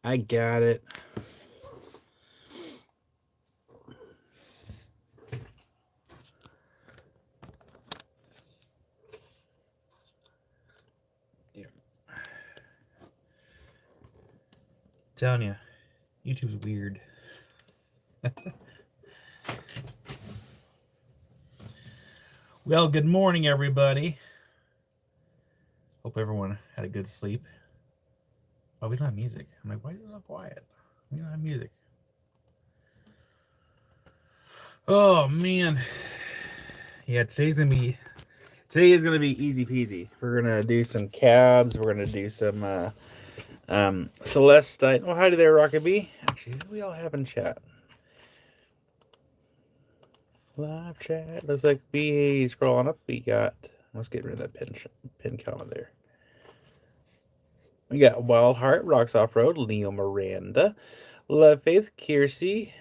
I got it. Yeah. Telling you, YouTube's weird. Well, good morning, everybody. Hope everyone had a good sleep. Oh, we don't have music. I'm like, why is it so quiet? We don't have music. Oh man. Yeah, today is gonna be easy peasy. We're gonna do some cabs. We're gonna do some Celestine. Oh, hi there, Rockabee. Actually, who do we all have in chat? Live chat. Looks like we scrolling up. We got. Let's get rid of that pin comment there. We got Wild Heart, Rocks Off Road, Leo Miranda, Love Faith, Kiersey,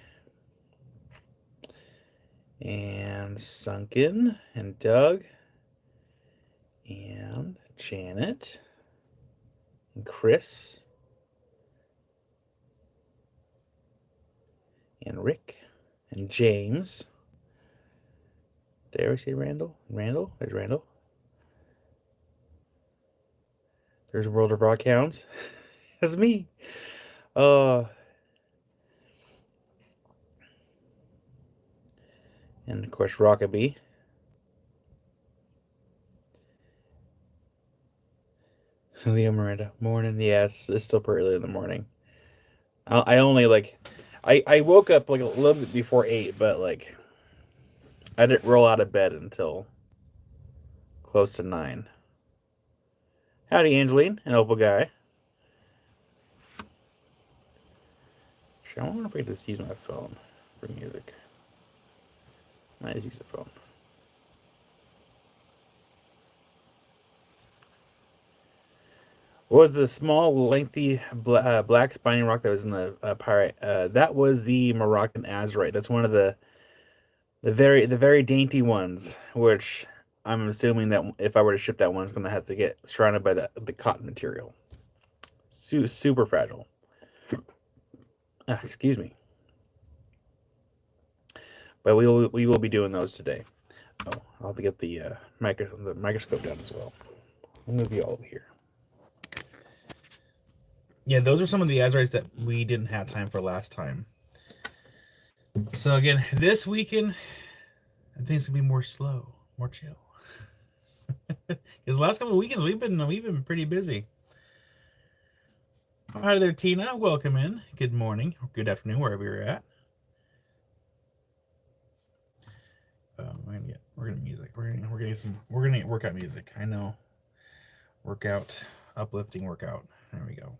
and Sunken, and Doug, and Janet, and Chris, and Rick, and James. Did I ever see Randall? Randall? There's Randall. There's World of Rock Hounds. That's me. And of course, Rockabee. Leo Miranda. Morning. Yes, it's still pretty early in the morning. I only I woke up like a little bit before 8, but like I didn't roll out of bed until close to 9. Howdy, Angeline, an Opal guy. Sure, I wonder if I could just use my phone for music. I just use the phone. What was the small, lengthy black spiny rock that was in the pirate? That was the Moroccan azurite. That's one of the very dainty ones, which I'm assuming that if I were to ship that one, it's going to have to get surrounded by the cotton material. Super fragile. Excuse me. But we will be doing those today. Oh, I'll have to get the microscope down as well. I'll move you all over here. Yeah, those are some of the azurites that we didn't have time for last time. So again, this weekend, I think it's gonna be more slow, more chill. Because the last couple of weekends we've been pretty busy. Hi there, Tina. Welcome in. Good morning, or good afternoon, wherever you're at. We're gonna music. We're gonna workout music. I know. Workout, uplifting workout. There we go.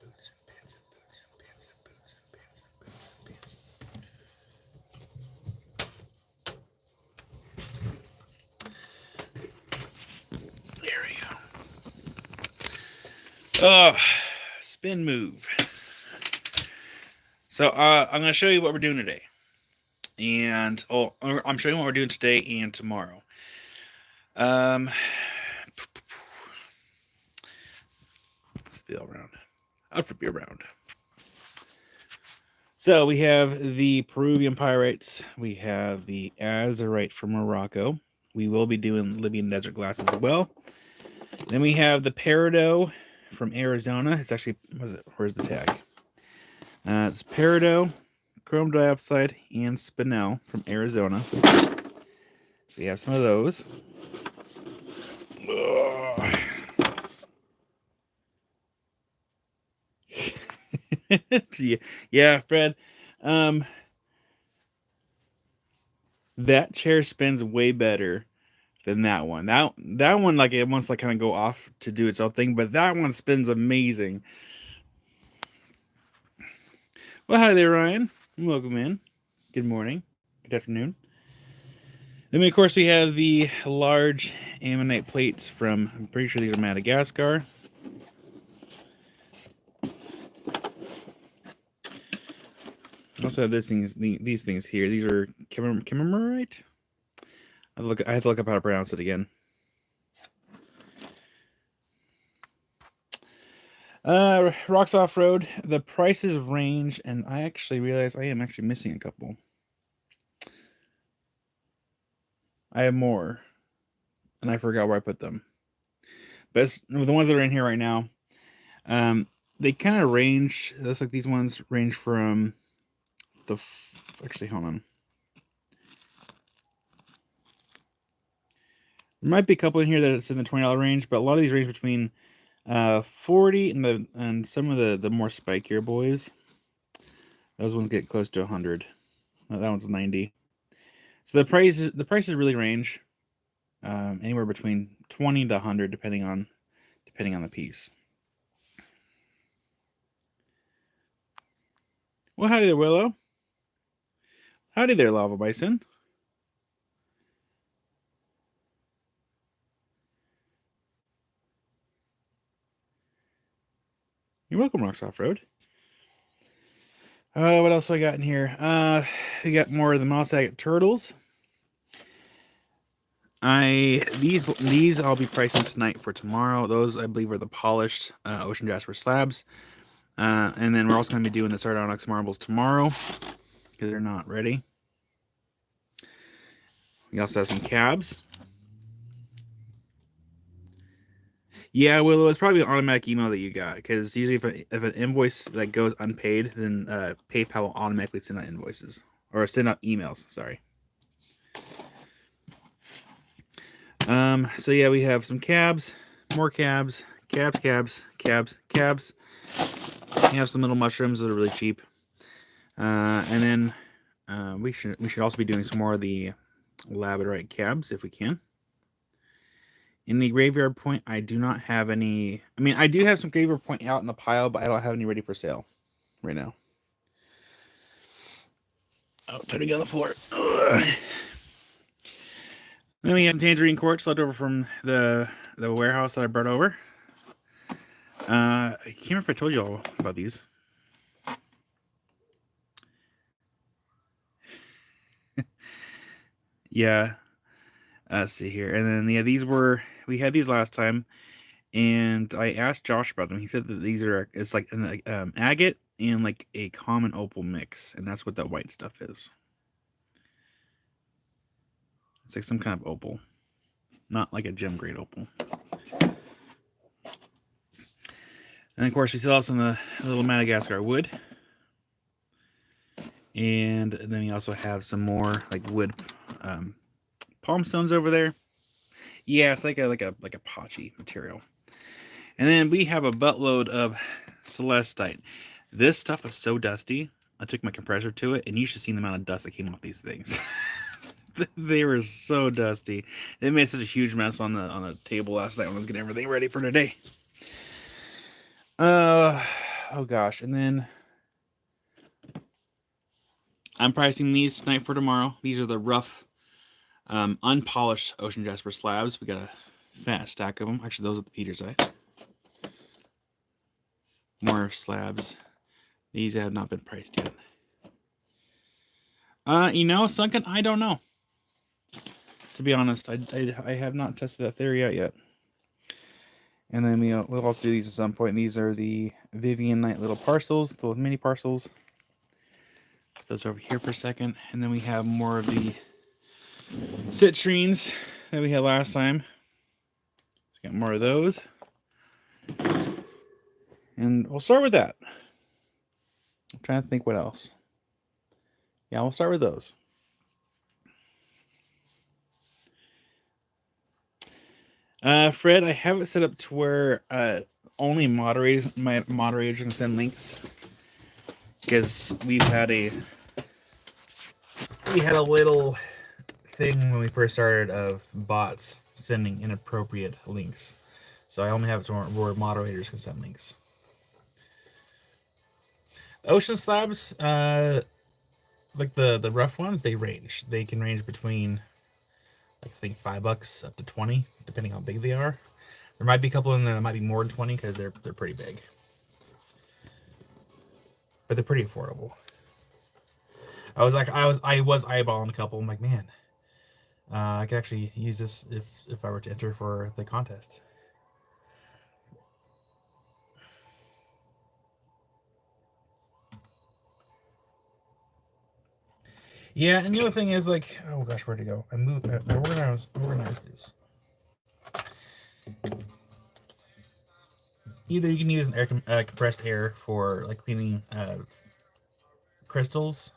Boots and pants and boots and pants and boots and pants and boots and pants. There we go. Spin move. So I'm going to show you what we're doing today. And I'm showing you what we're doing today and tomorrow. Feel around. I'll flip you around. So we have the Peruvian pyrites. We have the azurite from Morocco. We will be doing Libyan desert glass as well. Then we have the peridot from Arizona. It's actually, where's the tag? It's peridot, chrome diopside, and spinel from Arizona. So we have some of those. Yeah, Fred. That chair spins way better than that one. That one, like, it wants to kind of go off to do its own thing, but that one spins amazing. Well, hi there, Ryan. Welcome in. Good morning. Good afternoon. Then, of course, we have the large ammonite plates from, I'm pretty sure these are Madagascar. I also have these things here. These are Kimmerite. I have to look up how to pronounce it again. Rocks Off-Road. The prices range, and I actually realize I am actually missing a couple. I have more, and I forgot where I put them. But the ones that are in here right now, they kind of range. It looks like these ones range from actually, hold on. There might be a couple in here that it's in the $20 range, but a lot of these range between 40 and some of the more spikier boys. Those ones get close to 100. That one's 90. So the prices really range anywhere between 20 to 100 depending on the piece. Well, howdy there, Willow. Howdy there, Lava Bison. You're welcome, Rocks Off-Road. What else do I got in here? We got more of the Moss Agate Turtles. These I'll be pricing tonight for tomorrow. Those I believe are the polished Ocean Jasper slabs. And then we're also going to be doing the Sardonyx marbles tomorrow because they're not ready. We also have some cabs. Yeah, Willow, it's probably an automatic email that you got because usually if an invoice that goes unpaid, then PayPal will automatically send out invoices or send out emails. Sorry. So yeah, we have some cabs, more cabs, cabs. We have some little mushrooms that are really cheap. And then we should also be doing some more of the labradorite cabs if we can. In the graveyard point, I do not have any. I mean, I do have some graveyard point out in the pile, but I don't have any ready for sale right now. Oh, time to get on the floor. Ugh. Then we have tangerine quartz left over from the warehouse that I brought over. I can't remember if I told you all about these. Yeah. Let's see here. And then, yeah, we had these last time, and I asked Josh about them. He said that it's like an agate and like a common opal mix, and that's what that white stuff is. It's like some kind of opal, not like a gem grade opal. And of course, we still have some of the little Madagascar wood. And then we also have some more like wood palm stones over there. Yeah, it's like a potchy material. And then we have a buttload of celestite. This stuff is so dusty. I took my compressor to it, and you should see the amount of dust that came off these things. They were so dusty. It made such a huge mess on the table last night when I was getting everything ready for today. Oh gosh, and then I'm pricing these tonight for tomorrow. These are the rough, unpolished Ocean Jasper slabs. We got a fat stack of them. Actually, those are the Peter's eye. More slabs. These have not been priced yet. Sunken, I don't know. To be honest, I have not tested that theory out yet. And then we'll also do these at some point. These are the Vivian Night little parcels, the little mini parcels. Put those over here for a second. And then we have more of the citrines that we had last time. So got more of those. And we'll start with that. I'm trying to think what else. Yeah, we'll start with those. Fred, I have it set up to where only my moderators can send links because we had a little thing when we first started of bots sending inappropriate links, so I only have it to where moderators can send links. Ocean slabs, like the rough ones, they can range between, I think, $5 up to 20, depending how big they are. There might be a couple in there that might be more than 20 because they're pretty big, but they're pretty affordable. I was eyeballing a couple. I'm like, man, I could actually use this if I were to enter for the contest. Yeah, and the other thing is like, oh gosh, where'd it go? I moved. I organized this. Either you can use an compressed air for like cleaning crystals,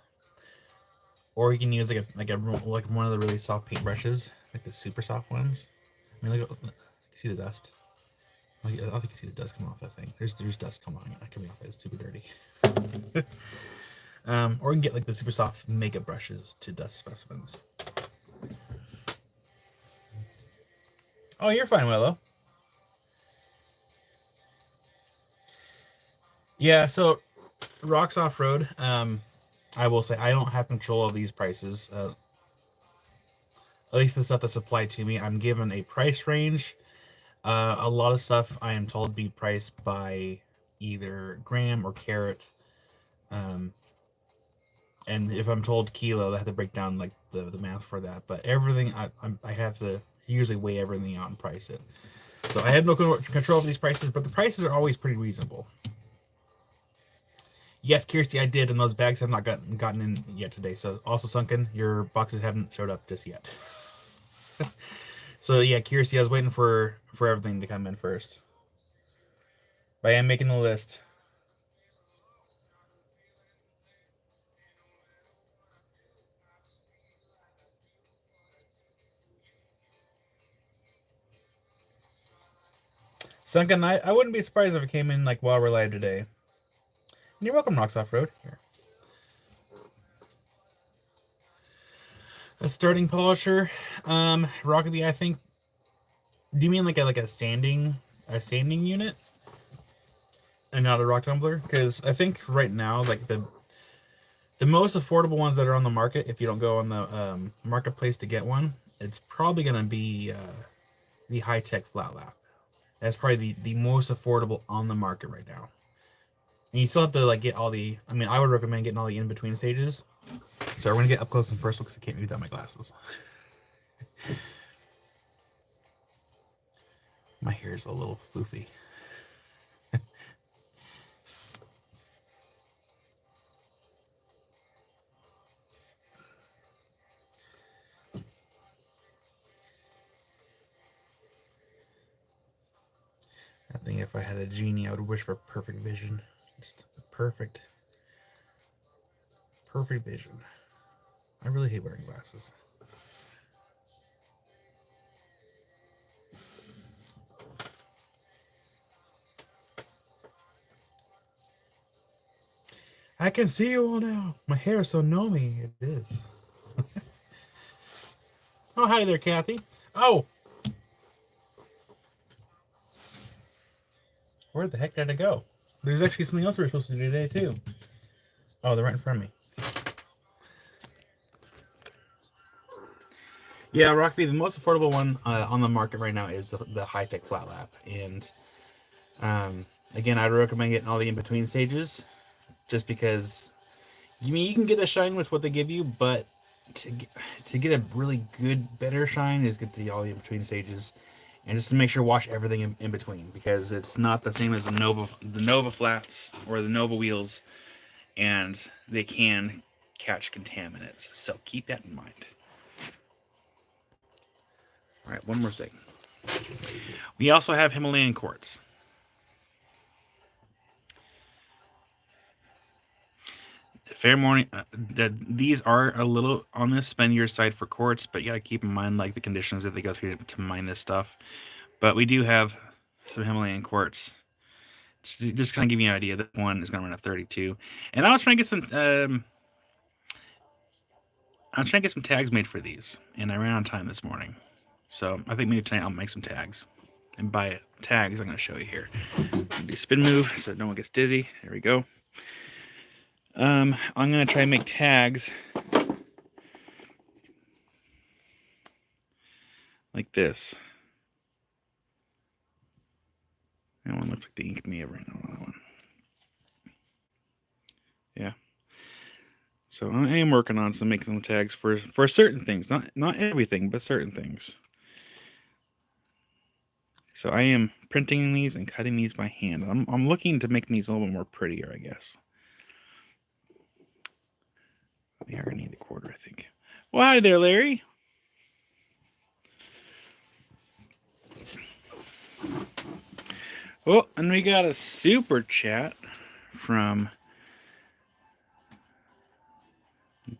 or you can use like one of the really soft paint brushes, like the super soft ones. I mean, look, see the dust. I think you see the dust come off that thing. There's dust coming off. It's super dirty. Or you can get like the super soft makeup brushes to dust specimens. Oh, you're fine, Willow. Yeah, so Rocks Off Road. I will say I don't have control of these prices. At least the stuff that's applied to me. I'm given a price range. A lot of stuff I am told to be priced by either gram or carat. Um, and if I'm told kilo, I have to break down like the math for that. But everything I have to usually weigh everything out and price it. So I have no control of these prices, but the prices are always pretty reasonable. Yes, Kirsty, I did, and those bags have not gotten in yet today. So also Sunken, your boxes haven't showed up just yet. So yeah, Kirsty, I was waiting for everything to come in first. But I am making the list. Sunken, I wouldn't be surprised if it came in like while we're live today. And you're welcome, Rocks Off Road. Here. A starting polisher, Rockaby. I think. Do you mean like a sanding unit, and not a rock tumbler? Because I think right now like the most affordable ones that are on the market, if you don't go on the marketplace to get one, it's probably gonna be the high tech flat lap. That's probably the most affordable on the market right now. And you still have to like get all the. I mean, I would recommend getting all the in between stages. So we're gonna get up close and personal because I can't read without my glasses. My hair is a little floofy. I think if I had a genie, I would wish for perfect vision. Just perfect vision. I really hate wearing glasses. I can see you all now. My hair is so gnomy. It is. Oh, hi there, Kathy. Oh, where the heck did it go? There's actually something else we're supposed to do today, too. Oh, they're right in front of me. Yeah, Rockby, the most affordable one on the market right now is the high-tech flat lap. And again, I'd recommend getting all the in-between stages just because you mean you can get a shine with what they give you, but to get a really good, better shine is get all the in-between stages. And just to make sure wash everything in between because it's not the same as the Nova flats or the Nova wheels, and they can catch contaminants. So keep that in mind. All right, one more thing. We also have Himalayan quartz. Fair warning, these are a little on the spendier side for quartz, but you gotta keep in mind like the conditions that they go through to mine this stuff. But we do have some Himalayan quartz. Just kind of give you an idea. This one is gonna run at 32, and I was trying to get some. I was trying to get some tags made for these, and I ran out of time this morning. So I think maybe tonight I'll make some tags. And by tags, I'm going to show you here. Do spin move so no one gets dizzy. There we go. I'm going to try and make tags like this. That one looks like the ink may have ran out on that one. Yeah. So I am working on some making some tags for certain things, not everything, but certain things. So I am printing these and cutting these by hand. I'm looking to make these a little bit more prettier, I guess. We are gonna need a quarter, I think. Well, hi there, Larry. Oh, and we got a super chat from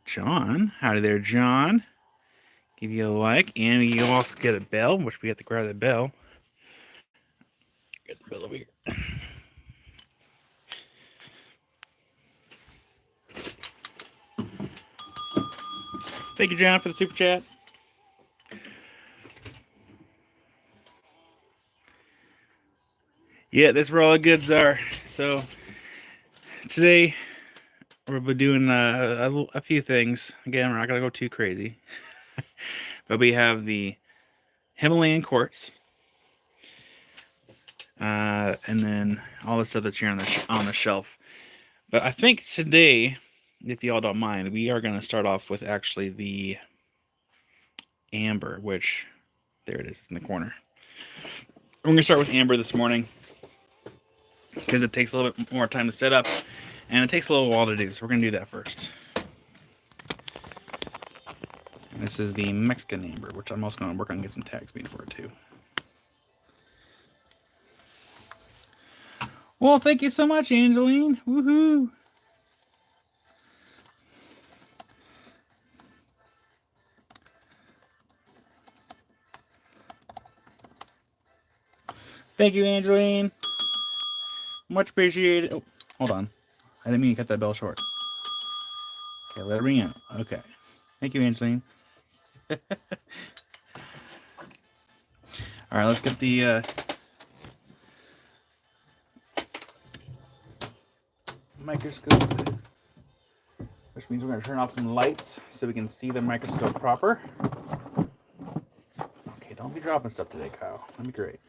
John. Howdy there, John. Give you a like, and you also get a bell, which we have to grab the bell. Get the bell over here. Thank you, John, for the super chat. Yeah, that's where all the goods are. So today we'll be doing a few things. Again, we're not gonna go too crazy, but we have the Himalayan quartz, and then all the stuff that's here on the shelf. But I think today, if y'all don't mind, we are gonna start off with actually the amber, which there it is in the corner. We're gonna start with amber this morning because it takes a little bit more time to set up, and it takes a little while to do. So we're gonna do that first. And this is the Mexican amber, which I'm also gonna work on getting some tags made for it too. Well, thank you so much, Angeline. Woohoo! Thank you, Angeline. Much appreciated. Oh, hold on. I didn't mean to cut that bell short. Okay, let it ring out. Okay. Thank you, Angeline. All right, let's get the microscope, which means we're going to turn off some lights so we can see the microscope proper. Okay, don't be dropping stuff today, Kyle. That'd be great.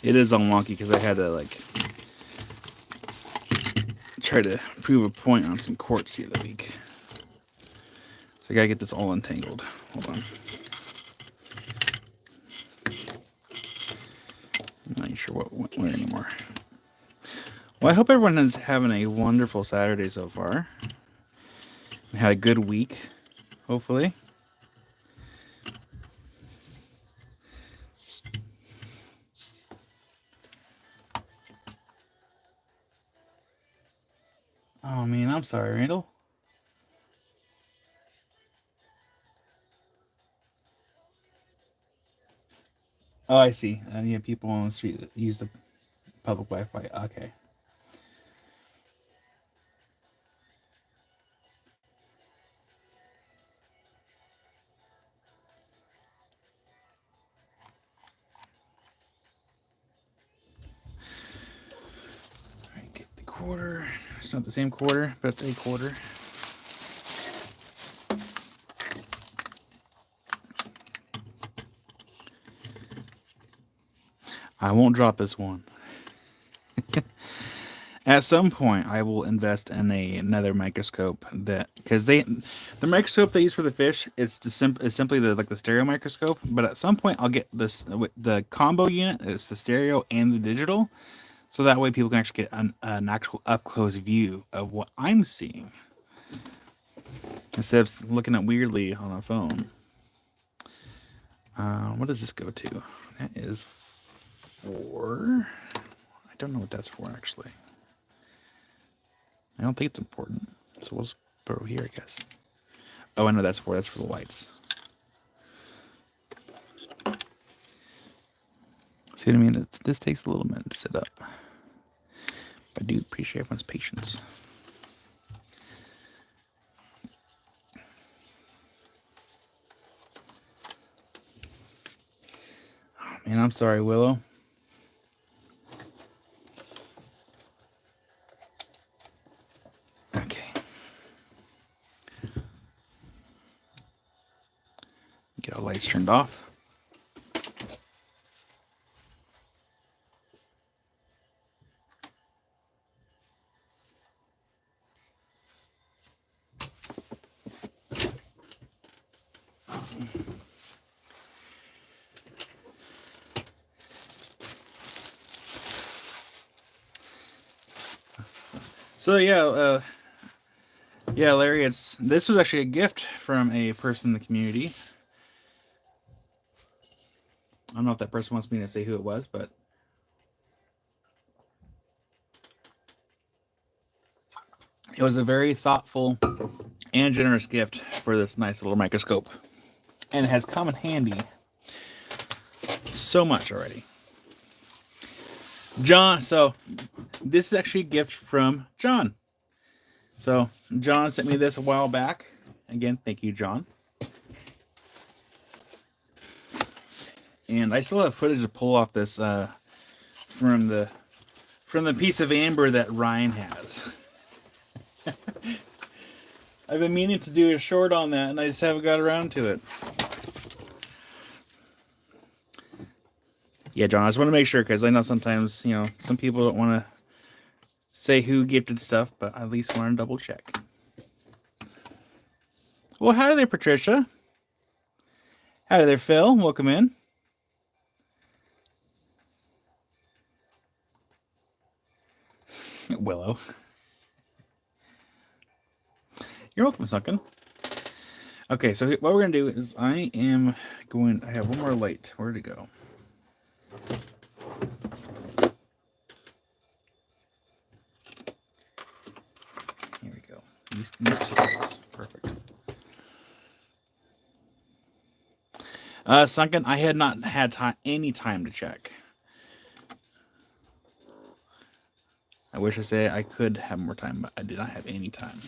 It is all wonky because I had to like try to prove a point on some quartz the other week. So I gotta get this all untangled. Hold on. I'm not sure what went where anymore. Well, I hope everyone is having a wonderful Saturday so far. We had a good week, hopefully. Oh man, I'm sorry, Randall. Oh, I see. Yeah, people on the street that use the public Wi-Fi. Okay. All right, get the quarter. It's not the same quarter, but it's a quarter. I won't drop this one. At some point, I will invest in another microscope because the microscope they use for the fish is simply the stereo microscope. But at some point, I'll get the combo unit. It's the stereo and the digital, so that way people can actually get an actual up close view of what I'm seeing instead of looking at weirdly on a phone. What does this go to? That is for. I don't know what that's for actually. I don't think it's important, so we'll just put it over here, I guess. Oh, I know that's for the lights. See what I mean? This takes a little minute to set up. But I do appreciate everyone's patience. Oh man, I'm sorry, Willow. Okay. Get all lights turned off. So yeah, Larry, this was actually a gift from a person in the community. I don't know if that person wants me to say who it was, but it was a very thoughtful and generous gift for this nice little microscope, and it has come in handy so much already. John, so this is actually a gift from John. So John sent me this a while back. Again, thank you, John. And I still have footage to pull off this from the piece of amber that Ryan has. I've been meaning to do a short on that, and I just haven't got around to it. Yeah, John, I just want to make sure, because I know sometimes, some people don't want to say who gifted stuff, but I at least want to double check. Well, howdy there, Patricia. Howdy there, Phil. Welcome in. Willow. You're welcome, Sunken. Okay, so what we're going to do is I have one more light. Where'd it go? Here we go. These two lights. Perfect. Sunken, I had not had any time to check. I wish I could have more time, but I did not have any time.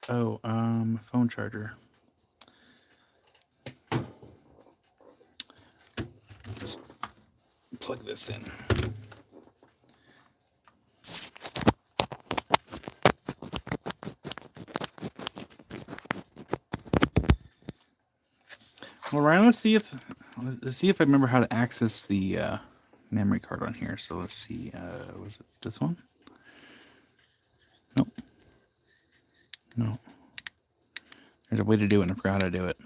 Oh, phone charger. Let's plug this in. Well, Ryan, let's see if I remember how to access the memory card on here. So let's see. Was it this one? Nope. No. There's a way to do it, and I forgot how to do it.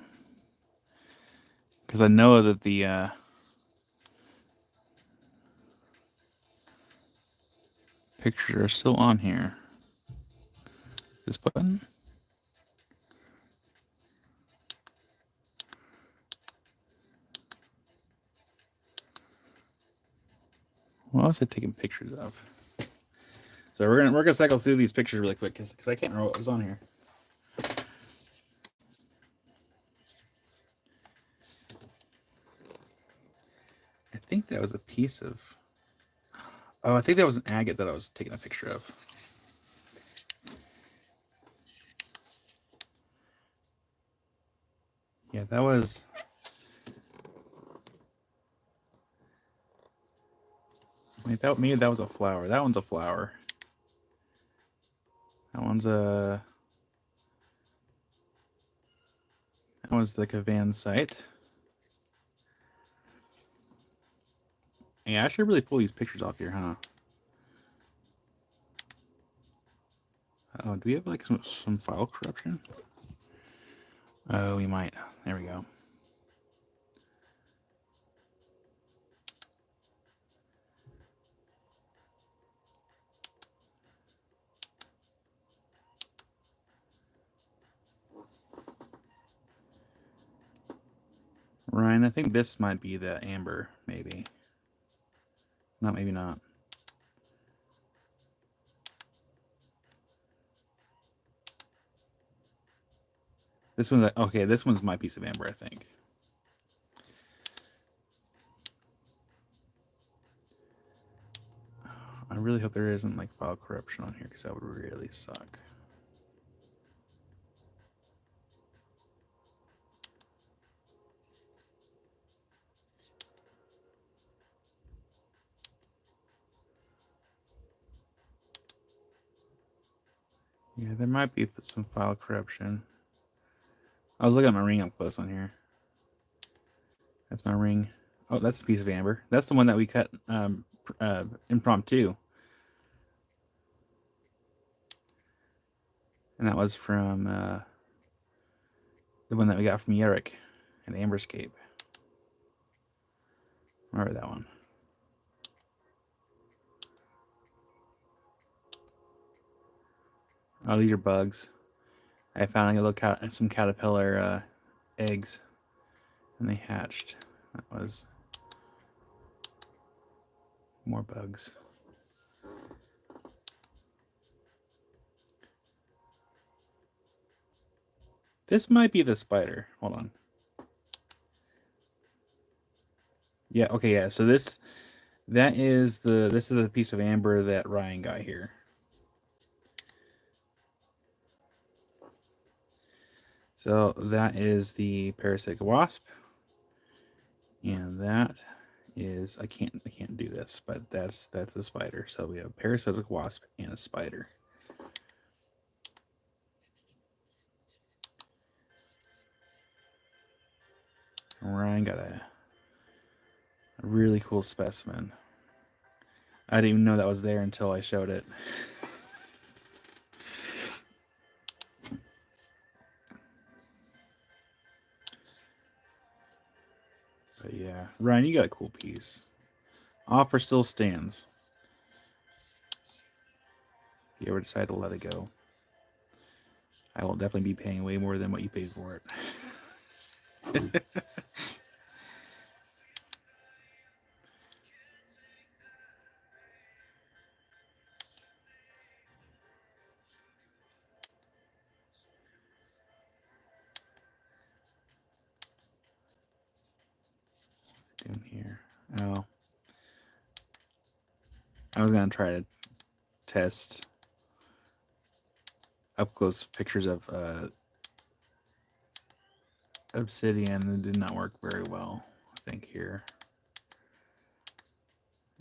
Because I know that the pictures are still on here. This button. What else had taken pictures of? So we're gonna cycle through these pictures really quick because I can't remember what was on here. I think that was a piece of. Oh, I think that was an agate that I was taking a picture of. Yeah, that was. Maybe that was a flower. That one's a flower. That one's like a Van site. Yeah, I should really pull these pictures off here, huh? Oh, do we have like some file corruption? Oh, we might. There we go. Ryan, I think this might be the amber, maybe. Not, maybe not. This one's okay. This one's my piece of amber, I think. I really hope there isn't like file corruption on here because that would really suck. Yeah, there might be some file corruption. I was looking at my ring up close on here. That's my ring. Oh, that's a piece of amber. That's the one that we cut impromptu. And that was from the one that we got from Yerrick and Amberscape. Remember that one. Oh, these are bugs. I found a little some caterpillar eggs, and they hatched. That was more bugs. This might be the spider. Hold on. Yeah, okay, yeah. So this is the piece of amber that Ryan got here. So that is the parasitic wasp. And that is I can't do this, but that's a spider. So we have a parasitic wasp and a spider. Ryan got a really cool specimen. I didn't even know that was there until I showed it. But yeah, Ryan, you got a cool piece. Offer still stands. If you ever decide to let it go, I will definitely be paying way more than what you paid for it. Doing here. Oh, I was gonna try to test up close pictures of obsidian. It did not work very well, I think, here.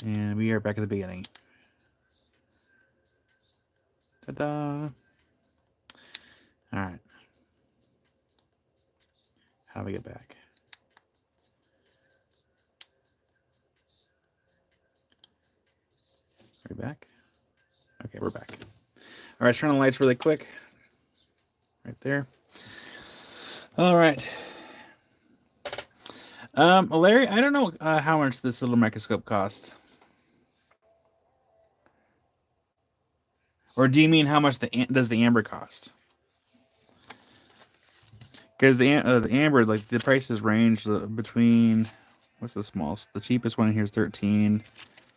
And we are back at the beginning. Ta-da! Alright. How do we get back? Are we back? Okay, we're back. Alright, turn on the lights really quick. Right there. Alright. Larry, I don't know how much this little microscope costs. Or do you mean how much does the amber cost? Because the amber, like the prices range between what's the smallest? The cheapest one here is 13.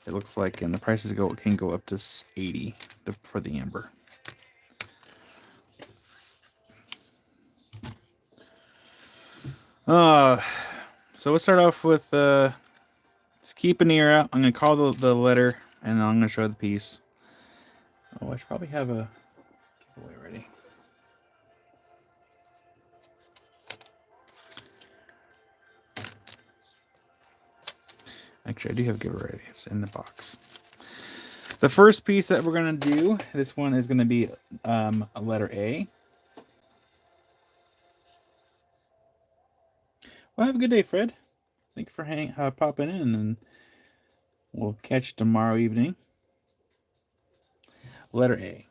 It looks like, and the prices can go up to 80 for the amber. So let's start off with just keep an ear out. I'm gonna call the letter, and then I'm gonna show the piece. Oh, I should probably have a giveaway ready. Actually, I do have a giveaway ready. It's in the box. The first piece that we're gonna do, this one is gonna be a letter A. Well, have a good day, Fred. Thank you for popping in, and we'll catch you tomorrow evening. Letter A.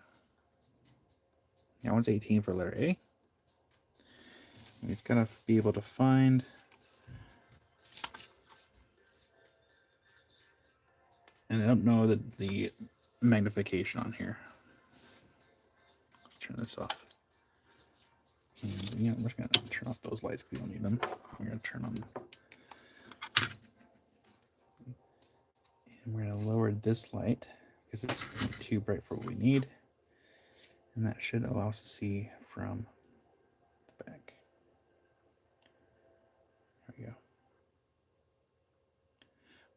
That one's 18 for letter A. We just gotta be able to find. And I don't know the magnification on here. Let's turn this off. And, you know, we're just gonna turn off those lights because we don't need them. We're gonna turn on. And we're gonna lower this light because it's too bright for what we need. And that should allow us to see from the back. There we go.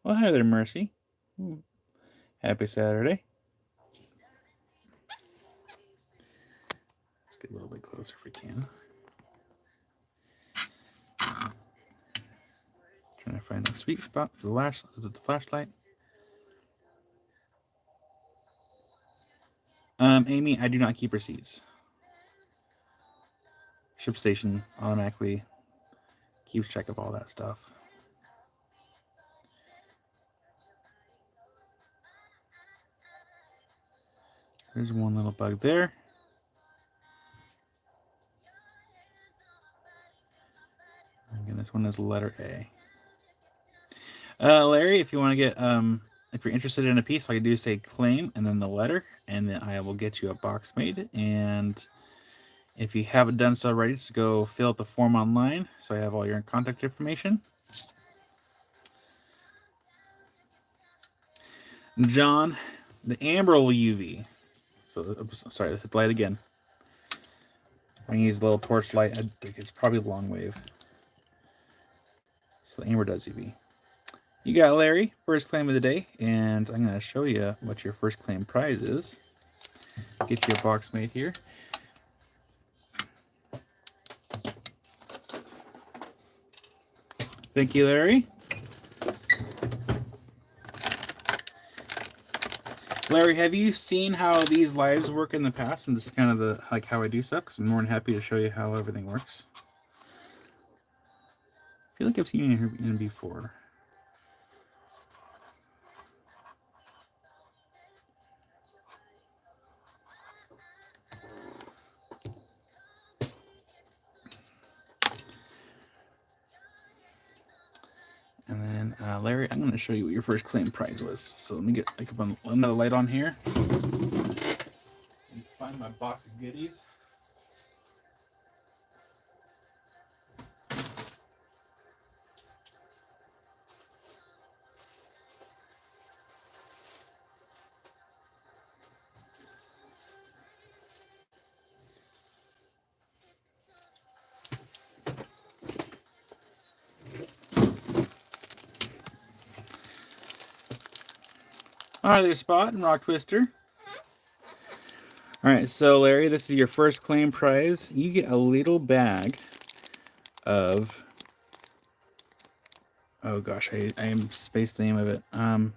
Well, hi there, Mercy. Ooh. Happy Saturday. Let's get a little bit closer if we can. Trying to find the sweet spot for the flashlight. Amy, I do not keep receipts. ShipStation automatically keeps track of all that stuff. There's one little bug there. Again, this one is letter A. Larry, if you want to get if you're interested in a piece, all you do is say claim and then the letter, and then I will get you a box made. And if you haven't done so already, just go fill out the form online so I have all your contact information. John, the amber UV. So sorry, hit the light again. I'm gonna use a little torch light. I think it's probably long wave. So the amber does UV. You got Larry, first claim of the day, and I'm gonna show you what your first claim prize is. Get you a box made here. Thank you, Larry. Larry, have you seen how these lives work in the past and just kind of the like how I do stuff? Because I'm more than happy to show you how everything works. I feel like I've seen you in before. And then, Larry, I'm going to show you what your first claim prize was. So let me get another light on here. And find my box of goodies. All right, there's Spot and Rock Twister. All right, so Larry, this is your first claim prize. You get a little bag of, oh gosh, I spaced the name of it. Oh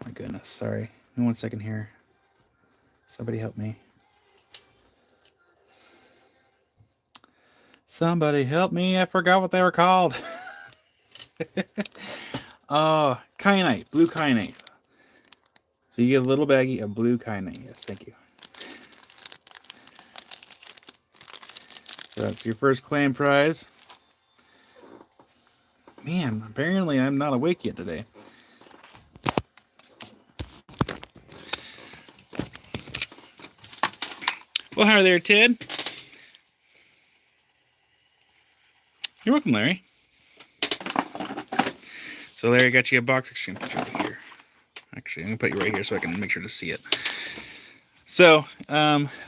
my goodness, sorry. Give me 1 second here. Somebody help me. Somebody help me, I forgot what they were called. Kyanite, blue kyanite. So you get a little baggie of blue kyanite. Yes, thank you. So that's your first claim prize. Man, apparently I'm not awake yet today. Well, hi there, Ted. You're welcome, Larry. So Larry got you a box exchange picture here. Actually, I'm gonna put you right here so I can make sure to see it. So,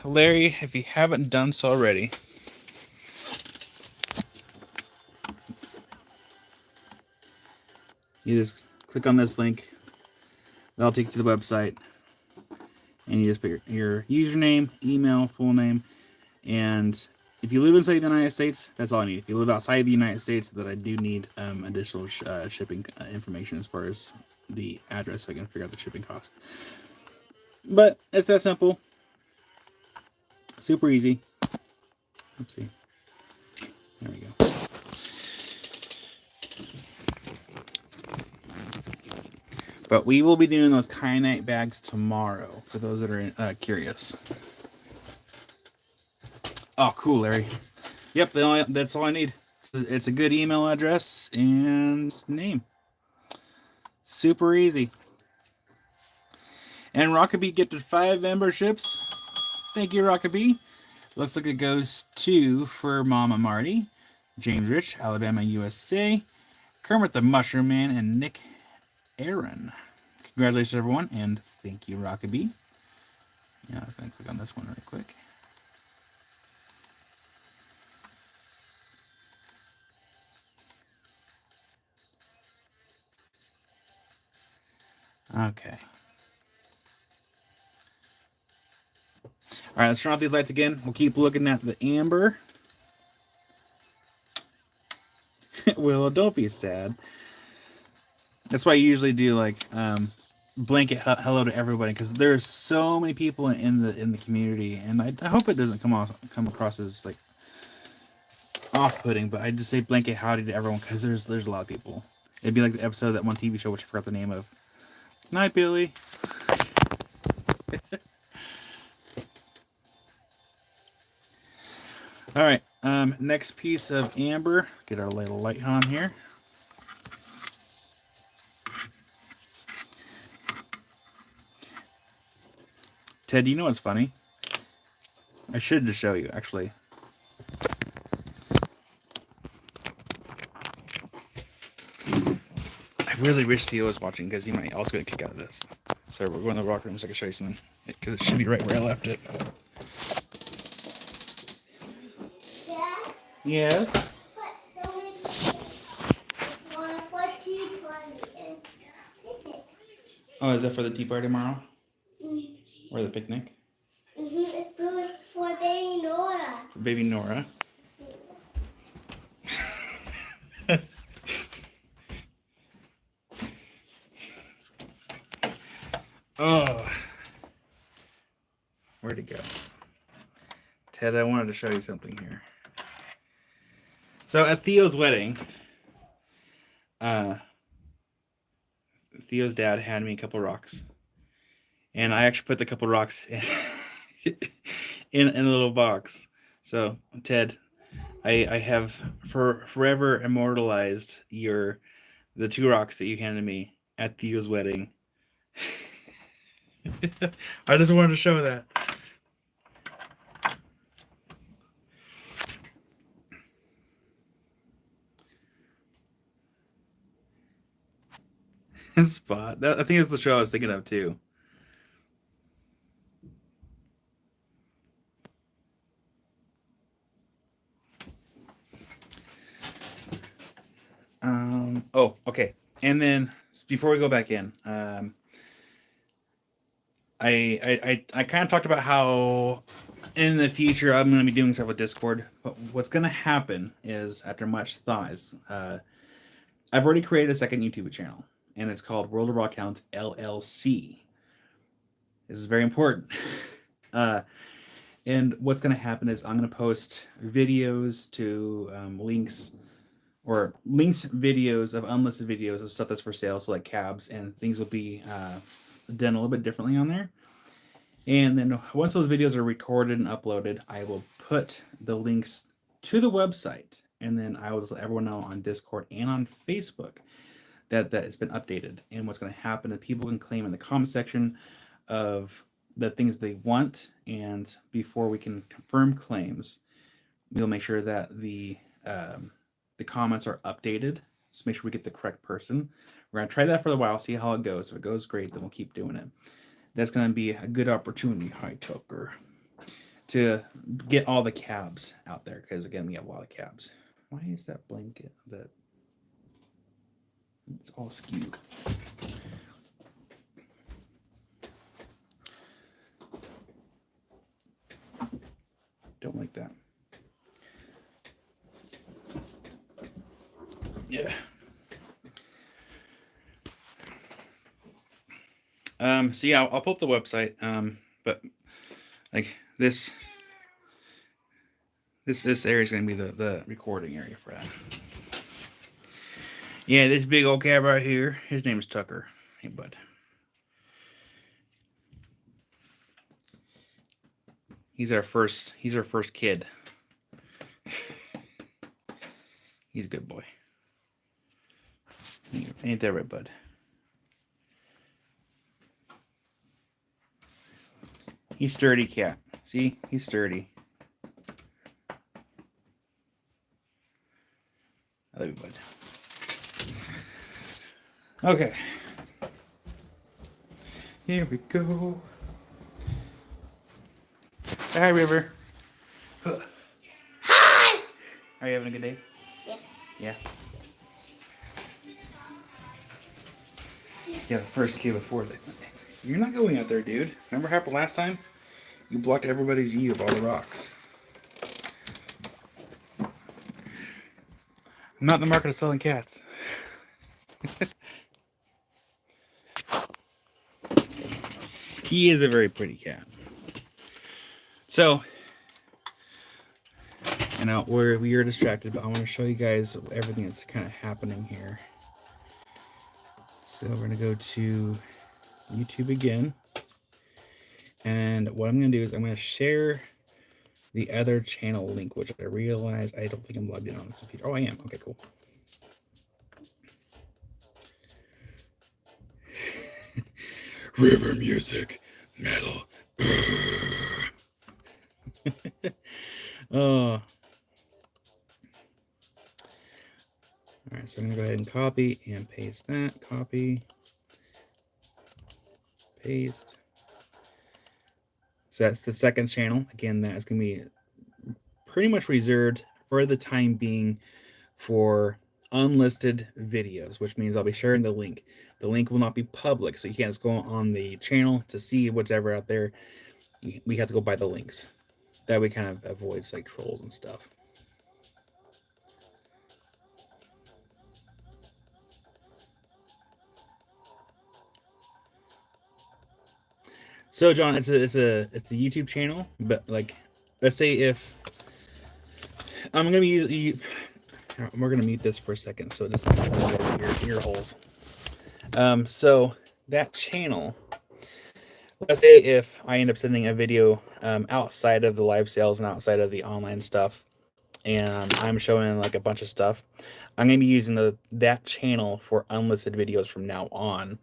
Larry, if you haven't done so already, you just click on this link. That'll take you to the website, and you just put your username, email, full name, and if you live inside the United States, that's all I need. If you live outside the United States, that I do need additional shipping information as far as the address so I can figure out the shipping cost. But it's that simple. Super easy. Oopsie. There we go. But we will be doing those kyanite bags tomorrow for those that are curious. Oh, cool, Larry. Yep, that's all I need. It's a good email address and name. Super easy. And Rockabee gifted 5 memberships. Thank you, Rockabee. Looks like it goes to for Mama Marty, James Rich, Alabama, USA, Kermit the Mushroom Man, and Nick Aaron. Congratulations, everyone, and thank you, Rockabee. Yeah, I was going to click on this one really quick. Okay. All right, let's turn off these lights again. We'll keep looking at the amber. Willow, don't be sad. That's why I usually do like blanket hello to everybody, because there's so many people in the community, and I hope it doesn't come across as like off-putting, but I just say blanket howdy to everyone because there's a lot of people. It'd be like the episode of that one TV show which I forgot the name of. Night, Billy. All right. Next piece of amber. Get our little light on here. Ted, you know what's funny? I should just show you, actually. I really wish Theo was watching because he might also get a kick out of this. So we're going to the rock room so I can show you something. Because it should be right where I left it. Dad? Yes? Oh, is that for the tea party tomorrow? Or the picnic? It's for baby Nora. For baby Nora. Oh. Where'd it go? Ted, I wanted to show you something here. So at Theo's wedding, Theo's dad had me a couple rocks. And I actually put the couple rocks in a little box. So, Ted, I have forever immortalized the 2 rocks that you handed me at Theo's wedding. I just wanted to show that. Spot. I think it's the show I was thinking of too. Oh, okay. And then before we go back in, I kind of talked about how in the future I'm going to be doing stuff with Discord. But what's going to happen is, after much thought, I've already created a second YouTube channel, and it's called World of Rock Hounds LLC. This is very important. And what's going to happen is I'm going to post videos to links videos of unlisted videos of stuff that's for sale, so like cabs, and things will be done a little bit differently on there. And then once those videos are recorded and uploaded, I will put the links to the website, and then I will just let everyone know on Discord and on Facebook that it's been updated. And what's going to happen is people can claim in the comment section of the things they want, and before we can confirm claims, we'll make sure that the comments are updated, so make sure we get the correct person. We're going to try that for a while, see how it goes. If it goes great, then we'll keep doing it. That's going to be a good opportunity, hi Tucker, to get all the cabs out there, because again, we have a lot of cabs. Why is that blanket that it's all skewed? Don't like that. Yeah. So yeah, I'll pull up the website. But like this area is going to be the recording area for that. Yeah, this big old cab right here, his name is Tucker. Hey, bud. He's our first kid. He's a good boy. Ain't that right, bud? He's sturdy, cat. See? He's sturdy. I love you, bud. Okay. Here we go. Hi, River. Hi! Are you having a good day? Yeah. Yeah. Yeah, the first kid before that. You're not going out there, dude. Remember what happened last time? You blocked everybody's view of all the rocks. I'm not in the market of selling cats. He is a very pretty cat. So, I know we are distracted, but I want to show you guys everything that's kind of happening here. So we're going to go to YouTube again. And what I'm going to do is I'm going to share the other channel link, which I realize I don't think I'm logged in on this computer. Oh, I am. Okay, cool. River music, metal. Oh. All right, so I'm going to go ahead and copy and paste that. Copy. Paste. So that's the second channel. Again, that is going to be pretty much reserved for the time being for unlisted videos, which means I'll be sharing the link. The link will not be public, so you can't just go on the channel to see what's ever out there. We have to go by the links. That way kind of avoids like trolls and stuff. So John, it's a YouTube channel, but like, let's say if I'm gonna use, we're gonna mute this for a second, so it doesn't go your ear holes. So that channel, let's say if I end up sending a video outside of the live sales and outside of the online stuff, and I'm showing like a bunch of stuff, I'm gonna be using that channel for unlisted videos from now on.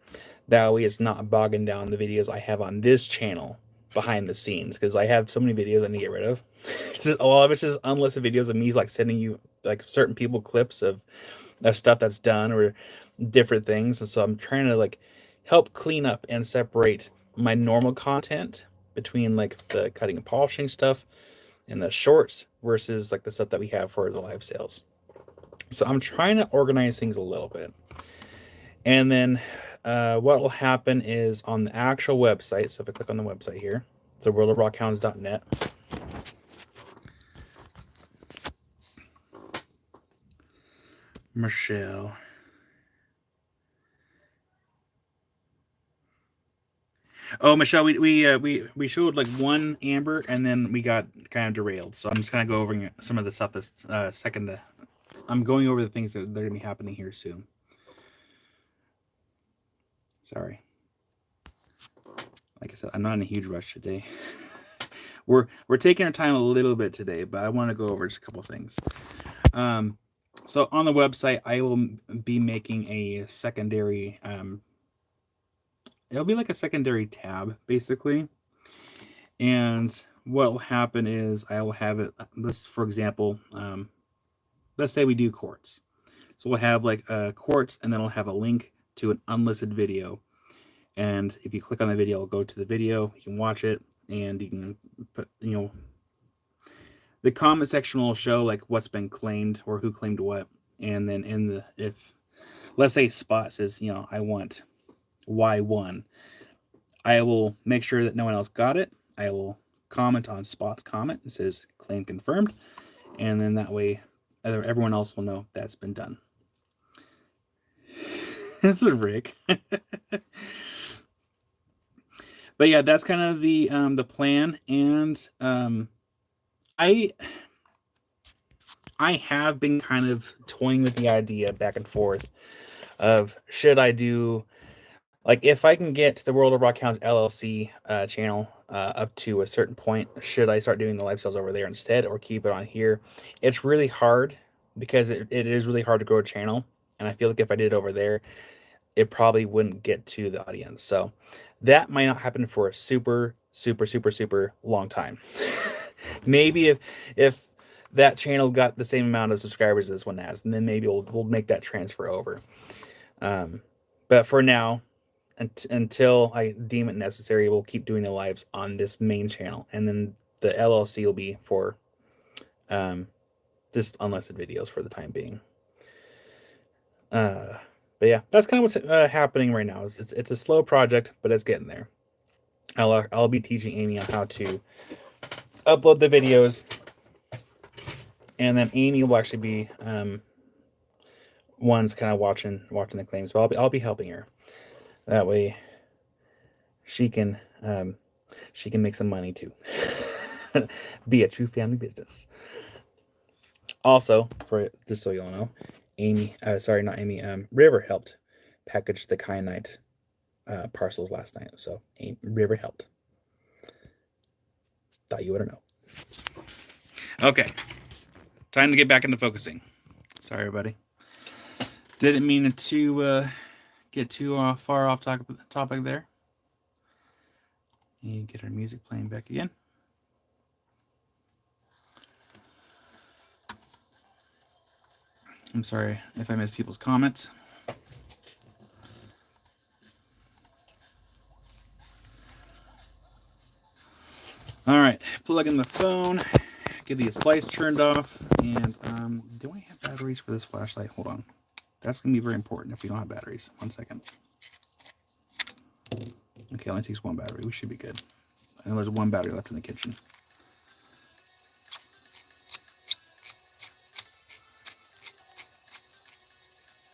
That way it's not bogging down the videos I have on this channel behind the scenes, because I have so many videos I need to get rid of. A lot of it's just unlisted videos of me like sending you like certain people clips of stuff that's done or different things. And so I'm trying to like help clean up and separate my normal content between like the cutting and polishing stuff and the shorts versus like the stuff that we have for the live sales. So I'm trying to organize things a little bit. And then what will happen is on the actual website, so if I click on the website here, it's worldofrockhounds.net. Michelle. Oh, Michelle, we showed like one amber and then we got kind of derailed. So I'm just gonna go over some of the stuff that's I'm going over the things that are gonna be happening here soon. Sorry. Like I said, I'm not in a huge rush today. we're taking our time a little bit today, but I want to go over just a couple things. So on the website, I will be making a secondary. It'll be like a secondary tab, basically. And what will happen is I will have it. This, for example, let's say we do quartz. So we'll have like quartz, and then I'll have a link to an unlisted video. And if you click on the video, it'll go to the video. You can watch it, and you can put, the comment section will show like what's been claimed or who claimed what. And then if let's say Spot says, I want Y1, I will make sure that no one else got it. I will comment on Spot's comment. It says claim confirmed. And then that way everyone else will know that's been done. That's a Rick. But yeah, that's kind of the plan. And I have been kind of toying with the idea back and forth of should I do, like, if I can get the World of Rock Hounds LLC channel up to a certain point, should I start doing the live sales over there instead or keep it on here? It's really hard because it is really hard to grow a channel. And I feel like if I did it over there, it probably wouldn't get to the audience. So that might not happen for a super, super, super, super long time. Maybe if that channel got the same amount of subscribers as this one has, and then maybe we'll make that transfer over. But for now, until I deem it necessary, we'll keep doing the lives on this main channel, and then the LLC will be for just unlisted videos for the time being. But yeah, that's kind of what's happening right now. It's a slow project, but it's getting there. I'll be teaching Amy on how to upload the videos, and then Amy will actually be one's kind of watching the claims. But I'll be helping her. That way, she can She can make some money too. Be a true family business. Also, for just so you all know, not Amy, River helped package the kyanite parcels last night. So River helped. Thought you would know. Okay, time to get back into focusing. Sorry, everybody. Didn't mean to get too far off topic there. And get our music playing back again. I'm sorry if I missed people's comments. All right, plug in the phone, get the lights turned off, and do I have batteries for this flashlight? Hold on. That's going to be very important if we don't have batteries. 1 second. Okay, only takes one battery. We should be good. I know there's one battery left in the kitchen.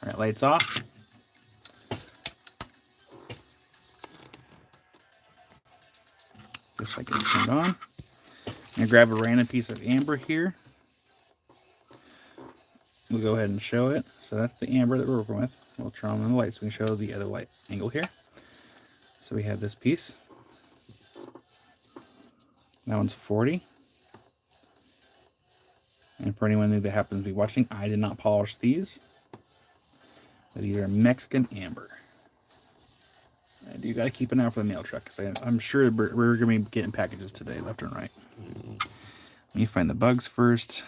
All right, lights off. This light gets turned on. I'm going to grab a random piece of amber here. We'll go ahead and show it. So that's the amber that we're working with. We'll turn on the lights. We can show the other light angle here. So we have this piece. That one's 40. And for anyone who happens to be watching, I did not polish these. But these are Mexican amber. I do got to keep an eye out for the mail truck, because I'm sure we're going to be getting packages today, left and right. Let me find the bugs first.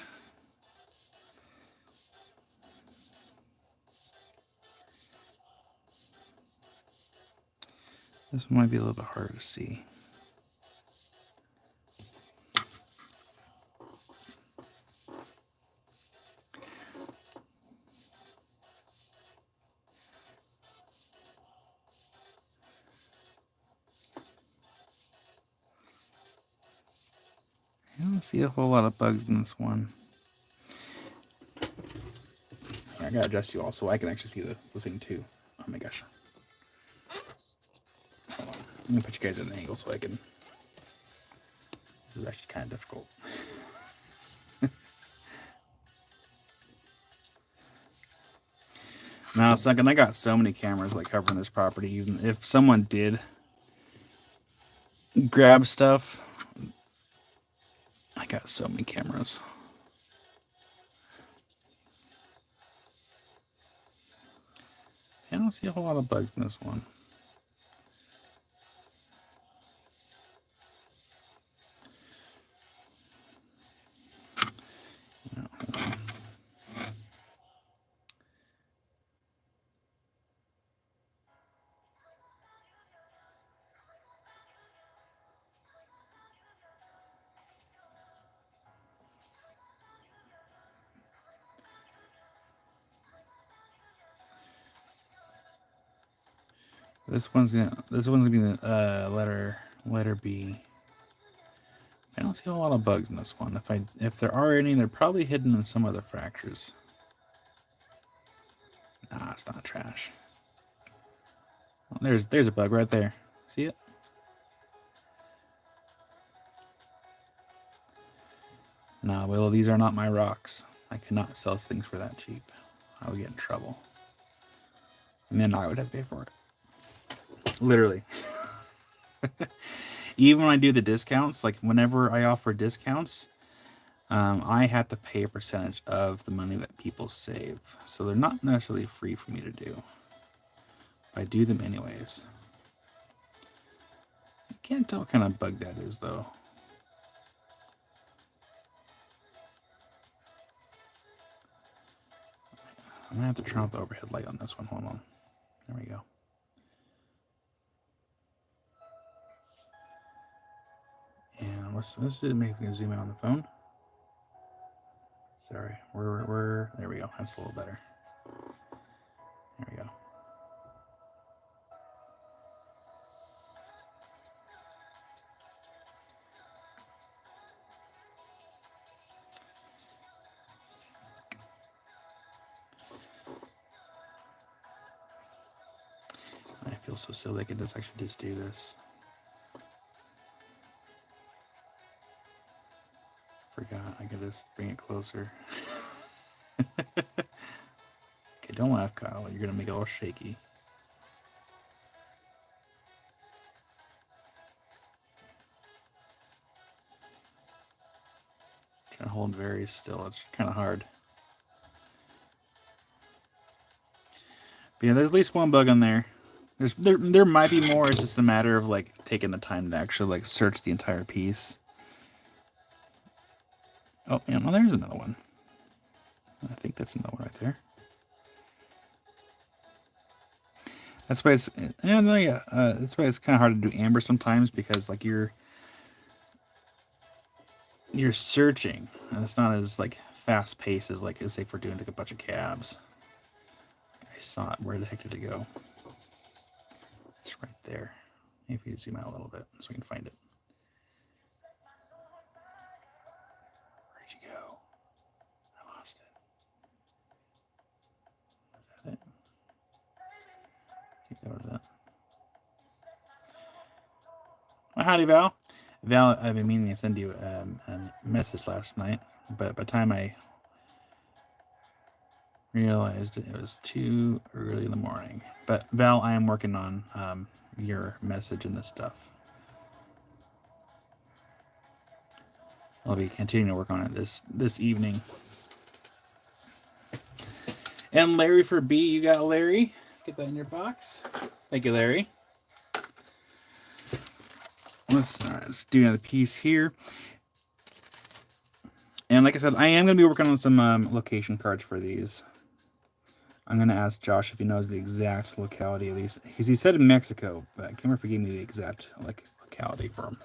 This one might be a little bit harder to see. I don't see a whole lot of bugs in this one. I gotta adjust you all so I can actually see the thing too. Oh my gosh. Hold on. I'm gonna put you guys at an angle so I can. This is actually kind of difficult. Now, second, I got so many cameras like covering this property. Even if someone did grab stuff, I got so many cameras. I don't see a whole lot of bugs in this one. No, hold on. This one's gonna be the letter B. I don't see a lot of bugs in this one. If there are any, they're probably hidden in some other fractures. Nah, it's not trash. Well, there's a bug right there. See it? Nah, Willow, these are not my rocks. I cannot sell things for that cheap. I would get in trouble. And then I would have to pay for it. Literally. Even when I do the discounts, like whenever I offer discounts, I have to pay a percentage of the money that people save. So they're not necessarily free for me to do. I do them anyways. I can't tell what kind of bug that is, though. I'm going to have to turn off the overhead light on this one. Hold on. There we go. And let's do maybe zoom in on the phone. Sorry, there we go. That's a little better. There we go. I feel so silly. I could just actually do this. God, I can just bring it closer. Okay, don't laugh, Kyle. You're gonna make it all shaky. Trying to hold very still. It's kind of hard. But yeah, there's at least one bug in there. There might be more. It's just a matter of like taking the time to actually like search the entire piece. Oh, yeah, well, there's another one. I think that's another one right there. That's why it's that's why it's kind of hard to do amber sometimes, because like you're searching and it's not as like fast paced as like say if we're doing like a bunch of cabs. I saw it. Where the heck did it go? It's right there. Maybe you zoom out a little bit so we can find it. Where'd you go? I lost it. Is that it? I think that was it. Well, howdy, Val. Val, I've been meaning to send you a message last night, but by the time I realized it was too early in the morning. But Val, I am working on your message and this stuff. I'll be continuing to work on it this evening. And Larry for B, you got Larry. Get that in your box. Thank you, Larry. Let's do another piece here. And like I said, I am going to be working on some location cards for these. I'm going to ask Josh if he knows the exact locality of these. Because he said in Mexico, but I can't remember if he gave me the exact locality for them.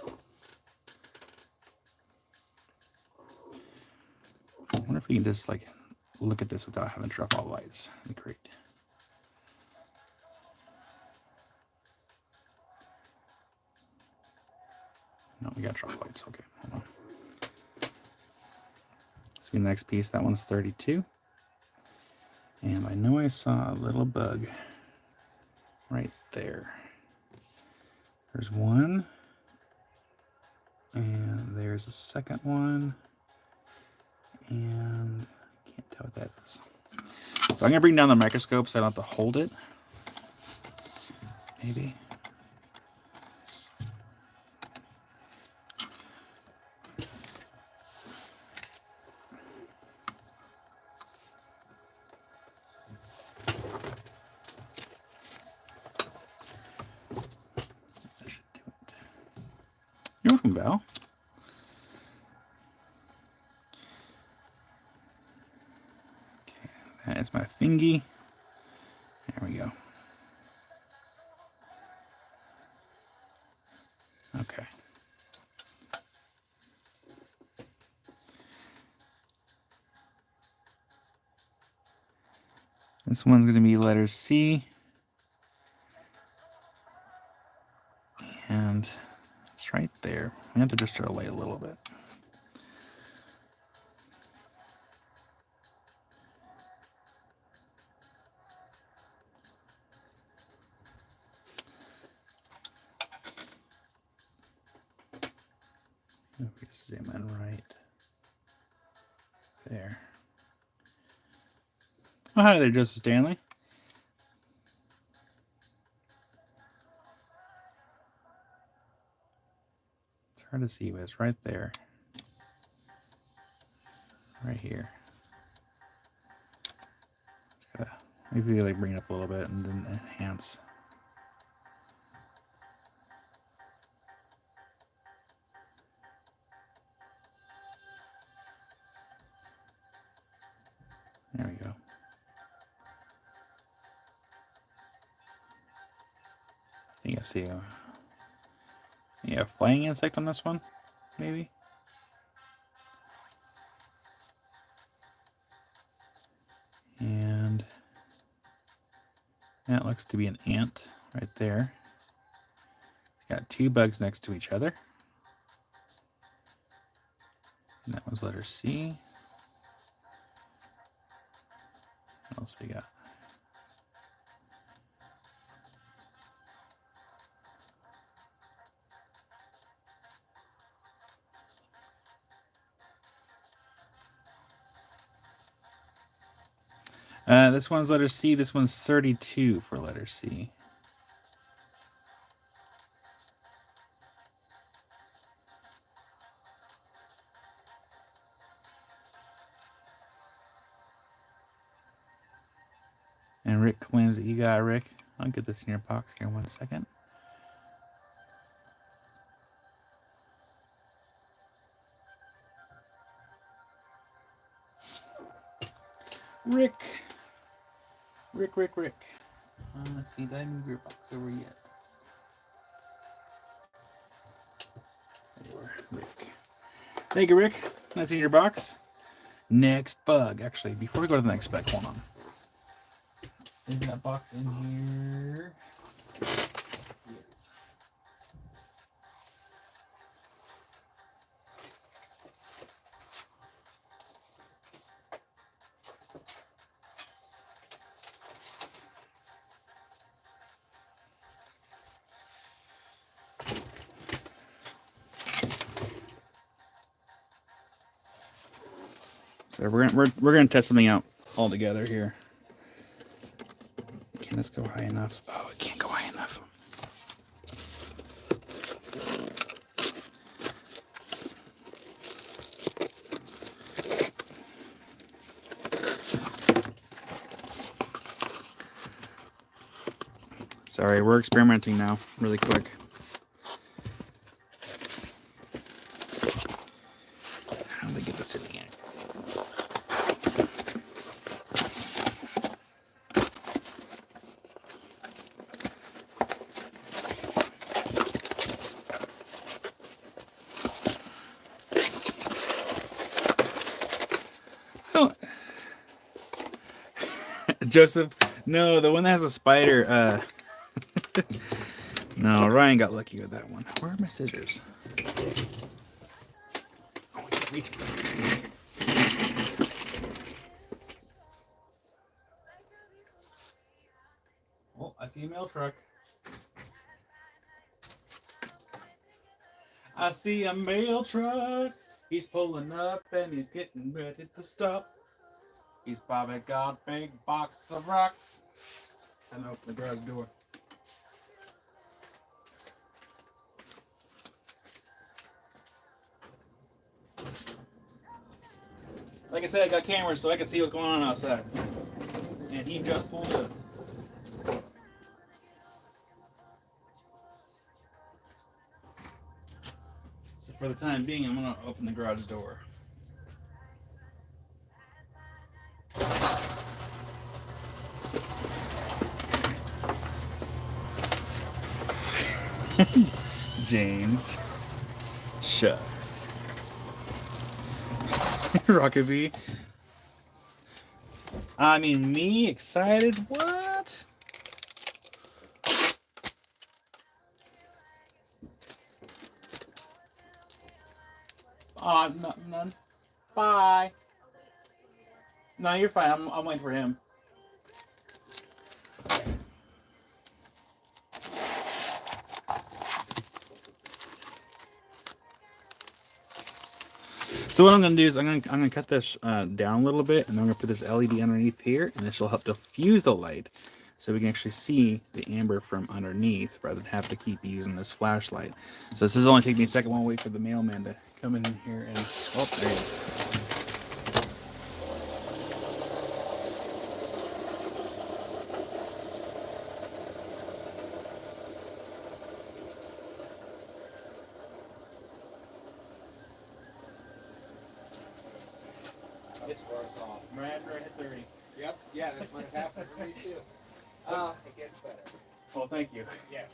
I wonder if we can just like look at this without having to drop all the lights. That'd be great. No, we got drop lights. Okay, hold on. See the next piece. That one's 32. And I know I saw a little bug right there. There's one. And there's a second one. And I can't tell what that is. So I'm going to bring down the microscope so I don't have to hold it. Maybe. That should do it. You're welcome, Val. Okay, that is my fingy. There we go. Okay. This one's going to be letter C. And it's right there. We have to just throw away a little bit. If we zoom in right there. Oh, hi there, Joseph Stanley. It's hard to see, but it's right there. Right here. Maybe like bring it up a little bit and then enhance. There we go. I think I see a flying insect on this one, maybe. And that looks to be an ant right there. Got two bugs next to each other. And that was letter C. What else we got? This one's letter C. This one's 32 for letter C. And Rick claims that you got it, Rick. I'll get this in your box here in 1 second. Rick. Let's see, did I move your box over yet? There you are, Rick. Thank you, Rick. That's in your box. Next bug. Actually, before we go to the next bug, hold on. Is that box in here? Yes. So we're gonna test something out all together here. Can this go high enough? Oh, it can't go high enough. Sorry, we're experimenting now, really quick. How do they get this in again? Oh, Joseph, no, the one that has a spider. No, Ryan got lucky with that one. Where are my scissors? Oh, reach. Oh, I see a mail truck. I see a mail truck. He's pulling up and he's getting ready to stop. He's probably got a big box of rocks. And open the garage door. Like I said, I got cameras so I can see what's going on outside. And he just pulled up. So for the time being, I'm going to open the garage door. James. Shucks. Rockaby. I mean, me excited? What? Oh, none. Bye. No, you're fine. I'm waiting for him. So what I'm gonna do is I'm gonna cut this down a little bit, and then I'm gonna put this LED underneath here, and this will help diffuse the light, so we can actually see the amber from underneath, rather than have to keep using this flashlight. So this is only taking me a second while I wait for the mailman to come in here and oh, there he is. It's worse off. Right after I hit 30. Yep, yeah, that's what happened for me too. It gets better. Well, thank you. Yes.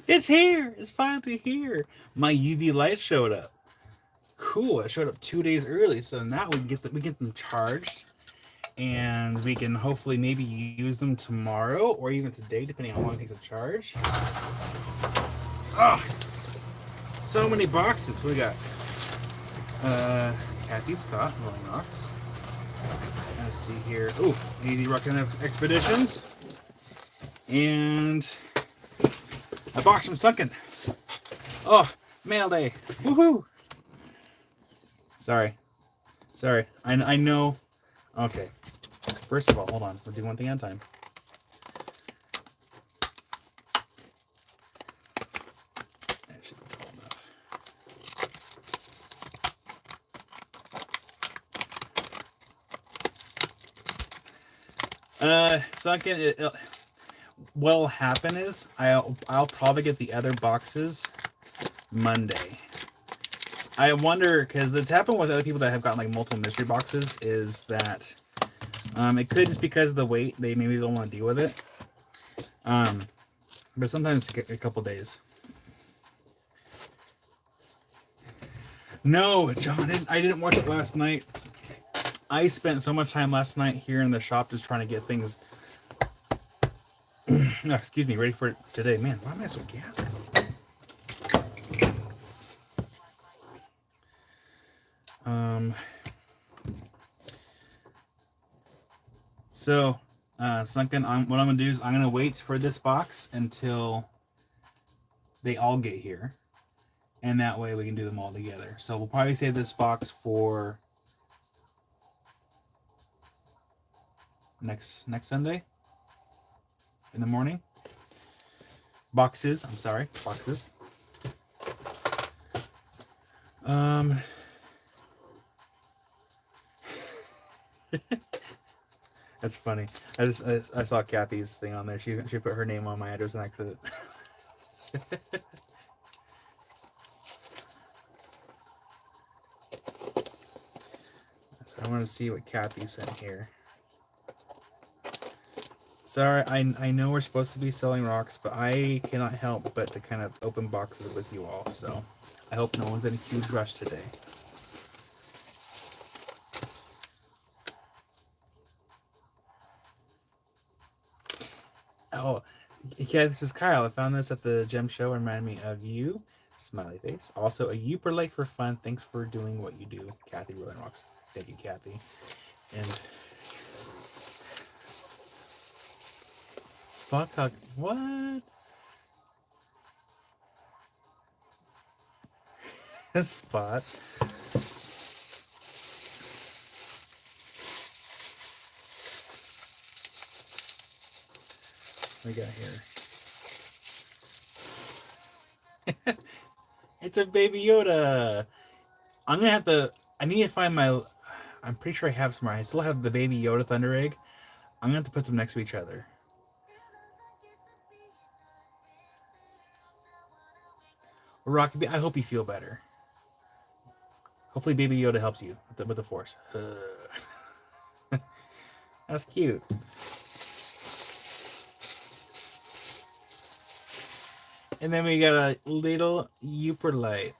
It's here. It's finally here. My UV light showed up. Cool. It showed up 2 days early, so now we get them charged, and we can hopefully maybe use them tomorrow or even today, depending on how long it takes to charge. Oh, so many boxes. We got Kathy Scott, Rolling Rocks. Let's see here. Oh, 80 Rockin' Expeditions. And a box from Sunken. Oh, Mail day. Woohoo! Sorry. I know. Okay. First of all, hold on. We'll do one thing at a time. That should be tall enough. Sunken. What'll happen is I'll probably get the other boxes Monday. I wonder, because it's happened with other people that have gotten like multiple mystery boxes, is that it could just because of the weight, they maybe don't want to deal with it. But sometimes it's a couple days. No, John, I didn't watch it last night. I spent so much time last night here in the shop just trying to get things. No, excuse me, ready for it today. Man, why am I so gassy? So, Sunken, what I'm going to do is I'm going to wait for this box until they all get here. And that way we can do them all together. So we'll probably save this box for next Sunday in the morning. Boxes. That's funny. I saw Kathy's thing on there. She put her name on my address on accident. So I want to see what Kathy sent here. Sorry, I know we're supposed to be selling rocks, but I cannot help but to kind of open boxes with you all. So I hope no one's in a huge rush today. Oh, yeah, this is Kyle. I found this at the gem show and reminded me of you. Smiley face. Also, a Uper Light for fun. Thanks for doing what you do, Kathy Rolling Rocks. Thank you, Kathy. And Spot Cock. What? Spot. What we got here? It's a Baby Yoda. I'm gonna have to. I need to find my. I'm pretty sure I have some. I still have the Baby Yoda Thunder Egg. I'm gonna have to put them next to each other. Rocky, I hope you feel better. Hopefully, Baby Yoda helps you with the Force. That's cute. And then we got a little Uper Light.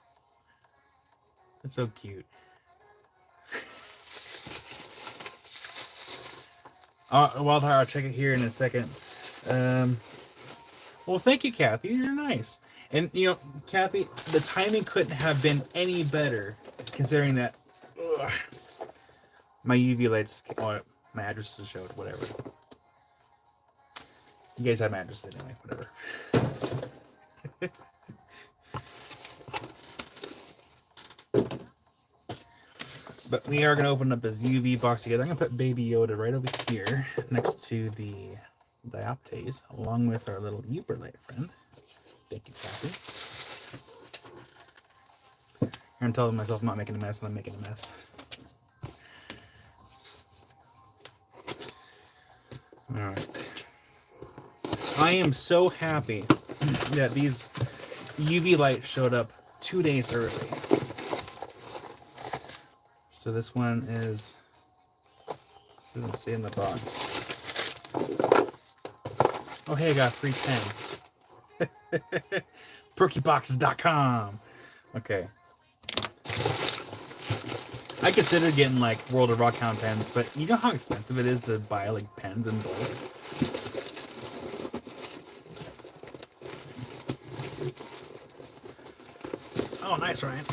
That's so cute. Wildheart, I'll check it here in a second. Well, thank you, Kathy. These are nice. And, you know, Kathy, the timing couldn't have been any better, considering that my UV lights, my address is showed, whatever. You guys have my address anyway, whatever. But we are going to open up this UV box together. I'm going to put Baby Yoda right over here next to the Dioptase, along with our little Uber Light friend. Thank you, Kathy. I'm telling myself I'm not making a mess, and I'm making a mess. Alright. I am so happy that these UV lights showed up 2 days early. So this one is, doesn't say in the box. Oh, hey, I got a free pen. Perkyboxes.com. Okay. I considered getting like World of Rockhound pens, but you know how expensive it is to buy like pens in bulk? Oh, nice, Ryan.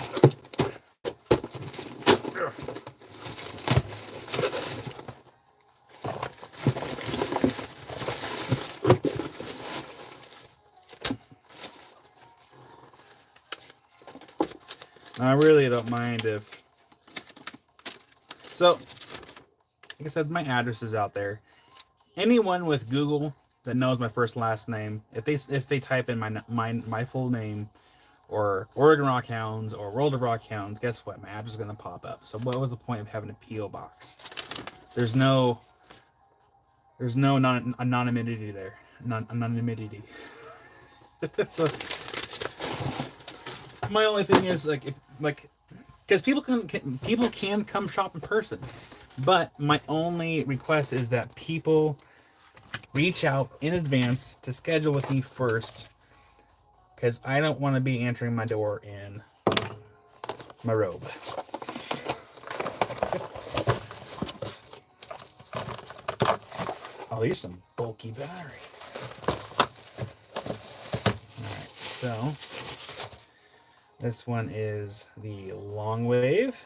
I really don't mind if... So, like I said, my address is out there. Anyone with Google that knows my first and last name, if they type in my full name, or Oregon Rock Hounds, or World of Rock Hounds, guess what? My address is going to pop up. So what was the point of having a P.O. box? There's no anonymity there. Anonymity. So my only thing is because people can come shop in person, but my only request is that people reach out in advance to schedule with me first, because I don't want to be answering my door in my robe. Oh, these are some bulky batteries. Alright, so this one is the long wave.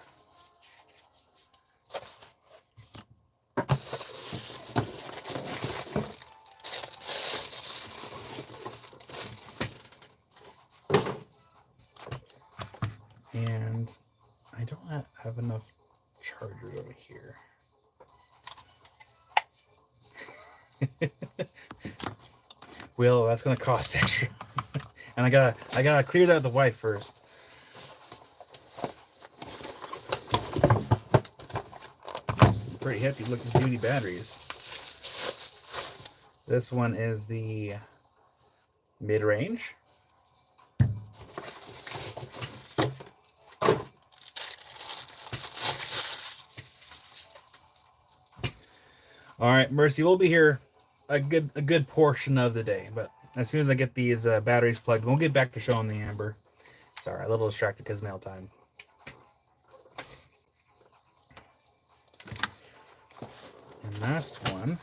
And I don't have enough chargers over here. Well, that's gonna cost extra. And I gotta clear that with the wife first. Some pretty hefty looking duty batteries. This one is the mid-range. All right, Mercy, we'll be here a good portion of the day, but as soon as I get these batteries plugged, we'll get back to showing the amber. Sorry, a little distracted because mail time. And last one.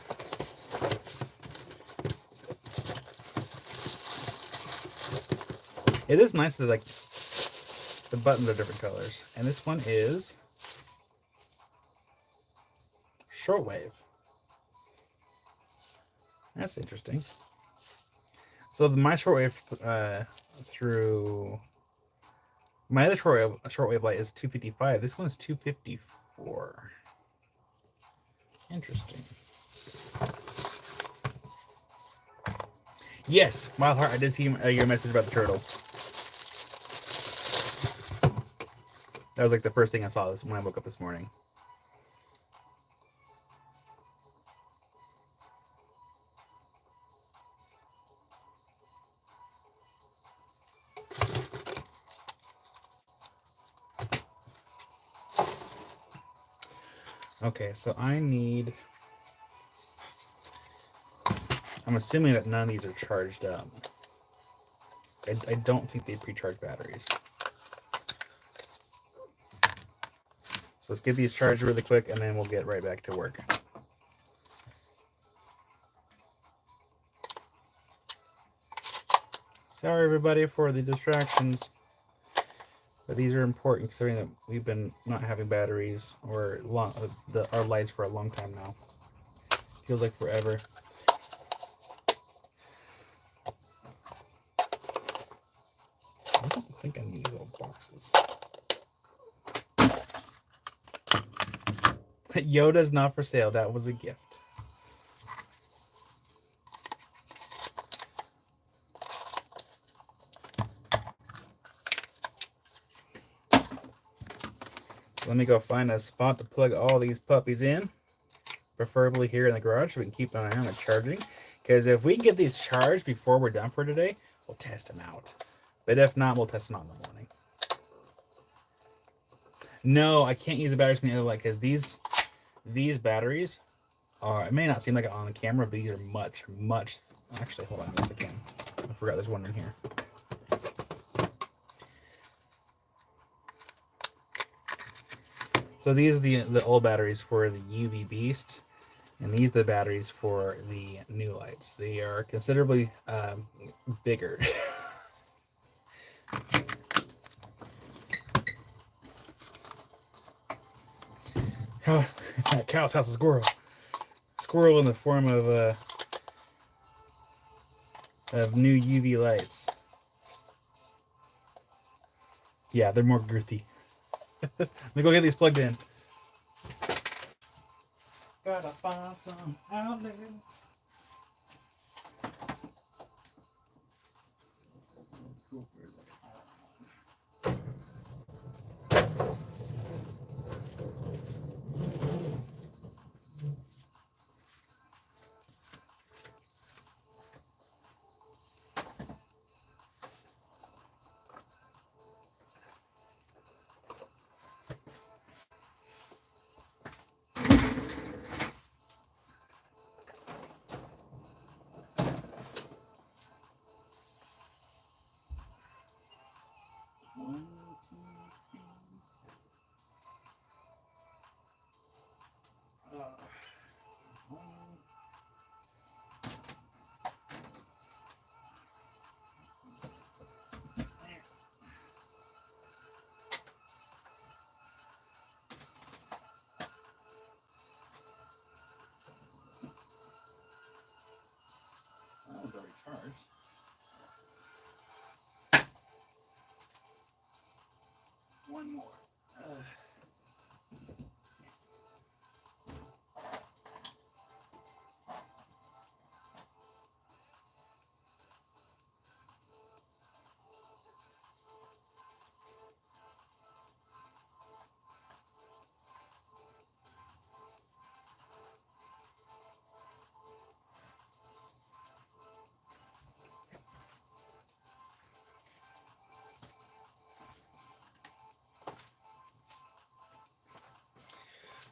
It is nice that the buttons are different colors, and this one is shortwave. That's interesting. So my shortwave through my other shortwave light is 255. This one is 254. Interesting. Yes, Wildheart, I did see your message about the turtle. That was like the first thing I saw when I woke up this morning. Okay, so I'm assuming that none of these are charged up. I don't think they pre-charge batteries. So let's get these charged really quick, and then we'll get right back to work. Sorry, everybody, for the distractions. But these are important, considering that we've been not having batteries or our lights for a long time now. Feels like forever. I don't think I need these old boxes. Yoda's not for sale. That was a gift. So let me go find a spot to plug all these puppies in. Preferably here in the garage so we can keep an eye on the charging. Because if we can get these charged before we're done for today, we'll test them out. But if not, we'll test them out in the morning. No, I can't use the batteries from the other light because these batteries are, it may not seem like it on the camera, but these are much. Actually, hold on, yes, I can. I forgot there's one in here. So these are the old batteries for the UV Beast, and these are the batteries for the new lights. They are considerably bigger. That cow's house is squirrel. Squirrel in the form of new UV lights. Yeah, they're more girthy. Let me go get these plugged in. Gotta find some outlet. That was already charged. One more.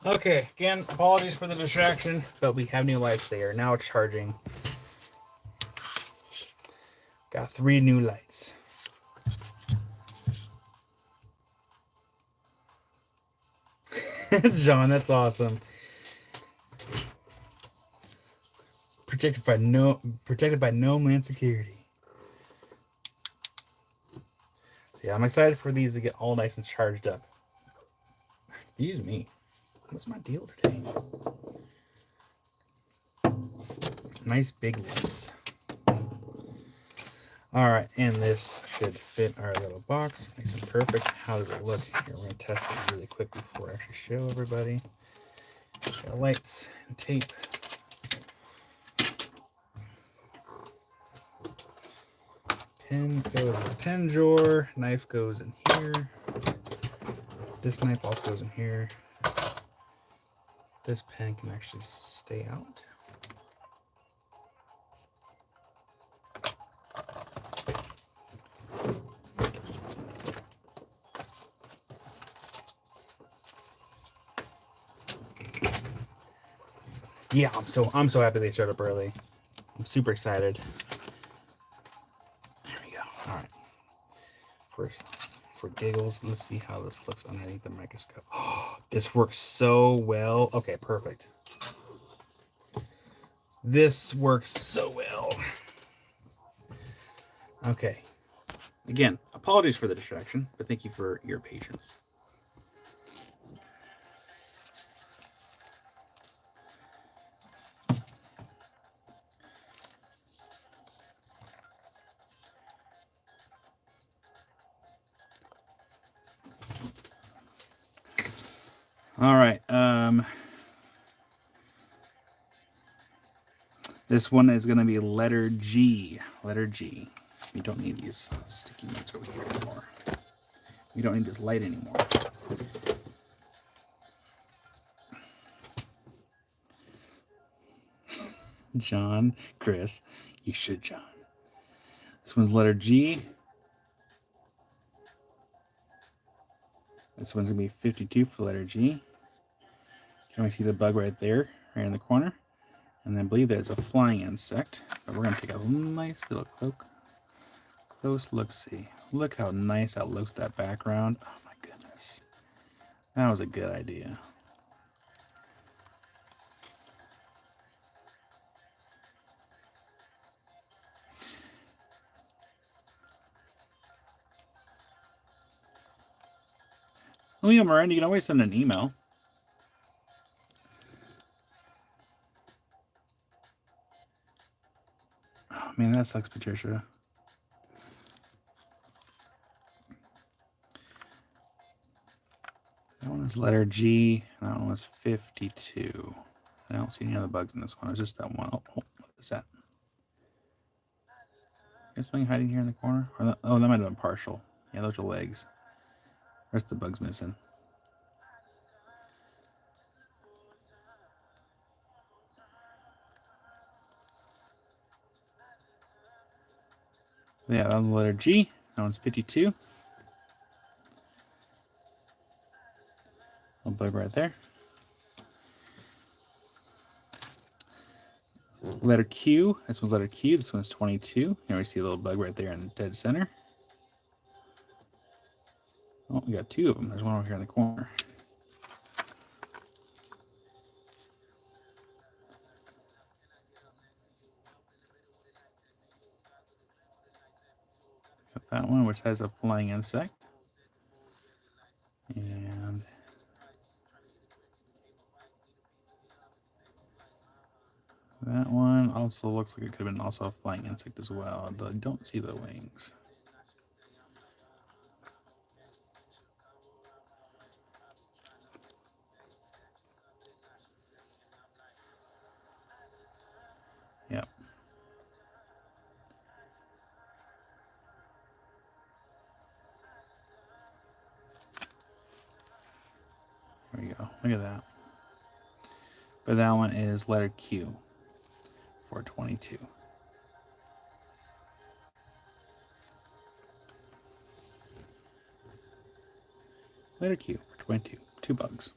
Okay, again, apologies for the distraction, but we have new lights. They are now charging. Got 3 new lights. John, that's awesome. Protected by no man security. So yeah, I'm excited for these to get all nice and charged up. Excuse me. What's my deal today? Nice big lights. All right, and this should fit our little box. Nice and perfect. How does it look? Here, we're going to test it really quick before I actually show everybody. Got lights and tape. Pen goes in the pen drawer. Knife goes in here. This knife also goes in here. This pen can actually stay out. Yeah, I'm so happy they showed up early. I'm super excited. There we go. All right. For giggles, let's see how this looks underneath the microscope. Oh, this works so well. Okay, perfect. This works so well. Okay. Again, apologies for the distraction, but thank you for your patience. All right. This one is going to be letter G. Letter G. We don't need these sticky notes over here anymore. We don't need this light anymore. John, Chris, you should, John. This one's letter G. This one's going to be 52 for letter G. Can we see the bug right there, right in the corner? And then I believe that it's a flying insect. But we're going to take a nice little close look-see. Look how nice that looks, that background. Oh my goodness. That was a good idea. Oh yeah, Miranda, you can always send an email. Oh man, that sucks, Patricia. That one is letter G. That one was 52. I don't see any other bugs in this one. It's just that one. Oh, what is that? Is something hiding here in the corner? Oh, that might have been partial. Yeah, those are legs. There's the bugs missing. Yeah, that was the letter G. That one's 52. Little bug right there. Letter Q. This one's letter Q. This one's 22. Here we see a little bug right there in the dead center. Oh, we got two of them. There's one over here in the corner. Got that one, which has a flying insect. And that one also looks like it could have been also a flying insect as well, but I don't see the wings. Yep. There we go. Look at that. But that one is letter Q for 22. Letter Q for 22. Two bugs.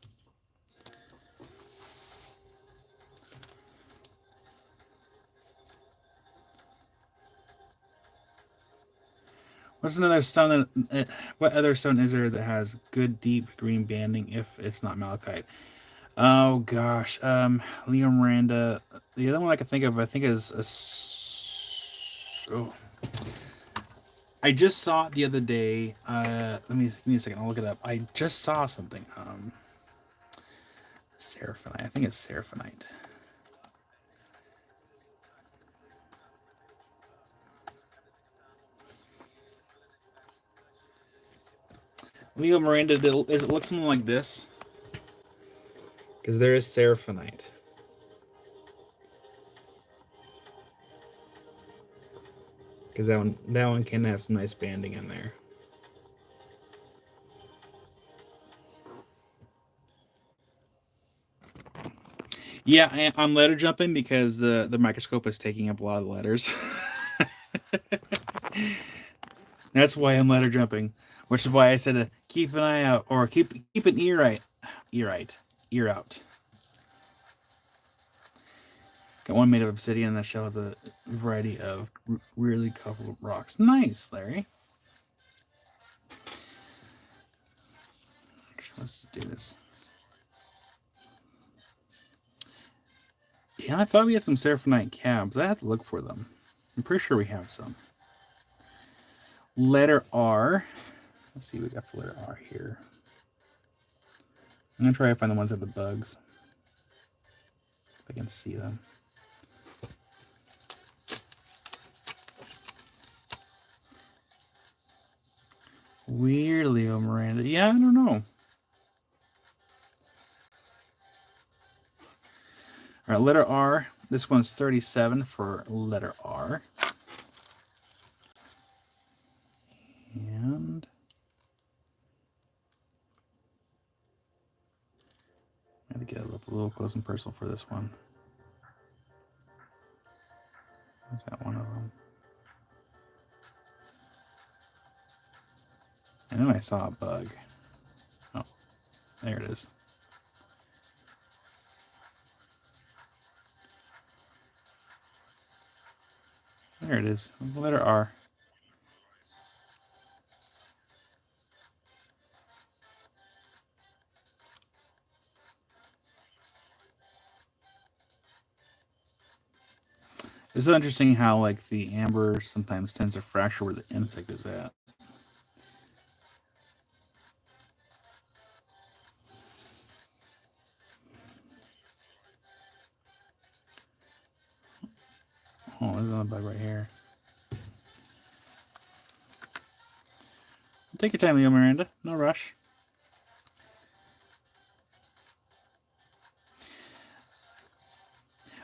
What's another stone that? What other stone is there that has good deep green banding if it's not malachite? Oh gosh, Leo Miranda. The other one I can think of, I think is oh. I just saw it the other day. Let me give me a second. I'll look it up. I just saw something. Seraphinite. I think it's seraphinite. Leo Miranda, does it look something like this? Because there is seraphinite. Because that one can have some nice banding in there. Yeah, I'm letter jumping because the microscope is taking up a lot of the letters. That's why I'm letter jumping, which is why I said to keep an eye out or keep an ear out. Got one made of obsidian that shows a variety of really colorful rocks. Nice, Larry. Let's just do this. Yeah, I thought we had some seraphinite cabs. I have to look for them. I'm pretty sure we have some. Letter R. Let's see what we got for letter R here. I'm going to try to find the ones that have the bugs. If I can see them. Weird, Leo Miranda. Yeah, I don't know. All right, letter R. This one's 37 for letter R. And I have to get a little close and personal for this one. Is that one of them? I know I saw a bug. Oh, there it is. There it is. Letter R. It's so interesting how like the amber sometimes tends to fracture where the insect is at. Oh, there's another bug right here. Take your time, Leo Miranda. No rush.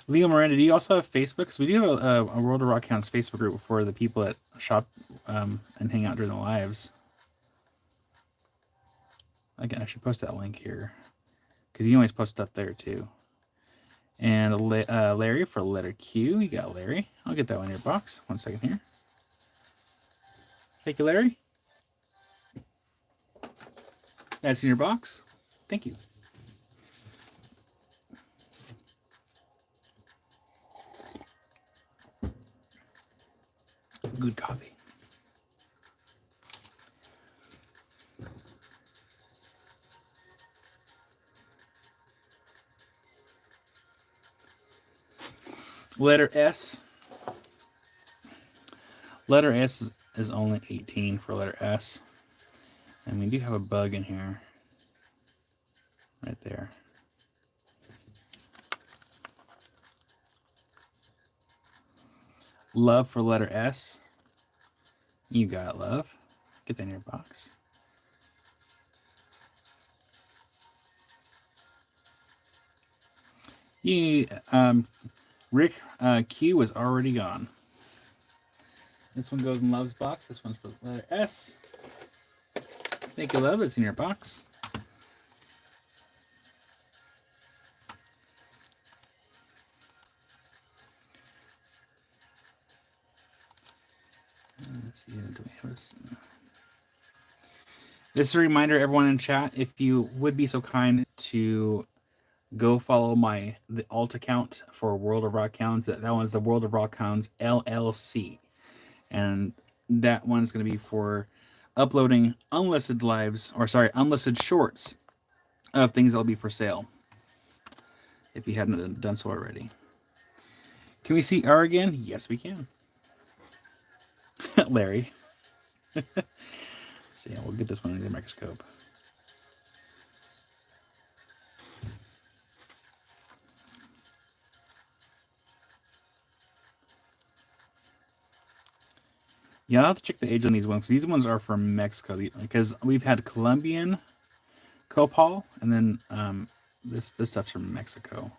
Leo Miranda, do you also have Facebook? Because we do have a World of Rock Counts Facebook group for the people that shop and hang out during the lives. Again, I should post that link here because you always post stuff there too. And Larry for letter Q. You got Larry. I'll get that one in your box. 1 second here. Thank you, Larry. That's in your box. Thank you. Good coffee. Letter S. Letter S is only 18 for letter S. And we do have a bug in here. Right there. Love for letter S. You got it, love. Get that in your box. You, Rick Q was already gone. This one goes in Love's box. This one's for letter S. Thank you, love. It's in your box. Let's see. Do we have a... This is a reminder, everyone in chat, if you would be so kind to go follow the alt account for World of Rock Counts. That one's the World of Rock Counts LLC. And that one's going to be for uploading unlisted unlisted shorts of things that'll be for sale. If you haven't done so already. Can we see R again? Yes, we can. Larry. So yeah, we'll get this one under the microscope. Yeah, I'll have to check the age on these ones. These ones are from Mexico because we've had Colombian copal, and then this stuff's from Mexico.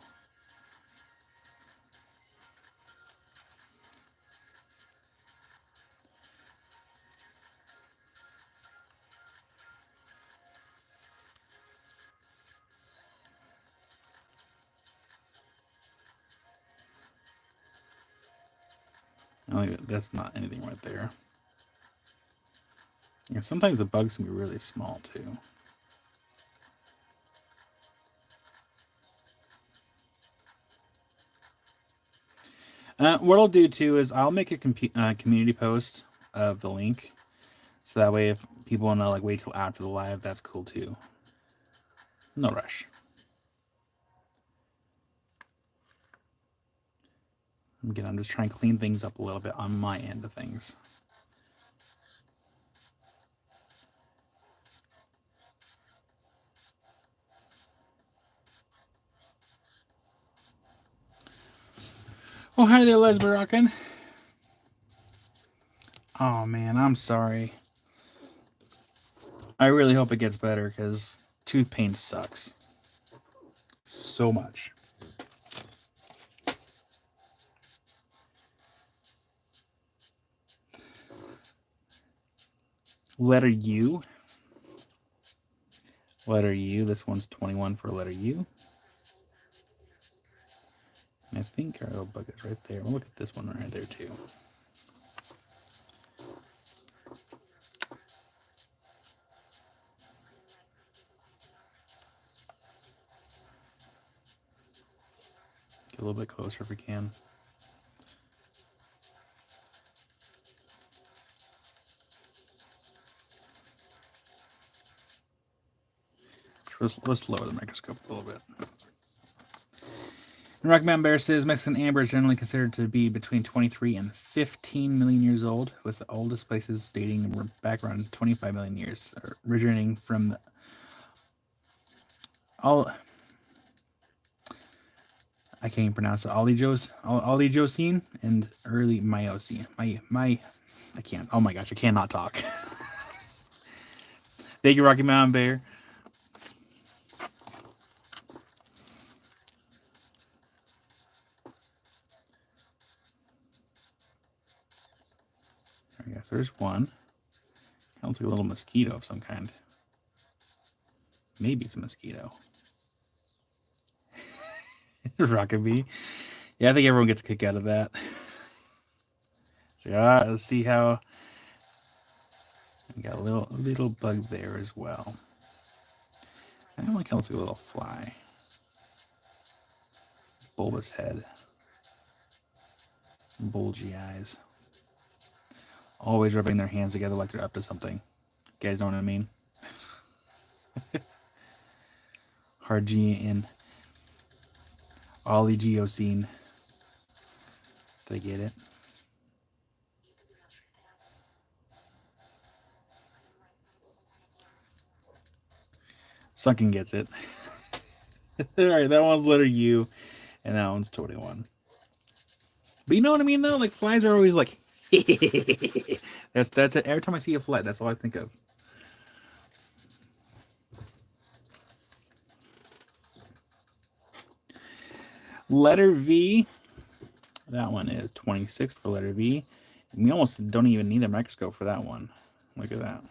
Oh, that's not anything right there. Yeah, sometimes the bugs can be really small too. What I'll do too is I'll make a community post of the link, so that way if people want to like wait till after the live, that's cool too. No rush. Again, I'm just trying to clean things up a little bit on my end of things. Oh, hi there, Les Barackin. Oh, man, I'm sorry. I really hope it gets better, because tooth pain sucks. So much. Letter U. Letter U. This one's 21 for letter U. And I think our little bug is right there. We'll look at this one right there, too. Get a little bit closer if we can. Let's lower the microscope a little bit. And Rockman Bear says Mexican amber is generally considered to be between 23 and 15 million years old, with the oldest places dating back around 25 million years, originating from I can't even pronounce it. Oligocene and early Miocene. I can't. Oh my gosh, I cannot talk. Thank you, Rocky Mountain Bear. there's one. Looks like a little mosquito of some kind. Maybe it's a mosquito. Rocket bee. Yeah, I think everyone gets a kick out of that. So, let's see how. I got a little bug there as well. I don't like how it looks like a little fly. Bulbous head. Bulgy eyes. Always rubbing their hands together like they're up to something. You guys know what I mean? Hard G and Ollie Geocene. Did I get it? Sunken gets it. Alright, that one's letter U, and that one's 21. But you know what I mean, though? Like, flies are always like, that's it. Every time I see a fly, that's all I think of. Letter V. That one is 26 for letter V. And we almost don't even need a microscope for that one. Look at that.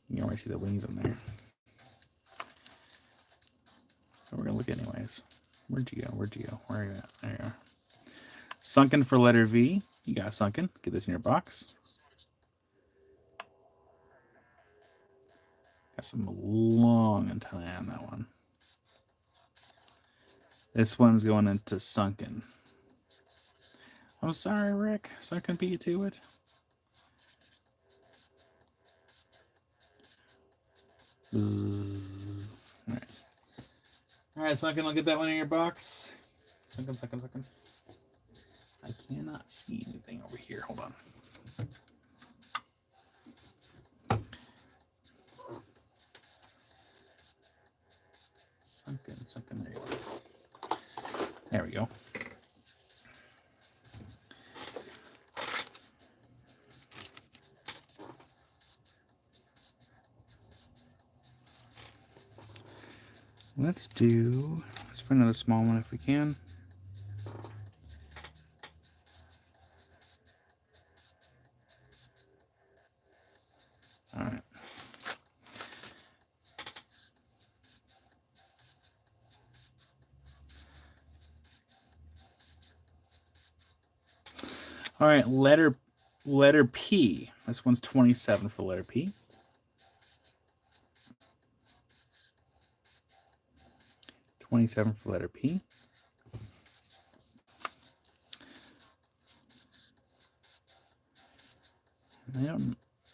You can already see the wings in there. So we're going to look anyways. Where'd you go? Where'd you go? Where are you at? There you are. Sunken for letter V. You got sunken. Get this in your box. Got some long antennae on that one. This one's going into sunken. I'm sorry, Rick. Sunken beat you to it. Alright. Alright, Sunken, I'll get that one in your box. Sunken. I cannot see anything over here. Hold on. Sunken. There you go. There we go. Let's find another small one if we can. All right. All right, letter P. This one's 27 for letter P. 27 for letter P.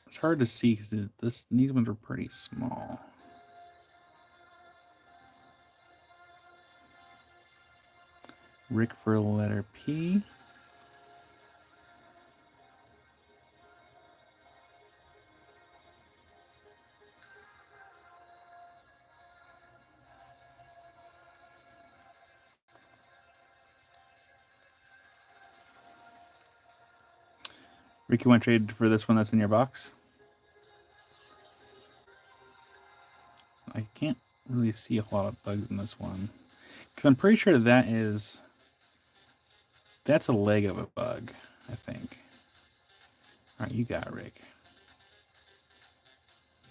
It's hard to see because these ones are pretty small. Rick for letter P. Rick, you want to trade for this one that's in your box? I can't really see a whole lot of bugs in this one. Because I'm pretty sure that's a leg of a bug, I think. All right, you got it, Rick.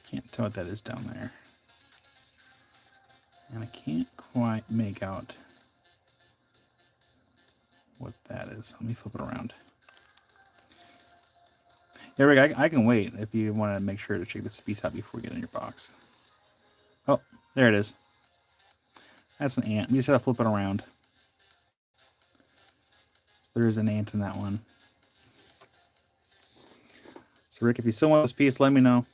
Can't tell what that is down there. And I can't quite make out what that is. Let me flip it around. Yeah, Rick, I can wait if you want to make sure to check this piece out before we get in your box. Oh, there it is. That's an ant. You just gotta flip it around. So there's an ant in that one. So Rick, if you still want this piece, let me know.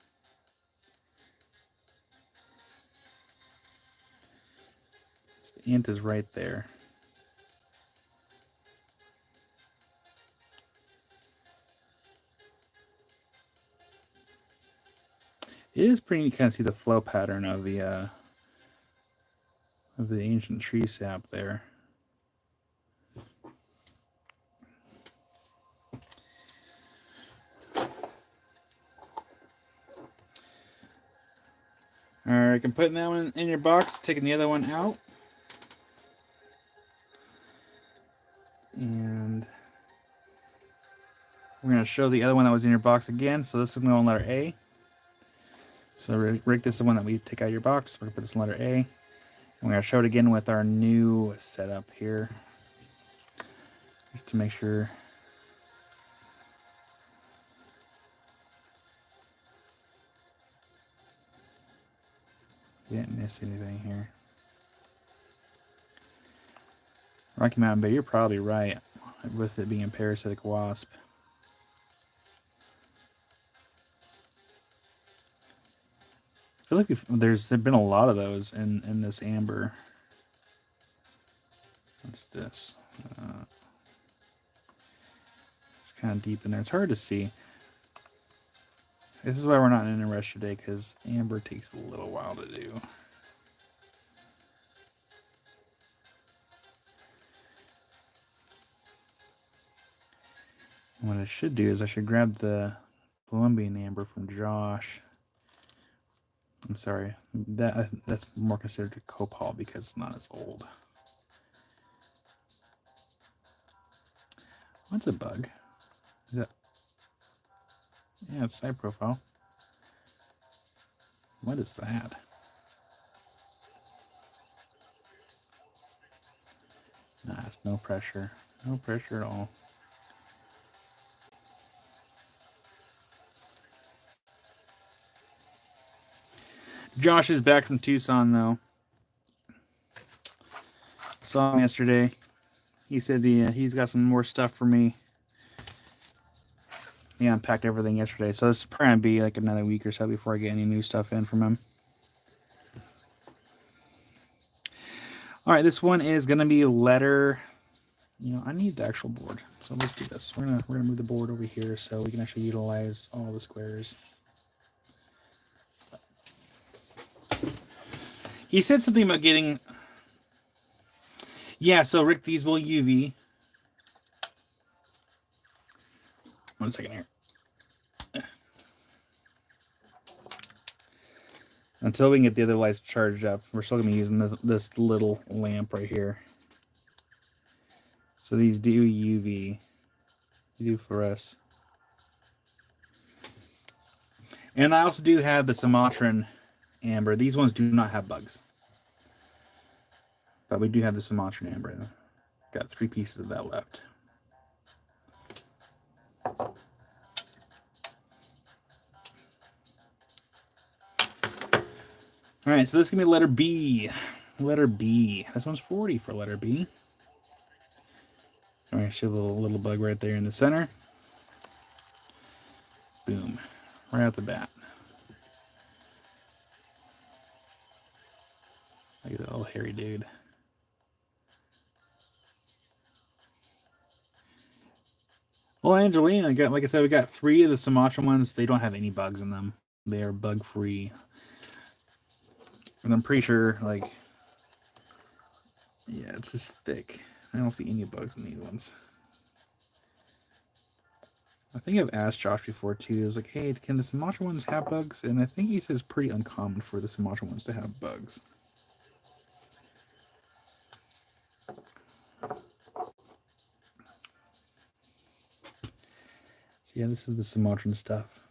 So the ant is right there. It is pretty neat to kind of see the flow pattern of the ancient tree sap there. All right, I'm putting that one in your box, taking the other one out. And We're going to show the other one that was in your box again. So this is going to go in letter A. So Rick, this is the one that we take out of your box. We're going to put this in letter A. And we're going to show it again with our new setup here. Just to make sure. We didn't miss anything here. Rocky Mountain Bay, you're probably right with it being a parasitic wasp. I feel like there's been a lot of those in this amber. What's this? It's kind of deep in there. It's hard to see. This is why we're not in a rush today, because amber takes a little while to do. What I should do is I should grab the Colombian amber from Josh. I'm sorry, that's more considered a copal because it's not as old. What's a bug? Is that? Yeah, it's side profile. What is that? Nah, it's no pressure. No pressure at all. Josh is back from Tucson, though. Saw him yesterday. He said he's got some more stuff for me. He unpacked everything yesterday, so it's probably gonna be like another week or so before I get any new stuff in from him. All right, this one is gonna be letter. You know, I need the actual board, so let's do this. We're gonna move the board over here so we can actually utilize all the squares. He said something about getting. Yeah, so Rick, these will UV. 1 second here. Until we can get the other lights charged up, we're still going to be using this little lamp right here. So these do UV. They do fluoresce. And I also do have the Sumatran amber. These ones do not have bugs. But we do have the Sumatran amber. Got 3 pieces of that left. All right, so this is going to be letter B. Letter B. This one's 40 for letter B. All right, show a little bug right there in the center. Boom. Right out the bat. Look at that little hairy dude. Well, Angelina, like I said, we got 3 of the Sumatran ones. They don't have any bugs in them. They are bug free. And I'm pretty sure, like, yeah, it's just thick. I don't see any bugs in these ones. I think I've asked Josh before too. I was like, hey, can the Sumatran ones have bugs? And I think he says pretty uncommon for the Sumatran ones to have bugs. So yeah, this is the Sumatran stuff.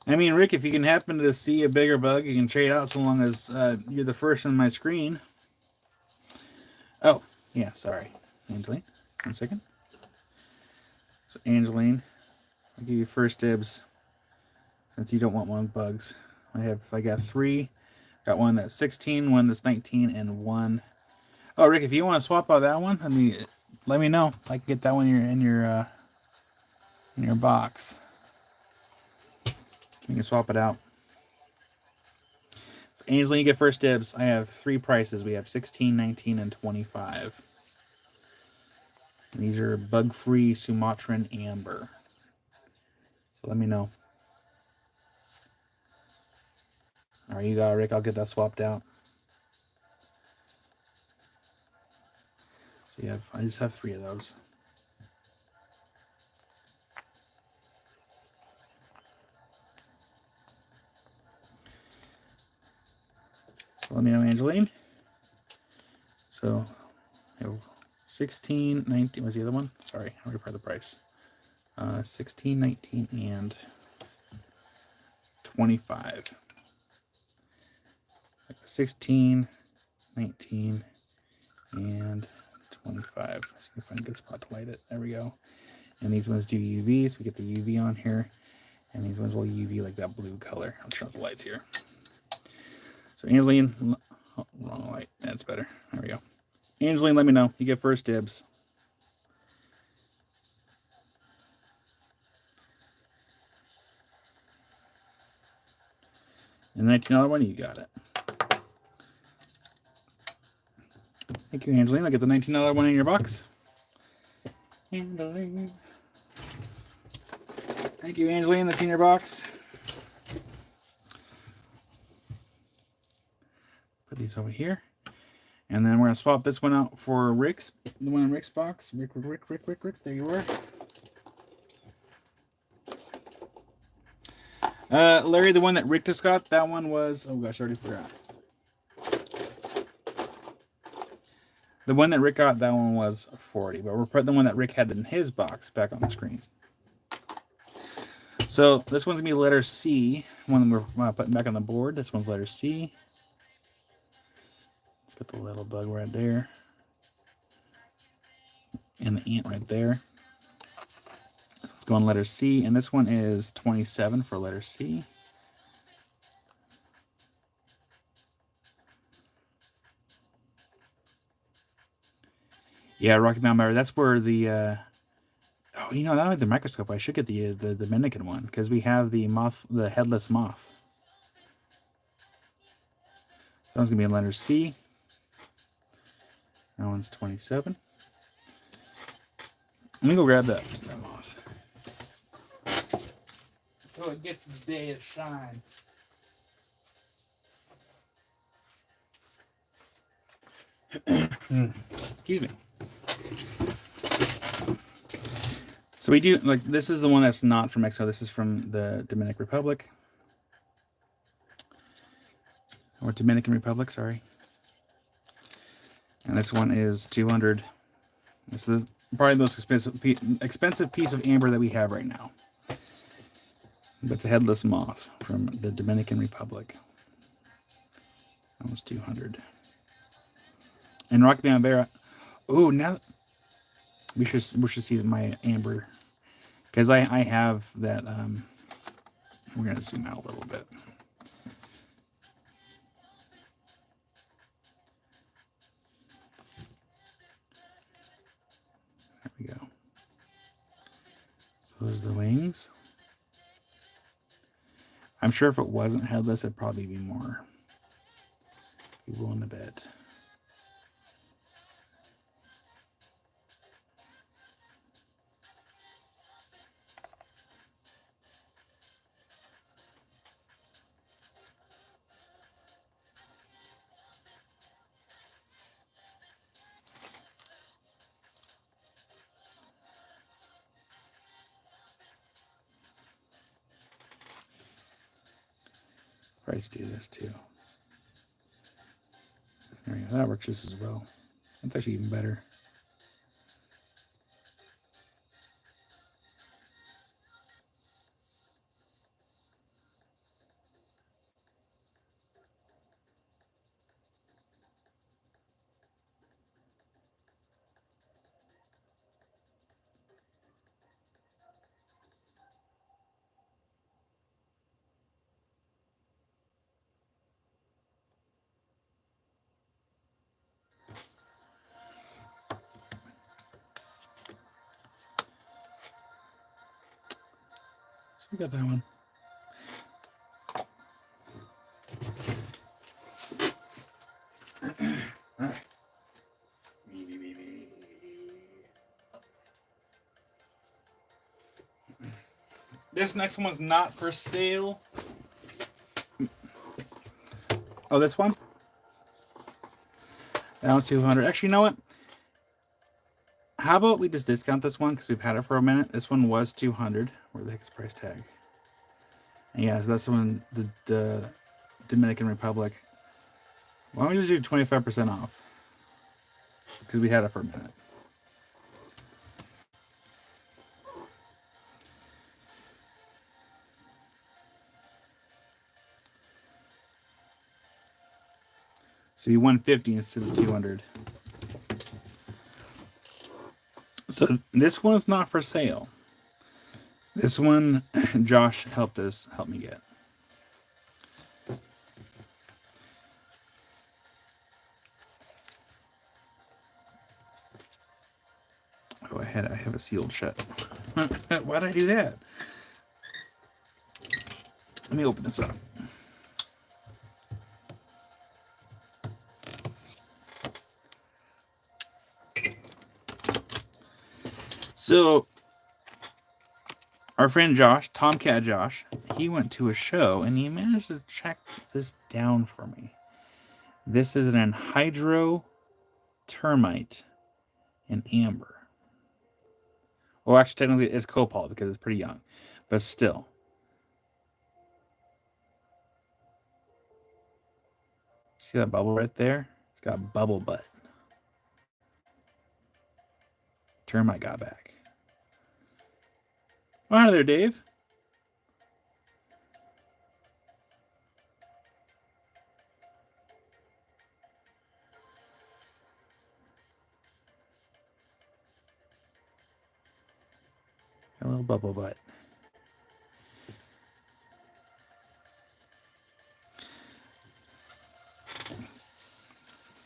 I mean, Rick, if you can happen to see a bigger bug, you can trade out so long as you're the first on my screen. Oh, yeah, sorry. Angeline, 1 second. So, Angeline, I'll give you first dibs since you don't want one with bugs. I got 3. Got one that's 16, one that's 19, and 1. Oh, Rick, if you want to swap out that one, let me know. I can get that one in your box. You can swap it out. So Ainsley, you get first dibs. I have 3 prices. We have 16, 19, and 25. And these are bug-free Sumatran amber. So let me know. All right, you got it, Rick. I'll get that swapped out. So I just have 3 of those. Let me know, Angeline. So, 16, 19, was the other one? Sorry, I already the price. 16, 19, and 25. 16, 19, and 25. Let's see if I can get a spot to light it. There we go. And these ones do UV, so we get the UV on here. And these ones will UV like that blue color. I'll turn off the lights here. So Angeline, oh, wrong light. That's better. There we go. Angeline, let me know. You get first dibs. And the $19 one, you got it. Thank you, Angeline. I'll get the $19 one in your box. Angeline. Thank you, Angeline. That's in your box. Put these over here. And then we're going to swap this one out for Rick's. The one in Rick's box. Rick. There you are. Larry, the one that Rick just got, that one was... Oh, gosh, I already forgot. The one that Rick got, that one was 40. But we're putting the one that Rick had in his box back on the screen. So this one's going to be letter C. One we're putting back on the board. This one's letter C. Let's get the little bug right there. And the ant right there. Let's go on letter C. And this one is 27 for letter C. Yeah, Rocky Mountain Bear. That's where the... oh, you know, not like the microscope. I should get the Dominican one because we have the moth, the headless moth. That one's gonna be in letter C. That one's 27. Let me go grab that moth. So it gets the day of shine. Excuse me. So we do, like, this is the one that's not from Mexico. This is from the Dominican Republic. Or Dominican Republic, sorry. And this one is 200. It's probably the most expensive piece of amber that we have right now. But it's a headless moth from the Dominican Republic. That was 200. And Rocky Mountain Bear. Oh, now we should see my amber, because I have that. We're gonna zoom out a little bit. There we go. So there's the wings. I'm sure if it wasn't headless, it'd probably be more. Be willing to bet. Price do this too. There we go. That works just as well. That's actually even better. We got that one. This next one's not for sale. Oh, this one? That one's 200. Actually, you know what? How about we just discount this one because we've had it for a minute. This one was 200. Where the heck's the price tag? And yeah, so that's the one, the Dominican Republic. Why don't we just do 25% off? Because we had it for a minute. So you 150 instead of 200. So this one's not for sale. This one, Josh helped me get. Oh, I have it sealed shut. Why did I do that? Let me open this up. So, our friend Josh, Tomcat Josh, he went to a show and he managed to track this down for me. This is an anhydro termite in amber. Well, actually, technically, it's copal because it's pretty young, but still. See that bubble right there? It's got bubble butt. Termite got back. Oh, hi there, Dave. A little bubble butt.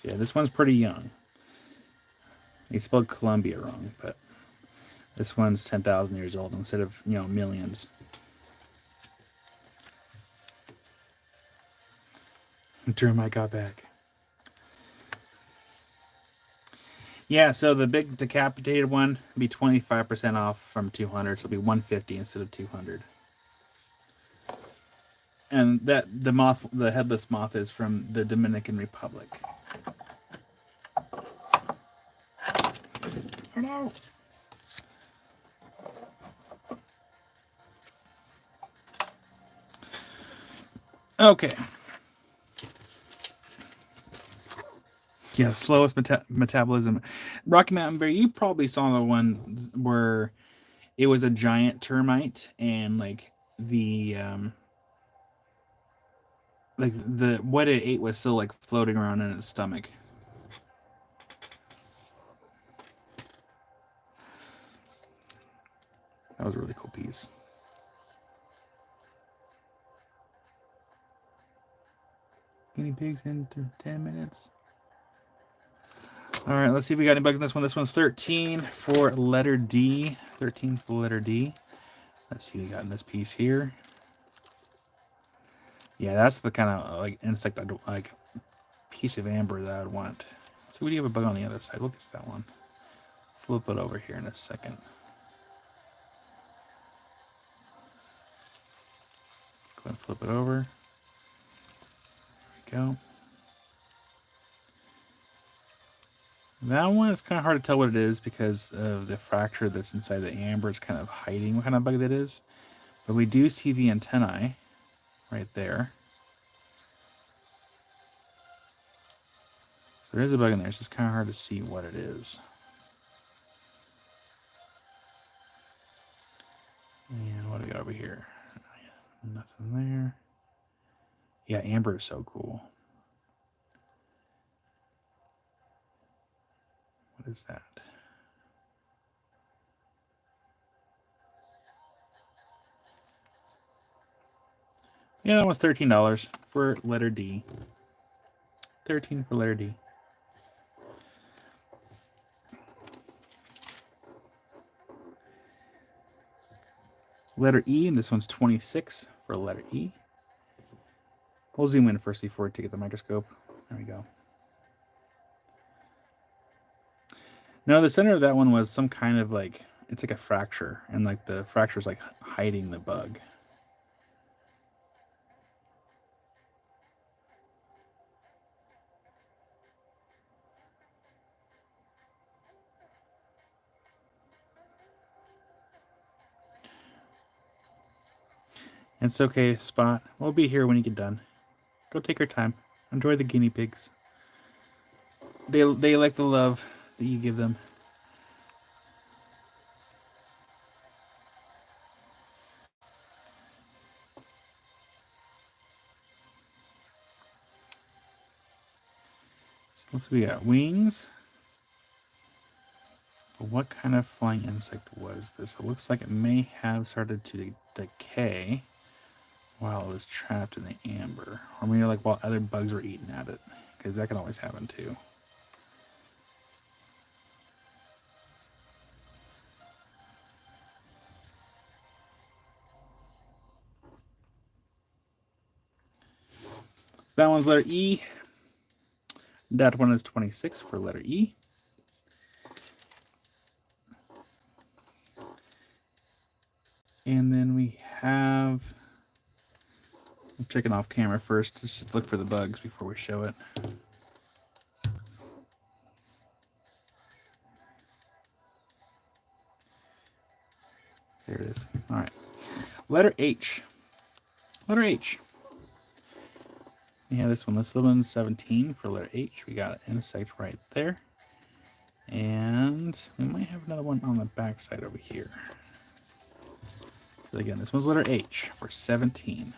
So yeah, this one's pretty young. He spelled Columbia wrong, but this one's 10,000 years old instead of, millions. Termite got back. Yeah, so the big decapitated one will be 25% off from 200, so it'll be 150 instead of 200. And the headless moth is from the Dominican Republic. Hello. Okay. Yeah, the slowest metabolism. Rocky Mountain Bear, you probably saw the one where it was a giant termite and the what it ate was still floating around in its stomach. That was a really cool piece. Guinea pigs in 10 minutes. All right, let's see if we got any bugs in this one. This one's 13 for letter D. 13 for letter D. Let's see what we got in this piece here. Yeah, that's the kind of insect piece of amber that I'd want. So we do have a bug on the other side. Look at that one. Flip it over here in a second. Go ahead and flip it over. There we go. That one is kind of hard to tell what it is because of the fracture that's inside the amber. It's kind of hiding what kind of bug that is. But we do see the antennae right there. There is a bug in there. It's just kind of hard to see what it is. And what do we got over here? Nothing there. Yeah, amber is so cool. What is that? Yeah, that was $13 for letter D. 13 for letter D. Letter E, and this one's 26 for letter E. We'll zoom in first before we take the microscope. There we go. No, the center of that one was some kind of it's like a fracture, and the fracture's hiding the bug. It's okay, Spot. We'll be here when you get done. Go take your time. Enjoy the guinea pigs. They like the love that you give them. So we got wings. But what kind of flying insect was this? It looks like it may have started to decay while it was trapped in the amber. Or maybe like while other bugs were eating at it. Because that can always happen too. So that one's letter E. That one is 26 for letter E. And then we have, I'm checking off camera first, just to look for the bugs before we show it. There it is. All right. Letter H. Letter H. Yeah, this one. This one's 17 for letter H. We got an insect right there. And we might have another one on the back side over here. So again, this one's letter H for 17.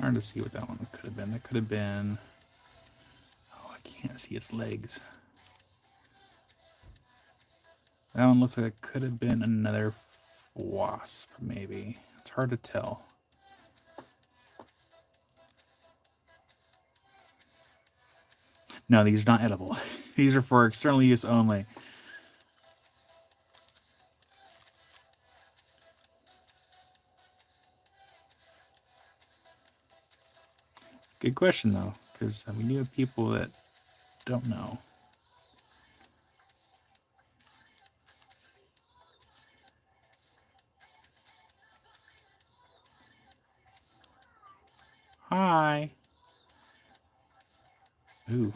Hard to see what that one could have been. That could have been... Oh, I can't see its legs. That one looks like it could have been another wasp, maybe. It's hard to tell. No, these are not edible. These are for external use only. Good question, though, because we do have people that don't know. Hi. Ooh, what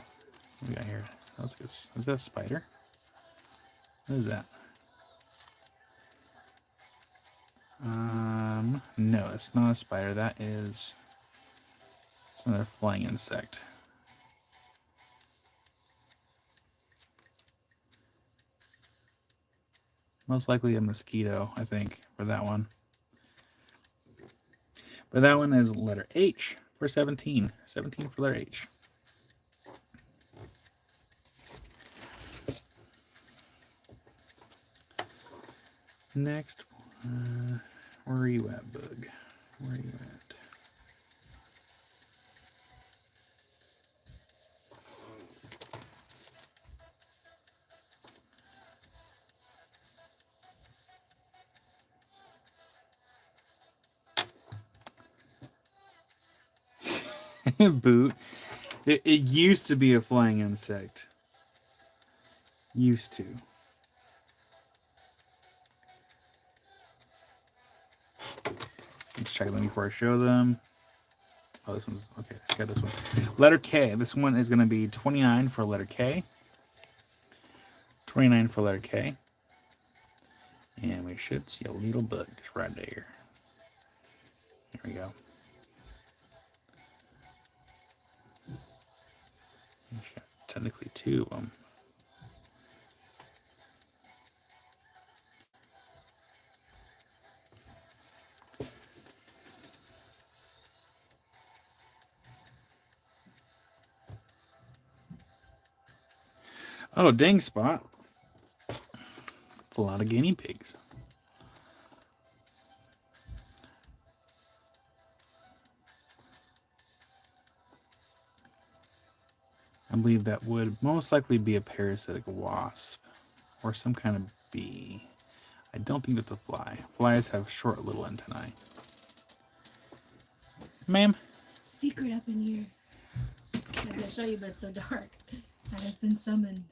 do we got here? Is that a spider? What is that? No, it's not a spider. That is another flying insect. Most likely a mosquito, I think, for that one. But that one is letter H for 17. 17 for letter H. Next, where are you at, bug? Where are you at? Boot. It used to be a flying insect. Used to. Let's check them before I show them. Oh, this one's okay. I got this one. Letter K. This one is going to be 29 for letter K. 29 for letter K. And we should see a little bug just right there. There we go. Technically two of them. Oh, dang, Spot. A lot of guinea pigs. I believe that would most likely be a parasitic wasp or some kind of bee. I don't think that's a fly. Flies have short little antennae. Ma'am? Secret up in here. I was going to show you, but it's so dark. I have been summoned.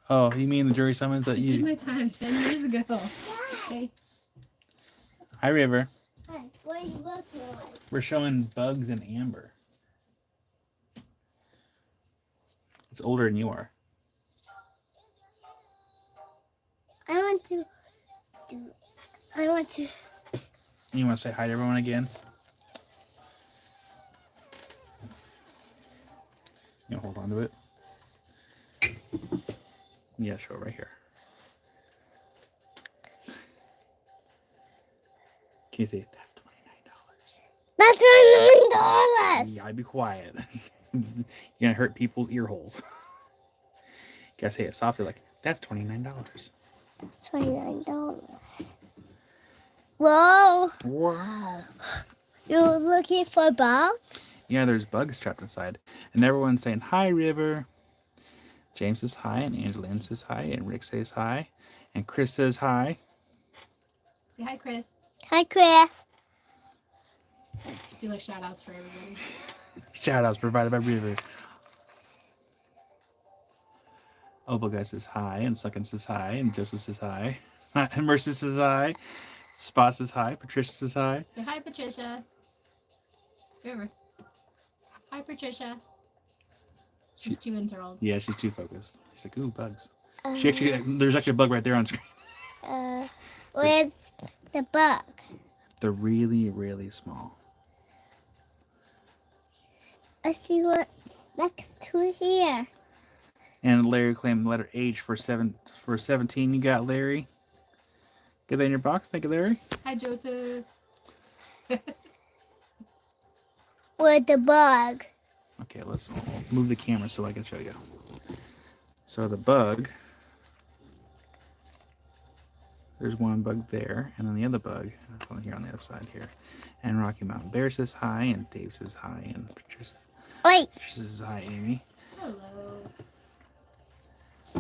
Oh, you mean the jury summons that I you... did my time 10 years ago. Okay. Hi, River. Hi, what are you looking at? We're showing bugs in amber. It's older than you are. I want to do. I want to. You want to say hi to everyone again? You hold on to it. Yeah, show it right here. Can you say that's $29? That's $29. You gotta be quiet. You're gonna hurt people's ear holes. You gotta say it softly, like that's $29. That's $29. Whoa! Wow. You're looking for bugs? Yeah, there's bugs trapped inside, and everyone's saying hi, River. James says hi, and Angeline says hi, and Rick says hi, and Chris says hi. Say hi, Chris. Hi, Chris. Just do like shout outs for everybody. Shout outs provided by River. Opal guy says hi, and Suckin says hi, and Joseph says hi, and Mercy says hi, Spot says hi, Patricia says hi. Say hi, Patricia. River. Hi, Patricia. She's too enthralled. Yeah, she's too focused. She's like, ooh, bugs. She actually, there's actually a bug right there on screen. Where's the bug? They're really, really small. I see what's next to here. And Larry claimed the letter H for 17. You got Larry. Get that in your box. Thank you, Larry. Hi, Joseph. Where's the bug? Okay, let's move the camera so I can show you. So the bug, there's one bug there, and then the other bug, one here on the other side here. And Rocky Mountain Bear says hi, and Dave says hi, and Patricia Wait, says hi, Amy. Hello.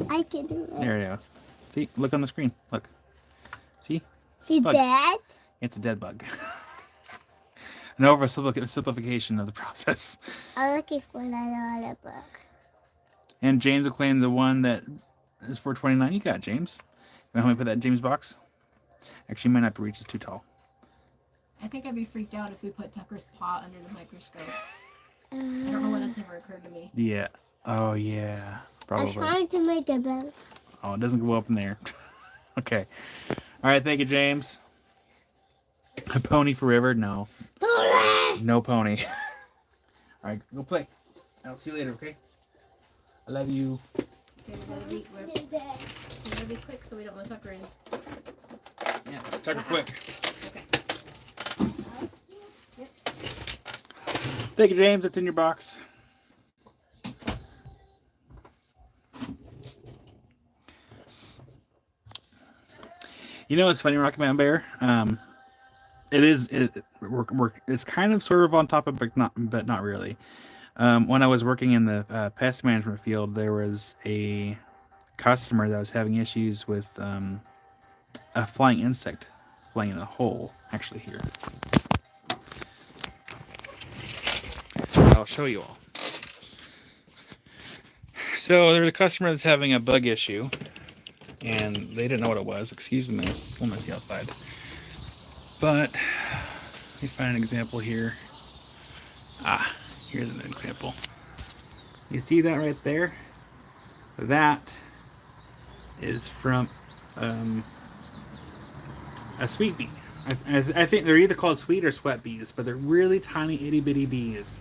I can do it. There it is. See, look on the screen. Look. See? He's Bug. dead? It's a dead bug. An oversimplification of the process. I'm looking for another bug. And James will claim the one that is for $29. You got James. You want me to put that in James' box? Actually, you might not have to reach. It's too tall. I think I'd be freaked out if we put Tucker's paw under the microscope. I don't know why that's never occurred to me. Yeah. Oh, yeah. I'm Probably. trying to make a bug. Oh, it doesn't go up in there. Okay. All right. Thank you, James. A pony for River? No. No pony. All right. Go play. I'll see you later, okay? I love you. Okay, we gotta be quick so we don't let Tucker in. Yeah. Tucker quick. Okay. Thank you, James. It's in your box. You know what's funny, Rocky Mountain Bear? It's kind of sort of on top of, but not really. When I was working in the pest management field, there was a customer that was having issues with a flying insect flying in a hole. Actually, here. I'll show you all. So there's a customer that's having a bug issue, and they didn't know what it was. Excuse me, it's a little messy outside. But let me find an example here. Here's an example. You see that right there? That is from a sweet bee. I think they're either called sweet or sweat bees, but they're really tiny itty bitty bees.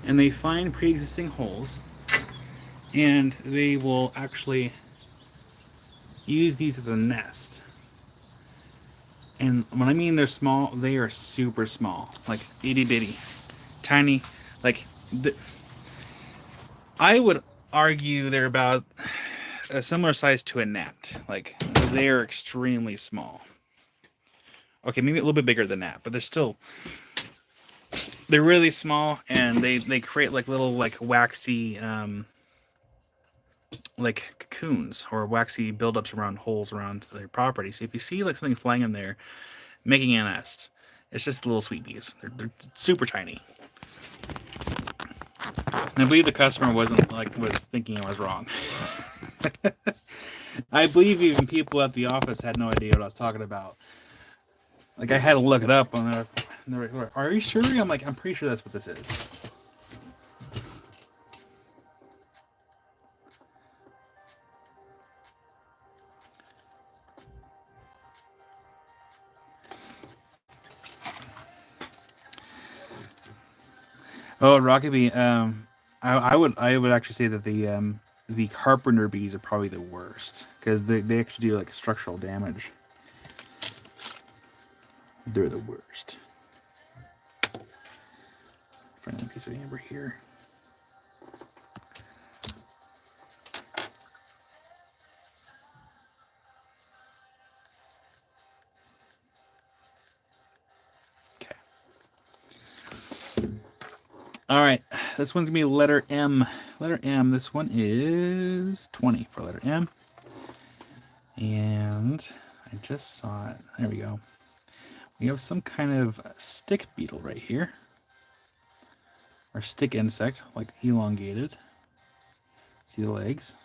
And they find pre-existing holes, and they will actually use these as a nest. And when I mean they're small, they are super small, like itty bitty, tiny. Like I would argue they're about a similar size to a gnat. Like they are extremely small. Okay, maybe a little bit bigger than that, but they're really small, and they create like little like waxy like cocoons or waxy buildups around holes around their property. So if you see like something flying in there making a nest, it's just little sweet bees. They're super tiny. And I believe the customer was thinking I was wrong. I believe even people at the office had no idea what I was talking about. Like I had to look it up, and they're like, "Are you sure?" I'm like, "I'm pretty sure that's what this is." Oh, rocket bee. I would actually say that the carpenter bees are probably the worst because they actually do like structural damage. They're the worst. Find a piece of amber here. Okay. All right. This one's gonna be letter M. Letter M. This one is 20 for letter M. And I just saw it. There we go. We have some kind of stick beetle right here. Or stick insect, like elongated. See the legs?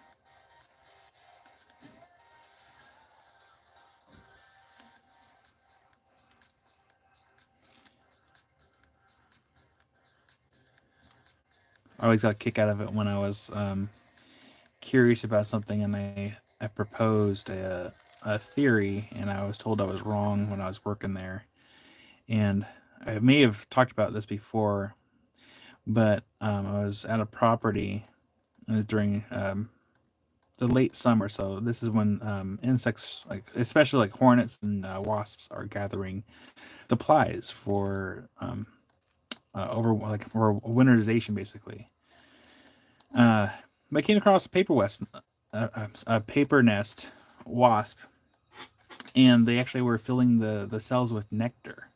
I always got a kick out of it when I was curious about something and I proposed a theory and I was told I was wrong when I was working there. And I may have talked about this before, but I was at a property and it was during the late summer. So this is when insects, like especially like hornets and wasps, are gathering supplies for for winterization, basically. I came across a paper nest wasp, and they actually were filling the cells with nectar.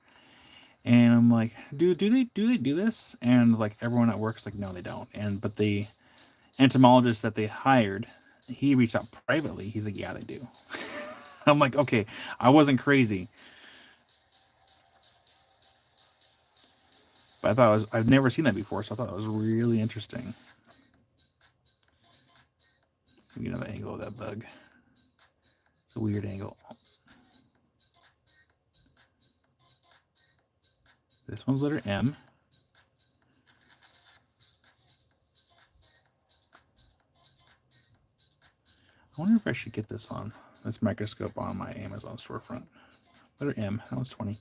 And I'm like, do they do this? And like everyone at work's like, no, they don't. And but the entomologist that they hired, he reached out privately. He's like, yeah, they do. I'm like, okay, I wasn't crazy, but I thought I've never seen that before, so I thought it was really interesting. So you know the angle of that bug. It's a weird angle. This one's letter M. I wonder if I should get this on this microscope on my Amazon storefront. Letter M. That was 20.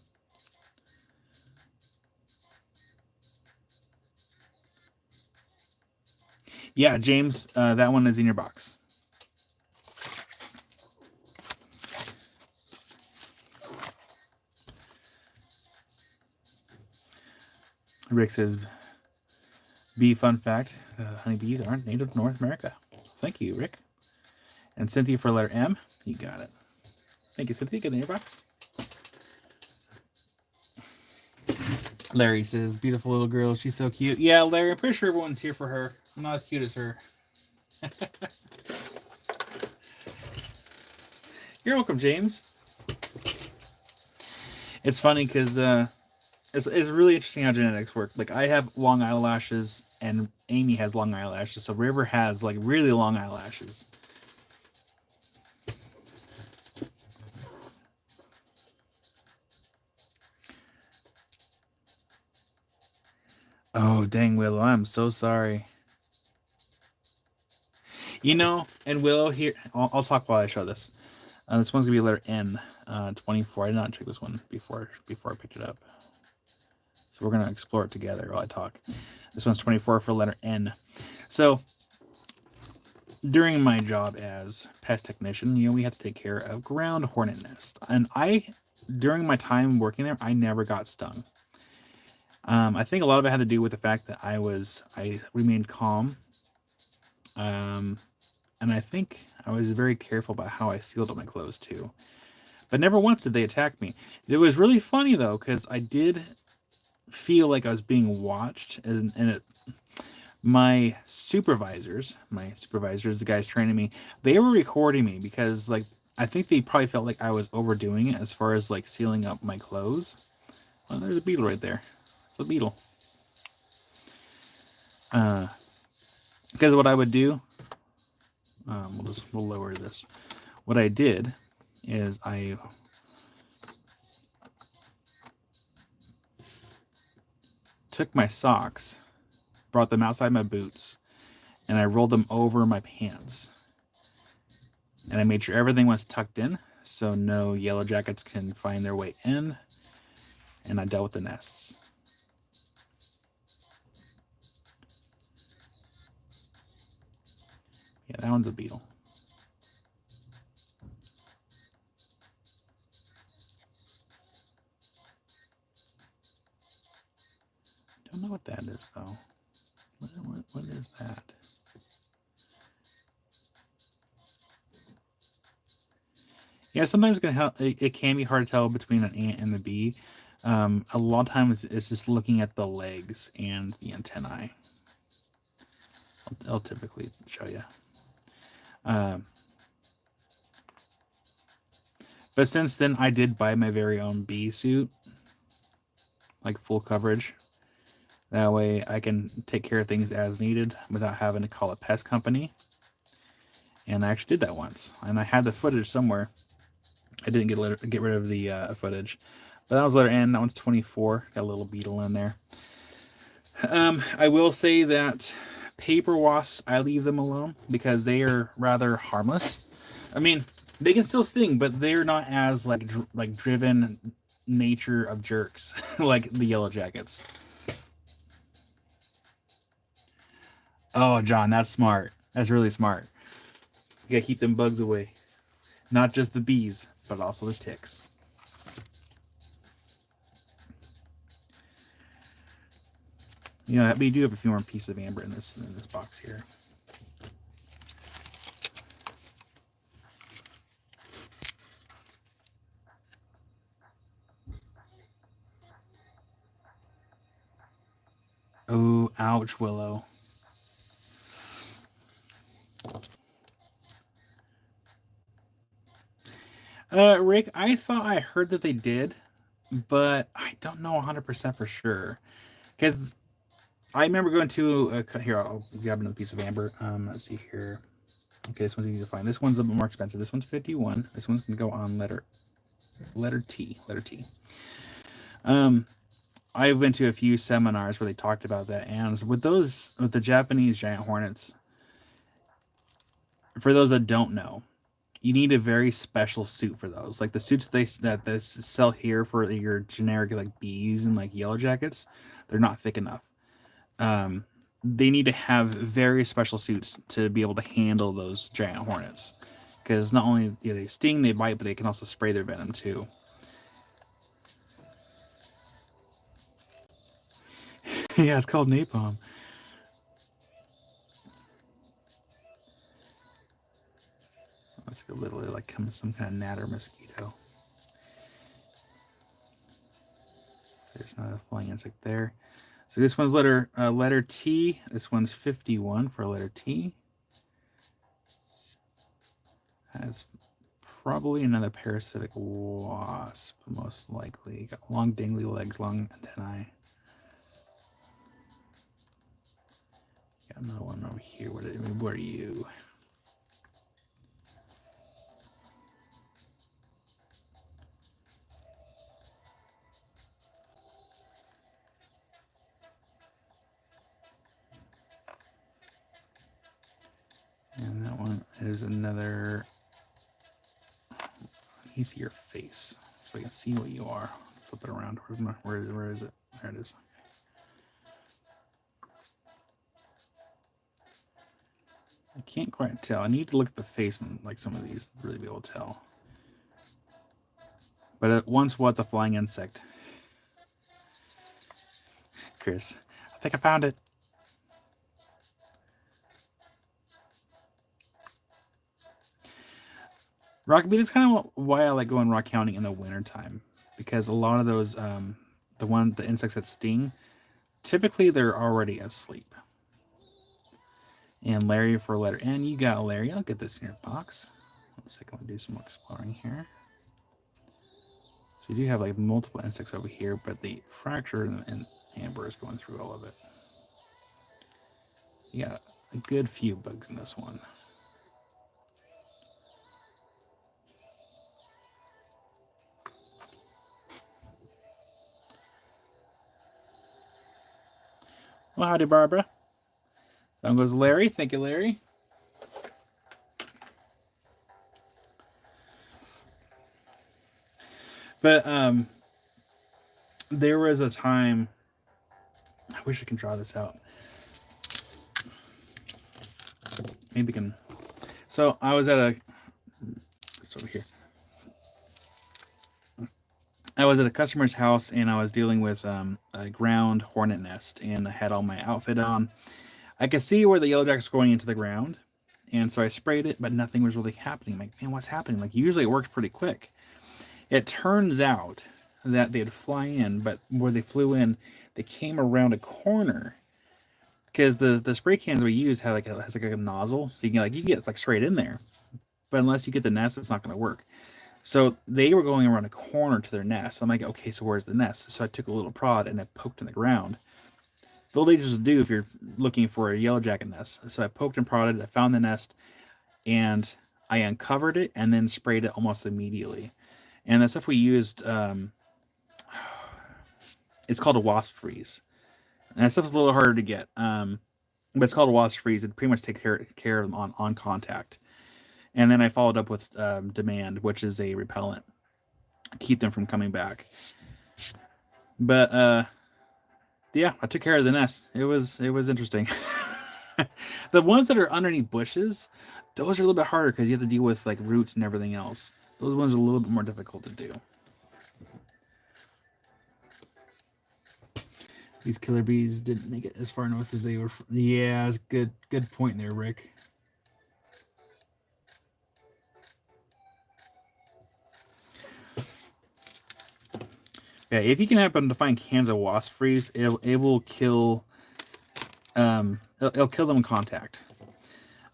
Yeah, James, that one is in your box. Rick says, bee fun fact, honeybees aren't native to North America. Thank you, Rick. And Cynthia for letter M. You got it. Thank you, Cynthia. Get in your box. Larry says, beautiful little girl. She's so cute. Yeah, Larry, I'm pretty sure everyone's here for her. I'm not as cute as her. You're welcome, James. It's funny because it's really interesting how genetics work. Like, I have long eyelashes, and Amy has long eyelashes, so River has, like, really long eyelashes. Oh, dang, Willow. I'm so sorry. You know, and Willow, here, I'll talk while I show this. This one's going to be letter N, 24. I did not check this one before I picked it up. So we're going to explore it together while I talk. This one's 24 for letter N. So during my job as pest technician, you know, we have to take care of ground hornet nests. And during my time working there, I never got stung. I think a lot of it had to do with the fact that I remained calm. And I think I was very careful about how I sealed up my clothes too. But never once did they attack me. It was really funny though, because I did feel like I was being watched, and my supervisors, the guys training me, they were recording me because like I think they probably felt like I was overdoing it as far as like sealing up my clothes. Well, there's a beetle right there. It's a beetle. Because what I would do, we'll lower this. What I did is I took my socks, brought them outside my boots, and I rolled them over my pants. And I made sure everything was tucked in so no yellow jackets can find their way in. And I dealt with the nests. Yeah, that one's a beetle. Don't know what that is though. What is that? Yeah, sometimes it can be hard to tell between an ant and the bee. A lot of times it's just looking at the legs and the antennae. I'll typically show you. But since then, I did buy my very own bee suit, like full coverage. That way I can take care of things as needed without having to call a pest company. And I actually did that once. And I had the footage somewhere. I didn't get rid of the footage. But that was letter N. That one's 24. Got a little beetle in there. I will say that paper wasps, I leave them alone because they are rather harmless. I mean, they can still sting, but they're not as like driven nature of jerks like the yellow jackets. Oh, John, that's smart. That's really smart. You gotta keep them bugs away. Not just the bees, but also the ticks. You know, we do have a few more pieces of amber in this box here. Oh, ouch, Willow. Rick, I thought I heard that they did, but I don't know 100% for sure. Because I remember going to here. I'll grab another piece of amber. Let's see here. Okay, this one's easy to find. This one's a bit more expensive. This one's 51. This one's gonna go on letter T. Letter T. I went to a few seminars where they talked about that, and with the Japanese giant hornets, for those that don't know, you need a very special suit for those. Like the suits that they sell here for your generic like bees and like yellow jackets, they're not thick enough. They need to have very special suits to be able to handle those giant hornets, because not only do they sting, they bite, but they can also spray their venom too. Yeah, it's called napalm. Let's go literally like some kind of gnat or mosquito. There's not a flying insect there. So this one's letter T. This one's 51 for letter T. Has probably another parasitic wasp, most likely. Got long dangly legs, long antennae. Got another one over here. What are you? And that one is another. Let me see your face so I can see what you are. Flip it around. Where is it? There it is. I can't quite tell. I need to look at the face and like some of these to really be able to tell. But it once was a flying insect. Chris, I think I found it. Rock beet is kind of why I like going rock counting in the wintertime, because a lot of those the insects that sting, typically they're already asleep. And Larry for letter N. You got Larry. I'll get this in your box. 1 second, we'll do some more exploring here. So you do have like multiple insects over here, but the fracture and amber is going through all of it. You got a good few bugs in this one. Well, howdy, Barbara. Down goes Larry. Thank you, Larry. But there was a time. I wish I can draw this out. Maybe I can So I was at it's over here. I was at a customer's house and I was dealing with a ground hornet nest, and I had all my outfit on. I could see where the yellow jackets going into the ground, and so I sprayed it, but nothing was really happening. I'm like, man, what's happening? Like, usually it works pretty quick. It turns out that they'd fly in, but where they flew in, they came around a corner, because the spray cans we use has like a nozzle, so you can get like straight in there, but unless you get the nest, it's not going to work. So they were going around a corner to their nest. I'm like, okay, so where's the nest? So I took a little prod and I poked in the ground. The old ages will do if you're looking for a yellow jacket nest. So I poked and prodded, I found the nest, and I uncovered it and then sprayed it almost immediately. And the stuff we used, it's called a wasp freeze. And that stuff's a little harder to get, but it's called a wasp freeze. It pretty much takes care of them on contact. And then I followed up with demand, which is a repellent, keep them from coming back. But yeah, I took care of the nest. It was interesting. The ones that are underneath bushes, those are a little bit harder because you have to deal with like roots and everything else. Those ones are a little bit more difficult to do. These killer bees didn't make it as far north as they were. Yeah, it's good point there, Rick. Yeah, if you can happen to find cans of wasp freeze, it will kill. It'll kill them in contact.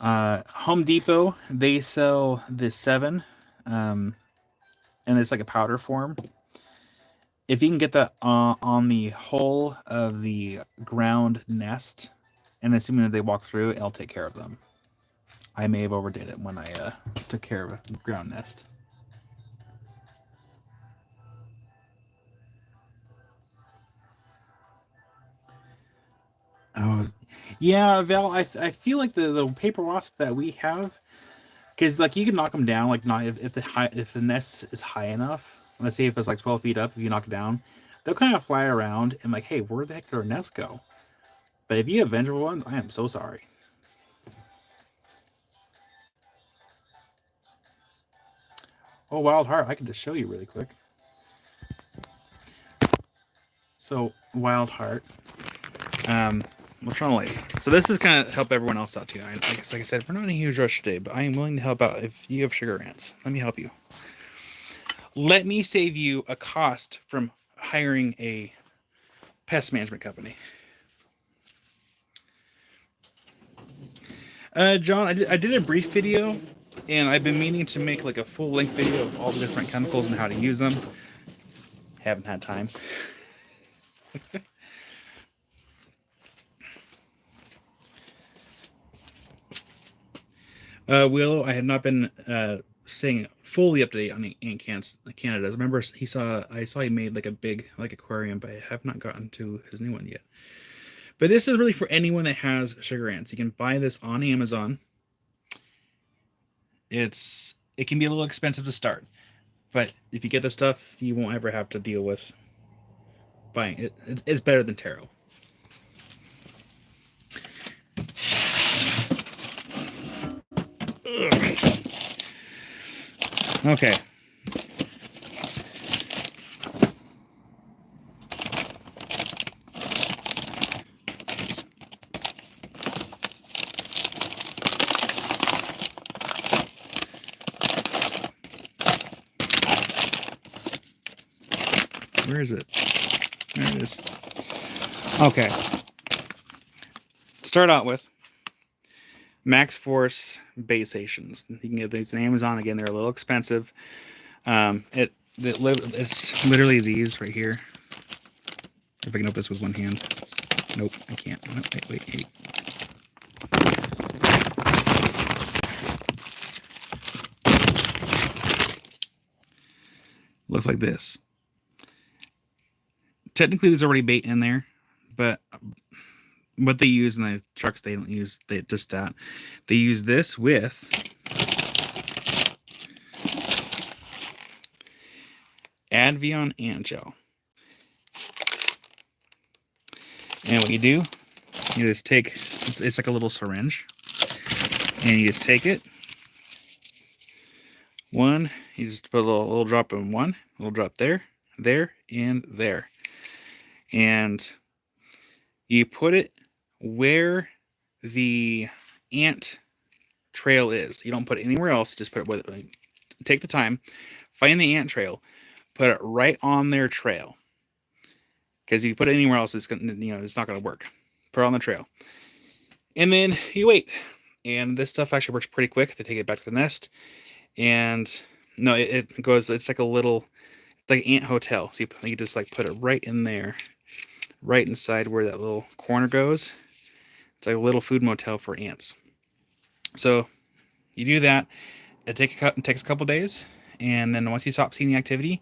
Home Depot, they sell this 7, and it's like a powder form. If you can get that on the whole of the ground nest, and assuming that they walk through, it'll take care of them. I may have overdid it when I took care of a ground nest. Oh, yeah, Val. I feel like the paper wasp that we have, because like you can knock them down. Like not if the nest is high enough. Let's say if it's like 12 feet up, if you knock it down, they'll kind of fly around and like, hey, where the heck did our nest go? But if you have vengeful ones, I am so sorry. Oh, Wild Heart, I can just show you really quick. So Wild Heart. Lace. So this is kind of help everyone else out too. Like I said, we're not in a huge rush today, but I am willing to help out if you have sugar ants. Let me help you. Let me save you a cost from hiring a pest management company. John, I did a brief video, and I've been meaning to make like a full-length video of all the different chemicals and how to use them. Haven't had time. Willow, I have not been staying fully up to date on ant Canada. I remember I saw he made like a big aquarium, but I have not gotten to his new one yet. But this is really for anyone that has sugar ants. You can buy this on Amazon. It can be a little expensive to start, but if you get the stuff, you won't ever have to deal with buying it. It's better than taro. Okay. Where is it? There it is. Okay. Start out with Max Force base stations. You can get these on Amazon. Again, they're a little expensive. It's literally these right here. If I can open this with one hand. Nope, I can't. Oh, wait. Looks like this. Technically, there's already bait in there, but what they use in the trucks, they don't use just that. They use this with Advion ant gel. And what you do, you just take, it's like a little syringe, and you just take it, one, you just put a little drop in one, a little drop there, there, and there. And you put it where the ant trail is. You don't put it anywhere else. Just put it with it. Take the time, find the ant trail, put it right on their trail. Because if you put it anywhere else, it's gonna, it's not gonna work. Put it on the trail, and then you wait. And this stuff actually works pretty quick. They take it back to the nest, and no, it goes. It's like a little, it's like an ant hotel. So you just like put it right in there, right inside where that little corner goes. It's like a little food motel for ants. So you do that. It takes a couple days, and then once you stop seeing the activity,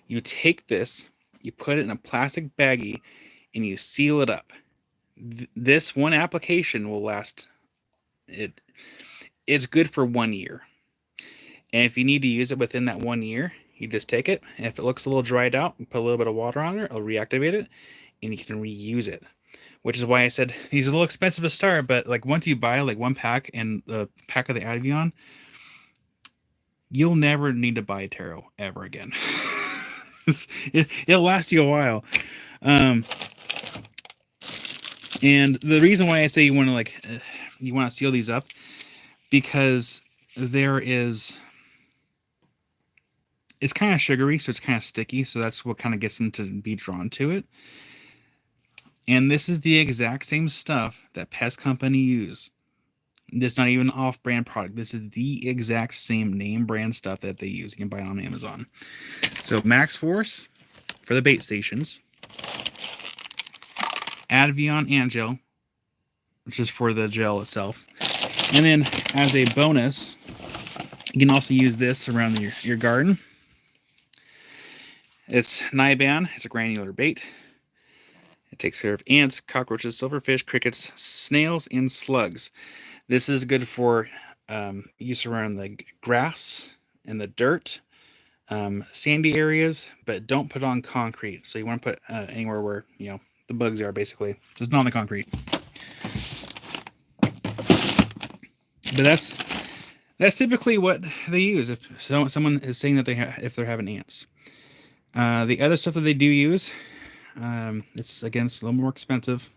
you take this, you put it in a plastic baggie, and you seal it up. This one application will last. It's good for 1 year, and if you need to use it within that 1 year, you just take it. And if it looks a little dried out, put a little bit of water on it. It'll reactivate it, and you can reuse it. Which is why I said these are a little expensive to start, but like once you buy like one pack and the pack of the Advion, you'll never need to buy a tarot ever again. It'll last you a while. And the reason why I say you want to seal these up, because it's kind of sugary, so it's kind of sticky, so that's what kind of gets them to be drawn to it. And this is the exact same stuff that pest company use. This is not even an off-brand product. This is the exact same name brand stuff that they use. You can buy it on Amazon. So Max Force for the bait stations. Advion Ant Gel, which is for the gel itself. And then as a bonus, you can also use this around your garden. It's Niban. It's a granular bait. It takes care of ants, cockroaches, silverfish, crickets, snails, and slugs. This is good for use around the grass and the dirt, sandy areas, but don't put on concrete. So you want to put anywhere where the bugs are, basically, just not on the concrete. But that's typically what they use if someone is saying that if they're having ants. The other stuff that they do use. It's a little more expensive.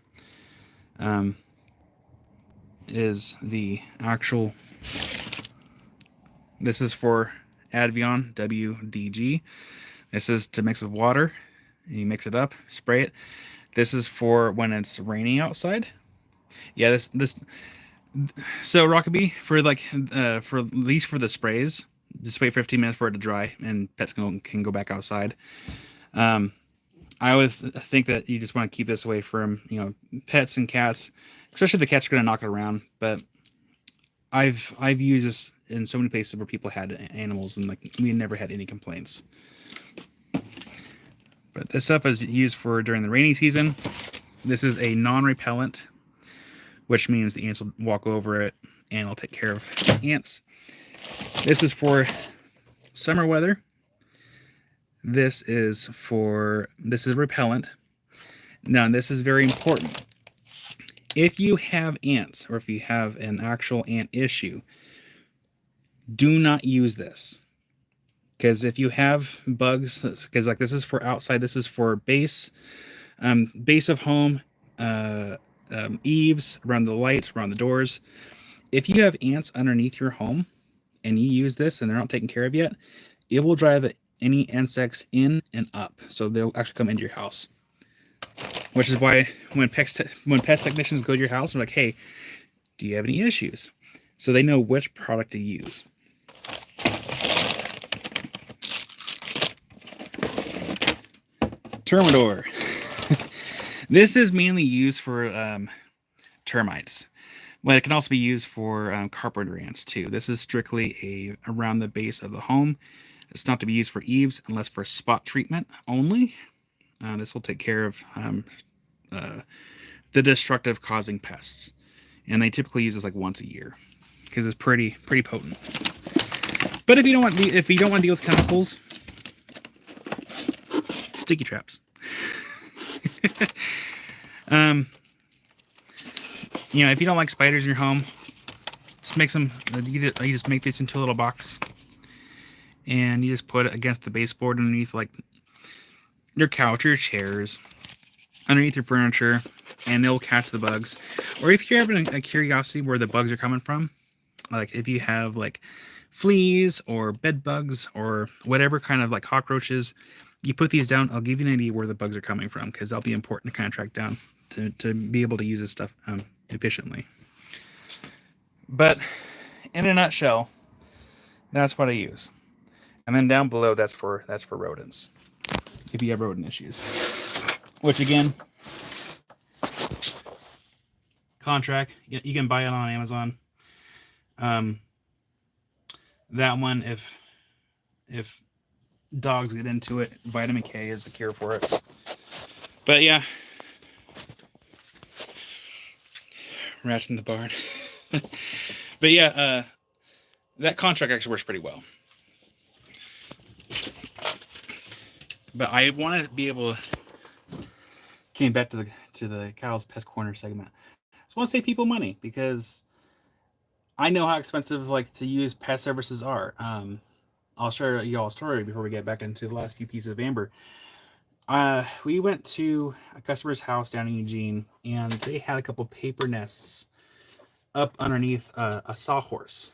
Is the actual. This is for Advion WDG. This is to mix with water. You mix it up, spray it. This is for when it's raining outside. Yeah, this. So Rockaby for at least for the sprays, just wait 15 minutes for it to dry, and pets can go back outside. I would think that you just want to keep this away from, pets and cats, especially the cats are going to knock it around. But I've used this in so many places where people had animals, and we never had any complaints. But this stuff is used for during the rainy season. This is a non-repellent, which means the ants will walk over it and it'll take care of ants. This is for summer weather. This is repellent. Now, this is very important. If you have ants, or if you have an actual ant issue, do not use this. Because if you have bugs, because this is for outside, this is for base of home, eaves, around the lights, around the doors. If you have ants underneath your home and you use this and they're not taken care of yet, it will drive any insects in and up, so they'll actually come into your house. Which is why when pest technicians go to your house, they're like, "Hey, do you have any issues?" So they know which product to use. Termidor. This is mainly used for termites, but it can also be used for carpenter ants too. This is strictly around the base of the home. It's not to be used for eaves unless for spot treatment only. This will take care of the destructive causing pests, and they typically use this once a year because it's pretty potent. But if you don't want to deal with chemicals, sticky traps. If you don't like spiders in your home, just make some. You just make this into a little box. and you just put it against the baseboard underneath like your couch or your chairs, underneath your furniture, and it'll catch the bugs. Or if you're having a curiosity where the bugs are coming from, like if you have like fleas or bed bugs or whatever kind of like cockroaches, you put these down, I'll give you an idea where the bugs are coming from, because that'll be important to kind of track down to be able to use this stuff efficiently. But in a nutshell, that's what I use. And then down below, that's for rodents, if you have rodent issues. Which again, contract, you can buy it on Amazon. That one, if dogs get into it, vitamin K is the cure for it. But yeah, rats in the barn. But yeah, that contract actually works pretty well. But I want to be able to, came back to the Kyle's Pest Corner segment. I just want to save people money, because I know how expensive like to use pest services are. I'll share y'all a story before we get back into the last few pieces of amber. We went to a customer's house down in Eugene, and they had a couple paper nests up underneath a sawhorse.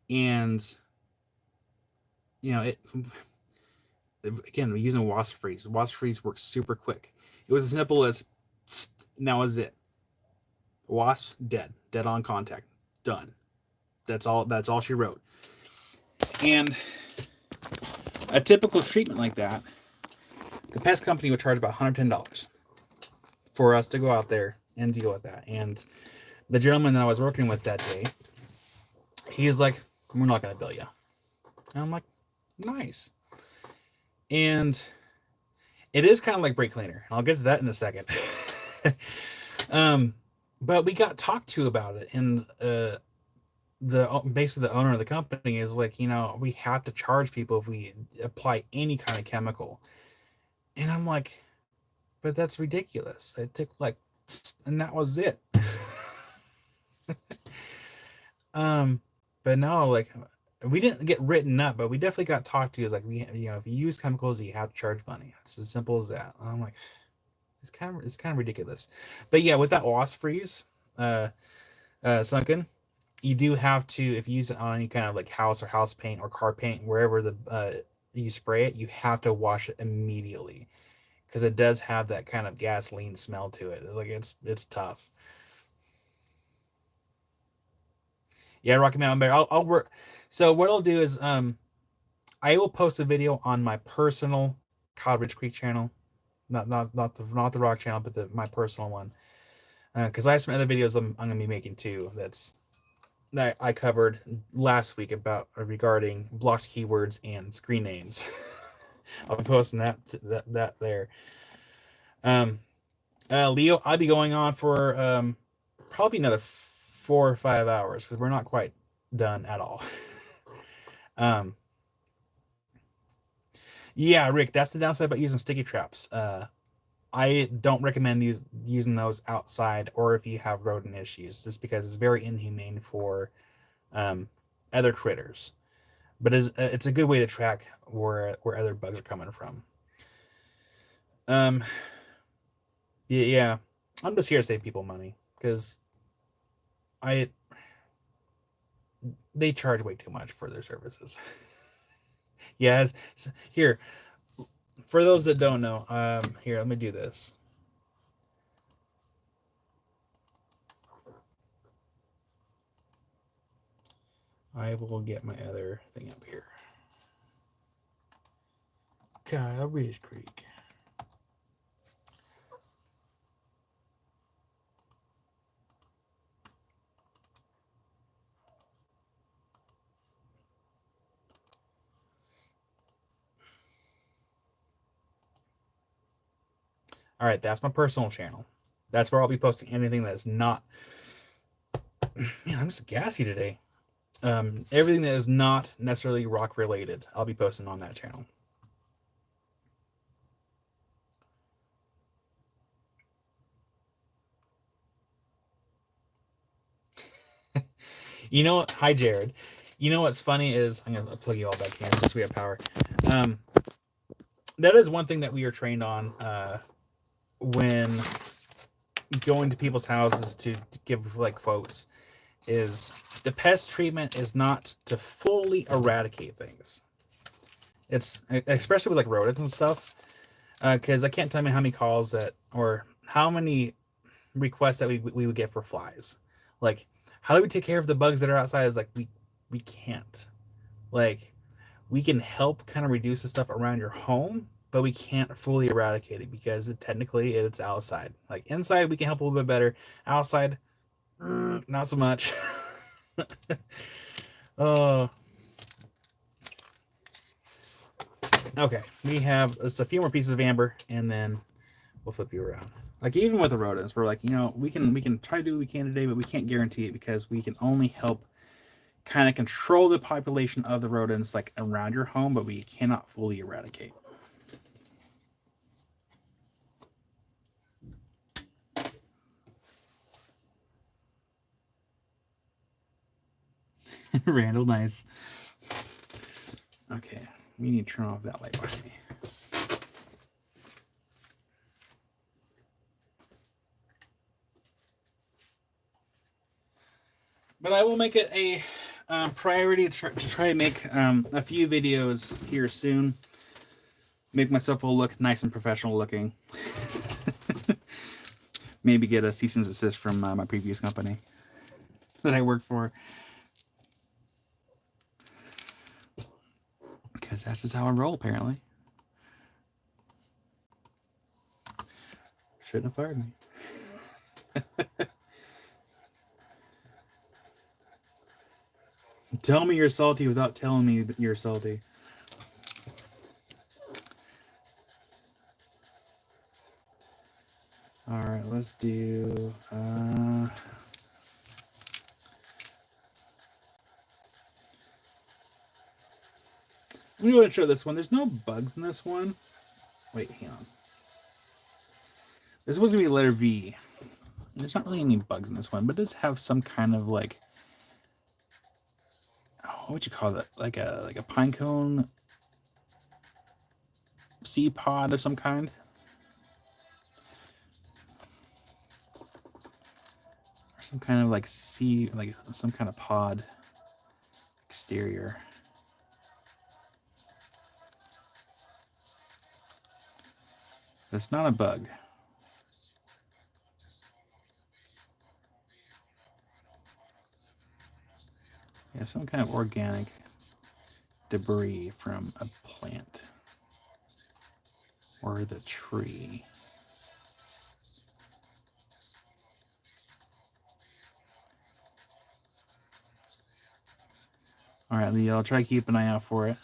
And you know, again, we're using wasp freeze. Wasp freeze works super quick. It was as simple as, now is it. Wasp dead on contact, done. That's all she wrote. And a typical treatment like that, the pest company would charge about $110 for us to go out there and deal with that. And the gentleman that I was working with that day, he is like, we're not going to bill you. And I'm like, nice. And it is kind of like brake cleaner. I'll get to that in a second. But we got talked to about it, and basically the owner of the company is like, we have to charge people if we apply any kind of chemical. And I'm like, but that's ridiculous. It took like, and that was it. But no, like, we didn't get written up, but we definitely got talked to. It's like, if you use chemicals, you have to charge money. It's as simple as that. And I'm like, it's kind of ridiculous. But yeah, with that wasp freeze, sunken, you do have to, if you use it on any kind of like house or house paint or car paint, wherever you spray it, you have to wash it immediately, because it does have that kind of gasoline smell to it. Like, it's tough. Yeah, Rocky Mountain Bear. I'll work. So what I'll do is I will post a video on my personal Codridge Creek channel, not the Rock channel, but my personal one, because I have some other videos I'm gonna be making too. That I covered last week regarding blocked keywords and screen names. I'll be posting that there. Leo, I'll be going on for probably another 4 or 5 hours, because we're not quite done at all. Yeah, Rick, that's the downside about using sticky traps. I don't recommend using those outside, or if you have rodent issues, just because it's very inhumane for other critters. But it's a good way to track where other bugs are coming from. Yeah, I'm just here to save people money, because they charge way too much for their services. Yeah, here, for those that don't know, here, let me do this. I will get my other thing up here. Codridge Creek. All right, that's my personal channel. That's where I'll be posting anything that's not. Man, I'm just gassy today. Everything that is not necessarily rock related, I'll be posting on that channel. You know what? Hi, Jared. You know what's funny is I'm gonna plug you all back here since we have power. That is one thing that we are trained on when going to people's houses to give like quotes is the pest treatment is not to fully eradicate things. It's especially with like rodents and stuff, because I can't tell you how many calls that or how many requests that we would get for flies. Like, how do we take care of the bugs that are outside? Is like we can't. Like, we can help kind of reduce the stuff around your home, but we can't fully eradicate it because technically it's outside. Like inside, we can help a little bit better. Outside, not so much. Oh, okay. We have just a few more pieces of amber, and then we'll flip you around. Like even with the rodents, we're like, you know, we can try to do what we can today, but we can't guarantee it because we can only help kind of control the population of the rodents like around your home, but we cannot fully eradicate. Randall, nice. Okay, we need to turn off that light behind me. But I will make it a priority to try to make a few videos here soon. Make myself all look nice and professional looking. Maybe get a cease and desist from my previous company that I worked for. Because that's just how I roll, apparently. Shouldn't have fired me. Tell me you're salty without telling me that you're salty. All right, let's do... I'm going to go ahead and show this one. There's no bugs in this one. Wait, hang on. This one's going to be letter V. There's not really any bugs in this one, but it does have some kind of like... what would you call that? Like a pine cone seed pod of some kind. Or some kind of like seed, like some kind of pod exterior. It's not a bug. Yeah, some kind of organic debris from a plant or the tree. All right, Lee, I'll try to keep an eye out for it.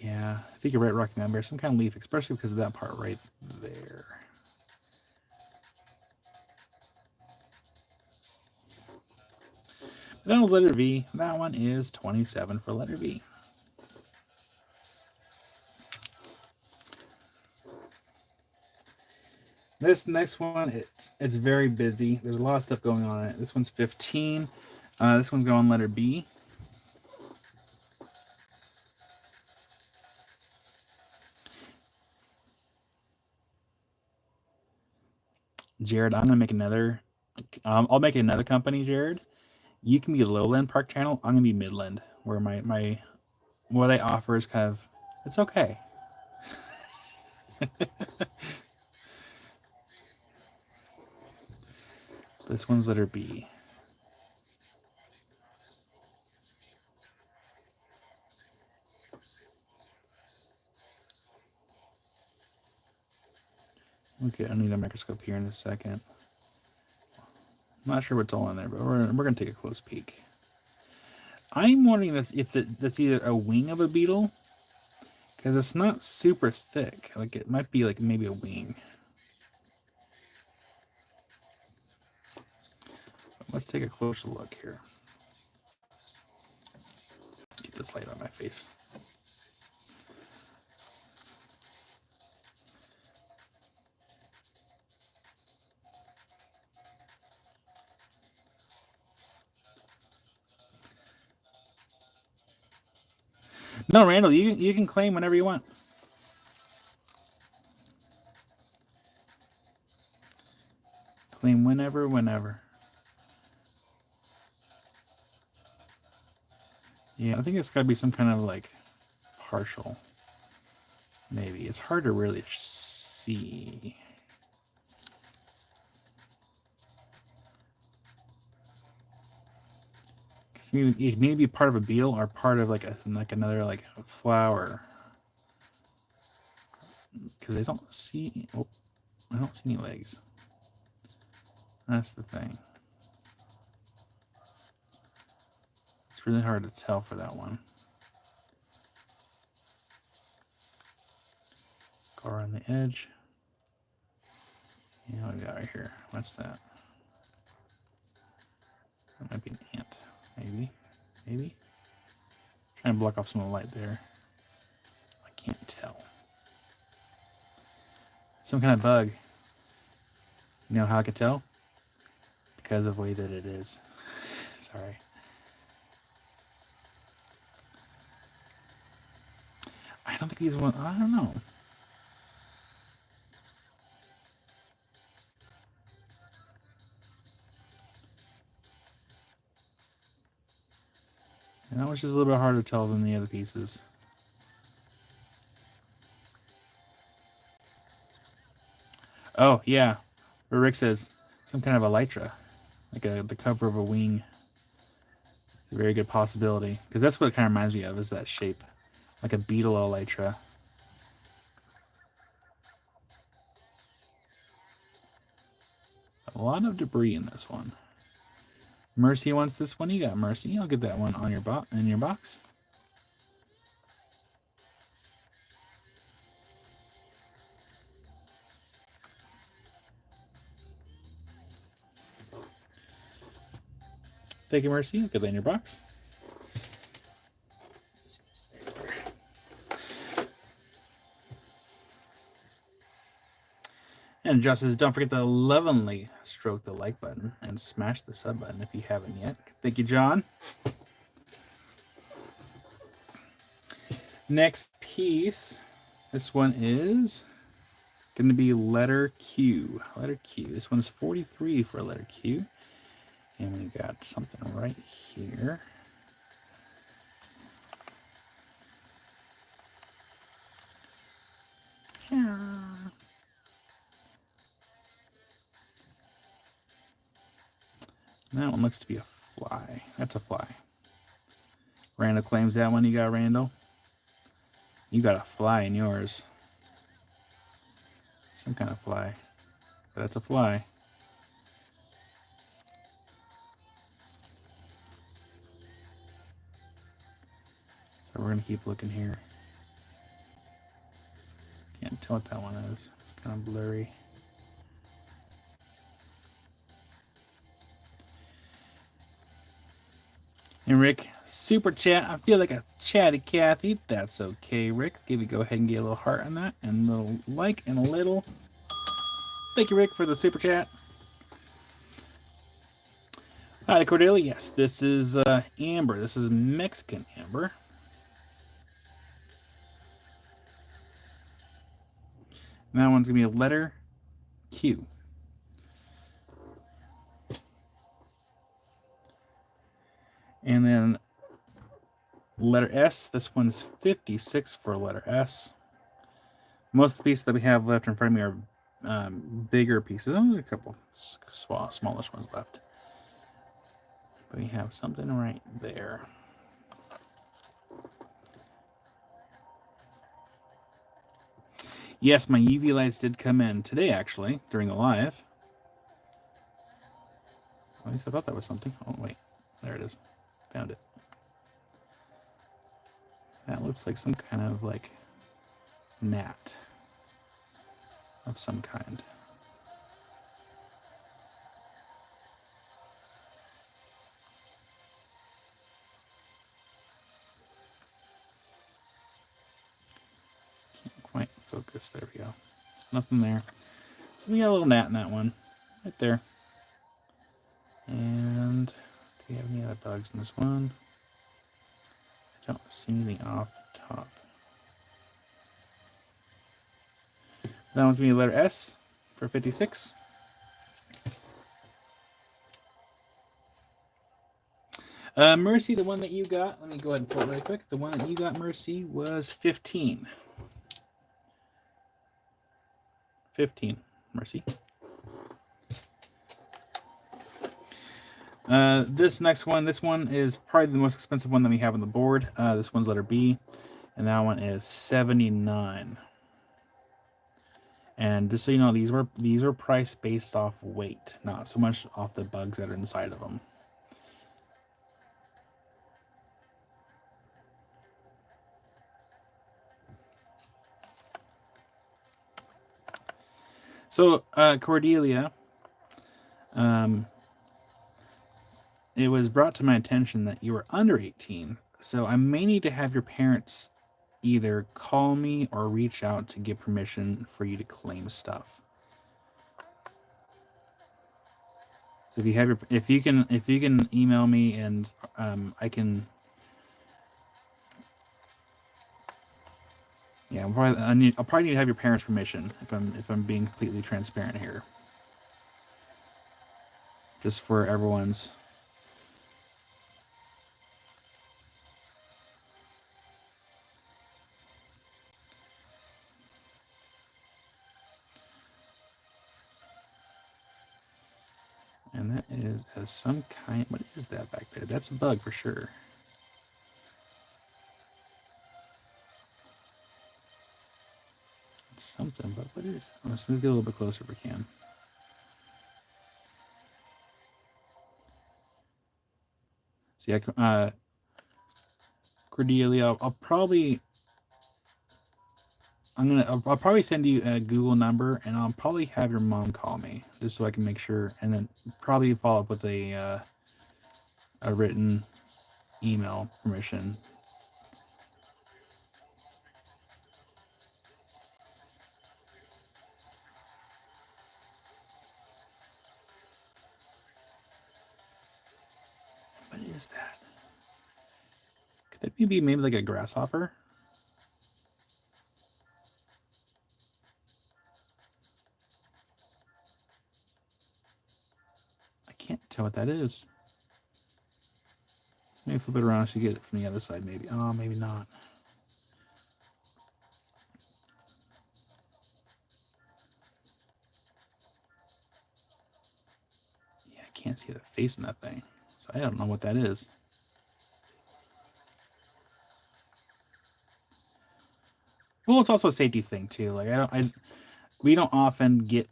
Yeah, I think you're right, Rocky Mountain Bear. Some kind of leaf, especially because of that part right there. That was letter V. That one is 27 for letter V. This next one, it's very busy. There's a lot of stuff going on in it. This one's 15. This one's going letter B. Jared, I'm gonna make another. I'll make another company, Jared. You can be Lowland Park Channel. I'm gonna be Midland, where my what I offer is kind of it's okay. This one's letter B. Okay, I need a microscope here in a second. I'm not sure what's all in there, but we're gonna take a close peek. I'm wondering if that's either a wing of a beetle, because it's not super thick. Like it might be like maybe a wing. Let's take a closer look here. Get this light on my face. No, Randall, you can claim whenever you want. Claim whenever. Yeah, I think it's got to be some kind of like partial. Maybe it's hard to really see. It may be part of a beetle or part of like another like flower. Because I don't see. Oh, I don't see any legs. That's the thing. It's really hard to tell for that one. Go around the edge. Yeah, what do we got right here? What's that? That might be an ant. Maybe. Trying to block off some of the light there. I can't tell. Some kind of bug. You know how I can tell? Because of the way that it is. Sorry. I don't think these one. I don't know. And that was just a little bit harder to tell than the other pieces. Oh, yeah. Where Rick says some kind of elytra. Like the cover of a wing. A very good possibility. Because that's what it kind of reminds me of, is that shape. Like a beetle elytra. A lot of debris in this one. Mercy wants this one. You got Mercy. I'll get that one on your in your box. Thank you, Mercy. I'll get that in your box. And Josh says, don't forget to lovingly stroke the like button and smash the sub button if you haven't yet. Thank you, John. Next piece. This one is going to be letter Q. Letter Q. This one's 43 for letter Q. And we got something right here. That one looks to be a fly. That's a fly. Randall claims that one. You got Randall. You got a fly in yours. Some kind of fly. But that's a fly. So we're going to keep looking here. Can't tell what that one is. It's kind of blurry. And Rick, super chat. I feel like a chatty Cathy. That's okay, Rick. Give you go ahead and get a little heart on that, and a little like, and a little. Thank you, Rick, for the super chat. Hi, Cordelia. Yes, this is amber. This is Mexican amber. And that one's gonna be a letter Q. And then letter S. This one's 56 for letter S. Most of the pieces that we have left in front of me are bigger pieces. Only a couple smallish ones left. But we have something right there. Yes, my UV lights did come in today, actually, during the live. At least I thought that was something. Oh, wait. There it is. Found it. That looks like some kind of, like, gnat of some kind. Can't quite focus. There we go. Nothing there. So we got a little gnat in that one. Right there. And do we have any other bugs in this one? I don't see anything off the top. That one's going to be letter S for 56. Mercy, the one that you got, let me go ahead and pull it really quick. The one that you got, Mercy, was 15. 15, Mercy. This next one, this one is probably the most expensive one that we have on the board. This one's letter B, and that one is 79. And just so you know, these were priced based off weight, not so much off the bugs that are inside of them. So, Cordelia, it was brought to my attention that you were under 18, so I may need to have your parents either call me or reach out to get permission for you to claim stuff. So if you can email me and I can. Yeah, I'll probably need to have your parents' permission if I'm being completely transparent here. Just for everyone's. And that is as some kind. What is that back there? That's a bug for sure. It's something, but what is? Let's move it a little bit closer if we can. So yeah, Cordelia, I'll probably send you a Google number, and I'll probably have your mom call me just so I can make sure, and then probably follow up with a written email permission. What is that? Could that maybe like a grasshopper? I can't tell what that is. Maybe flip it around so you get it from the other side, maybe. Oh, maybe not. Yeah, I can't see the face in that thing. So I don't know what that is. Well, it's also a safety thing too. Like we don't often get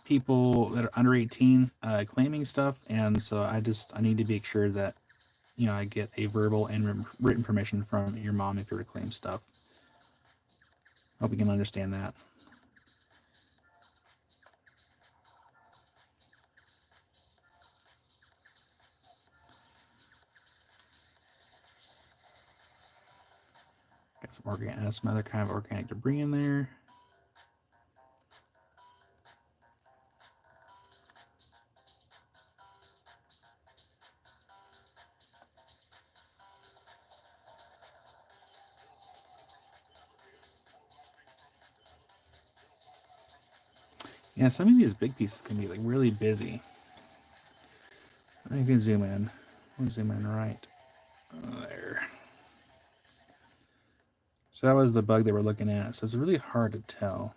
people that are under 18 claiming stuff, and so I need to make sure that I get a verbal and written permission from your mom if you were to claim stuff. Hope you can understand that. Got some other kind of organic debris in there. Yeah, some of these big pieces can be like really busy. I can zoom in. I'll zoom in right there. So that was the bug they were looking at. So it's really hard to tell.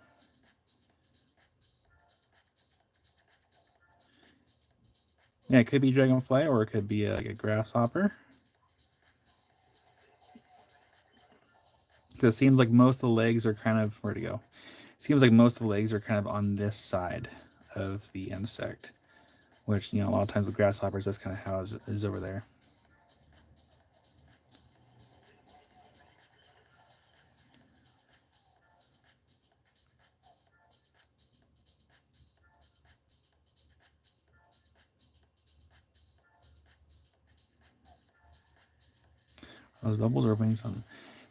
Yeah, it could be dragonfly or it could be like a grasshopper. Because it seems like most of the legs are kind of, where'd it go? It seems like most of the legs are kind of on this side of the insect, which, a lot of times with grasshoppers, that's kind of how it is over there. Those bubbles are opening something.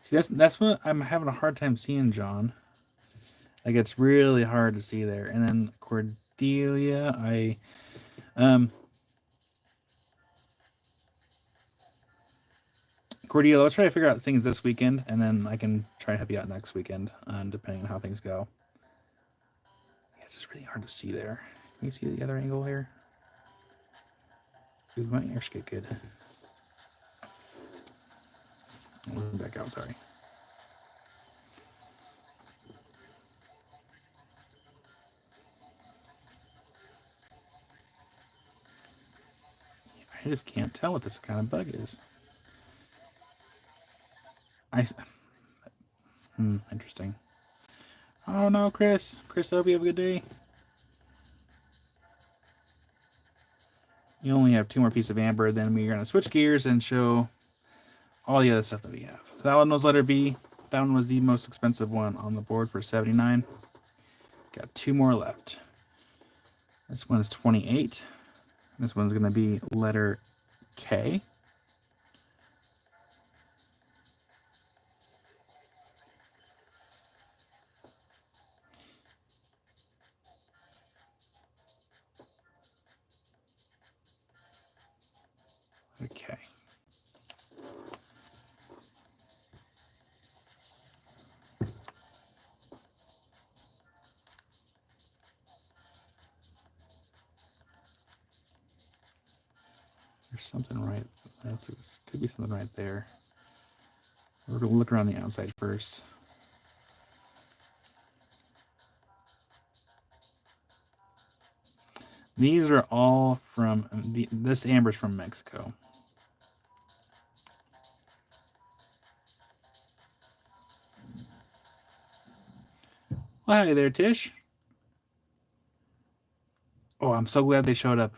See, that's what I'm having a hard time seeing, John. Like, it's really hard to see there. And then Cordelia, Cordelia, let's try to figure out things this weekend, and then I can try to help you out next weekend, depending on how things go. Yeah, it's just really hard to see there. Can you see the other angle here? Ooh, my ears get good. I'll back out, sorry. I just can't tell what this kind of bug is. Interesting. Oh no, Chris. Chris, I hope you have a good day. You only have 2 more pieces of amber, then we're going to switch gears and show all the other stuff that we have. That one was letter B. That one was the most expensive one on the board for 79. Got 2 more left. This one is 28. This one's going to be letter K. Okay. There's something right. Could be something right there. We're going to look around the outside first. These are all from this amber's from Mexico. Well, hi there, Tish. Oh, I'm so glad they showed up.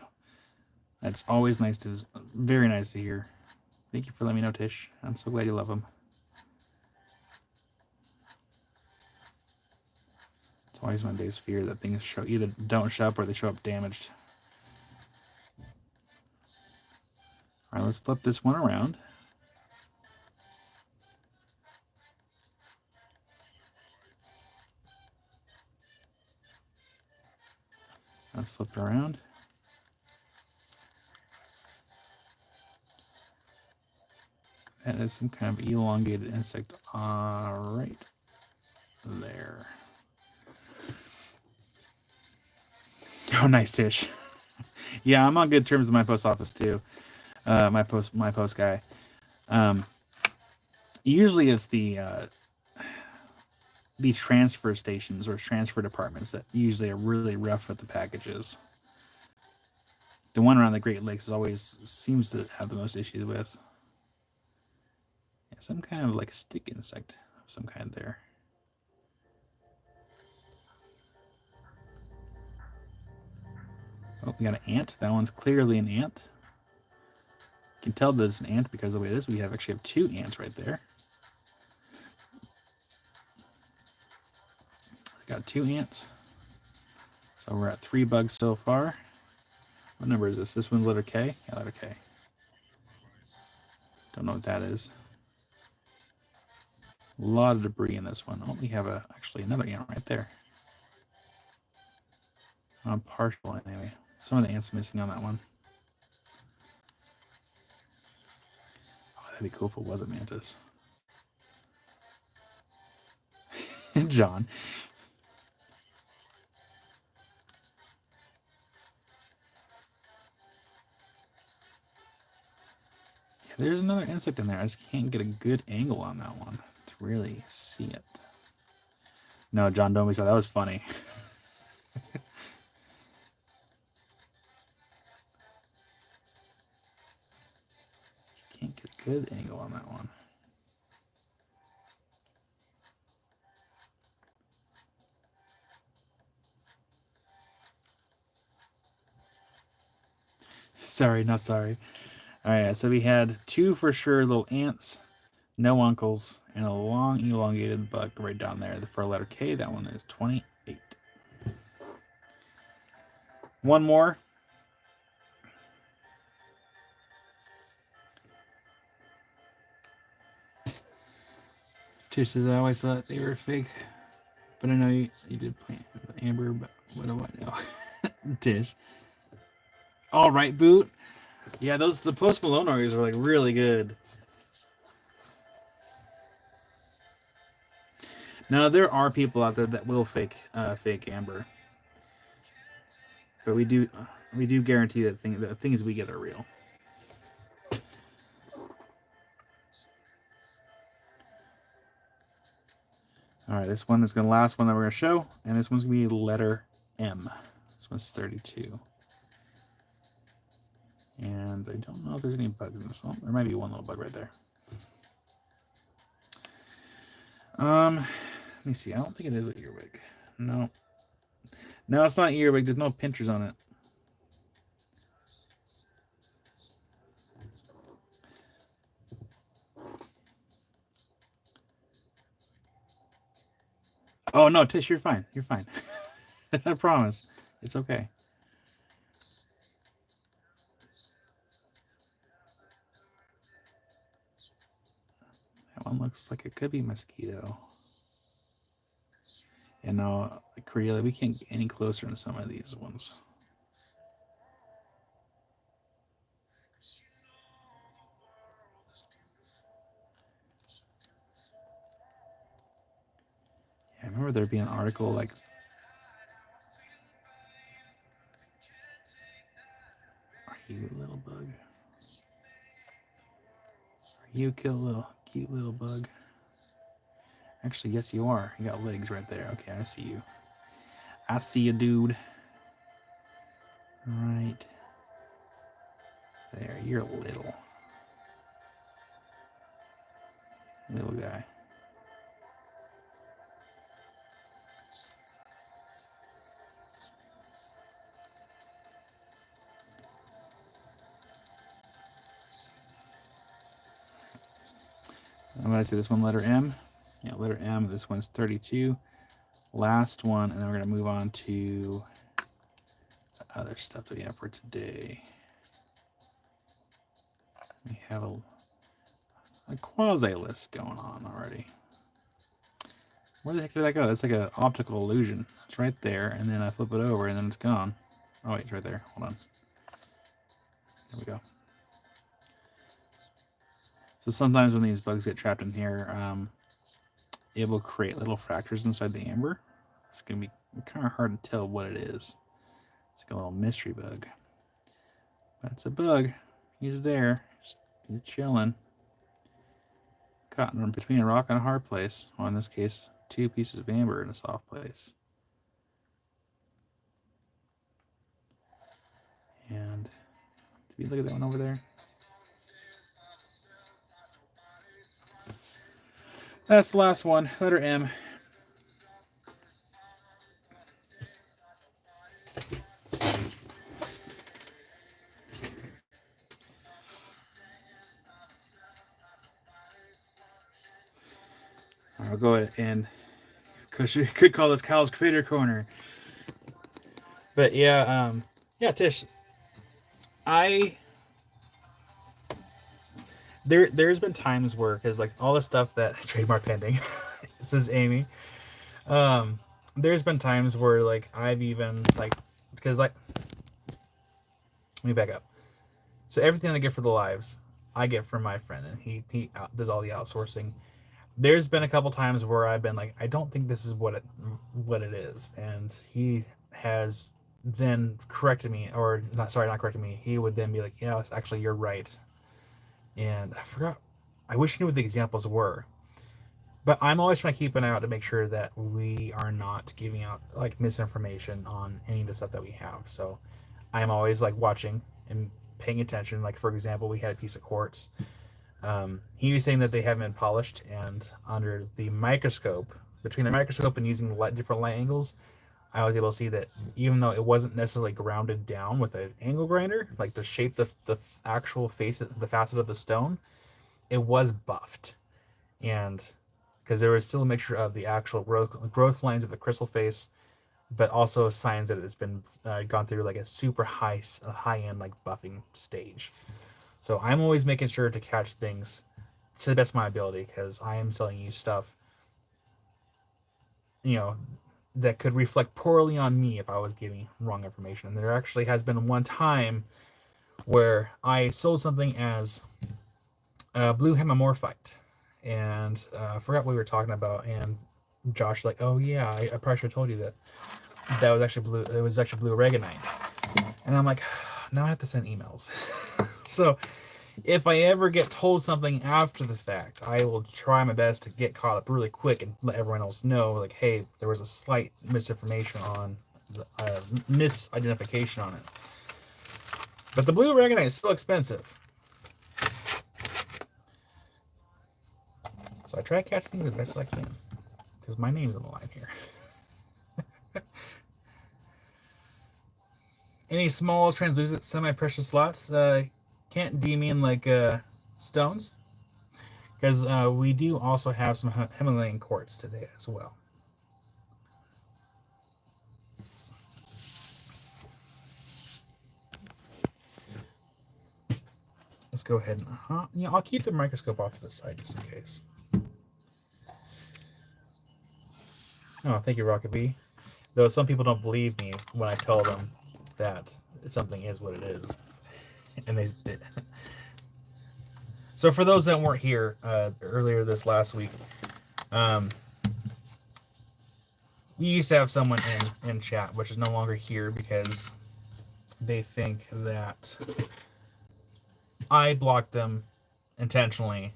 That's always nice to, very nice to hear. Thank you for letting me know, Tish. I'm so glad you love them. It's always my biggest fear that things either don't show up or they show up damaged. All right, let's flip this one around. Let's flip it around. That is some kind of elongated insect. All right. There. Oh, nice, Tish. Yeah, I'm on good terms with my post office too. My post guy. Usually it's the transfer stations or transfer departments that usually are really rough with the packages. The one around the Great Lakes always seems to have the most issues with. Yeah, some kind of like stick insect of some kind there. Oh, we got an ant. That one's clearly an ant. You can tell that it's an ant because of the way it is. We actually have 2 ants right there. Got 2 ants. So we're at 3 bugs so far. What number is this? This one's letter K? Yeah, letter K. Don't know what that is. A lot of debris in this one. Oh, we have actually another ant right there. Partial anyway. Some of the ants missing on that one. Oh, that'd be cool if it was a mantis. John. Yeah, there's another insect in there. I just can't get a good angle on that one to really see it. No, John, don't be sorry. That was funny. Can't get a good angle on that one. Sorry, not sorry. All right, so we had 2 for sure little ants, no uncles, and a long elongated bug right down there. For letter K, that one is 28. One more. Tish says, I always thought they were fake, but I know you did plant amber, but what do I know? Tish. All right, Boot. Yeah, the Post Malone organs are like really good. Now there are people out there that will fake amber, but we do guarantee that the things we get are real. All right, this one is going to last one that we're going to show, and this one's going to be letter M. This one's 32. And I don't know if there's any bugs in this one. There might be one little bug right there. Let me see. I don't think it is an earwig. No. No, it's not earwig. There's no pinchers on it. Oh, no, Tish, you're fine. You're fine. I promise. It's okay. That one looks like it could be mosquito. And no, Korea, we can't get any closer than some of these ones. Yeah, I remember there being an article like, are you a little bug? Are you a cute little bug? Actually, yes, you are. You got legs right there. Okay, I see you. I see you, dude. Right there. You're little. Little guy. I'm going to say this one, letter M. Yeah, letter M. This one's 32. Last one, and then we're going to move on to the other stuff that we have for today. We have a quasi list going on already. Where the heck did that go? That's like an optical illusion. It's right there, and then I flip it over, and then it's gone. Oh, wait, it's right there. Hold on. There we go. So sometimes when these bugs get trapped in here, it will create little fractures inside the amber. It's going to be kind of hard to tell what it is. It's like a little mystery bug. But it's a bug. He's there. He's chilling. Caught in between a rock and a hard place. Well, in this case, 2 pieces of amber in a soft place. And did you look at that one over there? That's the last one, letter M. I'll go ahead and, because you could call this Kyle's Creator Corner. But yeah, Tish, there's been times where, because like all the stuff that trademark pending, this is Amy. There's been times where like I've even like, because like, let me back up. So everything I get for the lives, I get from my friend, and he does all the outsourcing. There's been a couple times where I've been like, I don't think this is what it is, and he has then corrected me, or not corrected me. He would then be like, yeah, actually you're right. And I forgot. I wish I knew what the examples were. But I'm always trying to keep an eye out to make sure that we are not giving out like misinformation on any of the stuff that we have. So I'm always like watching and paying attention. Like for example, we had a piece of quartz. He was saying that they haven't been polished, and under the microscope, between the microscope and using different light angles, I was able to see that even though it wasn't necessarily grounded down with an angle grinder, like to shape the actual facet of the stone, it was buffed. And because there was still a mixture of the actual growth lines of the crystal face, but also signs that it's been gone through like a super high end like buffing stage. So I'm always making sure to catch things to the best of my ability, because I am selling you stuff, that could reflect poorly on me if I was giving wrong information. And there actually has been one time where I sold something as blue hemimorphite, and I forgot what we were talking about, and Josh like, oh yeah, I probably should have told you that. That was actually blue. It was actually blue oregonite. And I'm like, now I have to send emails. So if I ever get told something after the fact, I will try my best to get caught up really quick and let everyone else know, like, hey, there was a slight misinformation on the misidentification on it. But the blue oregonite is still expensive. So I try to catch things as best as I can. Because my name's on the line here. Any small translucent semi-precious slots can't demean like stones. Because we do also have some Himalayan quartz today as well. Let's go ahead and I'll keep the microscope off to the side just in case. Oh, thank you, Rocket B. Though some people don't believe me when I tell them that something is what it is, and they did. So for those that weren't here earlier this last week, we used to have someone in chat, which is no longer here because they think that I blocked them intentionally,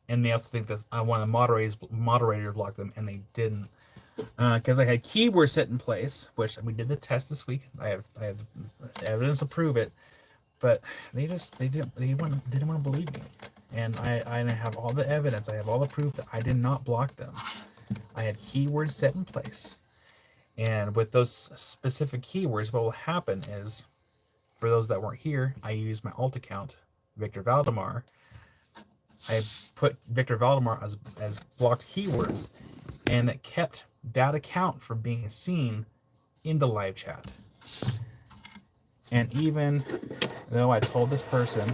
and they also think that one of the moderators blocked them, and they didn't, because I had keywords set in place, which we did the test this week. I have evidence to prove it, but they didn't want to believe me, and I have all the evidence. I have all the proof that I did not block them. I had keywords set in place, and with those specific keywords, what will happen is, for those that weren't here, I used my alt account, Victor Valdemar. I put Victor Valdemar as blocked keywords, and it kept that account from being seen in the live chat. And even though I told this person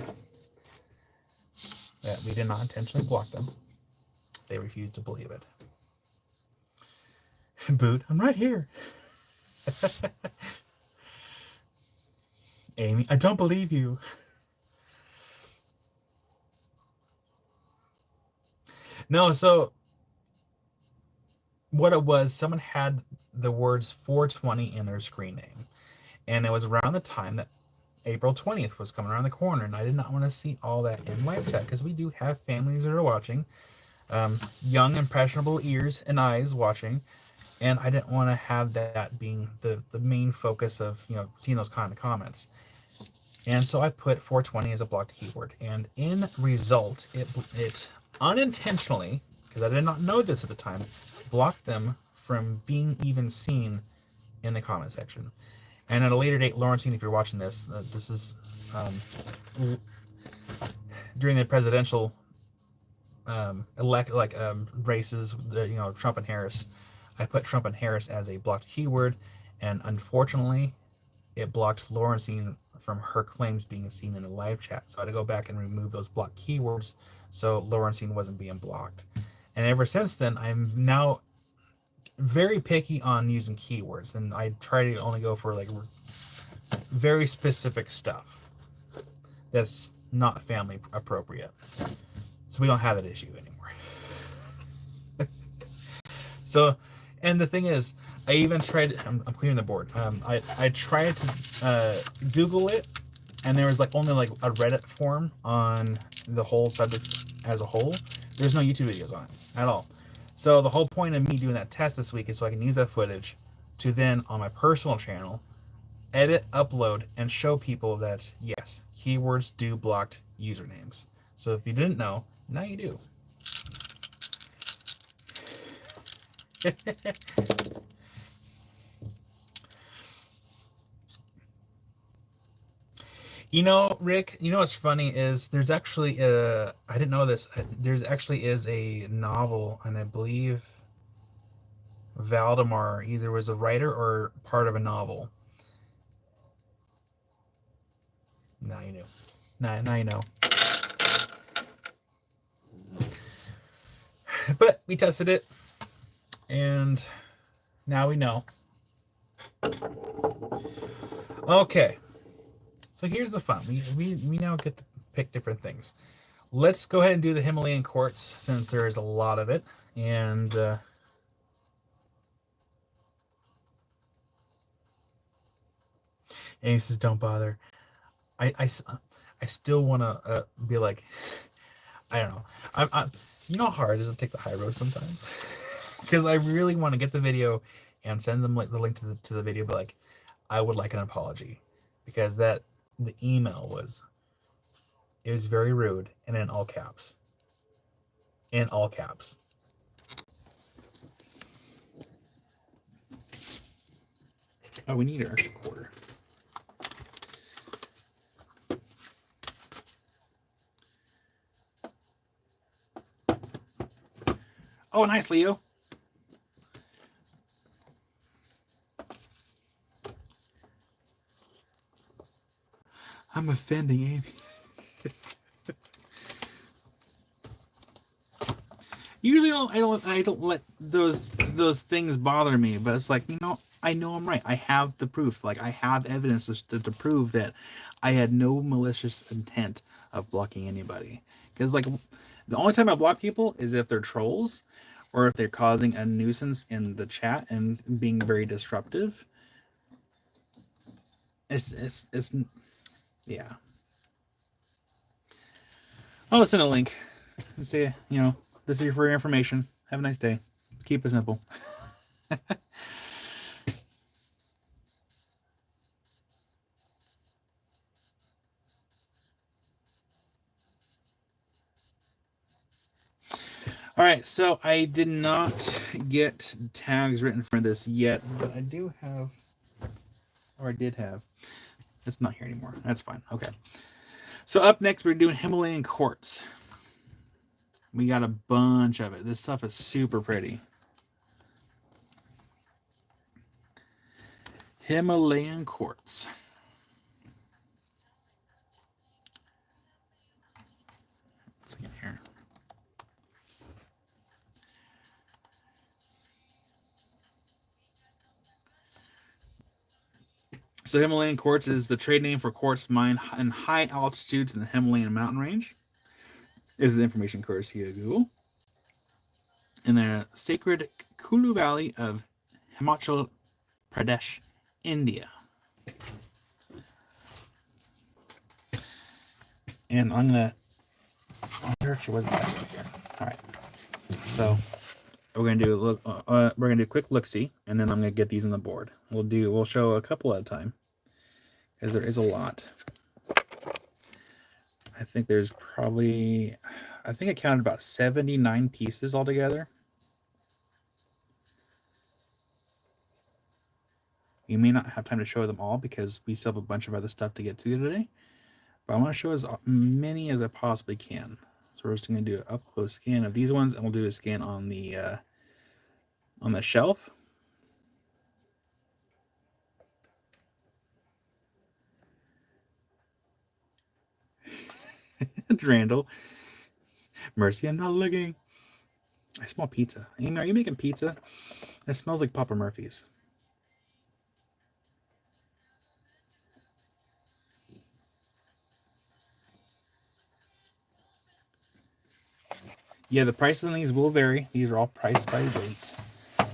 that we did not intentionally block them, they refused to believe it. Boot, I'm right here. Amy, I don't believe you. No, so what it was, someone had the words 420 in their screen name. And it was around the time that April 20th was coming around the corner, and I did not want to see all that in live chat, because we do have families that are watching, young, impressionable ears and eyes watching, and I didn't want to have that being the main focus of, seeing those kind of comments. And so I put 420 as a blocked keyword, and in result, it unintentionally, because I did not know this at the time, blocked them from being even seen in the comment section. And at a later date, Laurentine, if you're watching this, this is during the presidential races, Trump and Harris. I put Trump and Harris as a blocked keyword, and unfortunately, it blocked Laurentine from her claims being seen in the live chat. So I had to go back and remove those blocked keywords so Laurentine wasn't being blocked. And ever since then, I'm now very picky on using keywords, and I try to only go for like very specific stuff that's not family appropriate, so we don't have that issue anymore. So, and the thing is, I even tried, I'm clearing the board, I tried to Google it, and there was only a Reddit forum on the whole subject as a whole. There's no YouTube videos on it at all. So the whole point of me doing that test this week is so I can use that footage to then, on my personal channel, edit, upload, and show people that, yes, keywords do blocked usernames. So if you didn't know, now you do. Rick, what's funny is there's actually I didn't know this, there actually is a novel, and I believe Valdemar either was a writer or part of a novel. Now you knew. Now you know. But we tested it, and now we know. Okay. So here's the fun. We now get to pick different things. Let's go ahead and do the Himalayan quartz, since there is a lot of it, And he says, "Don't bother." I still want to be like, I don't know. You know how hard it is to take the high road sometimes, because I really want to get the video and send them like the link to the video, but like, I would like an apology, because the email was very rude and in all caps. In all caps. Oh, we need our extra quarter. Oh, nice, Leo. I'm offending Amy. Usually, I don't let those things bother me. But it's like, I know I'm right. I have the proof. Like, I have evidence to prove that I had no malicious intent of blocking anybody. Because like, the only time I block people is if they're trolls, or if they're causing a nuisance in the chat and being very disruptive. It's yeah. I'll send a link and say, this is for your information. Have a nice day. Keep it simple. All right, so I did not get tags written for this yet, but I do have, or I did have. It's not here anymore. That's fine. Okay. So up next, we're doing Himalayan quartz. We got a bunch of it. This stuff is super pretty. Himalayan quartz. Let's get here. So Himalayan quartz is the trade name for quartz mined in high altitudes in the Himalayan mountain range. This is information courtesy of Google. In the sacred Kulu Valley of Himachal Pradesh, India. And I'm gonna. Actually, wasn't that here? All right. So we're gonna do a look. We're gonna do a quick look-see, and then I'm gonna get these on the board. We'll show a couple at a time, because there is a lot. I think there's probably, I think I counted about 79 pieces altogether. You may not have time to show them all because we still have a bunch of other stuff to get to today. But I want to show as many as I possibly can. So we're just going to do an up-close scan of these ones, and we'll do a scan on the shelf. Randall. Mercy, I'm not looking. I smell pizza. Amy, are you making pizza? It smells like Papa Murphy's. Yeah, the prices on these will vary. These are all priced by weight.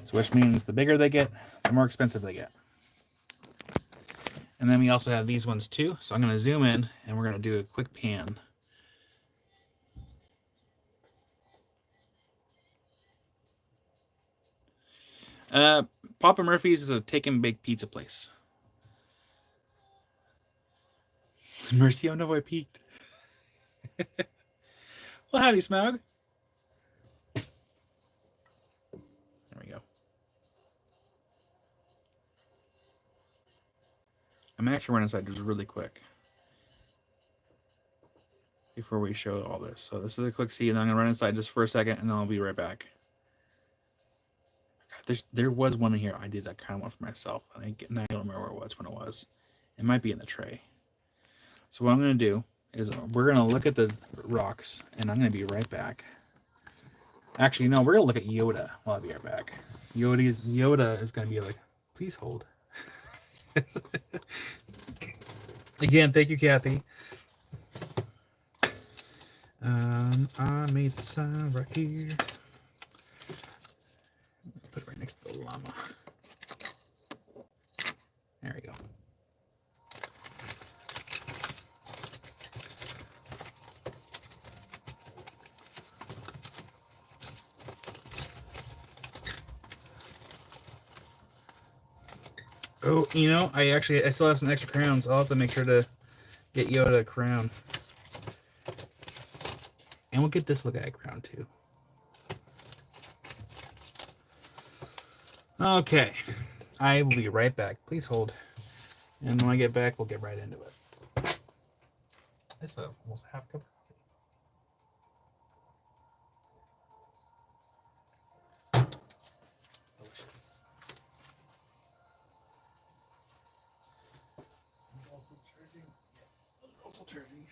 So which means the bigger they get, the more expensive they get. And then we also have these ones too. So I'm going to zoom in and we're going to do a quick pan. Papa Murphy's is a take and bake pizza place. Mercy, I know I peeked. Well, howdy, Smaug. There we go. I'm actually running inside just really quick before we show all this. So this is a quick see, and I'm going to run inside just for a second, and then I'll be right back. God, there was one in here I did that kind of one for myself, and I don't remember where it was when it was. It might be in the tray. So what I'm going to do is we're going to look at the rocks, and I'm going to be right back. Actually, no, we're going to look at Yoda while I'll be right back. Yoda is going to be like, please hold. Again, thank you, Kathy. I made the sign right here. mama. There we go. Oh, you know, I still have some extra crowns. I'll have to make sure to get Yoda a crown. And we'll get this little guy a crown too. Okay. I will be right back. Please hold. And when I get back, we'll get right into it. It's almost half a cup of coffee. Delicious. Also charging. Yeah, also charging.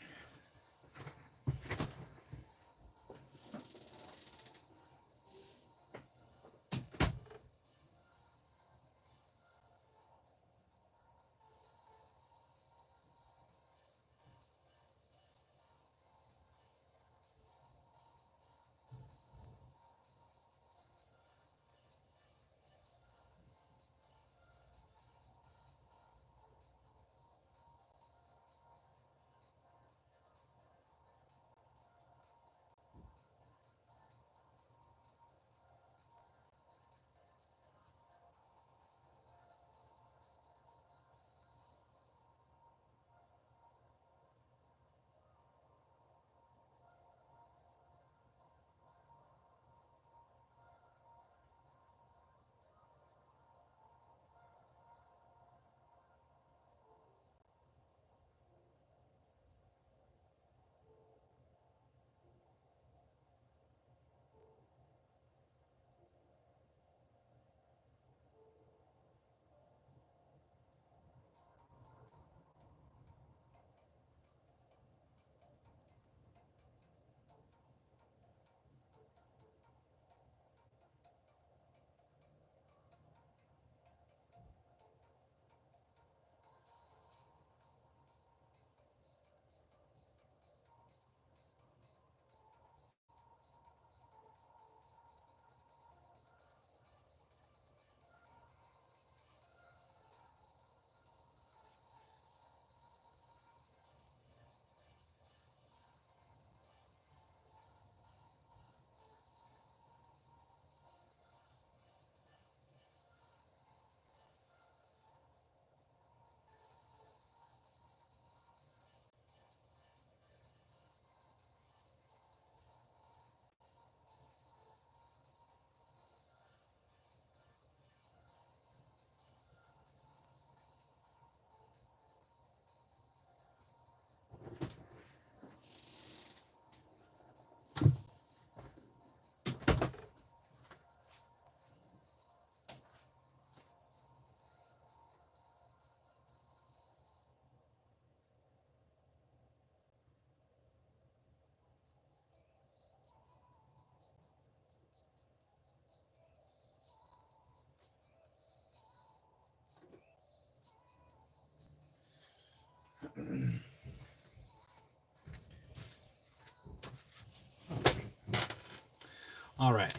All right.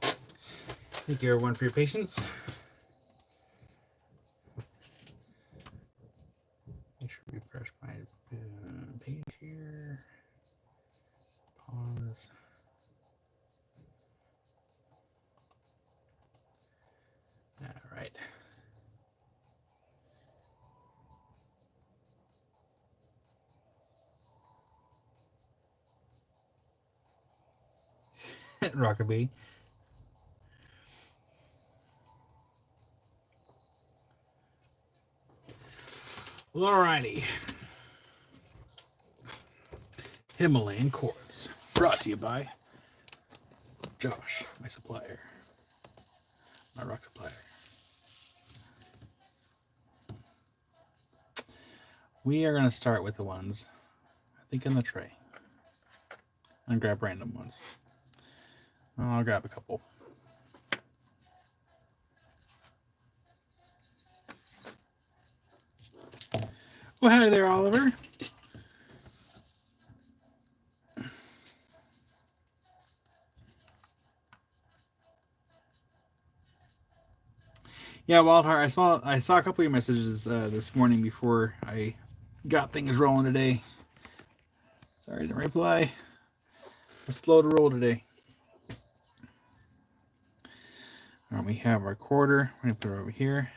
Thank you, everyone, for your patience. Make sure we refresh my page here. Pause. All right. Rockaby. Alrighty. Himalayan quartz. Brought to you by Josh, my supplier. My rock supplier. We are going to start with the ones, I think, in the tray. And grab random ones. I'll grab a couple. Well, hi there, Oliver. Yeah, Wildheart, I saw a couple of your messages this morning before I got things rolling today. Sorry, I didn't reply. I'm slow to roll today. All right, we have our quarter. We're gonna put it over here.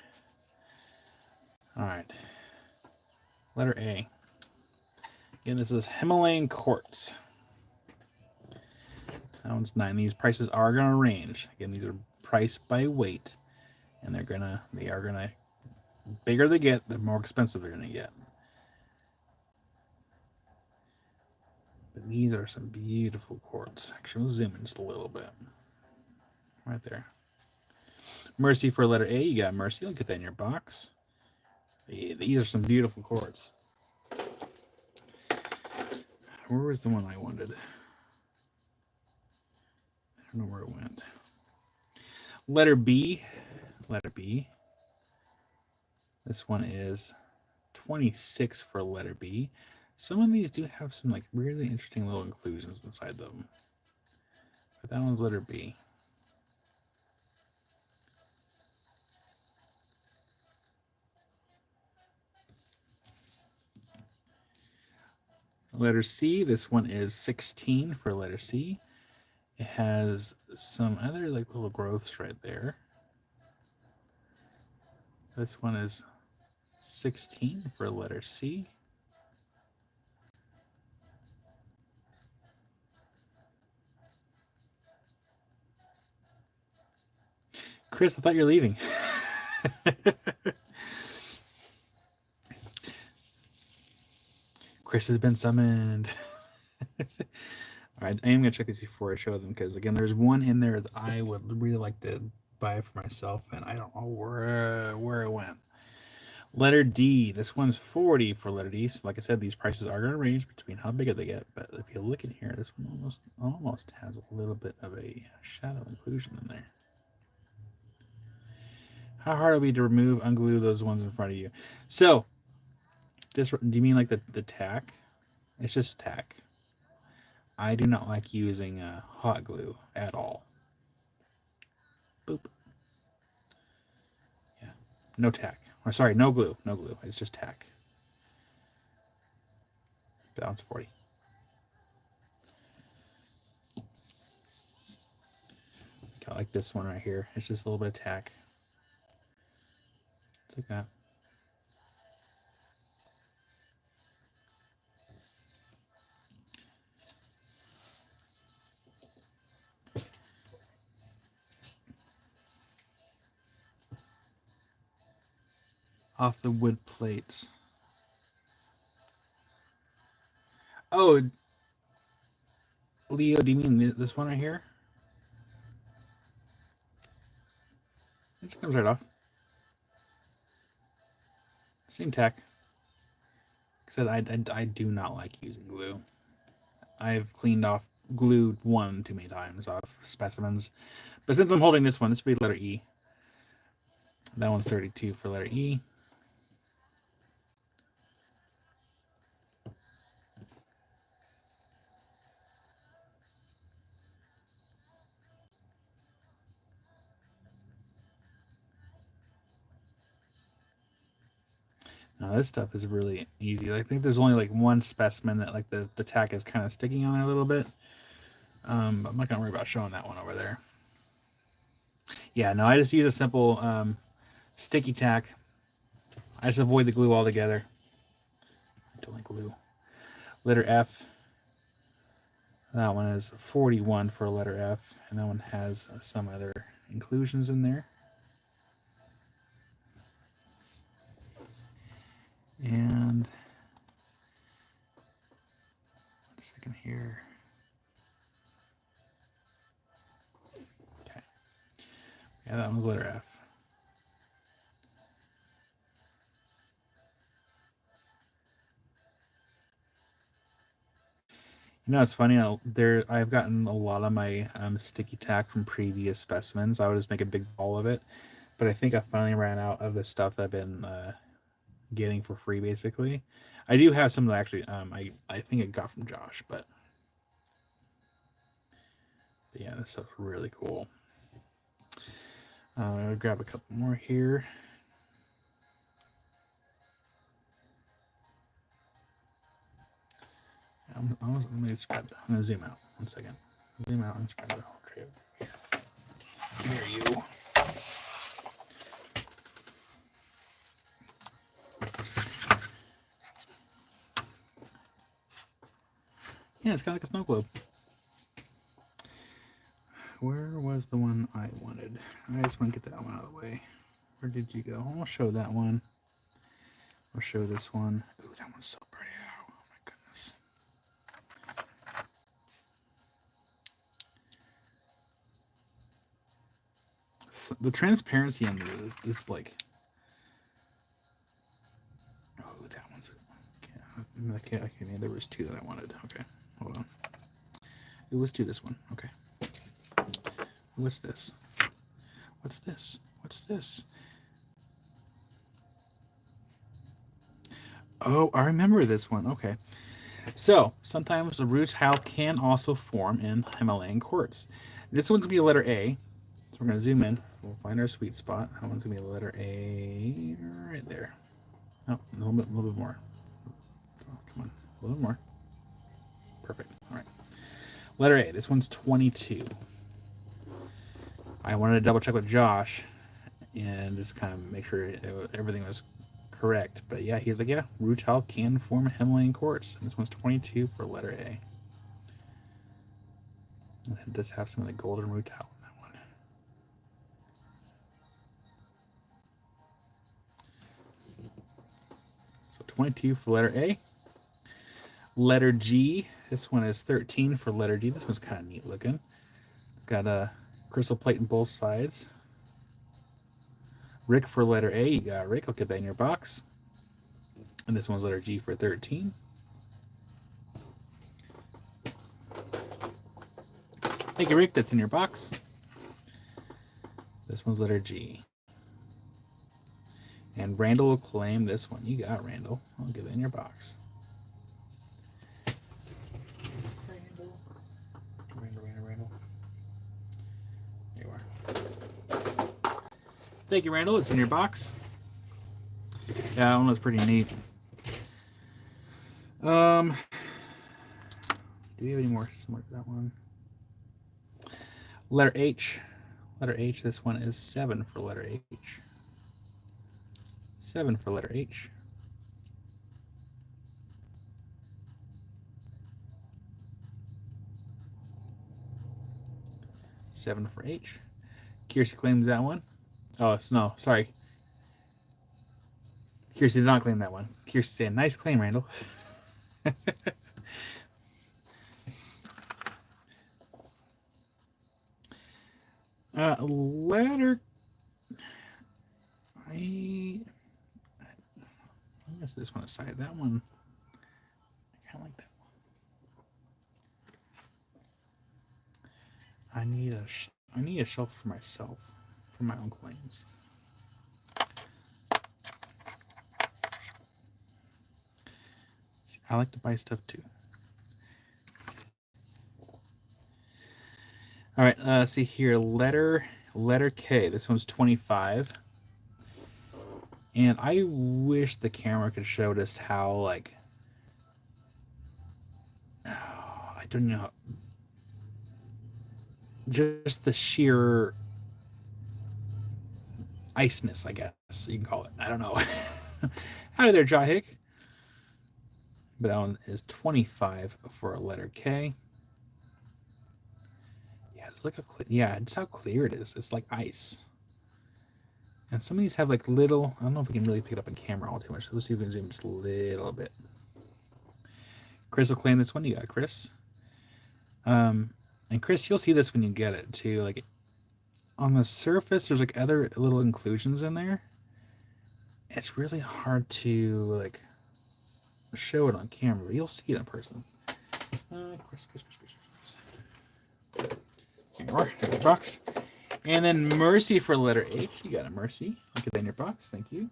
All right. Letter A. Again, this is Himalayan quartz. That one's 9. These prices are gonna range. Again, these are priced by weight, and they are gonna bigger they get, the more expensive they're gonna get. But these are some beautiful quartz. Actually, we'll zoom in just a little bit. Right there. Mercy for letter A. You got Mercy. I'll get that in your box. These are some beautiful quartz. Where was the one I wanted? I don't know where it went. Letter B. Letter B. This one is 26 for letter B. Some of these do have some like really interesting little inclusions inside them. But that one's letter B. Letter C, this one is 16 for letter C. It has some other like little growths right there. This one is 16 for letter C. Chris, I thought you were leaving. Chris has been summoned. All right, I am going to check these before I show them because, again, there's one in there that I would really like to buy for myself, and I don't know where it went. Letter D. This one's 40 for letter D. So, like I said, these prices are going to range between how big they get. But if you look in here, this one almost has a little bit of a shadow inclusion in there. How hard will it be to remove, unglue those ones in front of you? So, this, do you mean like the tack? It's just tack. I do not like using hot glue at all. Boop. Yeah, no tack. Or sorry, no glue. No glue. It's just tack. That one's 40. I like this one right here. It's just a little bit of tack. Just like that. Off the wood plates. Oh, Leo, do you mean this one right here? It just comes right off. Same tack. Like I said, I do not like using glue. I've cleaned off, glued one too many times off specimens. But since I'm holding this one, this would be letter E. That one's 32 for letter E. Now this stuff is really easy. I think there's only like one specimen that like the tack is kind of sticking on there a little bit. But I'm not gonna worry about showing that one over there. Yeah, no, I just use a simple sticky tack. I just avoid the glue altogether. I don't like glue. Letter F. That one is 41 for letter F, and that one has some other inclusions in there. And 1 second here. Okay. Yeah, that one's letter F. You know, it's funny. I've gotten a lot of my sticky tack from previous specimens. I would just make a big ball of it, but I think I finally ran out of the stuff that I've been getting for free. Basically, I do have some that actually I think I got from Josh, but yeah, this stuff's really cool. I'll grab a couple more here. I'm gonna zoom out. 1 second. Zoom out and just grab the whole tray over here. Here you. Yeah, it's kind of like a snow globe. Where was the one I wanted? I just want to get that one out of the way. Where did you go? I'll show that one. I'll show this one. Ooh, that one's so pretty. Oh my goodness. So the transparency on this like. Oh, that one's. Okay, there was 2 that I wanted. Okay, hold on. It was 2. This one. Okay. What's this? What's this? What's this? Oh, I remember this one. Okay. So, sometimes the root tile can also form in Himalayan quartz. This one's going to be a letter A. So we're going to zoom in. We'll find our sweet spot. That one's going to be a letter A right there. Oh, a little bit more. Oh, come on. A little bit more. Perfect. All right. Letter A. This one's 22. I wanted to double check with Josh and just kind of make sure everything was correct. But yeah, he was like, yeah, root tile can form a Himalayan quartz. And this one's 22 for letter A. And it does have some of the golden root tile in that one. So 22 for letter A. Letter G, this one is 13 for letter G. This one's kind of neat looking. It's got a crystal plate in both sides. Rick for letter A. You got Rick. I'll get that in your box. And this one's letter G for 13. Thank you, Rick. That's in your box. This one's letter G. And Randall will claim this one. You got Randall. I'll get it in your box. Randall. There you are. Thank you, Randall. It's in your box. Yeah, that one was pretty neat. Do we have any more similar to that one? Letter H. Letter H, this one is 7 for letter H. 7 for letter H. Seven for H. Kiersey claims that one. Oh, no, sorry. Kiersey did not claim that one. Kiersey said, nice claim, Randall. Letter. I guess this one aside. That one. I kind of like that one. I need a shelf for myself, for my own claims. See, I like to buy stuff too. All right, let's see here. Letter K. This one's 25. And I wish the camera could show just how, like, I don't know, just the sheer iceness, I guess you can call it. I don't know. Howdy there, Jahick. But that one is 25 for a letter K. Yeah, just look how just how clear it is. It's like ice. And some of these have like little, I don't know if we can really pick it up in camera all too much. Let's see if we can zoom just a little bit. Chris will claim this one. You got Chris. And Chris, you'll see this when you get it too. Like on the surface, there's like other little inclusions in there. It's really hard to like show it on camera, but you'll see it in person. Chris. Here you are, in your box. And then Mercy for letter H. You got a Mercy. I'll get that in your box. Thank you.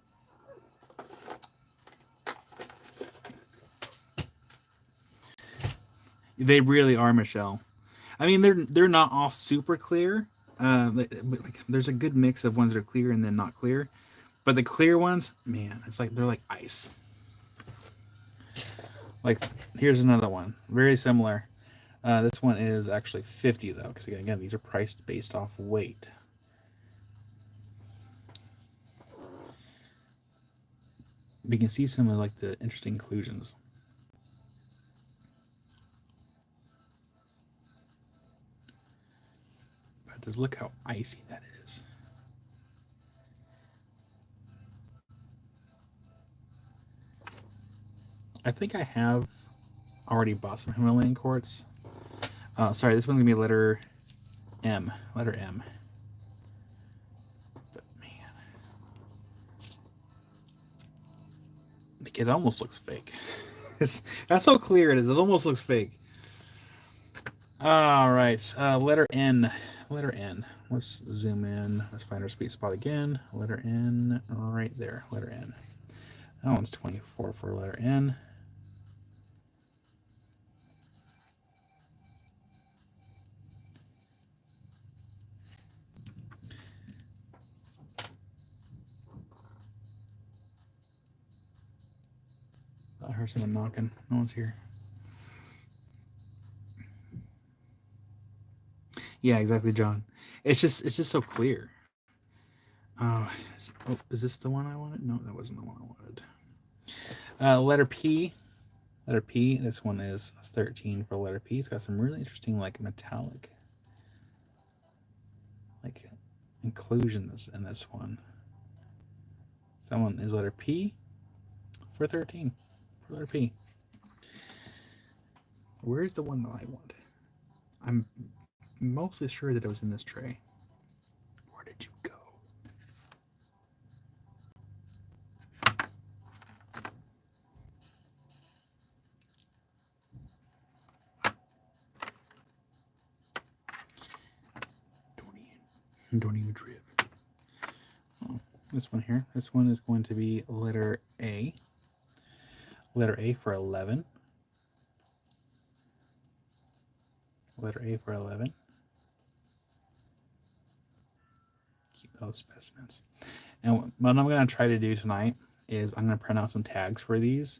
They really are, Michelle. I mean, they're not all super clear, Like there's a good mix of ones that are clear and then not clear, but the clear ones, man, it's like they're like ice. Like here's another one, very similar. This one is actually 50 though, because again, these are priced based off weight. We can see some of like the interesting inclusions. But just look how icy that is. I think I have already bought some Himalayan quartz. Sorry, this one's gonna be letter M. Letter M. But man, like, it almost looks fake. That's how clear it is. It almost looks fake. All right, letter N. Letter N. Let's zoom in. Let's find our sweet spot again. Letter N, right there. Letter N. That one's 24 for letter N. I heard someone knocking. No one's here. Yeah, exactly, John. It's just so clear. Is this the one I wanted? No, that wasn't the one I wanted. Letter P. Letter P. This one is 13 for letter P. It's got some really interesting, like metallic, like inclusions in this one. Someone is letter P for 13 for letter P. Where's the one that I want? I'm mostly sure that it was in this tray. Where did you go? Don't even trip. Oh, this one here. This one is going to be letter A. Letter A for 11. Letter A for 11. Keep those specimens. And what I'm going to try to do tonight is I'm going to print out some tags for these.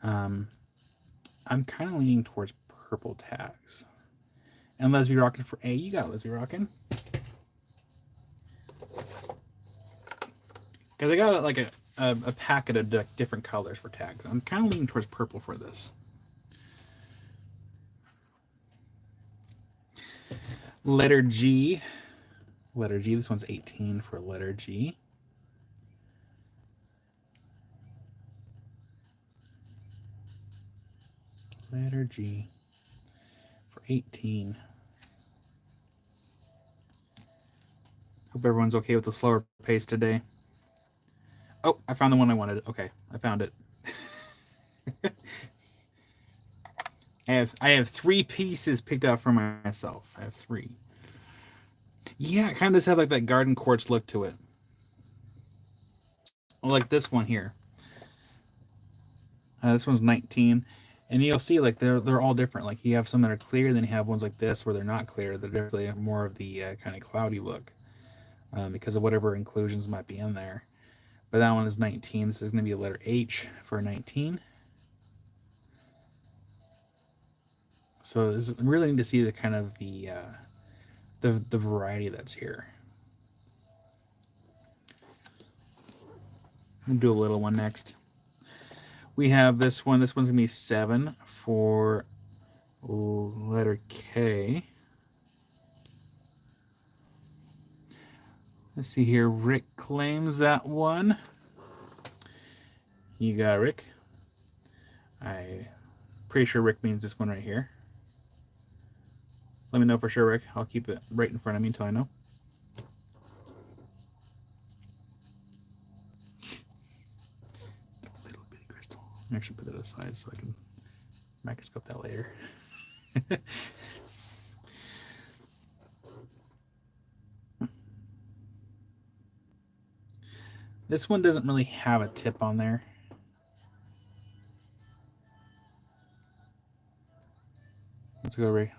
I'm kind of leaning towards purple tags. And Leslie Rockin' for A. You got Leslie Rockin'. Because I got like a packet of different colors for tags. I'm kind of leaning towards purple for this. Letter G. Letter G. This one's 18 for letter G. Letter G for 18. Hope everyone's okay with the slower pace today. Oh, I found the one I wanted. Okay, I found it. I have 3 pieces picked out for myself. I have 3. Yeah, it kind of does have like that garden quartz look to it. Like this one here. This one's 19. And you'll see like they're all different. Like you have some that are clear, then you have ones like this where they're not clear. They're definitely more of the kind of cloudy look because of whatever inclusions might be in there. But that one is 19. This is going to be a letter H for 19. So it's really neat to see the kind of the variety that's here. I'll do a little one next. We have this one. This one's going to be 7 for letter K. Let's see here. Rick claims that one. You got Rick. I'm pretty sure Rick means this one right here. Let me know for sure, Rick. I'll keep it right in front of me until I know. Little bitty crystal. I should put it aside so I can microscope that later. This one doesn't really have a tip on there. Let's go right.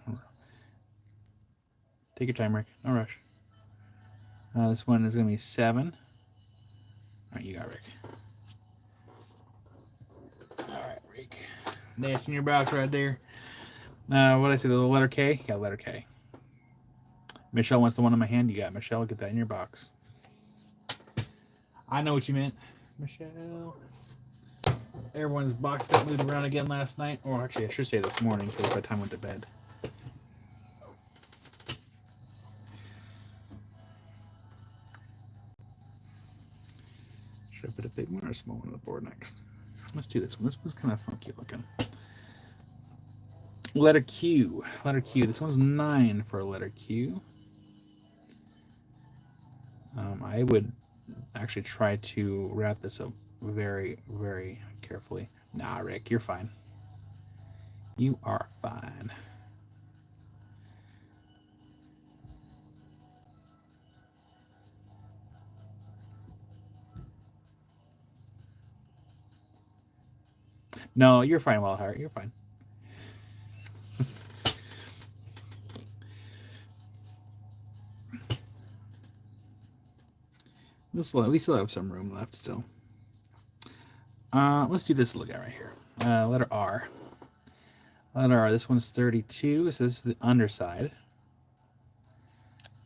Take your time, Rick. No rush. This one is going to be 7. All right, you got Rick. All right, Rick. That's in your box right there. What did I say? The letter K? Yeah, letter K. Michelle wants the one in my hand. You got Michelle. Get that in your box. I know what you meant, Michelle. Everyone's box got moved around again last night. Or actually, I should say this morning because by the time I went to bed. Should I put a big one or a small one on the board next? Let's do this one. This one's kind of funky looking. Letter Q. Letter Q. This one's 9 for a letter Q. I would actually try to wrap this up very, very carefully. Nah, Rick, you're fine. You are fine. No, you're fine, Wildheart. You're fine. We still have some room left still. Let's do this little guy right here. Letter R. Letter R. This one's 32, so this is the underside.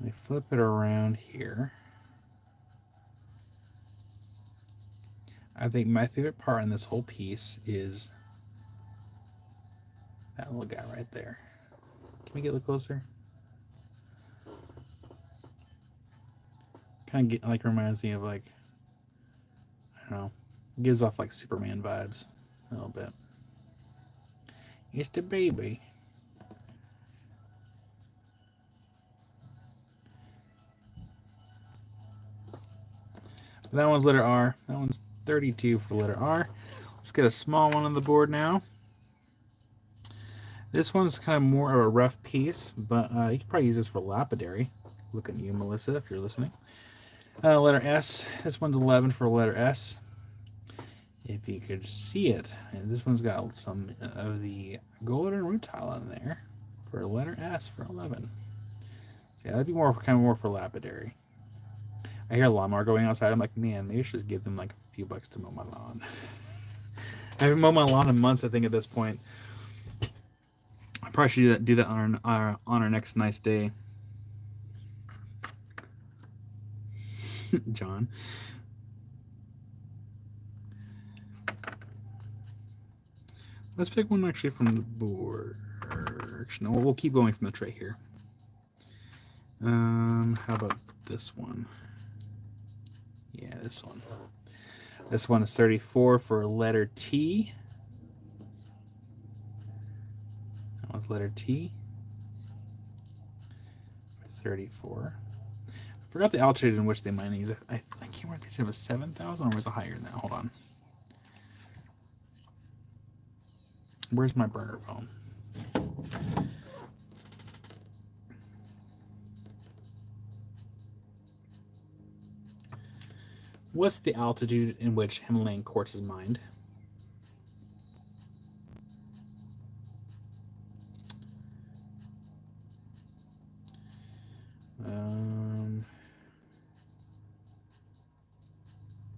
Let me flip it around here. I think my favorite part in this whole piece is that little guy right there. Can we get a little closer? Kind of reminds me of like, I don't know, gives off like Superman vibes a little bit. It's the baby. That one's letter R. That one's 32 for letter R. Let's get a small one on the board now. This one's kind of more of a rough piece, but you can probably use this for lapidary. Look at you, Melissa, if you're listening. Letter S. This one's 11 for letter S. If you could see it. And this one's got some of the golden root tile in there for letter S for 11. So yeah, that'd be more for lapidary. I hear a lawnmower going outside. I'm like, man, maybe I should just give them like a few bucks to mow my lawn. I haven't mowed my lawn in months, I think, at this point. I probably should do that on our next nice day. John. Let's pick one actually from the board. No, we'll keep going from the tray here. How about this one? Yeah, this one. This one is 34 for letter T. That one's letter T. 34. I forgot the altitude in which they might use it. I can't remember if they said it was 7,000 or was it higher than that. Hold on. Where's my burner phone? What's the altitude in which Himalayan quartz is mined?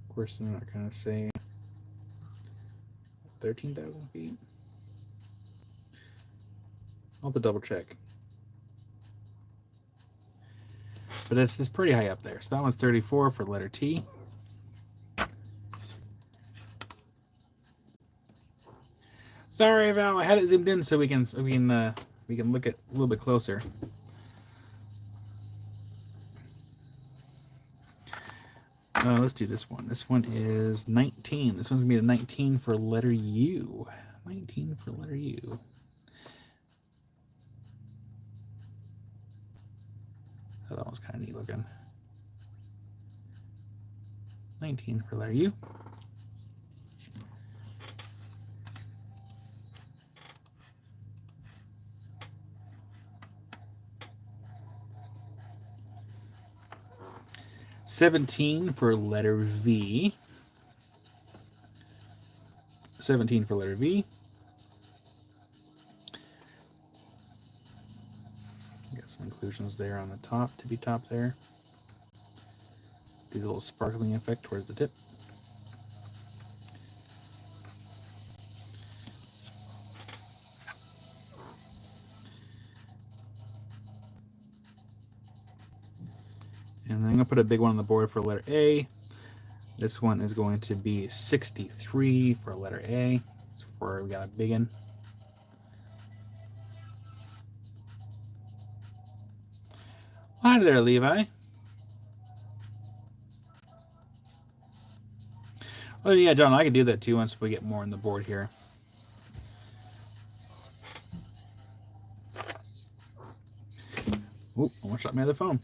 Of course, I'm not going to say 13,000 feet. I'll have to double check. But it's pretty high up there. So that one's 34 for letter T. Sorry, Val. I had it zoomed in so we can look at a little bit closer. Let's do this one. This one is 19. This one's gonna be a 19 for letter U. 19 for letter U. Oh, that one's kind of neat looking. 19 for letter U. $17 for letter V. 17 for letter V. Get some inclusions there on the top, tippy top there. Do the little sparkling effect towards the tip. And then I'm going to put a big one on the board for letter A. This one is going to be 63 for letter A. So we got a big one. Hi there, Levi. Oh yeah, John, I can do that too once we get more on the board here. Oop, almost shot my other phone.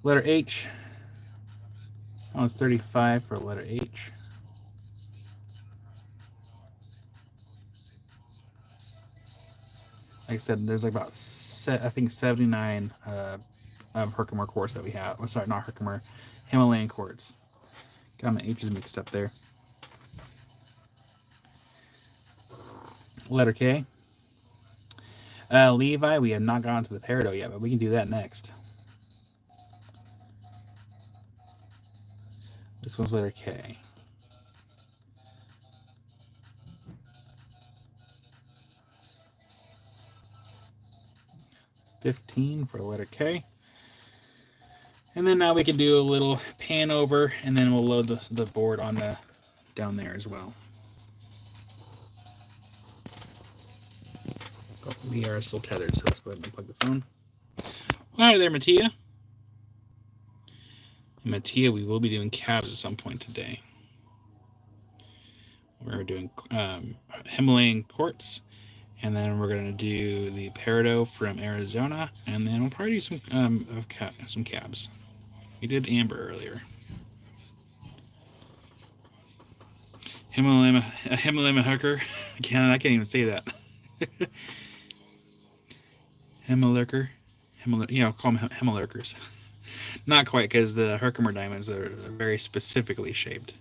Letter H. Oh, it's 35 for letter H. Like I said, there's like about, I think, 79 of Herkimer quartz that we have. Oh, sorry, not Herkimer, Himalayan quartz. Got my H's mixed up there. Letter K. Levi, we have not gotten to the peridot yet, but we can do that next. This one's letter K. $15 for letter K. And then now we can do a little pan over, and then we'll load the board on the down there as well. Oh, we are still tethered, so let's go ahead and unplug the phone. Well, hi there, Mattia. And Mattia, we will be doing cabs at some point today. We're doing Himalayan quartz, and then we're going to do the peridot from Arizona, and then we'll probably do some cabs. We did amber earlier. Himalayan hooker. I can't even say that. Himalurker. Yeah, I'll call them Himalurkers. Not quite, because the Herkimer diamonds are very specifically shaped.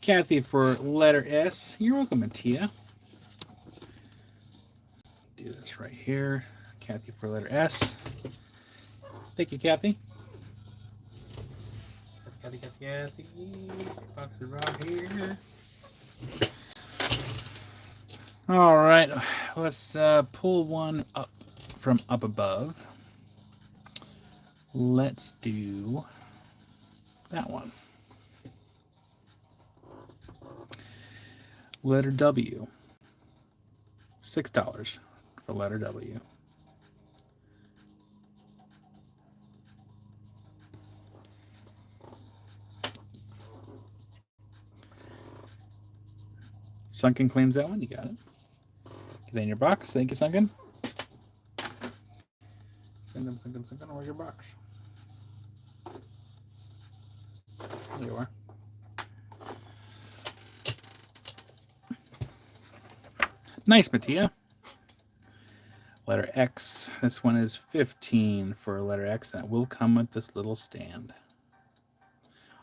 Kathy for letter S. You're welcome, Mattia. Do this right here. Kathy for letter S. Thank you, Kathy. Kathy. Box around here. All right. Let's pull one up from up above. Let's do that one. Letter W. $6 for letter W. Sunken claims that one. You got it. Get that in your box. Thank you, Sunken. Sunken. Where's your box? There you are. Nice, Mattia. Letter X. This one is 15 for letter X. That will come with this little stand.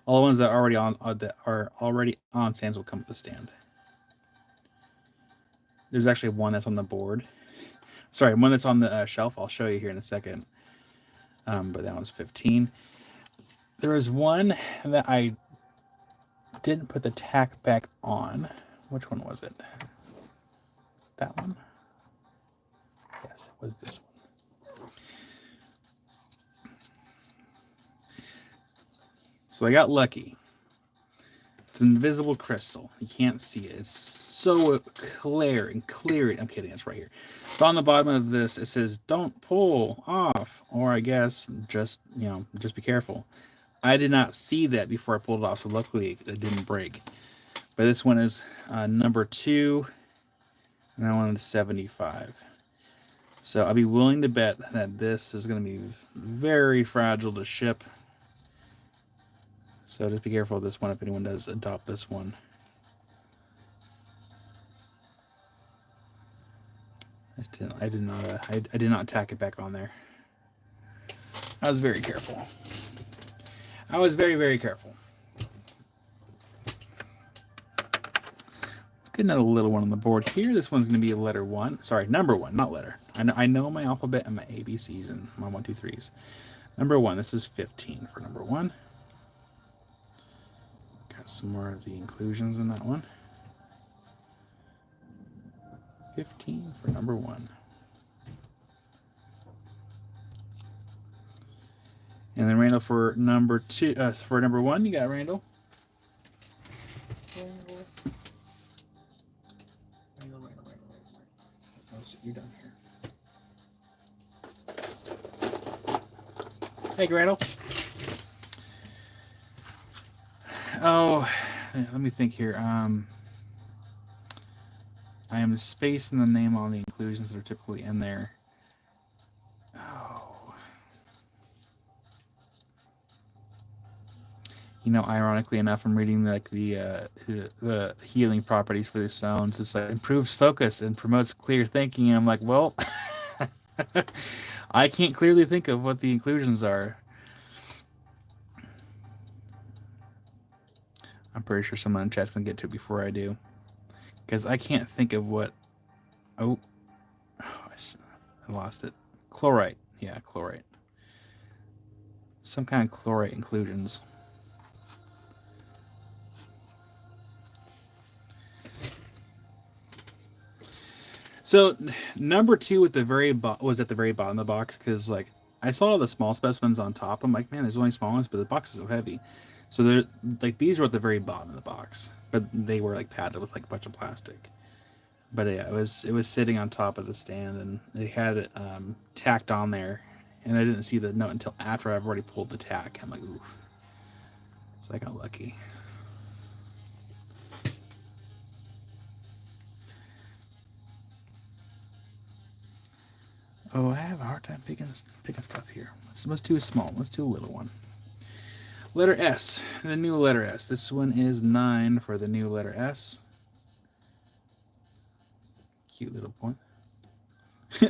All the ones that are already on stands will come with the stand. There's actually one that's on the board. Sorry, one that's on the shelf. I'll show you here in a second. But that one's 15. There is one that I didn't put the tack back on. Which one was it? That one? Yes, it was this one. So I got lucky. It's an invisible crystal. You can't see it. It's so clear. I'm kidding. It's right here. But on the bottom of this, it says, "Don't pull off," or I guess just be careful. I did not see that before I pulled it off, so luckily it didn't break. But this one is number 2. And that one is 75. So I'd be willing to bet that this is going to be very fragile to ship. So just be careful of this one if anyone does adopt this one. I did not tack it back on there. I was very careful. I was very, very careful. Let's get another little one on the board here. This one's going to be a letter 1. Sorry, number 1, not letter. I know my alphabet and my ABCs and my 1, 2, 3s. Number 1, this is 15 for number 1. Got some more of the inclusions in that one. 15 for number 1. And then Randall for number 2. For number 1, you got Randall. Randall. You're done here. Thank you, Randall. Oh, let me think here. I am spacing the name on the inclusions that are typically in there. Oh. You know, ironically enough, I'm reading like the healing properties for these zones. It's like improves focus and promotes clear thinking. I'm like, well, I can't clearly think of what the inclusions are. I'm pretty sure someone in chat's gonna get to it before I do, because I can't think of what. Oh, I lost it. Chlorite, yeah, chlorite. Some kind of chlorite inclusions. So number 2 at the very was at the very bottom of the box, because like I saw all the small specimens on top. I'm like, man, there's only small ones, but the box is so heavy. So they're like, these were at the very bottom of the box, but they were like padded with like a bunch of plastic. But yeah, it was sitting on top of the stand, and they had it tacked on there, and I didn't see the note until after I've already pulled the tack. I'm like, oof. So I got lucky. Oh, I have a hard time picking stuff here. Let's do a small. Let's do a little one. Letter S, the new letter S. This one is 9 for the new letter S. Cute little point.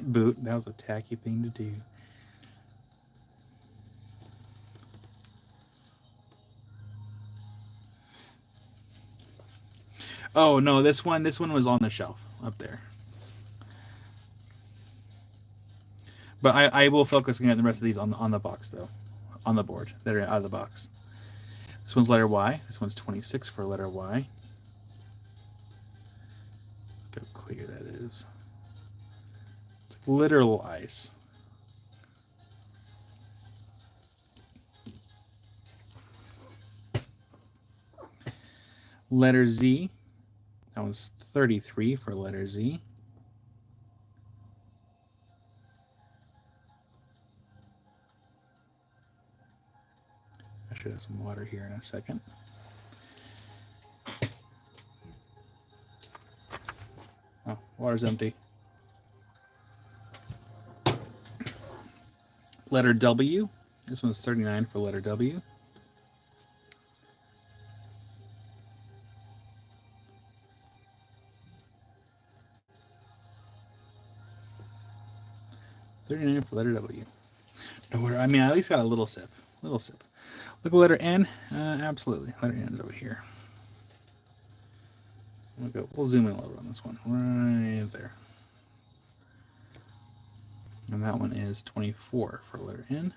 Boot, that was a tacky thing to do. Oh no, this one was on the shelf up there. But I will focus on the rest of these on the box though, on the board that are out of the box. This one's letter Y. This one's 26 for letter Y. Look how clear that is. Literal ice. Letter Z. That was 33 for letter Z. I should have some water here in a second. Oh, water's empty. Letter W. This one's 39 for letter W. $39 for letter W. No, I mean, I at least got a little sip. Little sip. Look at letter N. Absolutely. Letter N is over here. We'll zoom in a little on this one. Right there. And that one is 24 for letter N.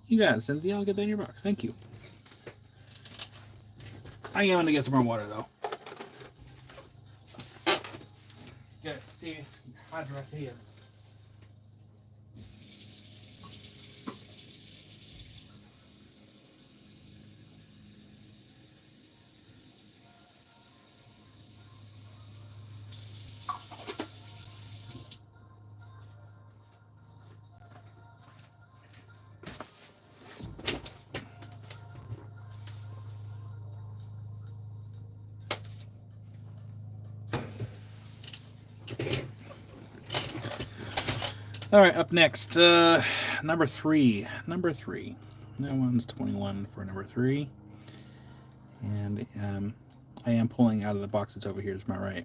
You got it, Cynthia. I'll get that in your box. Thank you. I am going to get some more water, though. Good. Steve, hydrate here. All right, up next, number 3. Number 3. That one's 21 for number 3. And I am pulling out of the box that's over here, is my right.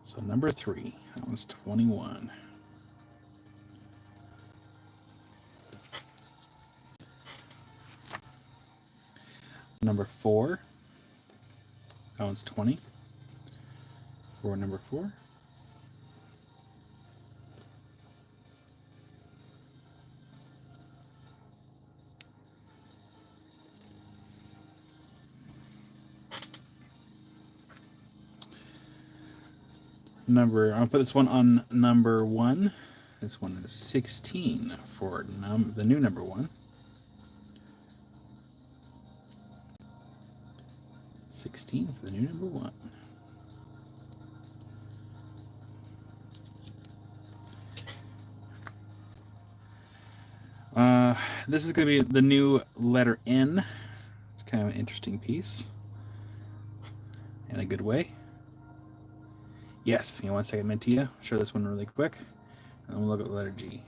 So number 3, that one's 21. Number 4, that one's 20 for number 4. I'll put this one on number 1. This one is 16 for the new number 1. 16 for the new number 1. This is going to be the new letter N. It's kind of an interesting piece in a good way. Yes, give me 1 second, Mintia. I'll show this one really quick. And we'll look at the letter G.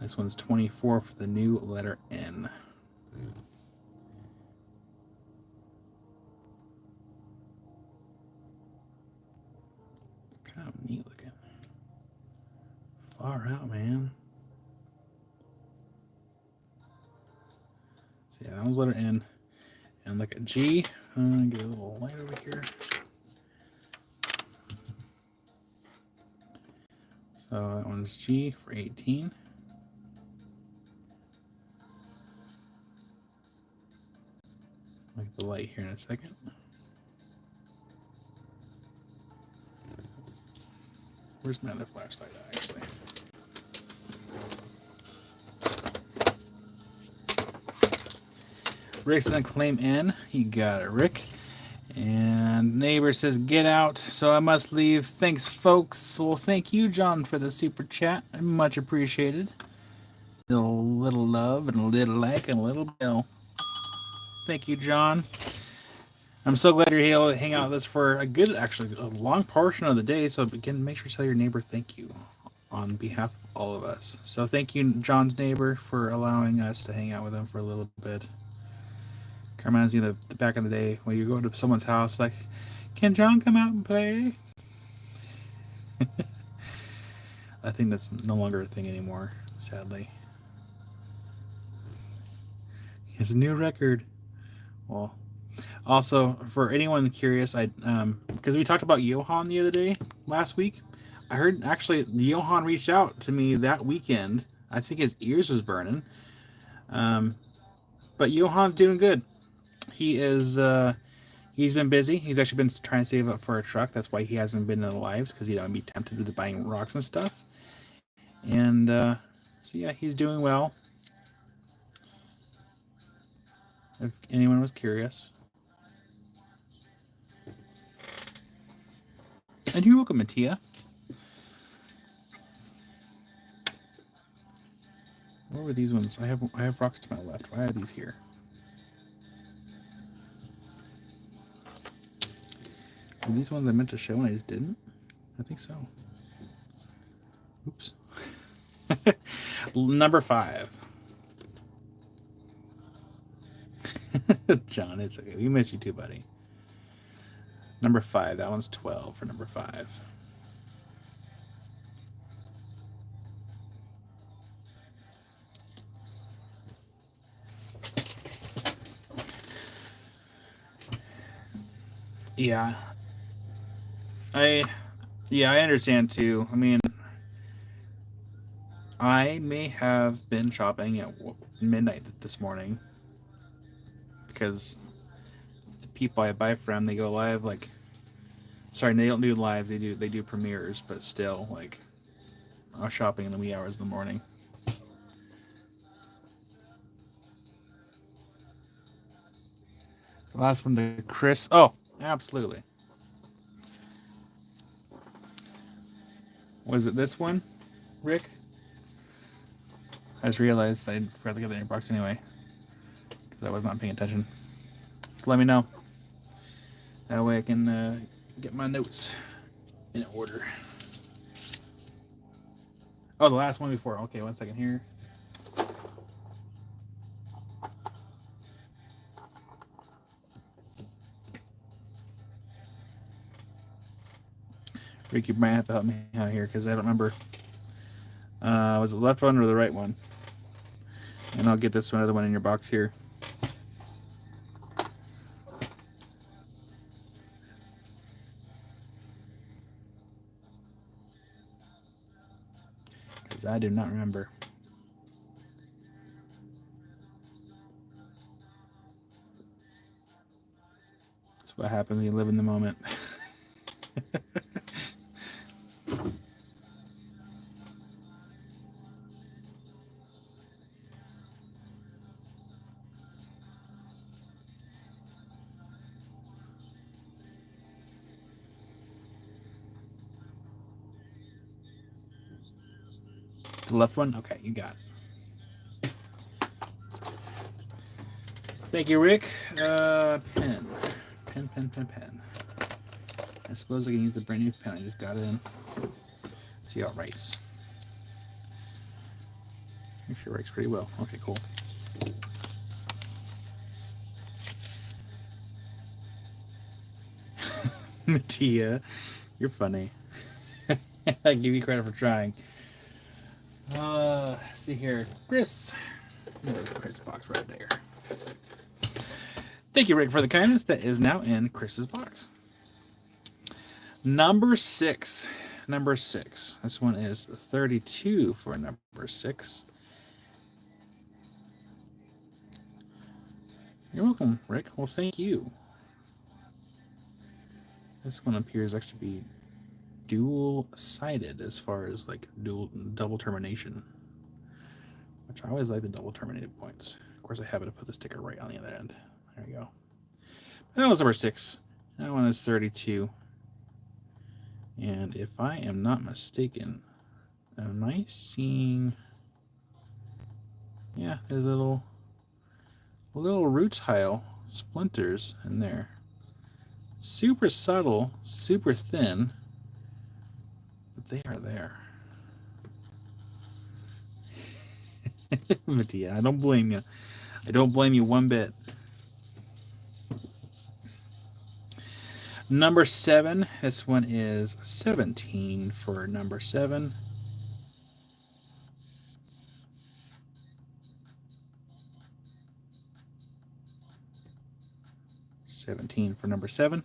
This one's 24 for the new letter N. It's kind of neat looking. Far out, man. So yeah, that was letter N. And look at G. Get a little light over here. So that one's G for 18. Look at the light here in a second. Where's my other flashlight actually? Rick's gonna claim N. You got it, Rick. And neighbor says, get out, so I must leave. Thanks, folks. Well, thank you, John, for the super chat. Much appreciated. Little love and a little like and a little bell. Thank you, John. I'm so glad you're able to hang out with us for a long portion of the day. So again, make sure to tell your neighbor thank you on behalf of all of us. So thank you, John's neighbor, for allowing us to hang out with him for a little bit. Reminds me of the back in the day when you go to someone's house, like, can John come out and play? I think that's no longer a thing anymore, sadly. It's a new record. Well, also for anyone curious, because we talked about Johan the other day, last week. I heard actually Johan reached out to me that weekend. I think his ears was burning. But Johan's doing good. He's been busy. He's actually been trying to save up for a truck. That's why he hasn't been in the lives, because he don't be tempted into buying rocks and stuff. And so yeah, he's doing well. If anyone was curious. And you're welcome, Mattia. What were these ones? I have rocks to my left. Why are these here? Are these ones I meant to show and I just didn't? I think so. Oops. Number 5. John, it's okay. We miss you too, buddy. Number 5. That one's 12 for number 5. Yeah. I understand too. I mean, I may have been shopping at midnight this morning because the people I buy from, they go live like, sorry, they don't do lives, they do premieres, but still, like, I was shopping in the wee hours of the morning. The last one to Chris. Oh, absolutely. Was it this one, Rick? I just realized I forgot to get the inbox anyway, because I was not paying attention. So let me know. That way I can get my notes in order. Oh, the last one before. Okay, 1 second here. Rick, you might have to help me out here because I don't remember. Was it the left one or the right one? And I'll get this other one in your box here. Because I do not remember. That's what happens when you live in the moment. The left one? Okay, you got it. Thank you, Rick. Pen. Pen. I suppose I can use the brand new pen. I just got it in. Let's see how it writes. I'm sure it writes pretty well. Okay, cool. Mattia, you're funny. I give you credit for trying. See here, Chris. There's the Chris box right there. Thank you, Rick, for the kindness. That is now in Chris's box. Number 6. Number 6. This one is 32 for number 6. You're welcome, Rick. Well, thank you. This one appears actually to be dual-sided as far as like double termination, which I always like the double terminated points. Of course, I have to put the sticker right on the other end. There we go. That was number 6. That one is 32. And if I am not mistaken, am I seeing? Yeah, there's little root tile splinters in there. Super subtle, super thin, but they are there. Mattia, I don't blame you. I don't blame you one bit. Number 7. This one is 17 for number 7. For number 7.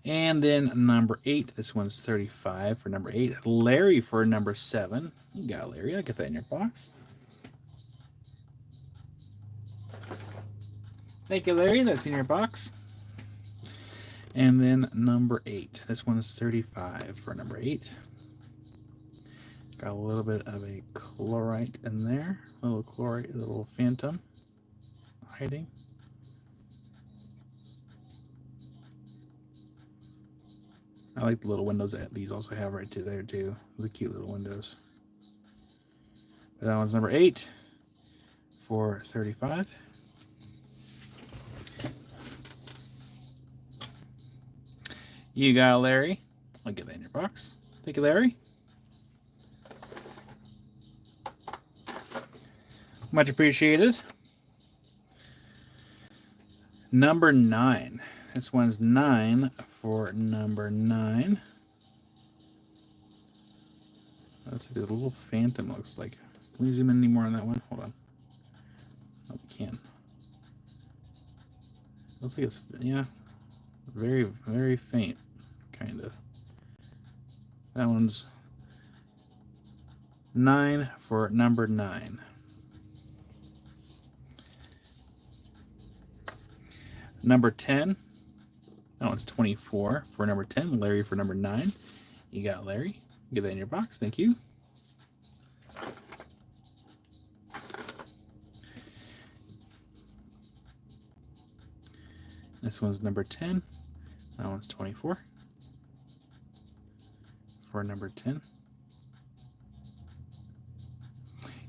And then number 8. This one's 35 for number 8. Larry for number 7. You got Larry. I'll get that in your box. Thank you, Larry. That's in your box. And then number 8. This one is 35 for number 8. Got a little bit of a chlorite in there. A little chlorite, a little phantom hiding. I like the little windows that these also have right to there too. The cute little windows. But that one's number 8 for 35. You got Larry. I'll get that in your box. Thank you, Larry. Much appreciated. Number 9. This one's 9 for number 9. That's like a little phantom, looks like. Can we zoom in any more on that one? Hold on. Oh, we can. Looks like it's, yeah, very, very faint, kind of. That one's 9 for number 9. Number 10. That one's 24 for number 10. Larry for number 9. You got Larry. Get that in your box. Thank you. This one's number 10. That one's 24 for number 10.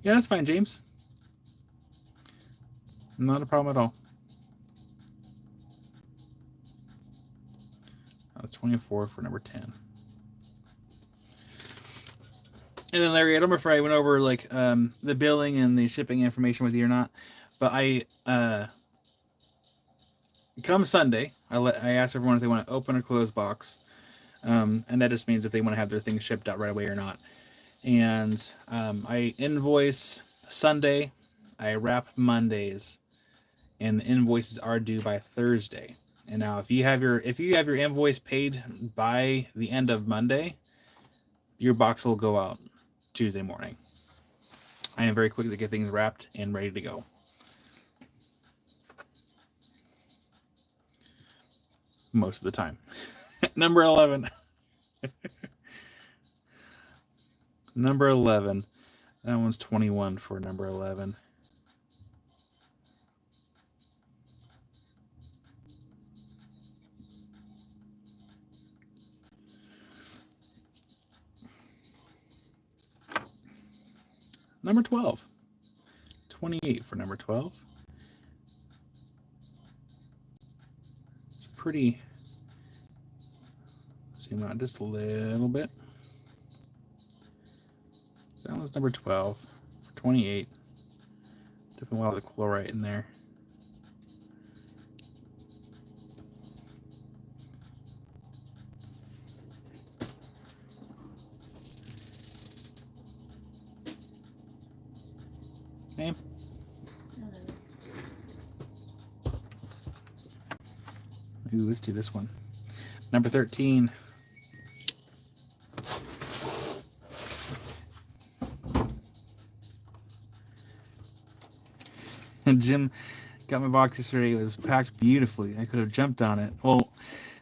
Yeah, that's fine, James. Not a problem at all. That was 24 for number 10. And then Larry, I don't remember if I went over like the billing and the shipping information with you or not, but I come Sunday, I asked everyone if they want to open or close box, and that just means if they want to have their things shipped out right away or not. And I invoice Sunday, I wrap Mondays, and the invoices are due by Thursday. And now if you have your invoice paid by the end of Monday, your box will go out Tuesday morning. I am very quick to get things wrapped and ready to go. Most of the time. Number 11. Number 11. That one's 21 for number 11. Number 12. 28 for number 12. It's pretty. Zoom out just a little bit. So that one's number 12 for 28. Definitely a lot of the chlorite in there. Okay. Ooh, let's do this one. Number 13. And Jim got my box yesterday. It was packed beautifully. I could have jumped on it. Well,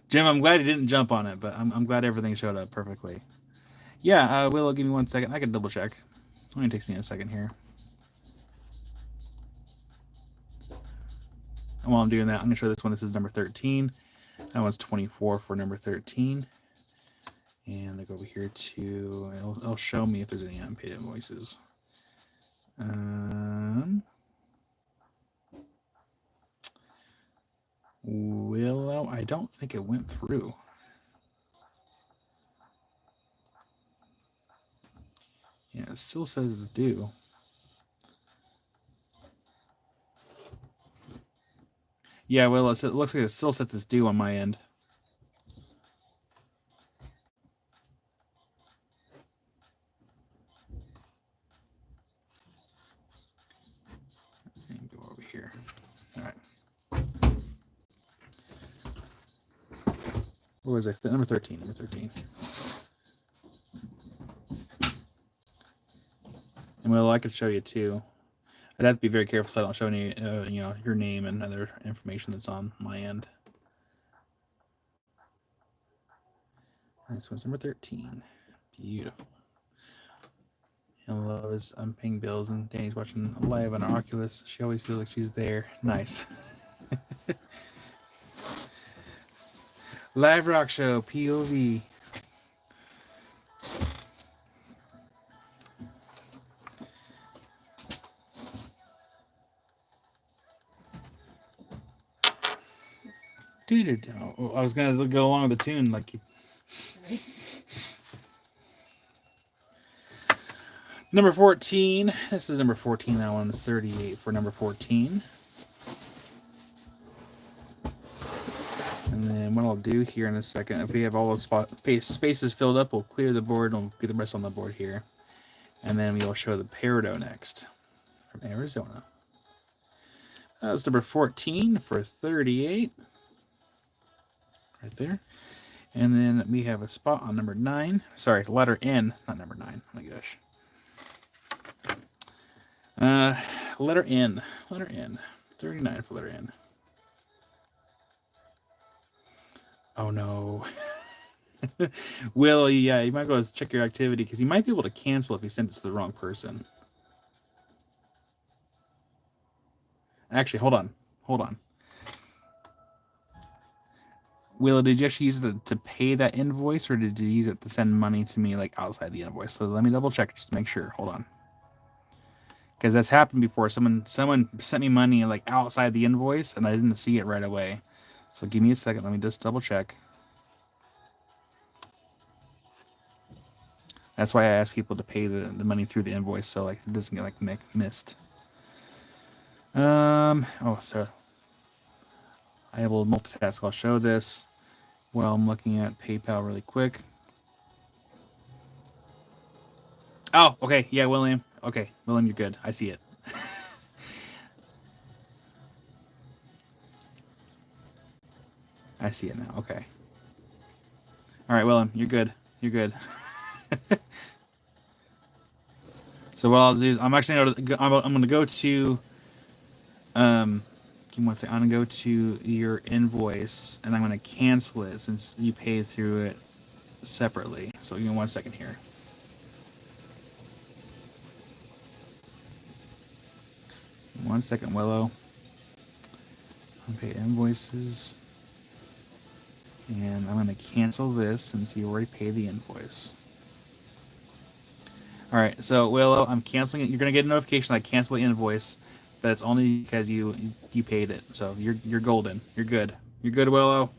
Jim, I'm glad he didn't jump on it, but I'm glad everything showed up perfectly. Yeah, Willow, give me 1 second. I can double check. It only takes me a second here. And while I'm doing that, I'm going to show this one. This is number 13. That one's 24 for number 13. And I go over here to, it'll show me if there's any unpaid invoices. Willow, I don't think it went through. Yeah, it still says it's due. Yeah, well, it looks like it still says it's due on my end. And go over here. All right. What was it? Number 13. Number 13. And well, I could show you too. I'd have to be very careful so I don't show any, your name and other information that's on my end. This one's number 13. Beautiful. And Love is paying bills, and Danny's watching live on our Oculus. She always feels like she's there. Nice. Live rock show, POV. Dude, I was gonna go along with the tune, like. Number 14. This is number 14. That one is 38 for number 14. And then what I'll do here in a second, if we have all the spaces filled up, we'll clear the board and we'll get the rest on the board here. And then we'll show the peridot next from Arizona. That was number 14 for 38. Right there. And then we have a spot on number 9. Sorry, letter N, not number 9. Oh my gosh. Letter N. Letter N. 39 for letter N. Oh no. Will, yeah, you might go check your activity because you might be able to cancel if you send it to the wrong person. Actually, hold on. Hold on. Will, did you actually use it to pay that invoice, or did you use it to send money to me like outside the invoice? So let me double check just to make sure. Hold on. Because that's happened before. Someone sent me money like outside the invoice, and I didn't see it right away. So give me a second. Let me just double check. That's why I ask people to pay the money through the invoice, so like it doesn't get like missed. Oh, so I will multitask. I'll show this while I'm looking at PayPal really quick. Oh, okay. Yeah, William. Okay, William, you're good. I see it. I see it now. Okay. All right, William, you're good. You're good. So what I'll do is I'm actually I'm gonna go to give me one second. I'm gonna go to your invoice and I'm gonna cancel it since you paid through it separately. So give me 1 second here. One second, Willow. Pay invoices. And I'm going to cancel this since you already paid the invoice. All right, so Willow, I'm canceling it. You're going to get a notification I cancel the invoice, but it's only because you paid it. So you're golden. You're good. You're good, Willow.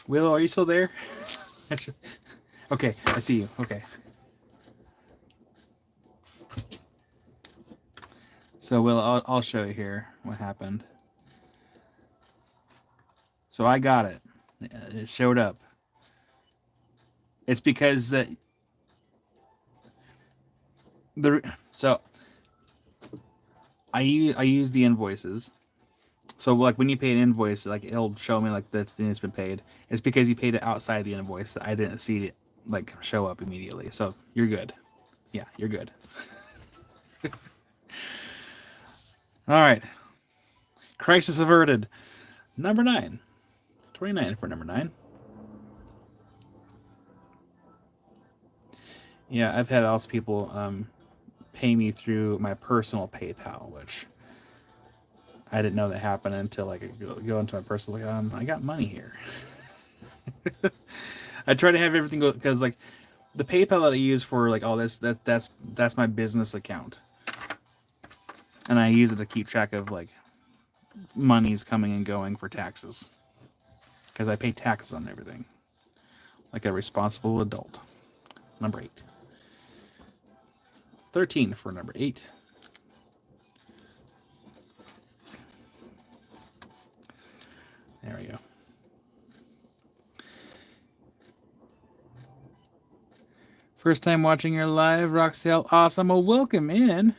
Willow, are you still there? Okay, I see you. Okay. So Willow, I'll show you here what happened. So I got it. It showed up. It's because so I use the invoices. So like when you pay an invoice, like it'll show me like that it's been paid. It's because you paid it outside the invoice that I didn't see it like show up immediately. So you're good. Yeah, you're good. All right. Crisis averted. Number 9. 29 for number 9. Yeah, I've had also people pay me through my personal PayPal, which I didn't know that happened until like go into my personal. Like, I got money here. I try to have everything go because like the PayPal that I use for like all this that's my business account, and I use it to keep track of like monies coming and going for taxes because I pay taxes on everything like a responsible adult. Number 8. 13 for number 8. There we go. First time watching your live, Roxelle. Awesome. Well, welcome in.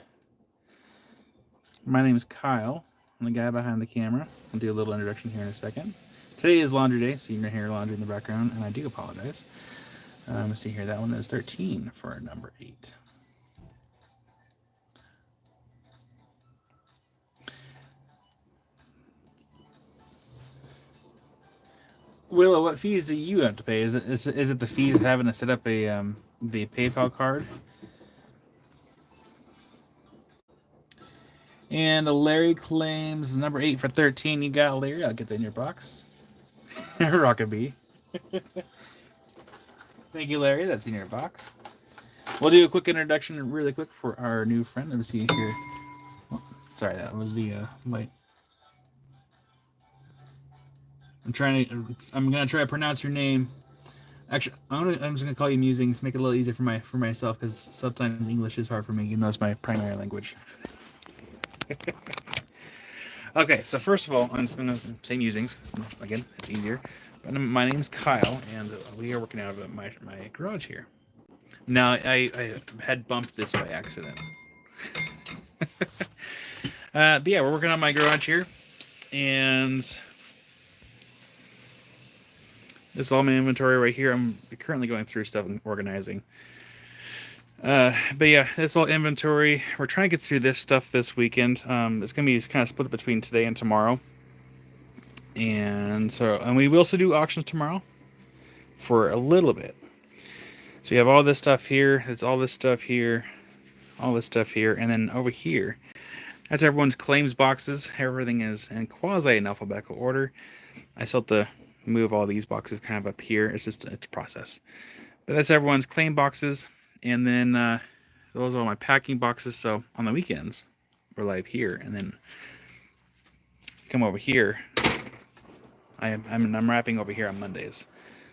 My name is Kyle. I'm the guy behind the camera. I'll do a little introduction here in a second. Today is laundry day, so you're going to hear laundry in the background, and I do apologize. Let's see here. That one is 13 for number 8. Willow, what fees do you have to pay? Is it the fees of having to set up a the PayPal card? And Larry claims number 8 for 13. You got Larry. I'll get that in your box. Rockabee. Thank you, Larry. That's in your box. We'll do a quick introduction really quick for our new friend. Let me see here. Oh, sorry, that was the light. I'm gonna try to pronounce your name. Actually, I'm just gonna call you Musings. Make it a little easier for myself because sometimes English is hard for me. You know, it's my primary language. Okay, so first of all, I'm just gonna say Musings. Again, it's easier. But my name's Kyle, and we are working out of my garage here. Now, I had bumped this by accident. But yeah, we're working on my garage here, and this is all my inventory right here. I'm currently going through stuff and organizing. But yeah, it's all inventory. We're trying to get through this stuff this weekend. It's going to be kind of split between today and tomorrow. And we will also do auctions tomorrow for a little bit. So you have all this stuff here. It's all this stuff here. All this stuff here. And then over here, that's everyone's claims boxes. Everything is in quasi in alphabetical order. I still have to move all these boxes kind of up here. It's a process. But that's everyone's claim boxes. And then those are my packing boxes. So on the weekends, we're live here. And then come over here. I'm wrapping over here on Mondays.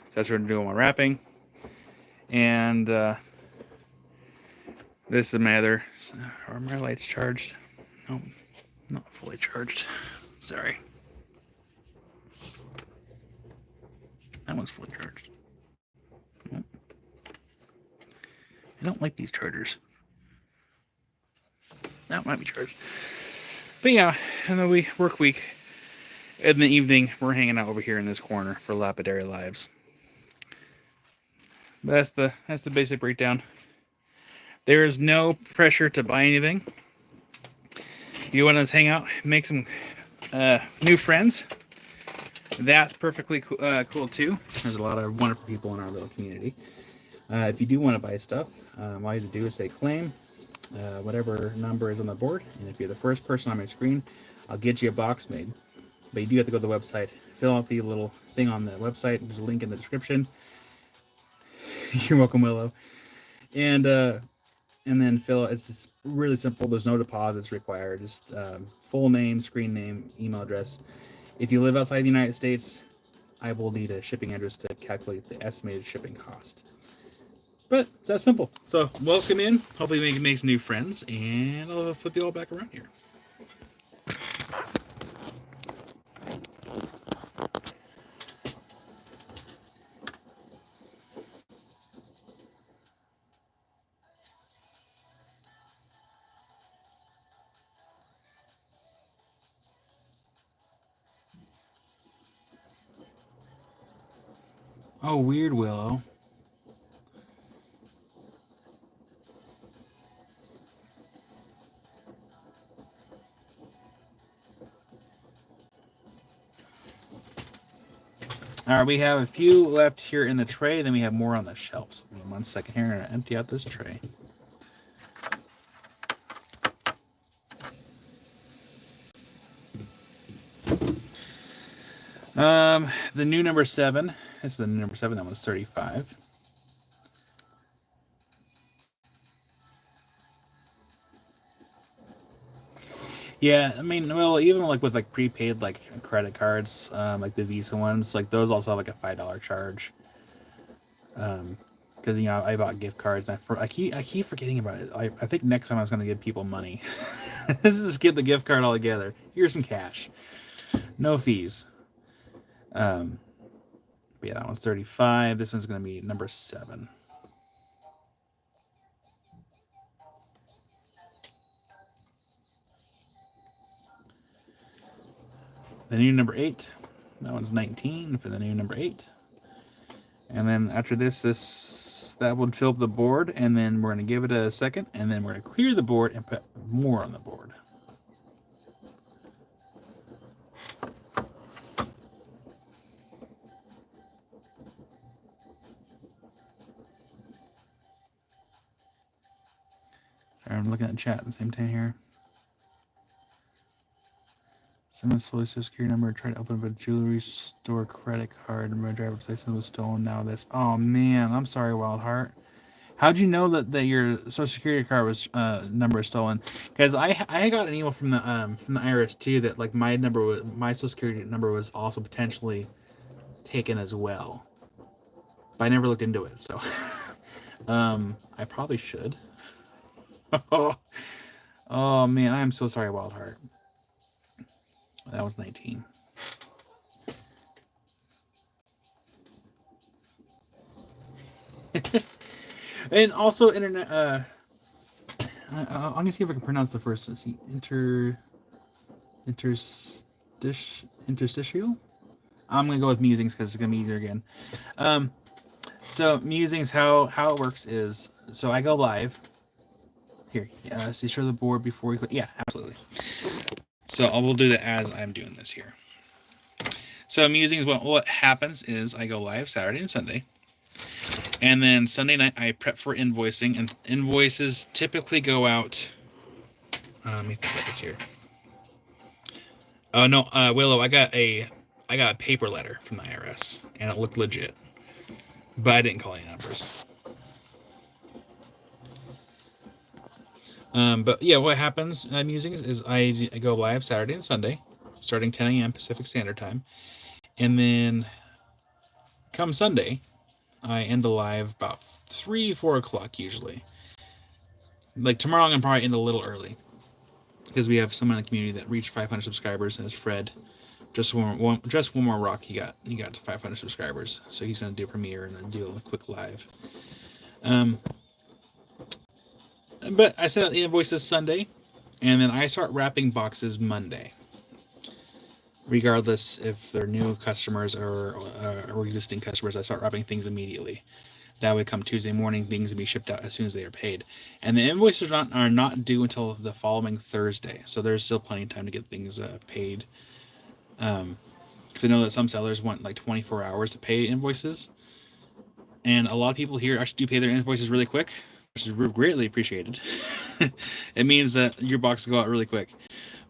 So that's where I'm doing my wrapping. And this is my other. Are my lights charged? No, not fully charged. Sorry. That one's fully charged. Nope. I don't like these chargers. That might be charged. But yeah, in the work week, in the evening, we're hanging out over here in this corner for Lapidary Lives. But that's the basic breakdown. There is no pressure to buy anything. If you want to hang out, make some new friends, that's perfectly cool too. There's a lot of wonderful people in our little community. If you do want to buy stuff, all you have to do is say claim whatever number is on the board, and if you're the first person on my screen, I'll get you a box made. But you do have to go to the website, fill out the little thing on the website. There's a link in the description. You're welcome, Willow. And then fill it. It's just really simple. There's no deposits required. Just full name, screen name, email address. If you live outside the United States, I will need a shipping address to calculate the estimated shipping cost. But it's that simple. So welcome in. Hopefully we can make some new friends, and I'll flip you all back around here. Oh, weird, Willow. All right, we have a few left here in the tray, then we have more on the shelves. So 1 second here, and empty out this tray. The new number 7. This is the new number 7. That was 35. Yeah, I mean, well, even like with like prepaid like credit cards, like the Visa ones, like those also have like a $5 charge. Because I bought gift cards, and I keep forgetting about it. I think next time I was gonna give people money. Let's just skip the gift card altogether. Here's some cash, no fees. But yeah, that one's 35. This one's gonna be number 7. The new number 8. That one's 19 for the new number 8. And then after that would fill up the board, and then we're going to give it a second, and then we're going to clear the board and put more on the board. I'm looking at the chat at the same time here. Someone stole a social security number, tried to open up a jewelry store credit card, and my driver's license was stolen. Now this. Oh man, I'm sorry, Wildheart. How'd you know that your social security card was number was stolen? Because I got an email from the IRS too that like my social security number was also potentially taken as well. But I never looked into it, so I probably should. Oh man, I'm so sorry, Wildheart. That was 19. And also internet. I'm gonna see if I can pronounce the first. Let's see, interstitial. I'm gonna go with musings because it's gonna be easier again. So musings, how it works is, so I go live. Here, so show the board before we click. Yeah, absolutely. So I will do that as I'm doing this here. So musings, what happens is I go live Saturday and Sunday. And then Sunday night I prep for invoicing, and invoices typically go out. Let me think about this here. Oh no, Willow, I got a I got a paper letter from the IRS, and it looked legit, but I didn't call any numbers. But yeah, what happens Musings is I go live Saturday and Sunday, starting 10 a.m. Pacific Standard Time, and then come Sunday, I end the live about 3-4 o'clock usually. Like tomorrow, I'm gonna probably end a little early because we have someone in the community that reached 500 subscribers, and it's Fred. Just one more rock. He got to 500 subscribers, so he's gonna do a premiere and then do a quick live. But I set out the invoices Sunday, and then I start wrapping boxes Monday. Regardless if they're new customers or existing customers, I start wrapping things immediately. That would come Tuesday morning, things will be shipped out as soon as they are paid. And the invoices are not due until the following Thursday, so there's still plenty of time to get things paid. Because I know that some sellers want like 24 hours to pay invoices. And a lot of people here actually do pay their invoices really quick, which is greatly appreciated. It means that your box will go out really quick.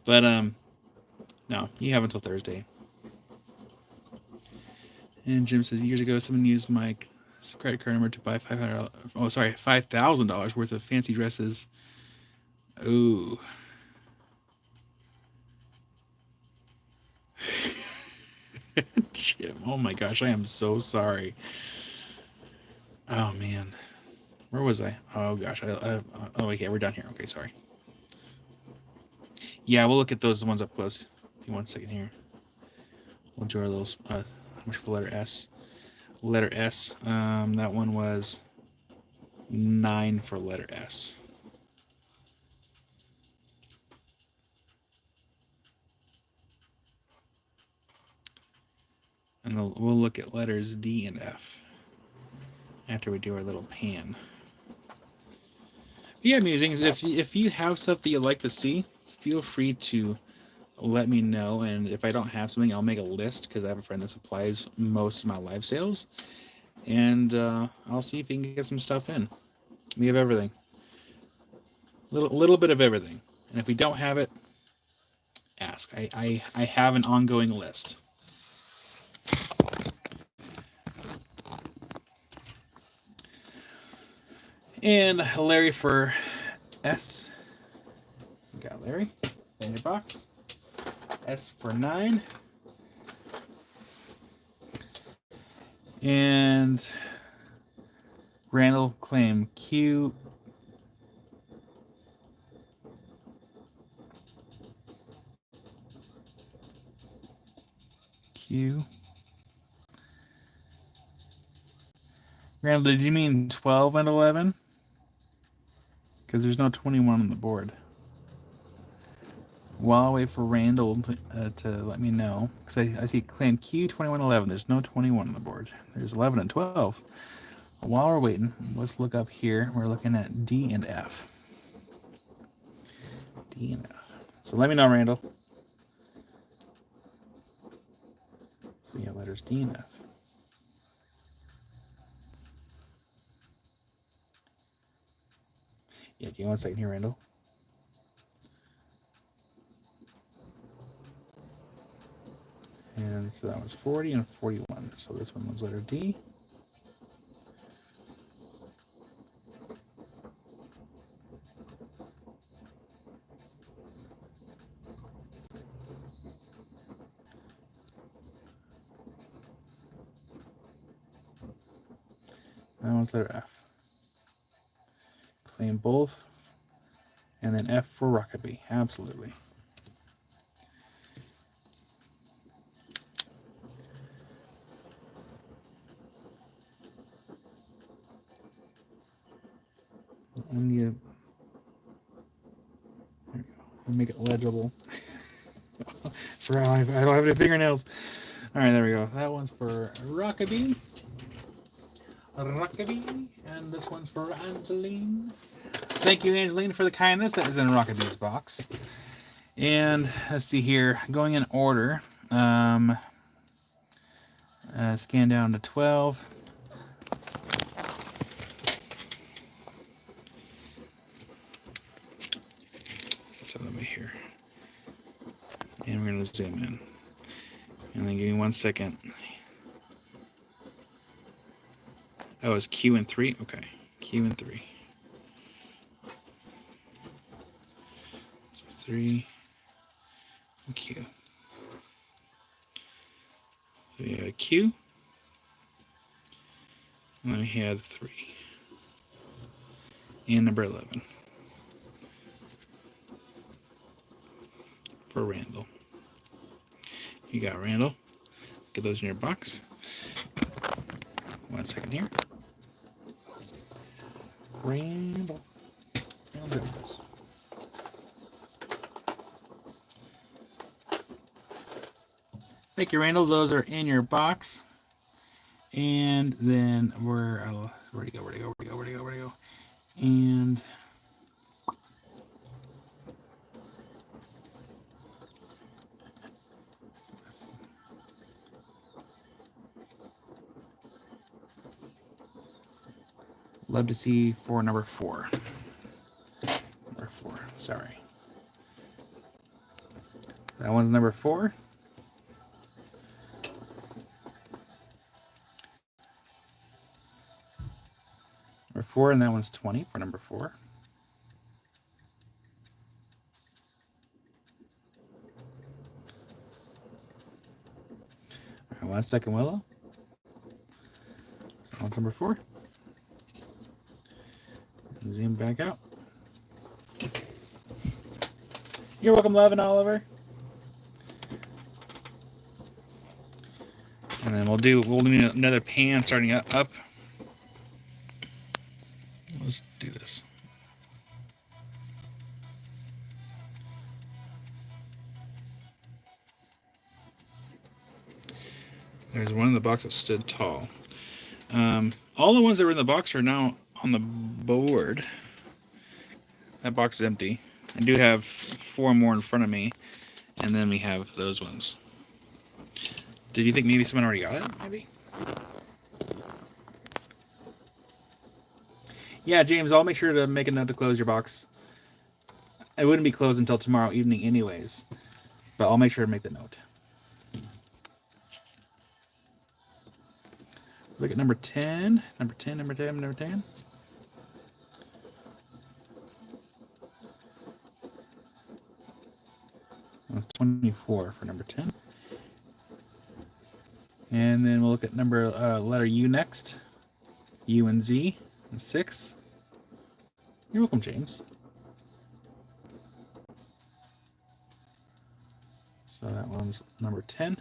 But no, you have until Thursday. And Jim says, years ago, someone used my credit card number to buy $5,000 worth of fancy dresses. Ooh. Jim, oh my gosh, I am so sorry. Oh man, where was I? Oh gosh, oh okay, we're done here. Okay, sorry. Yeah, we'll look at those ones up close. Give me 1 second here. We'll do our little. How much for letter S? Letter S. That one was 9 for letter S. And we'll look at letters D and F after we do our little pan. But yeah, Musings, if you have stuff that you'd like to see, feel free to let me know. And if I don't have something, I'll make a list because I have a friend that supplies most of my live sales. And I'll see if we can get some stuff in. We have everything. Little bit of everything. And if we don't have it, ask. I have an ongoing list. And Larry for S. You got Larry in your box. S for 9. And Randall claim Q. Q. Randall, did you mean 12 and 11? Because there's no 21 on the board. While I wait for Randall to let me know, because I see claim Q 2111. There's no 21 on the board. There's 11 and 12. While we're waiting, let's look up here. We're looking at D and F. D and F. So let me know, Randall. We have letters D and F. Yeah, give me 1 second here, Randall. And so that was 40 and 41. So this one was letter D. That one's letter F. Claim both. And then F for Rockaby. Absolutely. And you make it legible. For I don't have any fingernails. All right, there we go. That one's for Rockaby. And this one's for Angeline. Thank you, Angeline, for the kindness. That is in Rockaby's box. And let's see here, going in order. Scan down to 12. So let me here. And we're going to zoom in. And then give me 1 second. Oh, it's Q and 3? Okay. Q and 3. So 3 and Q. So we had Q. And then we had 3. And number 11. For Randall. You got Randall. Get those in your box. 1 second here. Randall. And there it goes. Thank you, Randall. Those are in your box. And then where'd he go? And love to see for number 4. Number 4. Sorry. That one's number 4. Number 4, and that one's 20 for number 4. All right, 1 second, Willow. So that's number 4. Zoom back out. You're welcome, Love and Oliver. And then we'll need another pan starting up. Let's do this. There's one in the box that stood tall. All the ones that were in the box are now on the board. That box is empty. I do have 4 more in front of me, and then we have those ones. Did you think maybe someone already got it? Maybe? Yeah, James, I'll make sure to make a note to close your box. It wouldn't be closed until tomorrow evening anyways, but I'll make sure to make the note. Look at number 10. Number 10. That's 24 for number 10. And then we'll look at letter U next. U and Z. And 6. You're welcome, James. So that one's number 10.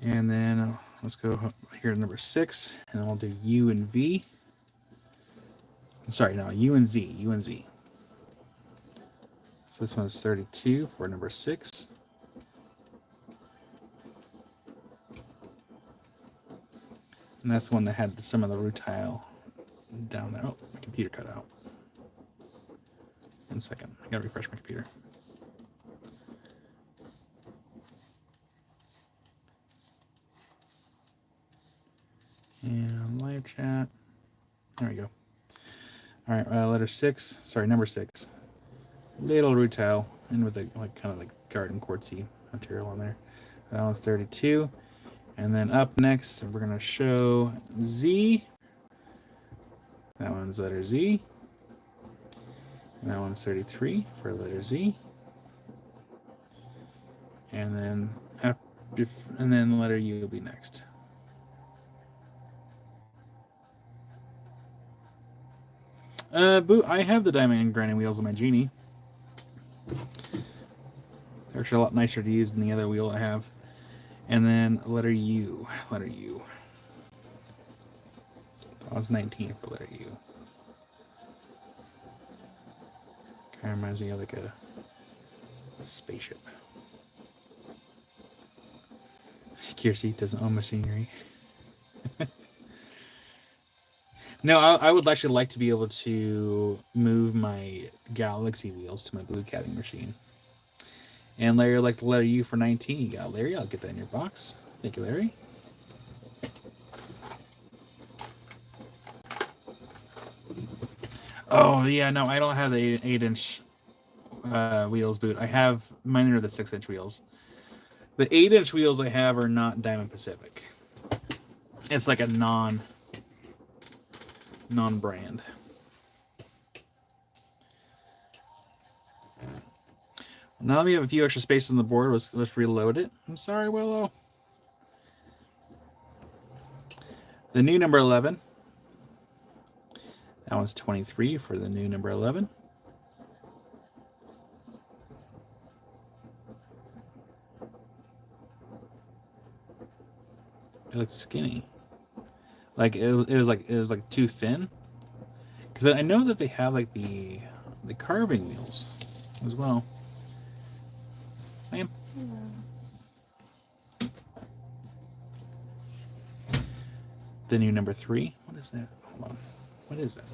And then let's go here to number 6, and we'll do U and V. Sorry, no, U and Z. So this one's 32 for number 6. And that's the one that had some of the rutile down there. Oh, my computer cut out. 1 second. I gotta refresh my computer. And live chat. There we go. All right, letter 6. Sorry, number 6. Little rutile, and with kind of like garden quartzy material on there. That one's 32. And then up next, we're gonna show Z. That one's letter Z. And that one's 33 for letter Z. And then the letter U will be next. Boo, I have the diamond grinding wheels on my Genie. They're actually a lot nicer to use than the other wheel I have. And then letter U. That was 19 for letter U. Kind of reminds me of like a spaceship. Kiersey doesn't own machinery. No, I would actually like to be able to move my Galaxy wheels to my blue caddy machine. And Larry would like the letter U for 19. You got Larry. I'll get that in your box. Thank you, Larry. Oh, yeah, no, I don't have the 8-inch wheels, Boot. I have mine are the 6-inch wheels. The 8-inch wheels I have are not Diamond Pacific. It's like a non-brand. Now that we have a few extra space on the board, let's reload it. I'm sorry, Willow. The new number 11. That one's 23 for the new number 11. It looks skinny. Like it was like too thin. Because I know that they have like the carving wheels as well. Ma'am. The new number 3. What is that? Hold on. What is that?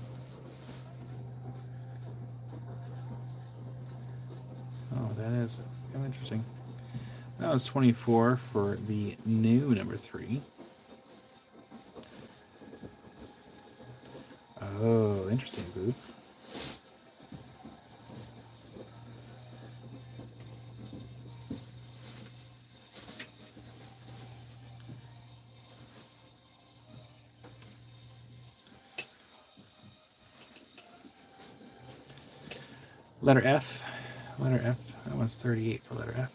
Oh, that is kind of interesting. That was 24 for the new number 3. Oh, interesting, boo. Letter F. Letter F. That one's 38 for letter F.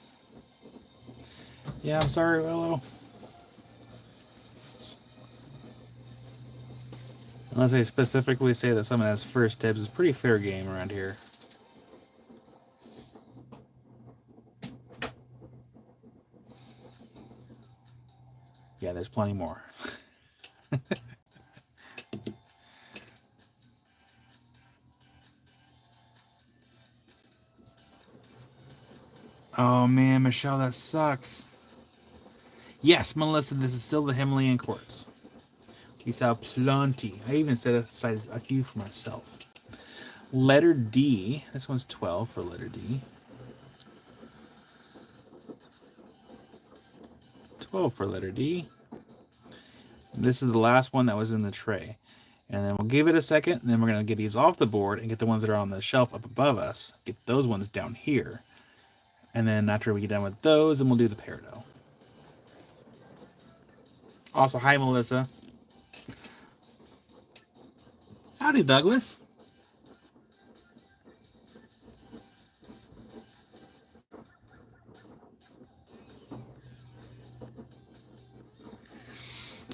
Yeah, I'm sorry, Willow. Unless they specifically say that someone has first dibs, it's pretty fair game around here. Yeah, there's plenty more. Oh man, Michelle, that sucks. Yes, Melissa, this is still the Himalayan quartz. We saw plenty. I even set aside a few for myself. Letter D. This one's 12 for letter D. 12 for letter D. This is the last one that was in the tray. And then we'll give it a second, and then we're going to get these off the board and get the ones that are on the shelf up above us. Get those ones down here. And then after we get done with those, then we'll do the peridot. Also, hi, Melissa. Howdy, Douglas.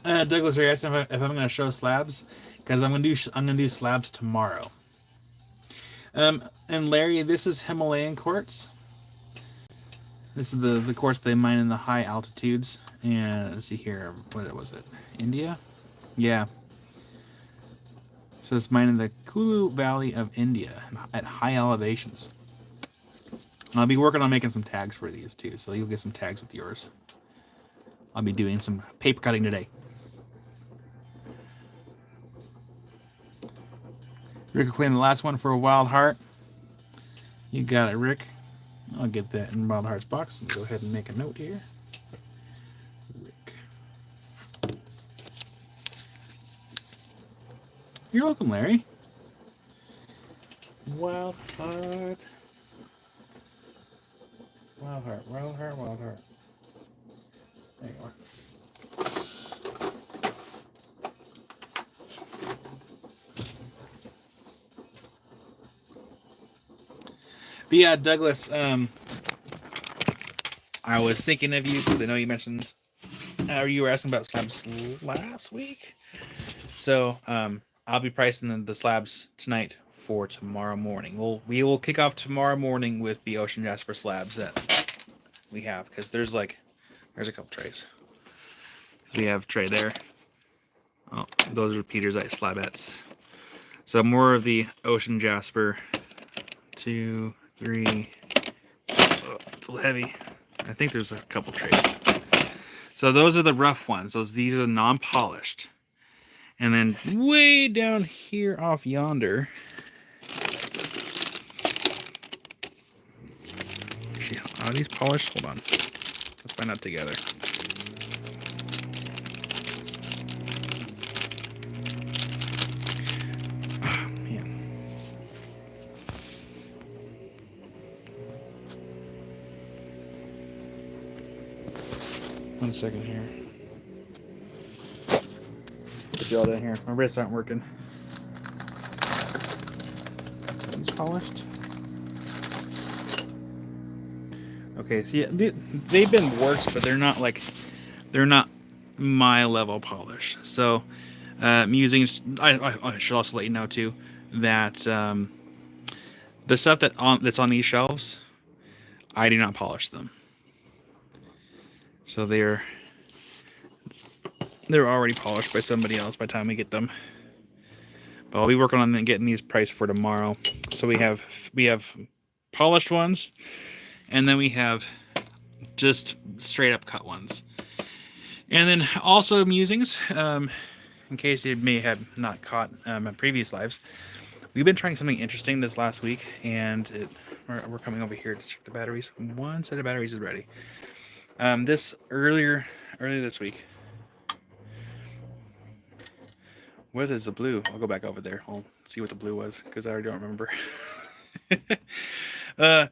Douglas, are you asking if I'm going to show slabs? Because I'm going to do slabs tomorrow. And Larry, this is Himalayan quartz. This is the quartz they mine in the high altitudes. And let's see here, what was it? India? Yeah. So it's mined in the Kulu Valley of India at high elevations. And I'll be working on making some tags for these too, so you'll get some tags with yours. I'll be doing some paper cutting today. Rick will claim the last one for a Wild Heart. You got it, Rick. I'll get that in Wild Heart's box and go ahead and make a note here. Rick. You're welcome, Larry. Wild Heart. Wild Heart, Wild Heart, Wild Heart. There you are. But yeah, Douglas, I was thinking of you because I know you mentioned you were asking about slabs last week. So I'll be pricing the slabs tonight for tomorrow morning. We will kick off tomorrow morning with the Ocean Jasper slabs that we have, because there's a couple trays. So we have a tray there. Oh, those are Petersite slabettes. So more of the Ocean Jasper. 2, 3. Oh, it's a little heavy. I think there's a couple trays. So those are the rough ones. These are non-polished. And then way down here off yonder. Actually, are these polished? Hold on. Let's find out together. 1 second here. Put you all down here. My wrists aren't working. These polished. Okay, so yeah, they've been worse, but they're not my level polish. So I'm using. I should also let you know too that the stuff that's on these shelves, I do not polish them. So they're already polished by somebody else by the time we get them. But I'll be working on getting these priced for tomorrow. So we have polished ones, and then we have just straight up cut ones. And then also musings, in case you may have not caught my previous lives, we've been trying something interesting this last week, and we're coming over here to check the batteries. One set of batteries is ready. Earlier this week. What is the blue? I'll go back over there. I'll see what the blue was because I already don't remember. But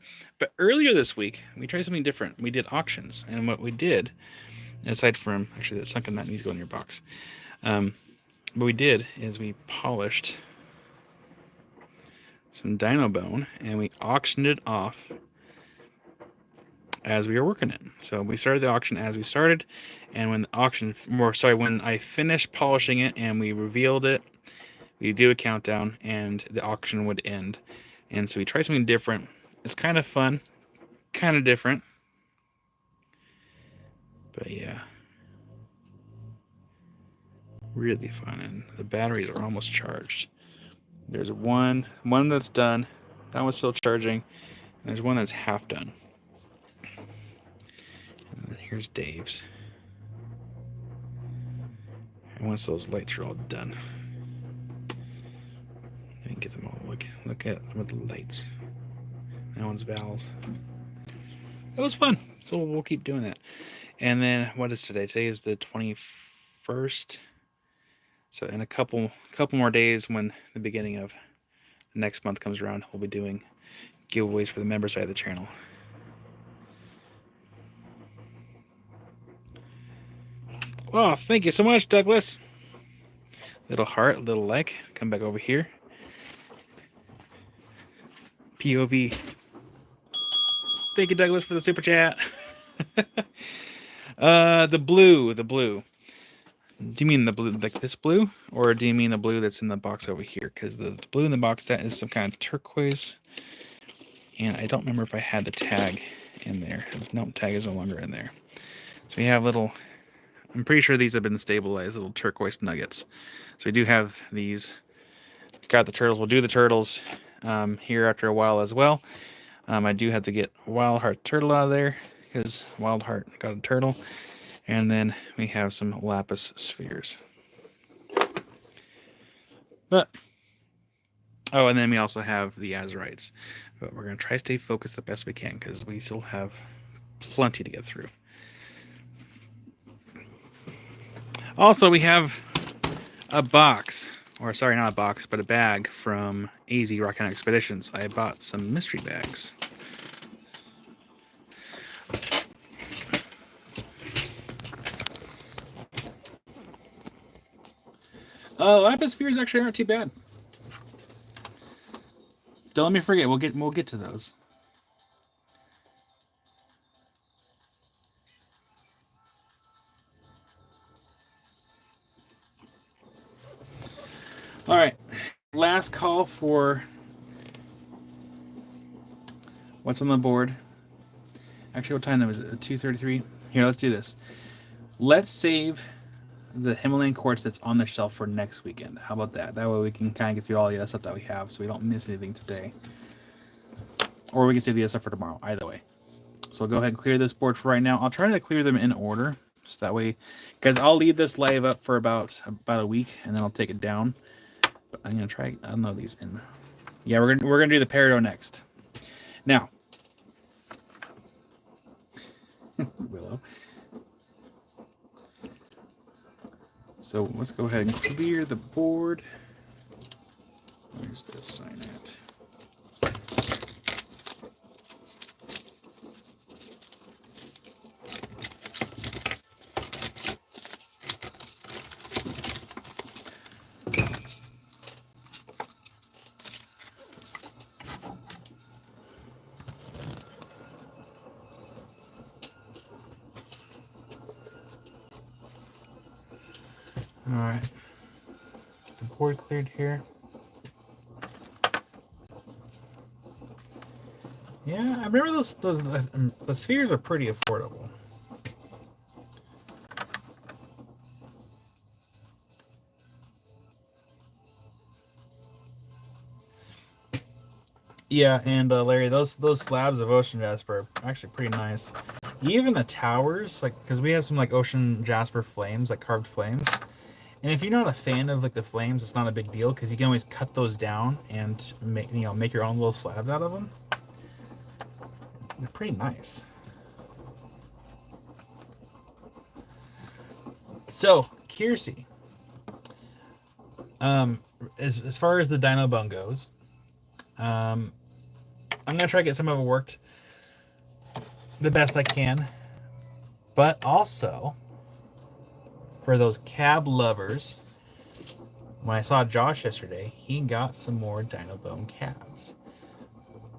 earlier this week, we tried something different. We did auctions, and what we did, aside from actually that sunken nut needs to go in your box. What we did is we polished some dino bone, and we auctioned it off as we were working it. So we started the auction as we started, and when I finished polishing it and we revealed it, we do a countdown and the auction would end. And so we tried something different. It's kind of fun, kind of different, but yeah, really fun. And the batteries are almost charged. There's one that's done, that one's still charging, and there's one that's half done. And then here's Dave's. And once those lights are all done, I can get them all. Look at some of the lights. That one's valves. It was fun, so we'll keep doing that. And then what is today? Today is the 21st. So in a couple more days, when the beginning of next month comes around, we'll be doing giveaways for the member side of the channel. Oh, thank you so much, Douglas. Little heart, little like. Come back over here. POV. Thank you, Douglas, for the super chat. The blue. Do you mean the blue like this blue? Or do you mean the blue that's in the box over here? Because the blue in the box, that is some kind of turquoise. And I don't remember if I had the tag in there. No, tag is no longer in there. So we have little, I'm pretty sure these have been stabilized, little turquoise nuggets. So we do have these. Got the turtles. We'll do the turtles here after a while as well. I do have to get Wild Heart Turtle out of there because Wild Heart got a turtle. And then we have some lapis spheres. But, oh, and then we also have the azurites. But we're going to try to stay focused the best we can because we still have plenty to get through. Also, we have a box, or sorry, not a box, but a bag from AZ Rock Hunt Expeditions. I bought some mystery bags. Lapis spheres actually aren't too bad. Don't let me forget. We'll get to those. All right, last call for what's on the board. Actually, what time is it? 2:33. Here, let's do this. Let's save the Himalayan quartz that's on the shelf for next weekend. How about that? That way we can kind of get through all the other stuff that we have, so we don't miss anything today. Or we can save the other stuff for tomorrow. Either way. So we'll go ahead and clear this board for right now. I'll try to clear them in order, so that way, because I'll leave this live up for about a week, and then I'll take it down. But I'm gonna try. I'll know these in. Yeah, we're gonna do the peridot next. Now, Willow. So let's go ahead and clear the board. Where's this sign at? All right. Get the board cleared here. Yeah, I remember the spheres are pretty affordable. Yeah, and Larry, those slabs of ocean jasper are actually pretty nice. Even the towers, like, because we have some like ocean jasper flames, like carved flames. And if you're not a fan of like the flames, it's not a big deal because you can always cut those down and make your own little slabs out of them. They're pretty nice. So, Kiersey, as far as the Dino Bone goes, I'm gonna try to get some of it worked the best I can, but also for those cab lovers, when I saw Josh yesterday, he got some more Dino Bone cabs.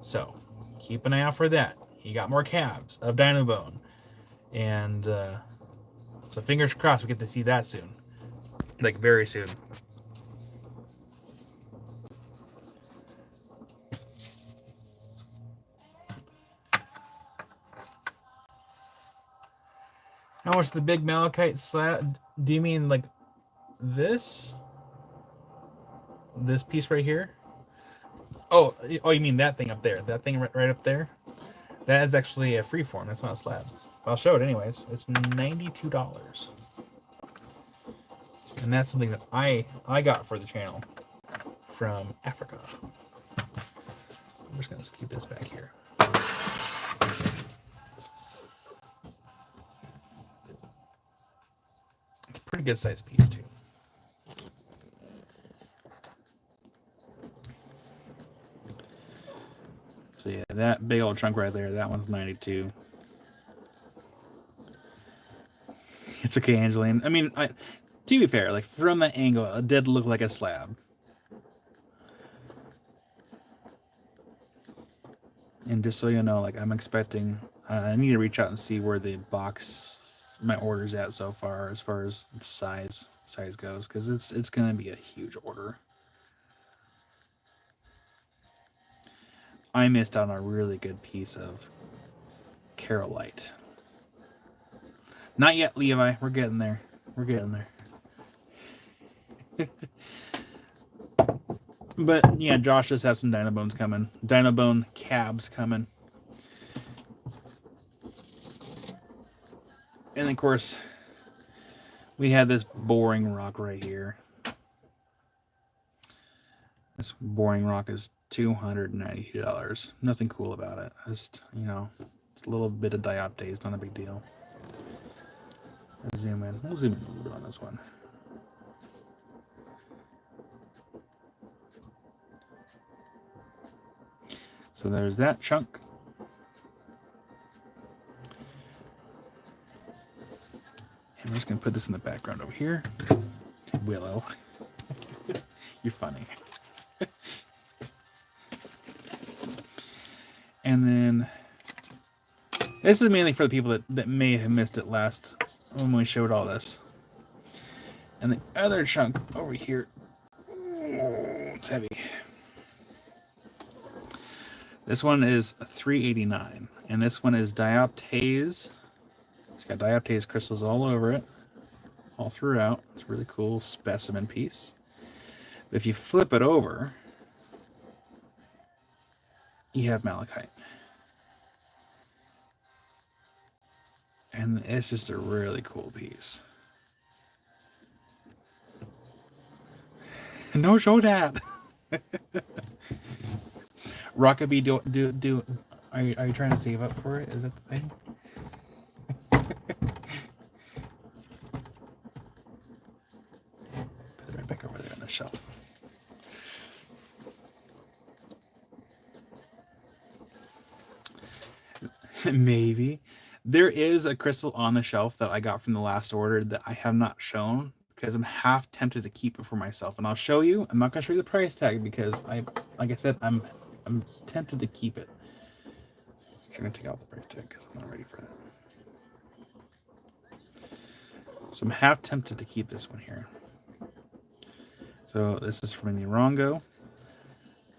So keep an eye out for that. He got more cabs of Dino Bone, and so fingers crossed we get to see that soon, like very soon. How much the big malachite slab? Do you mean like this? This piece right here? Oh, you mean that thing up there? That thing right up there? That is actually a freeform. That's not a slab. I'll show it anyways. It's $92, and that's something that I got for the channel from Africa. I'm just gonna scoot this back here. It's a pretty good sized piece too. So yeah, that big old chunk right there, that one's 92. It's okay, Angeline. I mean, to be fair, like from that angle, it did look like a slab. And just so you know, like I'm expecting, I need to reach out and see where the box my order's at so far as size goes, because it's gonna be a huge order. I missed out on a really good piece of Carolite. Not yet, Levi. We're getting there. We're getting there. But yeah, Josh does have some Dino Bones coming. Dino Bone cabs coming. And of course, we have this boring rock right here. This boring rock is $292. Nothing cool about it. Just, just a little bit of dioptase, not a big deal. Let's zoom in. We'll zoom in a little bit on this one. So there's that chunk. And we're just going to put this in the background over here. Willow. You're funny. And then this is mainly for the people that may have missed it last when we showed all this. And the other chunk over here, it's heavy. This one is $389, and this one is dioptase. It's got dioptase crystals all over it, all throughout. It's a really cool specimen piece. But if you flip it over, you have malachite. And it's just a really cool piece. No show that. Rockaby, do are you trying to save up for it? Is that the thing? Put it right back over there on the shelf. Maybe. There is a crystal on the shelf that I got from the last order that I have not shown because I'm half tempted to keep it for myself. And I'll show you. I'm not going to show you the price tag because like I said, I'm tempted to keep it. I'm going to take out the price tag because I'm not ready for that. So I'm half tempted to keep this one here. So this is from the Rongo,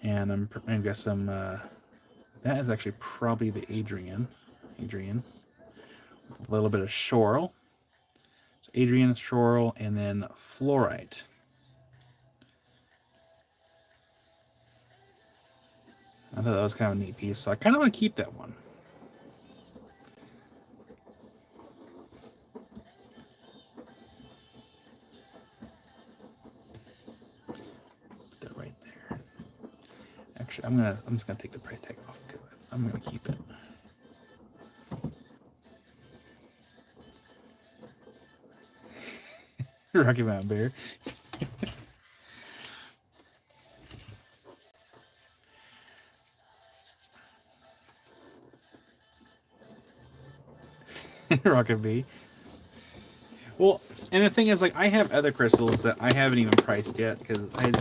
and I've got some. That is actually probably the Adrian. A little bit of Shoral. So Adrian, Shoral, and then Fluorite. I thought that was kind of a neat piece, so I kind of want to keep that one. Put that right there. Actually, I'm just gonna take the price tag off because I'm gonna keep it. Rocky Mountain Bear. Rocket Bee. Well, and the thing is, like, I have other crystals that I haven't even priced yet because I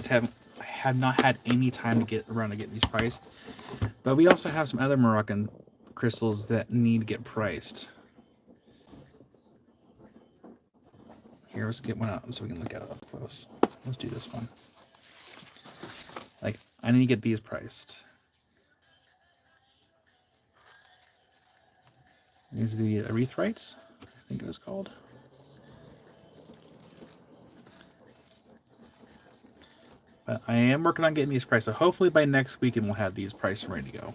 have not had any time to get around to getting these priced. But we also have some other Moroccan crystals that need to get priced. Here, let's get one out so we can look at it up close. Let's do this one. Like, I need to get these priced. These are the erythrites, I think it was called. But I am working on getting these priced, so hopefully by next weekend we'll have these priced and ready to go.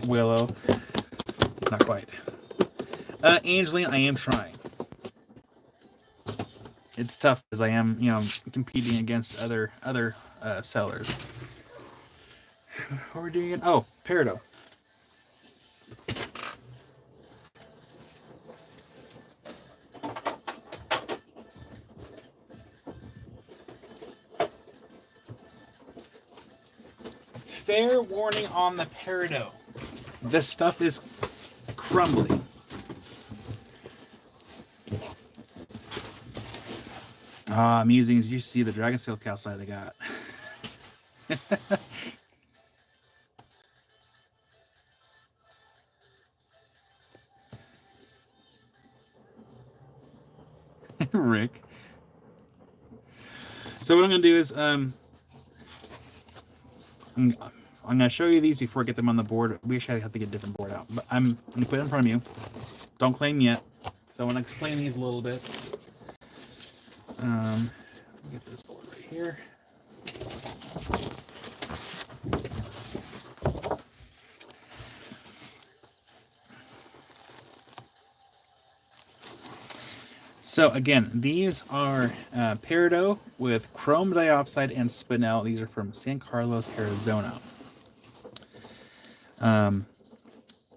Willow. Not quite. Angeline, I am trying. It's tough because I am, competing against other sellers. What are we doing again? Oh, Peridot. Fair warning on the Peridot. This stuff is crumbly. Musings, you see the dragon silk calcite I got. Rick. So what I'm going to do is I'm going to show you these before I get them on the board. We actually have to get a different board out. But I'm going to put it in front of you. Don't claim yet. So I want to explain these a little bit. Get this board right here. So again, these are Peridot with chrome diopside and spinel. These are from San Carlos, Arizona. The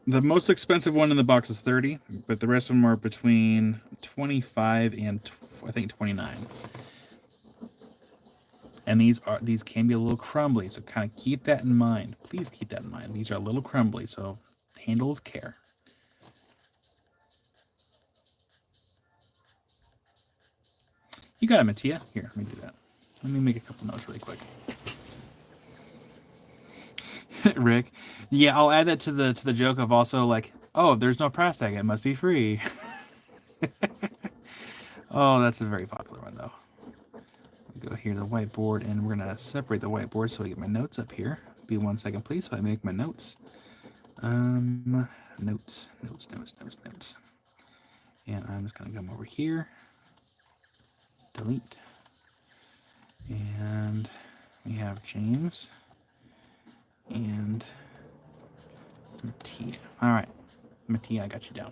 most expensive one in the box is $30, but the rest of them are between $25 and I think $29. And these can be a little crumbly, so kind of keep that in mind. Please keep that in mind. These are a little crumbly, so handle with care. You got it, Mattia. Here, let me do that. Let me make a couple notes really quick. Rick, yeah, I'll add that to the joke of also like, oh, if there's no price tag, it must be free. Oh, that's a very popular one though. Go here to the whiteboard, and we're gonna separate the whiteboard so I get my notes up here. Be 1 second, please, so I make my notes. Notes. And I'm just gonna come over here. Delete. And we have James and Mattia. All right, Mattia, I got you down.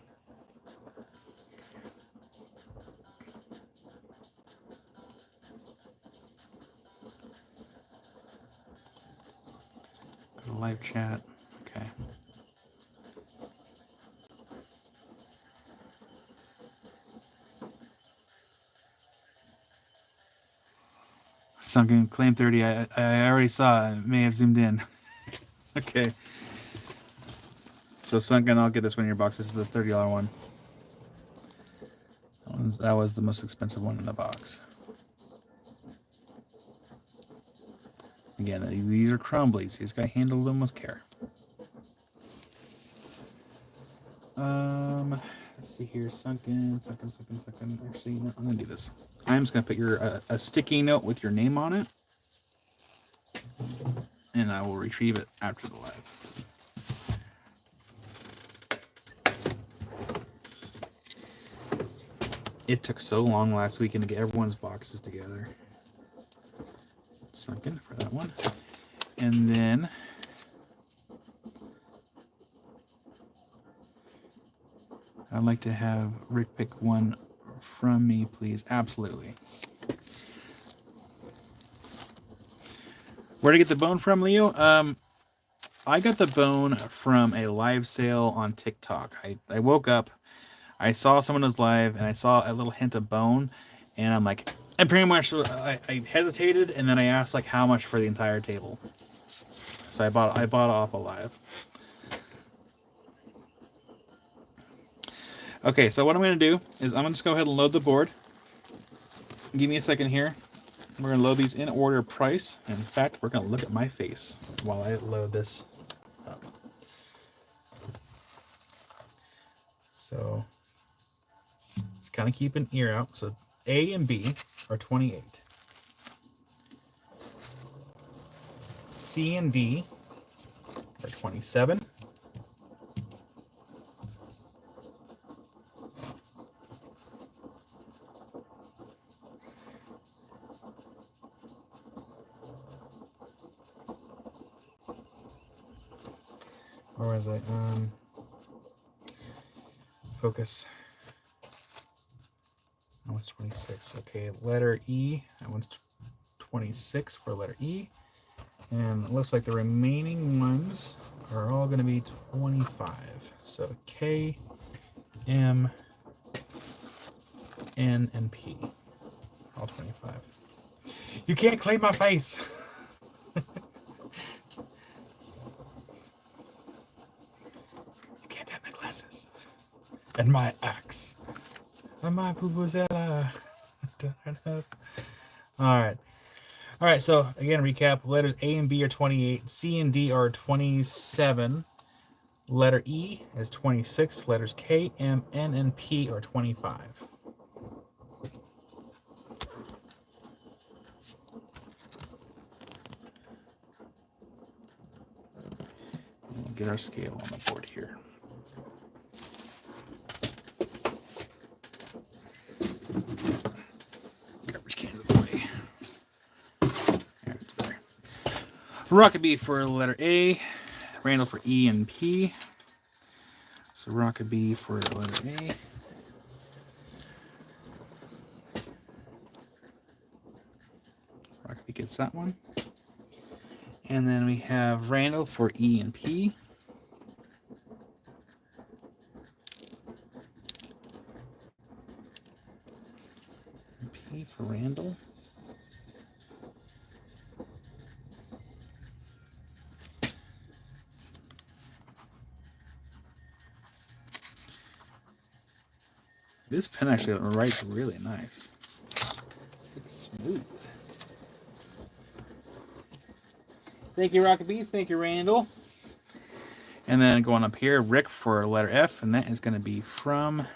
Go to live chat. Okay. Sunken claim 30. I already saw. I may have zoomed in. Okay. So Sunken, I'll get this one in your box. This is the $30 one. That was the most expensive one in the box. Again, these are crumblies. You just gotta handle them with care. Let's see here. Sunken. Actually, no, I'm going to do this. I'm just going to put your a sticky note with your name on it. And I will retrieve it after the live. It took so long last weekend to get everyone's boxes together. Sunken for that one. And then I'd like to have Rick pick one from me, please. Absolutely. Where to get the bone from, Leo? I got the bone from a live sale on TikTok. I woke up, I saw someone was live, and I saw a little hint of bone, and I'm like, and pretty much I hesitated, and then I asked like how much for the entire table. So I bought it off a live. Okay, so what I'm going to do is I'm going to just go ahead and load the board. Give me a second here. We're going to load these in order of price. In fact, we're going to look at my face while I load this up. So, just kind of keep an ear out. So, A and B are 28. C and D are 27. Or was I focus? That one's 26. Okay, letter E. That one's 26 for letter E. And it looks like the remaining ones are all going to be 25. So K, M, N, and P. All 25. You can't claim my face! And my axe. And my vuvuzela. Alright. Alright, so again, recap. Letters A and B are 28. C and D are 27. Letter E is 26. Letters K, M, N, and P are 25. We'll get our scale on the board here. Garbage can of the way. Rockabee for letter A, Randall for E and P. So Rockabee for letter A. Rockabee gets that one. And then we have Randall for E and P. P for Randall. This pen actually writes really nice. It's smooth. Thank you, Rockabee. Thank you, Randall. And then going up here, Rick for letter F, and that is going to be from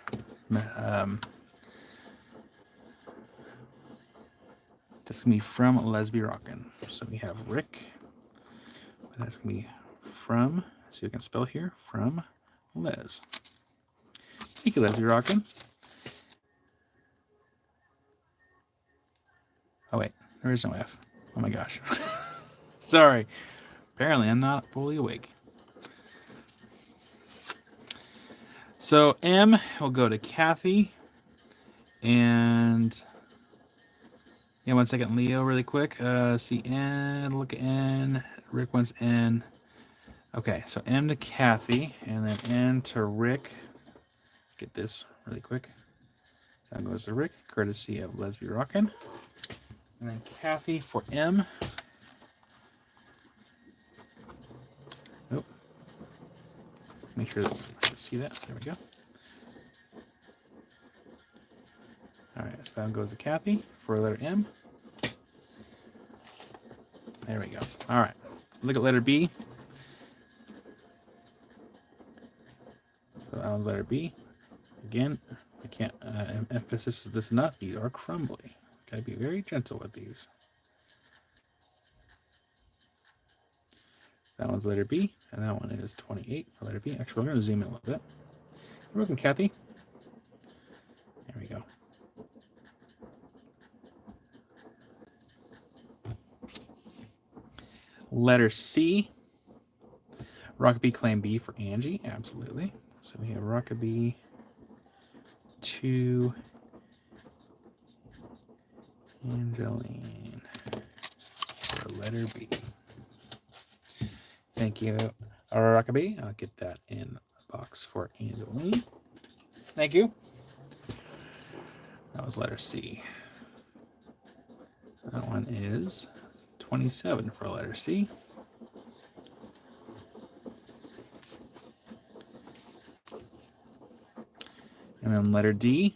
that's going to be from Lesby Rockin'. So we have Rick. That's going to be from, so you can spell here, from Les. Thank you, Lesby Rockin'. Oh, wait. There is no F. Oh, my gosh. Sorry. Apparently, I'm not fully awake. So, M will go to Kathy. And... yeah, 1 second, Leo, really quick. See N, look at N. Rick wants N. Okay, so M to Kathy, and then N to Rick. Get this really quick. Down goes to Rick, courtesy of Lesby Rockin'. And then Kathy for M. Oh. Make sure that I can see that. There we go. Alright, so down goes to Kathy for letter M. There we go. Alright. Look at letter B. So that one's letter B. Again, I can't emphasis this enough. These are crumbly. Gotta be very gentle with these. That one's letter B, and that one is 28 for letter B. Actually, we're going to zoom in a little bit. You're welcome, Kathy. There we go. Letter C. Rockabee Claim B for Angie. Absolutely. So we have Rockabee to Angeline for letter B. Thank you, Rockabee. I'll get that in a box for Angeline. Thank you. That was letter C. That one is 27 for letter C. And then letter D.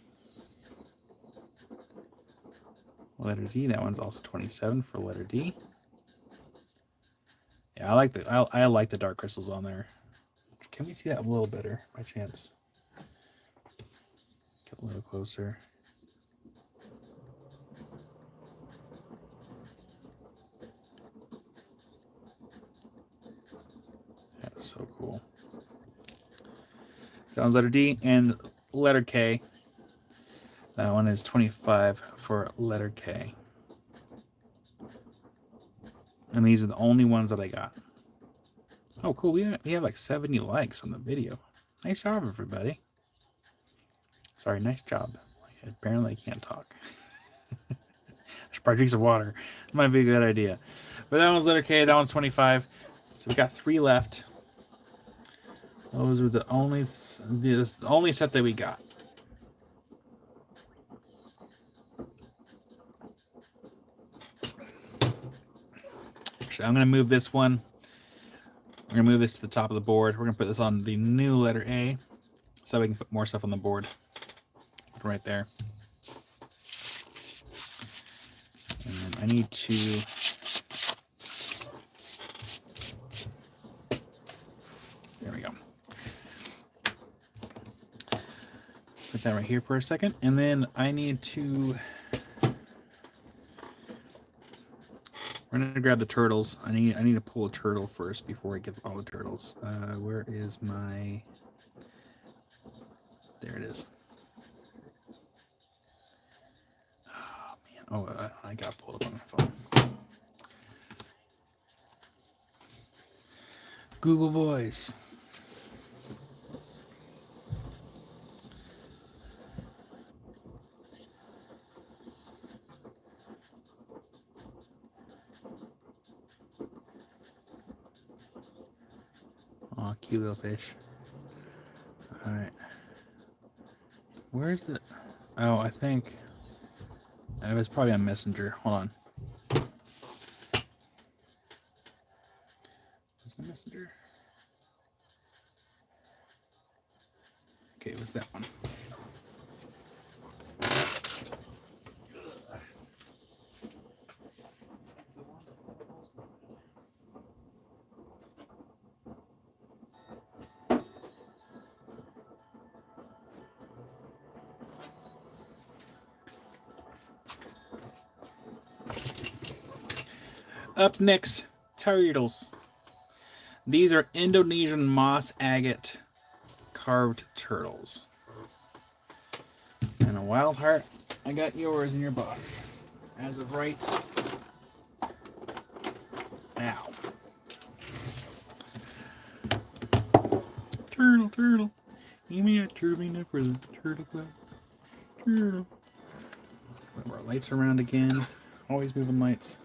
Letter D, that one's also 27 for letter D. Yeah, I like the dark crystals on there. Can we see that a little better by chance? Get a little closer. That's so cool. That one's letter D, and letter K. That one is 25 for letter K. And these are the only ones that I got. Oh, cool. We have like 70 likes on the video. Nice job, everybody. Sorry, nice job. Apparently I can't talk. I should probably drink some water. That might be a good idea. But that one's letter K. That one's 25. So we got 3 left. Those were the only set that we got. Actually, I'm going to move this one. We're going to move this to the top of the board. We're going to put this on the new letter A so we can put more stuff on the board. Right there. And then I need to... There we go. Put that right here for a second. And then I need to... We're going to grab the turtles. I need to pull a turtle first before I get all the turtles. Where is my... There it is. Oh, I got pulled up on my phone. Google Voice. Aw, cute little fish. All right. Where is it? Oh, I think it was probably on Messenger. Hold on. Was it Messenger? Okay, it was that one. Up next, turtles. These are Indonesian moss agate carved turtles. And a wild heart, I got yours in your box. As of right now. Turtle. Give me a turbine for the turtle club. Turtle. Move our lights around again. Always moving lights.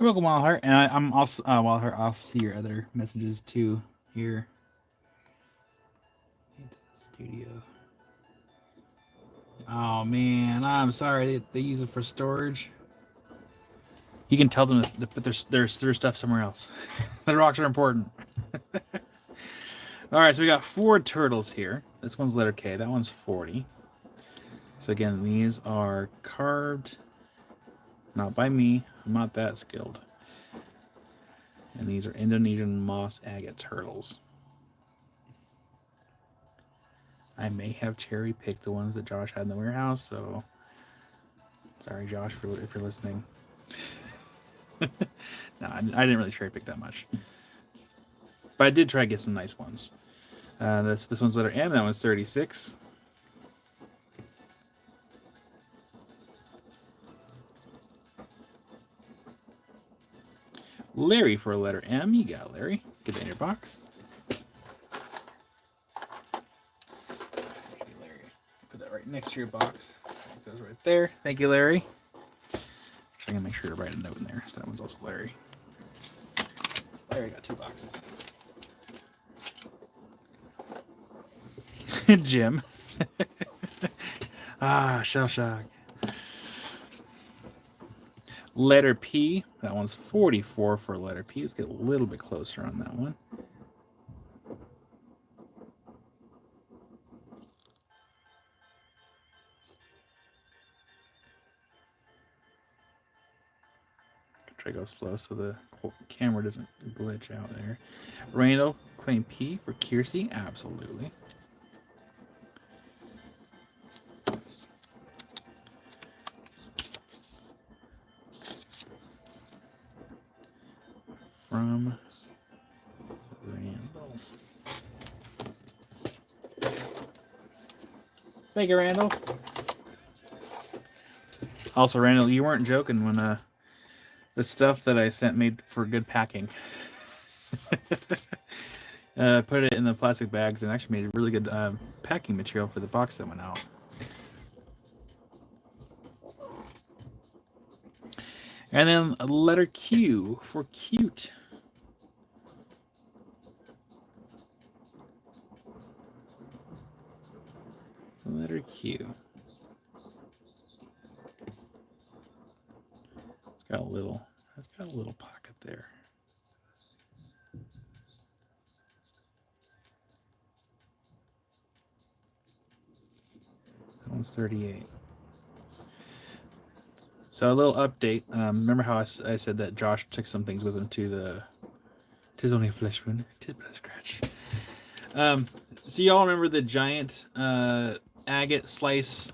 You're welcome, Wildheart. And I'm also Wildheart. I'll see your other messages too here. Studio. Oh man, I'm sorry they use it for storage. You can tell them to put their stuff somewhere else. The rocks are important. All right, so we got 4 turtles here. This one's letter K. That one's 40. So again, these are carved, not by me. I'm not that skilled. And these are Indonesian moss agate turtles. I may have cherry picked the ones that Josh had in the warehouse, so sorry, Josh, if you're listening. No, I didn't really cherry pick that much, but I did try to get some nice ones. This one's letter M. That one's 36. Larry for a letter M. You got Larry. Get that in your box. Larry. Put that right next to your box. It goes right there. Thank you, Larry. I'm gonna make sure to write a note in there. So that one's also Larry. Larry got 2 boxes. Jim. Shell shock. Letter P. That one's 44 for letter P. Let's get a little bit closer on that one. Try to go slow so the camera doesn't glitch out there. Randall, claim P for Kiersey. Absolutely. From Randall. Thank you, Randall. Also, Randall, you weren't joking when the stuff that I sent made for good packing. Put it in the plastic bags and actually made a really good packing material for the box that went out. And then a letter Q for cute. Letter Q. It's got a little pocket there. That one's 38. So a little update. Remember how I said that Josh took some things with him to the "'Tis only a flesh wound, 'tis but a scratch." So y'all remember the giant agate slice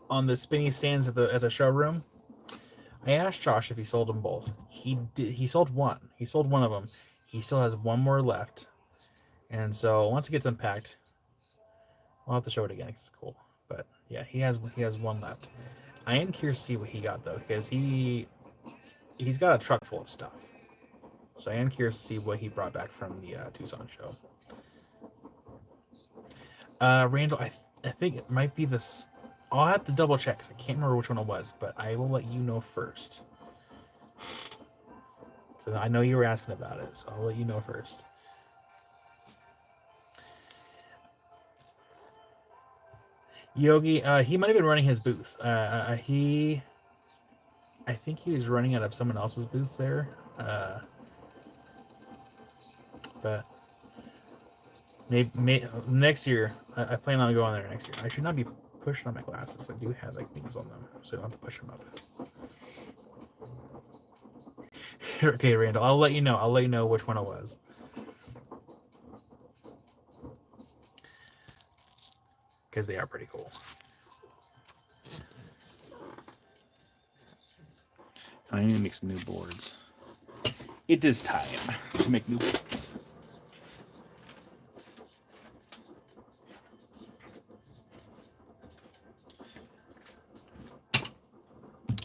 on the spinny stands at the showroom? I asked Josh if he sold them both. He did. He sold one. He sold one of them. He still has one more left. And so once it gets unpacked, I'll have to show it again because it's cool. But yeah, he has one left. I am curious to see what he got though, because he's got a truck full of stuff. So I am curious to see what he brought back from the Tucson show. Randall, I think it might be this. I'll have to double check because I can't remember which one it was, but I will let you know first. So I know you were asking about it, so I'll let you know first. Yogi, he might have been running his booth. I think he was running out of someone else's booth there. But maybe next year, I plan on going there next year. I should not be pushing on my glasses. I do have like things on them, so I don't have to push them up. Okay, Randall, I'll let you know. I'll let you know which one it was. Because they are pretty cool. I need to make some new boards. It is time to make new boards.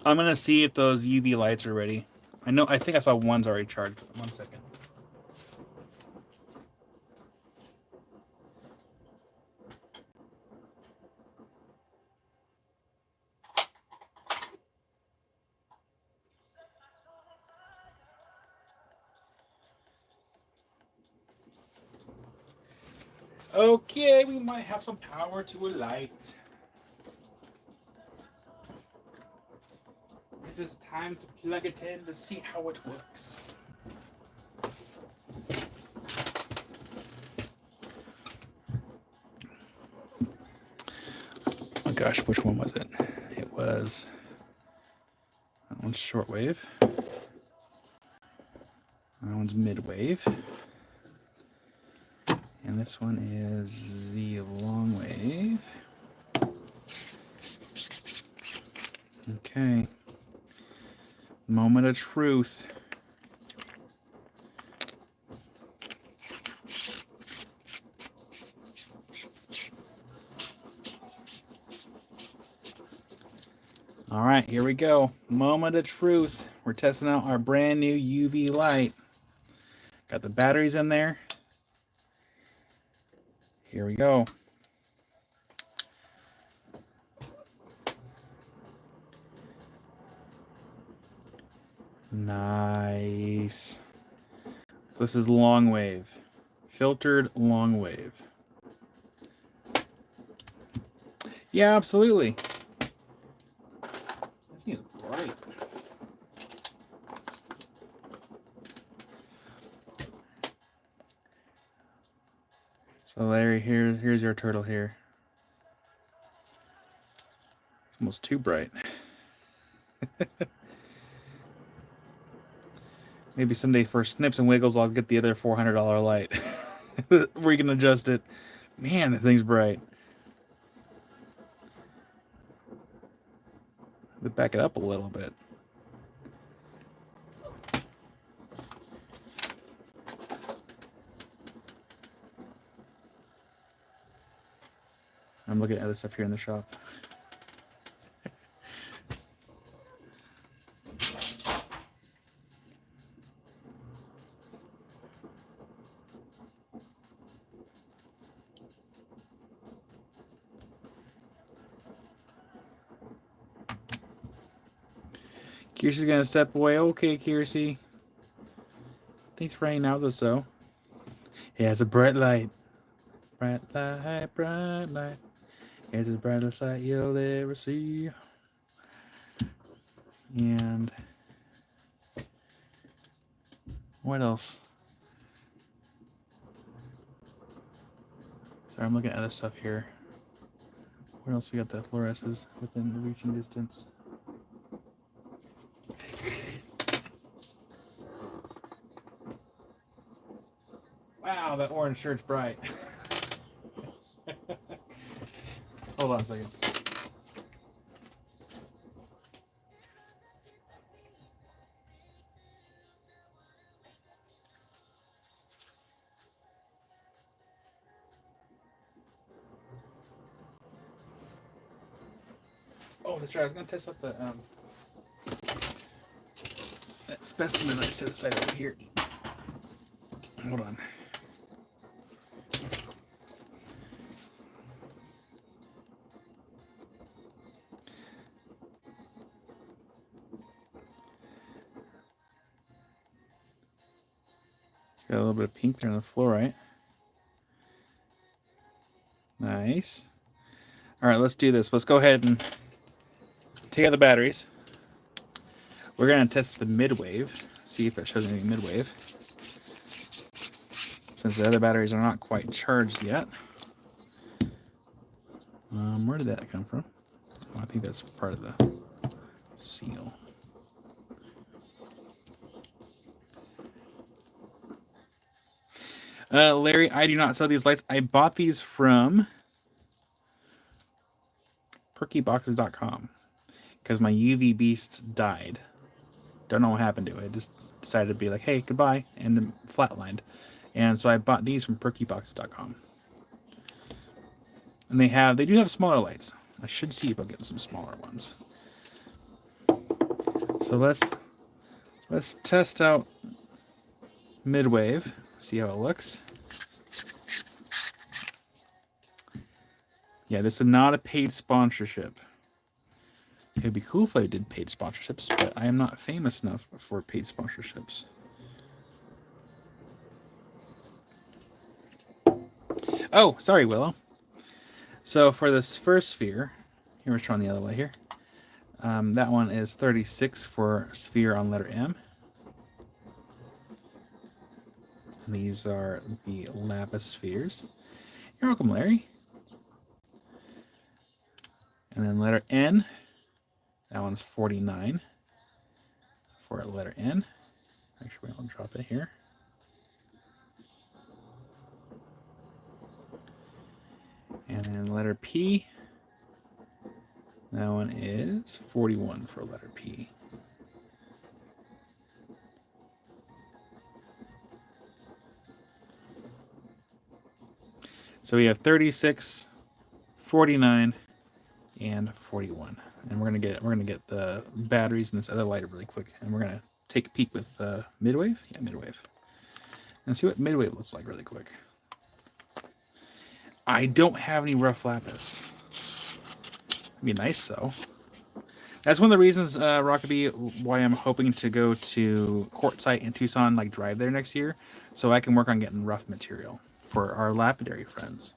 I'm gonna see if those UV lights are ready. I think I saw one's already charged. 1 second. Okay, we might have some power to a light. It is time to plug it in to see how it works. Oh gosh, which one was it? It was, that one's shortwave. That one's midwave. And this one is the long wave. Okay. Moment of truth. All right, here we go. Moment of truth. We're testing out our brand new UV light. Got the batteries in there. Here we go. Nice. This is long wave. Filtered long wave. Yeah, absolutely. This thing is bright. So Larry, here's your turtle here. It's almost too bright. Maybe someday for Snips and Wiggles, I'll get the other $400 light where you can adjust it. Man, the thing's bright. But back it up a little bit. I'm looking at other stuff here in the shop. Kiersey's gonna step away. Okay, Kiersey. Thanks for hanging out with us, though. Yeah, it's a bright light. Bright light, bright light. It's the brightest light you'll ever see. And what else? Sorry, I'm looking at other stuff here. What else we got? The fluoresces within the reaching distance. Wow, that orange shirt's bright. Hold on a second. Oh, that's right. I was gonna test out the that specimen I set aside over here. Hold on. It's got a little bit of pink there on the fluorite. Nice. All right, let's do this. Let's go ahead and take out the batteries. We're gonna test the midwave, see if it shows any midwave. Since the other batteries are not quite charged yet. Where did that come from? Oh, I think that's part of the seal. Larry, I do not sell these lights. I bought these from perkyboxes.com because my UV beast died. Don't know what happened to it. I just decided to be like, hey, goodbye, and then flatlined. And so I bought these from perkyboxes.com. And they do have smaller lights. I should see if I'll get some smaller ones. So let's test out midwave, see how it looks. Yeah, this is not a paid sponsorship. It would be cool if I did paid sponsorships, but I am not famous enough for paid sponsorships. Oh, sorry, Willow. So for this first sphere, here we're showing the other light here. That one is 36 for sphere on letter M. And these are the lapis spheres. You're welcome, Larry. And then letter N, that one's 49 for letter N. Actually, I'll drop it here. And then letter P, that one is 41 for letter P. So we have 36, 49, and 41. And we're gonna get the batteries in this other light really quick, and we're gonna take a peek with midwave. Yeah, midwave. And see what midwave looks like really quick. I don't have any rough lapis. It'd be nice though. That's one of the reasons, Rockaby, why I'm hoping to go to Quartzsite in Tucson, like drive there next year, so I can work on getting rough material for our lapidary friends.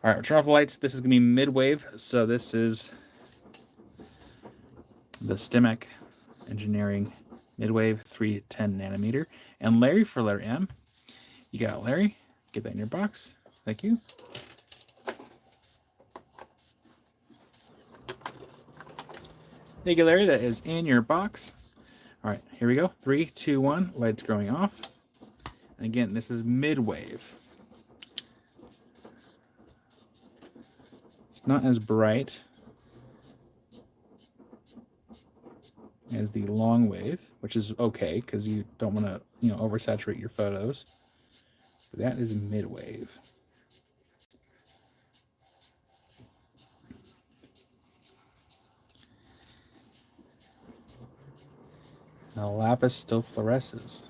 All right, we'll turn off the lights. This is gonna be midwave, so this is the Stimac Engineering midwave 310 nanometer. And Larry for letter M. You got it, Larry. Get that in your box. Thank you. Thank you, Larry. That is in your box. All right, here we go. 3, 2, 1. Lights going off. And again, this is midwave. It's not as bright as the long wave, which is okay because you don't want to, oversaturate your photos. But that is midwave. Now lapis still fluoresces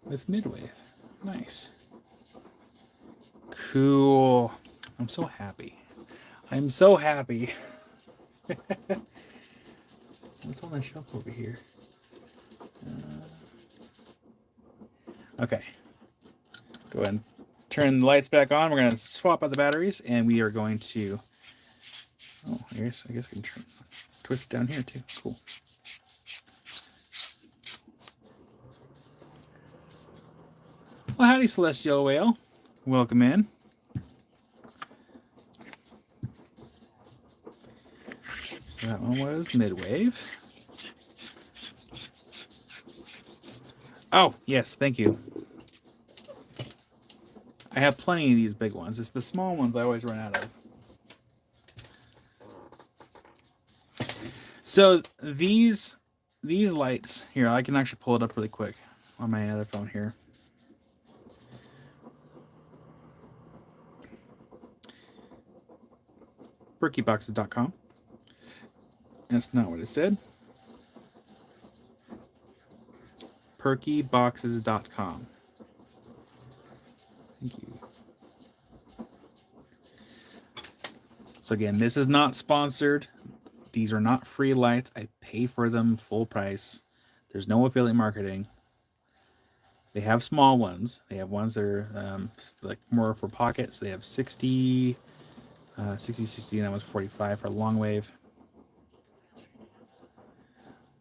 with midwave. Nice. Cool. I'm so happy. I'm so happy. What's on the shelf over here? Okay. Go ahead and turn the lights back on. We're going to swap out the batteries, and we are going to... Oh, I guess we can twist it down here, too. Cool. Well, howdy, Celestial Whale. Welcome in. So that one was midwave. Oh, yes, thank you. I have plenty of these big ones. It's the small ones I always run out of. So these lights here, I can actually pull it up really quick on my other phone here. Perkyboxes.com. That's not what it said. Perkyboxes.com. Thank you. So again, this is not sponsored. These are not free lights. I pay for them full price. There's no affiliate marketing. They have small ones. They have ones that are like more for pocket. So they have 60, and that was 45 for long wave.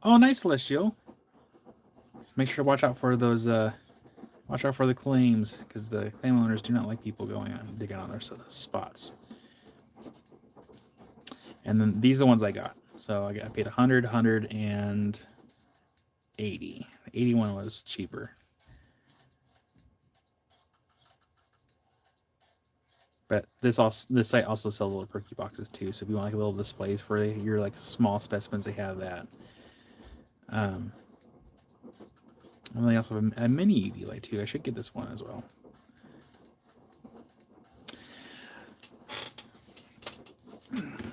Oh, nice, Celestial. Just make sure to watch out for those. Watch out for the claims, because the claim owners do not like people digging on their spots. And then these are the ones I got. So I paid 100, 100, and 80. The 81 was cheaper. But this site also sells little perky boxes too. So if you want like little displays for your like small specimens, they have that. And they also have a mini UV light too. I should get this one as well.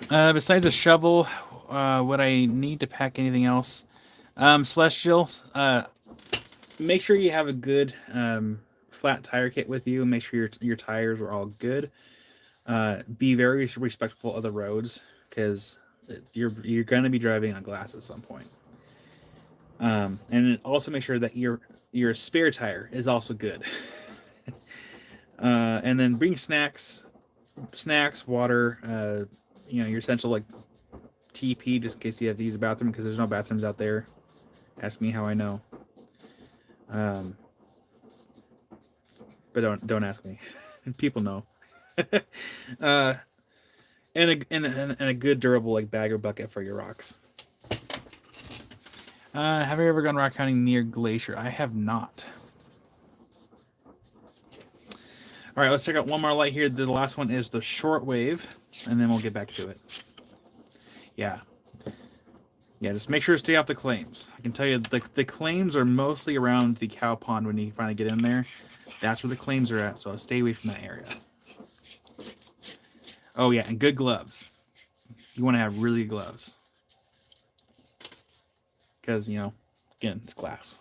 Besides a shovel, would I need to pack anything else? Celestial, make sure you have a good flat tire kit with you. Make sure your tires are all good. Be very respectful of the roads, because you're going to be driving on glass at some point. And also make sure that your spare tire is also good. And then bring snacks, water, your essential like TP, just in case you have to use a bathroom, because there's no bathrooms out there. Ask me how I know. But don't ask me. People know. And a good durable like bag or bucket for your rocks. Have you ever gone rock hunting near Glacier? I have not. All right, let's check out one more light here. The last one is the shortwave, and then we'll get back to it. Yeah, just make sure to stay off the claims. I can tell you the claims are mostly around the cow pond when you finally get in there. That's where the claims are at, so stay away from that area. Oh yeah, and good gloves. You want to have really good gloves. Because, again, it's glass.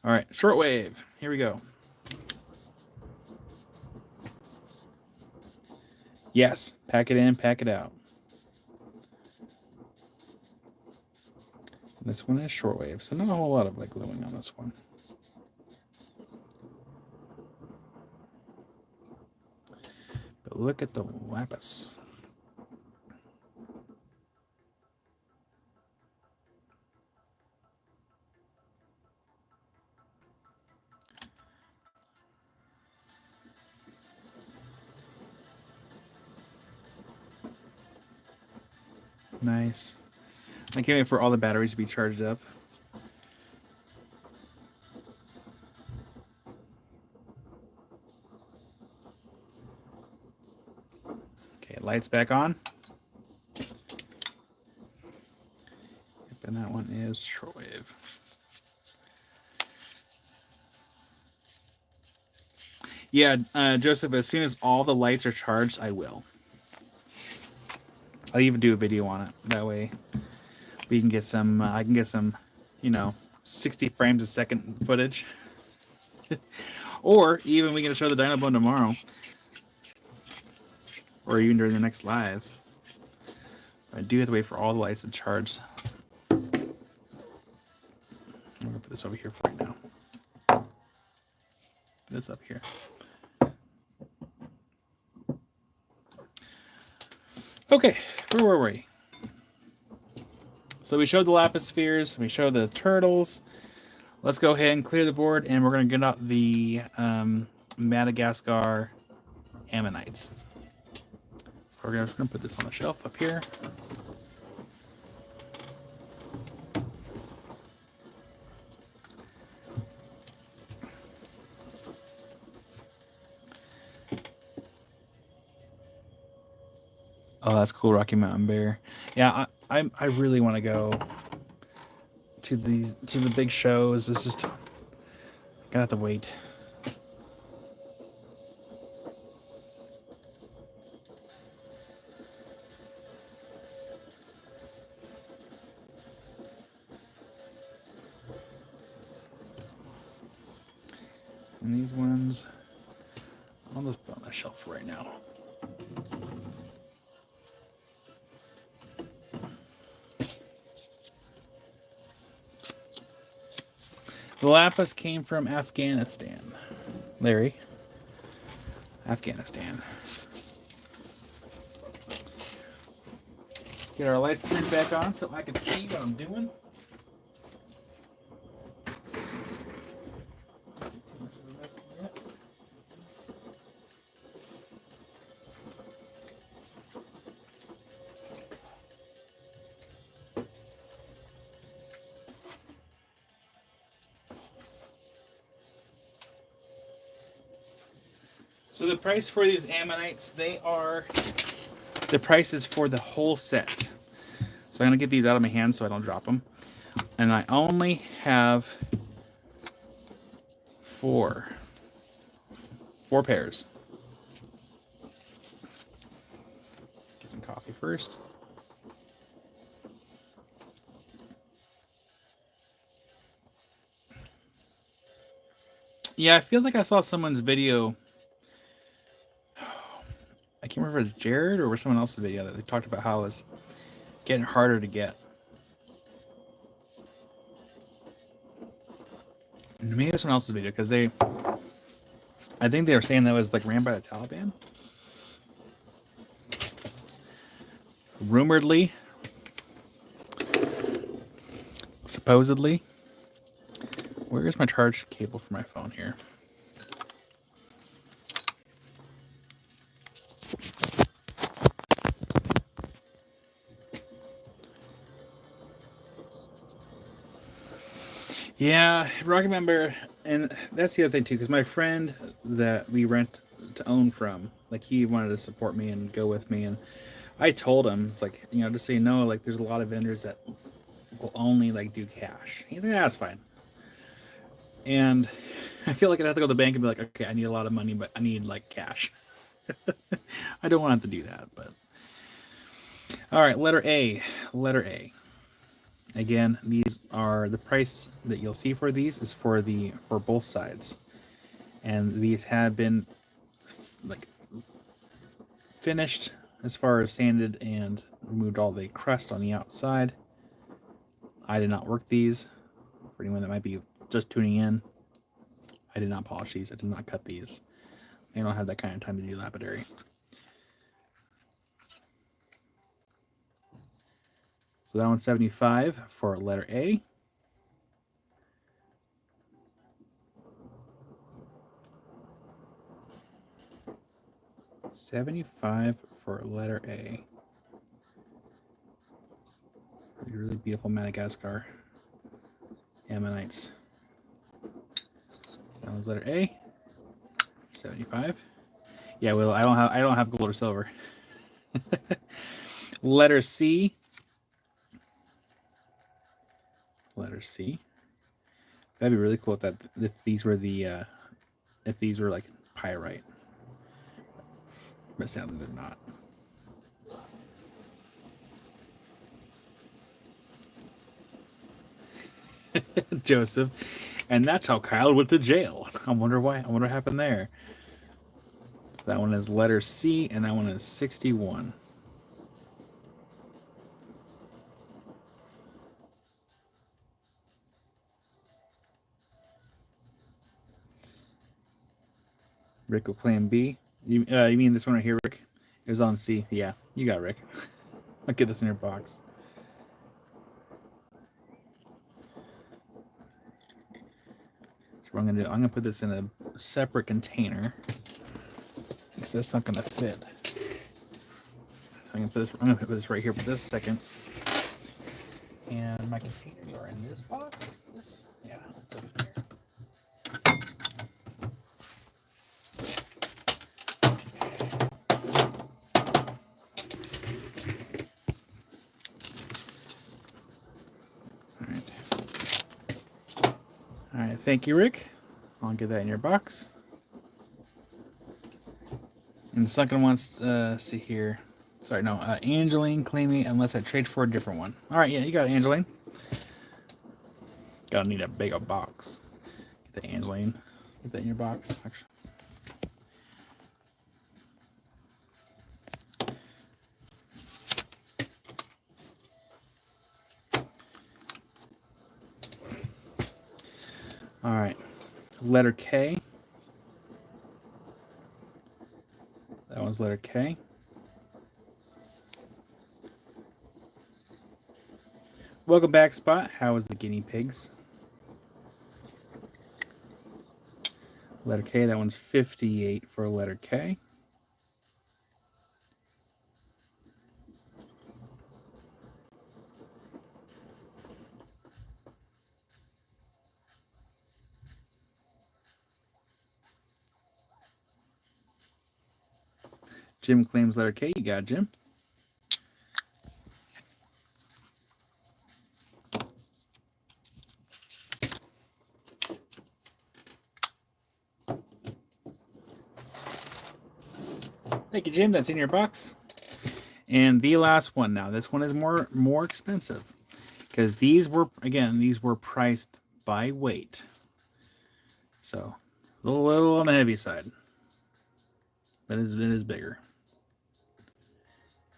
All right, shortwave. Here we go. Yes, pack it in, pack it out. This one is shortwave, so not a whole lot of like gluing on this one. But look at the lapis. Nice. I can't wait for all the batteries to be charged up. Okay, lights back on. And that one is shortwave. Yeah, Joseph, as soon as all the lights are charged, I will. I'll even do a video on it. That way we can get some, I can get some, 60 frames a second footage. Or even we can show the Dino Bone tomorrow. Or even during the next live. I do have to wait for all the lights to charge. I'm going to put this over here for right now. Put this up here. Okay, where were we? So we showed the lapis spheres, we showed the turtles. Let's go ahead and clear the board, and we're going to get out the Madagascar ammonites. So we're going to put this on the shelf up here. Oh, that's cool, Rocky Mountain Bear. Yeah, I really want to go to the big shows. It's just gonna have to wait. And these ones, I'll just put on the shelf for right now. The lapis came from Afghanistan. Larry. Afghanistan. Get our lights turned back on so I can see what I'm doing. So the price for these ammonites, the price is for the whole set. So I'm going to get these out of my hand so I don't drop them. And I only have four pairs. Get some coffee first. Yeah, I feel like I saw someone's video. I can't remember if it was Jared or was someone else's video that they talked about how it's getting harder to get. Maybe it was someone else's video because I think they were saying that was like ran by the Taliban. Rumoredly. Supposedly. Where is my charge cable for my phone here? Yeah, I remember, and that's the other thing too, because my friend that we rent to own from, like he wanted to support me and go with me, and I told him, it's like, you know, just so you know, like there's a lot of vendors that will only like do cash. He's like, yeah, that's fine. And I feel like I'd have to go to the bank and be like, okay, I need a lot of money, but I need like cash. I don't want to have to do that, but all right, letter A. Letter A. Again, these are the price that you'll see for these is for both sides, and these have been like finished as far as sanded and removed all the crust on the outside. I did not work these. For anyone that might be just tuning in, I did not polish these. I did not cut these. I don't have that kind of time to do lapidary. So that one's 75 for letter A. $75 for letter A. Really beautiful Madagascar ammonites. That one's letter A. 75. Yeah, well, I don't have gold or silver. Letter C. Letter C. That'd be really cool if these were like pyrite. But sadly they're not. Joseph. And that's how Kyle went to jail. I wonder why. I wonder what happened there. That one is letter C, and that one is 61. Rick will claim B. You mean this one right here, Rick? It was on C. Yeah, you got it, Rick. I'll get this in your box. So what I'm gonna put this in a separate container because that's not gonna fit. I'm gonna put this right here for this second. And my containers are in this box. Yeah, it's over here. All right, thank you, Rick. I'll get that in your box. And the second one's, see here. Sorry, no, Angeline claiming unless I trade for a different one. All right, yeah, you got it, Angeline. Gotta need a bigger box. Get the Angeline. Get that in your box. Actually. All right, letter K. That one's letter K. Welcome back, Spot. How is the guinea pigs? Letter K, that one's 58 for letter K. Jim claims letter K. You got it, Jim. Thank you, Jim. That's in your box. And the last one now. This one is more expensive because these were priced by weight. So a little on the heavy side. But it is bigger.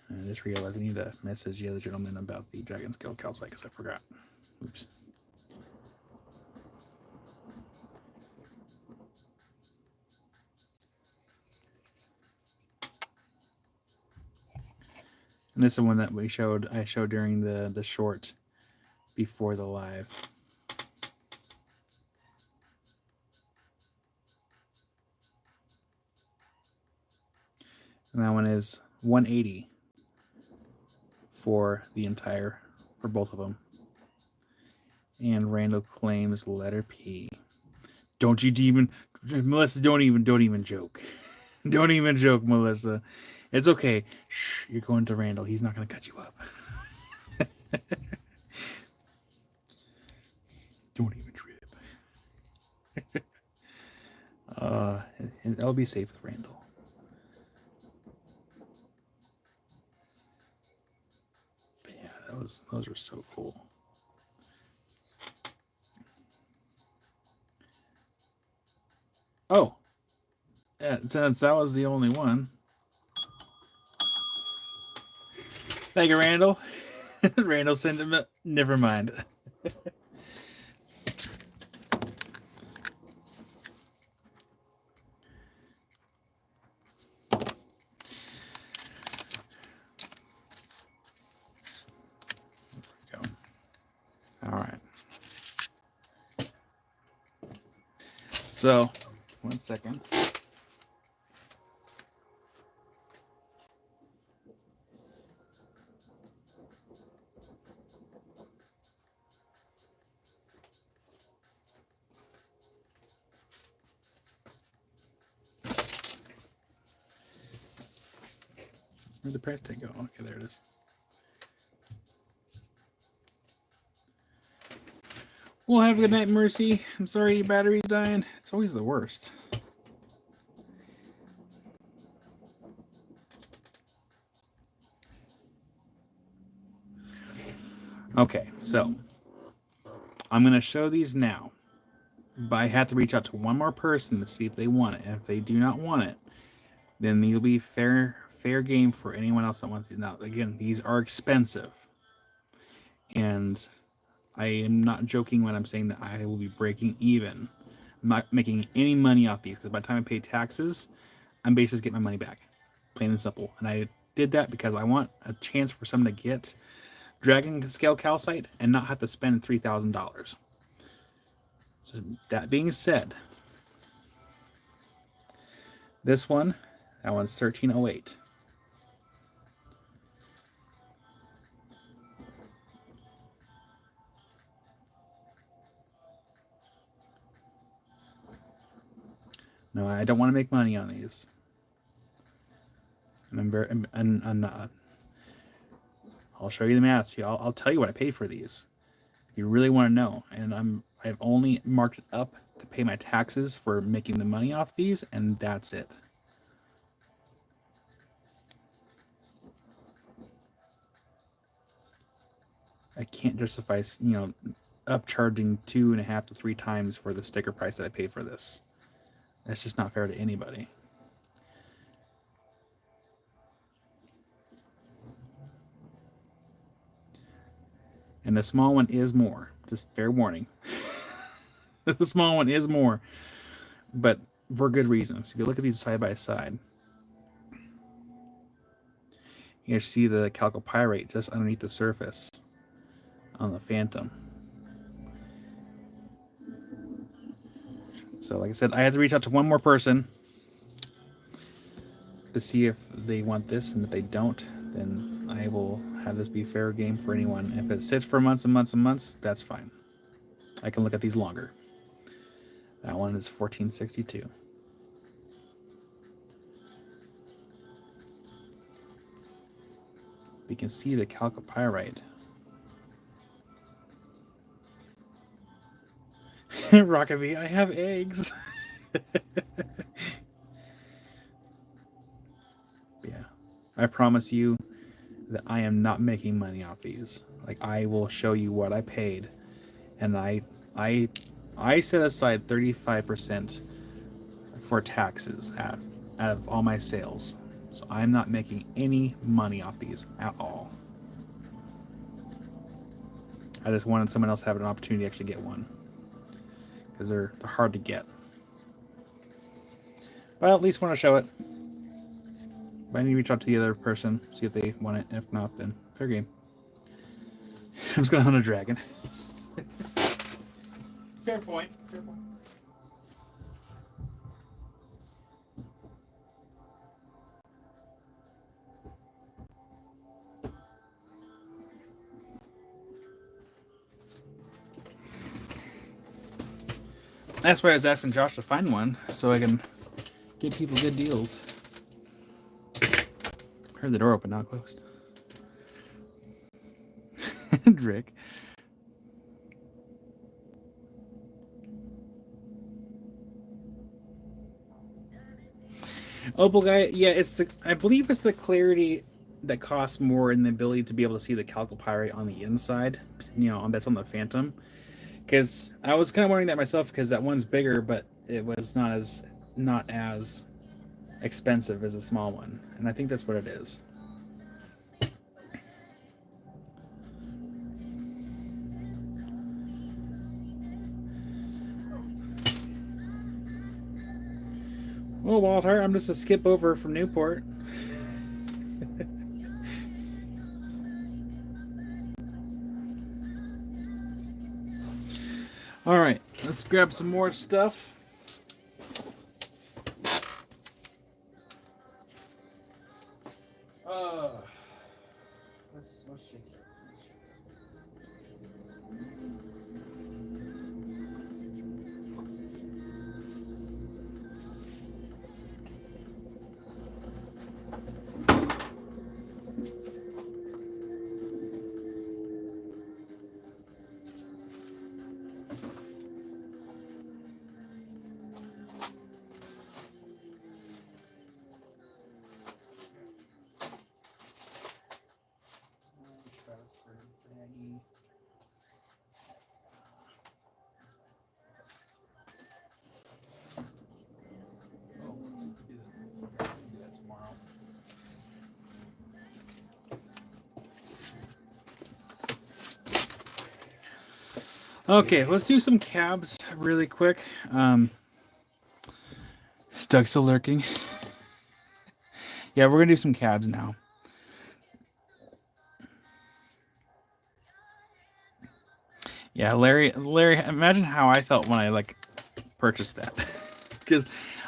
I just realized I need to message the other gentleman about the dragon scale calcite because I forgot. Oops. And this is one that I showed during the short before the live. And that one is 180 for both of them. And Randall claims letter P. Don't you even, Melissa? Don't even joke. Don't even joke, Melissa. It's okay. Shh, you're going to Randall. He's not going to cut you up. Don't even trip. And I'll be safe with Randall. But yeah, those are so cool. Oh, yeah, since that was the only one. Thank you, Randall. Randall sent him. Never mind. There we go. All right. So, 1 second. Where'd the price tag go? Okay, there it is. Well, have a good night, Mercy. I'm sorry your battery's dying. It's always the worst. Okay, so I'm going to show these now. But I have to reach out to one more person to see if they want it. And if they do not want it, then they'll be fair game for anyone else that wants it. Now, again, these are expensive. And I am not joking when I'm saying that I will be breaking even. I'm not making any money off these because by the time I pay taxes, I'm basically getting my money back. Plain and simple. And I did that because I want a chance for someone to get Dragon Scale Calcite and not have to spend $3,000. So that being said, this one, that one's 1308. No, I don't want to make money on these. And I'm not. I'll show you the math. See, I'll tell you what I paid for these. If you really want to know. And I've only marked it up to pay my taxes for making the money off these, and that's it. I can't justify, upcharging 2.5 to 3 times for the sticker price that I paid for this. That's just not fair to anybody. And the small one is more. Just fair warning. The small one is more. But for good reasons. If you look at these side by side, you see the chalcopyrite just underneath the surface on the Phantom. So like I said, I had to reach out to one more person to see if they want this, and if they don't, then I will have this be fair game for anyone. If it sits for months and months and months, that's fine. I can look at these longer. That one is 1462. We can see the chalcopyrite. Rockaby, I have eggs. Yeah, I promise you that I am not making money off these. Like, I will show you what I paid, and I set aside 35% for taxes out of all my sales. So I'm not making any money off these at all. I just wanted someone else to have an opportunity to actually get one, because they're hard to get. But I at least want to show it. I need to reach out to the other person, see if they want it. If not, then fair game. I'm just gonna hunt a dragon. Fair point. Fair point. That's why I was asking Josh to find one, so I can give people good deals. Heard the door open, now closed. Rick. Opal guy, yeah, it's the. I believe it's the clarity that costs more and the ability to be able to see the chalcopyrite on the inside. You know, that's on the Phantom. Because I was kind of wondering that myself, because that one's bigger, but it was not as expensive as a small one, and I think that's what it is. Well, Walter, I'm just a skip over from Newport. All right, let's grab some more stuff. Let's shake it. Okay, let's do some cabs really quick. Is Doug still lurking? Yeah, we're gonna do some cabs now. Yeah, Larry, imagine how I felt when I purchased that. Because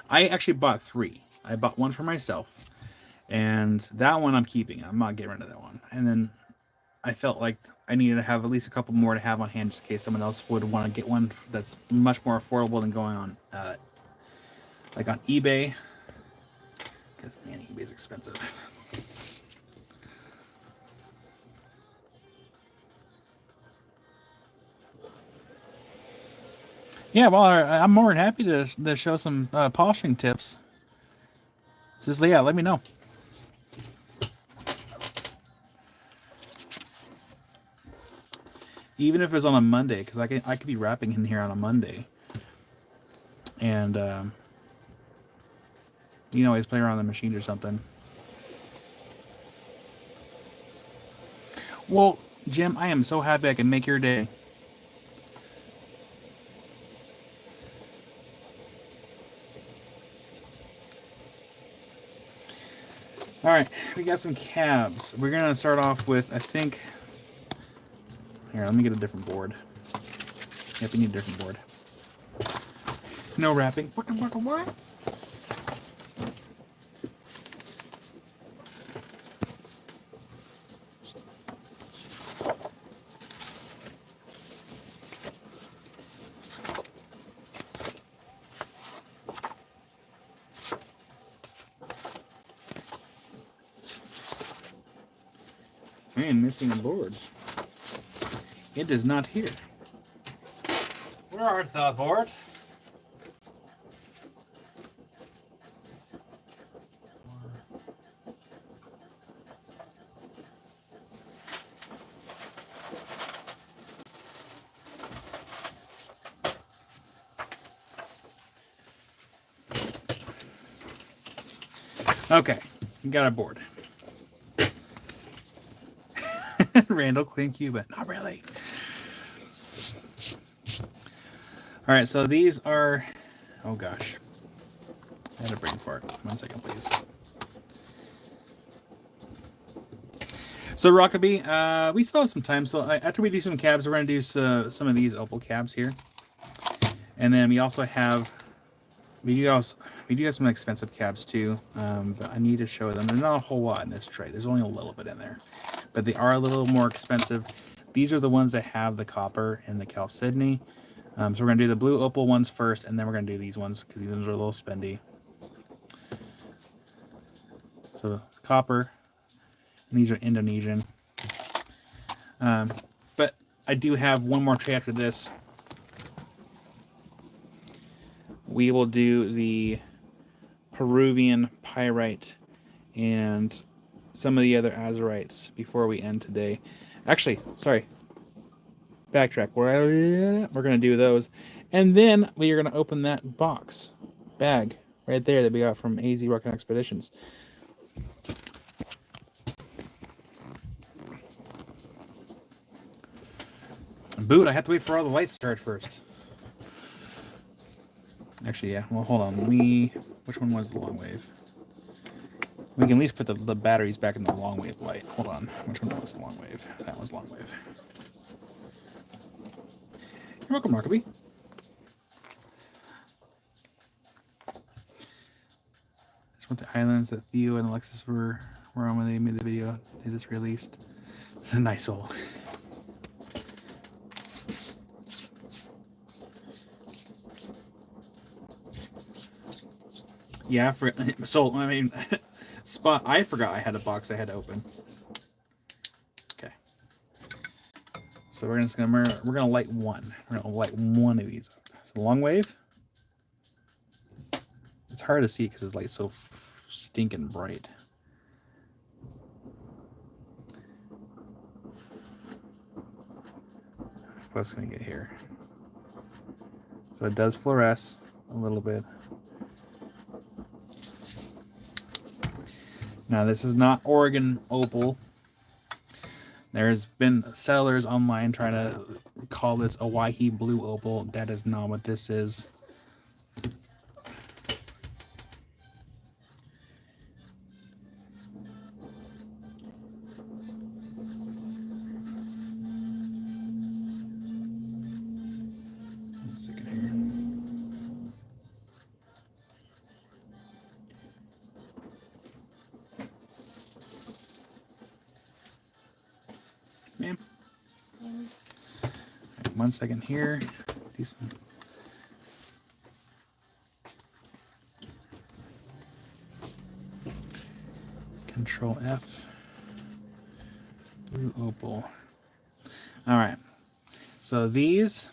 I actually bought 3. I bought one for myself, and that one I'm keeping. I'm not getting rid of that one. And then I felt like I needed to have at least a couple more to have on hand just in case someone else would want to get one that's much more affordable than going on on eBay. Because man, eBay's expensive. Yeah, well, I'm more than happy to show some polishing tips. Just yeah, let me know. Even if it's on a Monday, because I could be wrapping in here on a Monday, and you can always play around the machines or something. Well, Jim, I am so happy I can make your day. All right, we got some cabs. We're gonna start off with, I think. Here, let me get a different board. Yep, we need a different board. No wrapping. What? Man, missing a board. It is not here. Where art thou, board? Okay, we got a board. Randall Clean Cuba. Not really. All right, so these are. Oh gosh, I had a brain fart. 1 second, please. So Rockaby, we still have some time. So after we do some cabs, we're going to do some of these opal cabs here, and then we also have we do have some expensive cabs too. But I need to show them. There's not a whole lot in this tray. There's only a little bit in there, but they are a little more expensive. These are the ones that have the copper and the chalcedony. So we're going to do the blue opal ones first, and then we're going to do these ones because these ones are a little spendy. So copper, and these are Indonesian. But I do have one more tray after this. We will do the Peruvian pyrite and some of the other azurites before we end today. Actually, sorry. Backtrack. We're going to do those. And then we are going to open that bag right there that we got from AZ Rocket Expeditions. Boot, I have to wait for all the lights to charge first. Actually, yeah. Well, hold on. Which one was the long wave? We can at least put the batteries back in the long wave light. Hold on. Which one was long wave? That was long wave. You're welcome, Rockaby. That's what the islands that Theo and Alexis were on when they made the video they just released. It's a nice hole. Yeah, so I mean, Spot. I forgot I had a box I had to open. Okay, so we're gonna light one. We're gonna light one of these up. So long wave. It's hard to see because this light's so stinking bright. What's gonna get here? So it does fluoresce a little bit. Now, this is not Oregon opal. There's been sellers online trying to call this a Waihi blue opal. That is not what this is. Ma'am. Right, 1 second here. Decent. Control F. Blue opal. All right. So these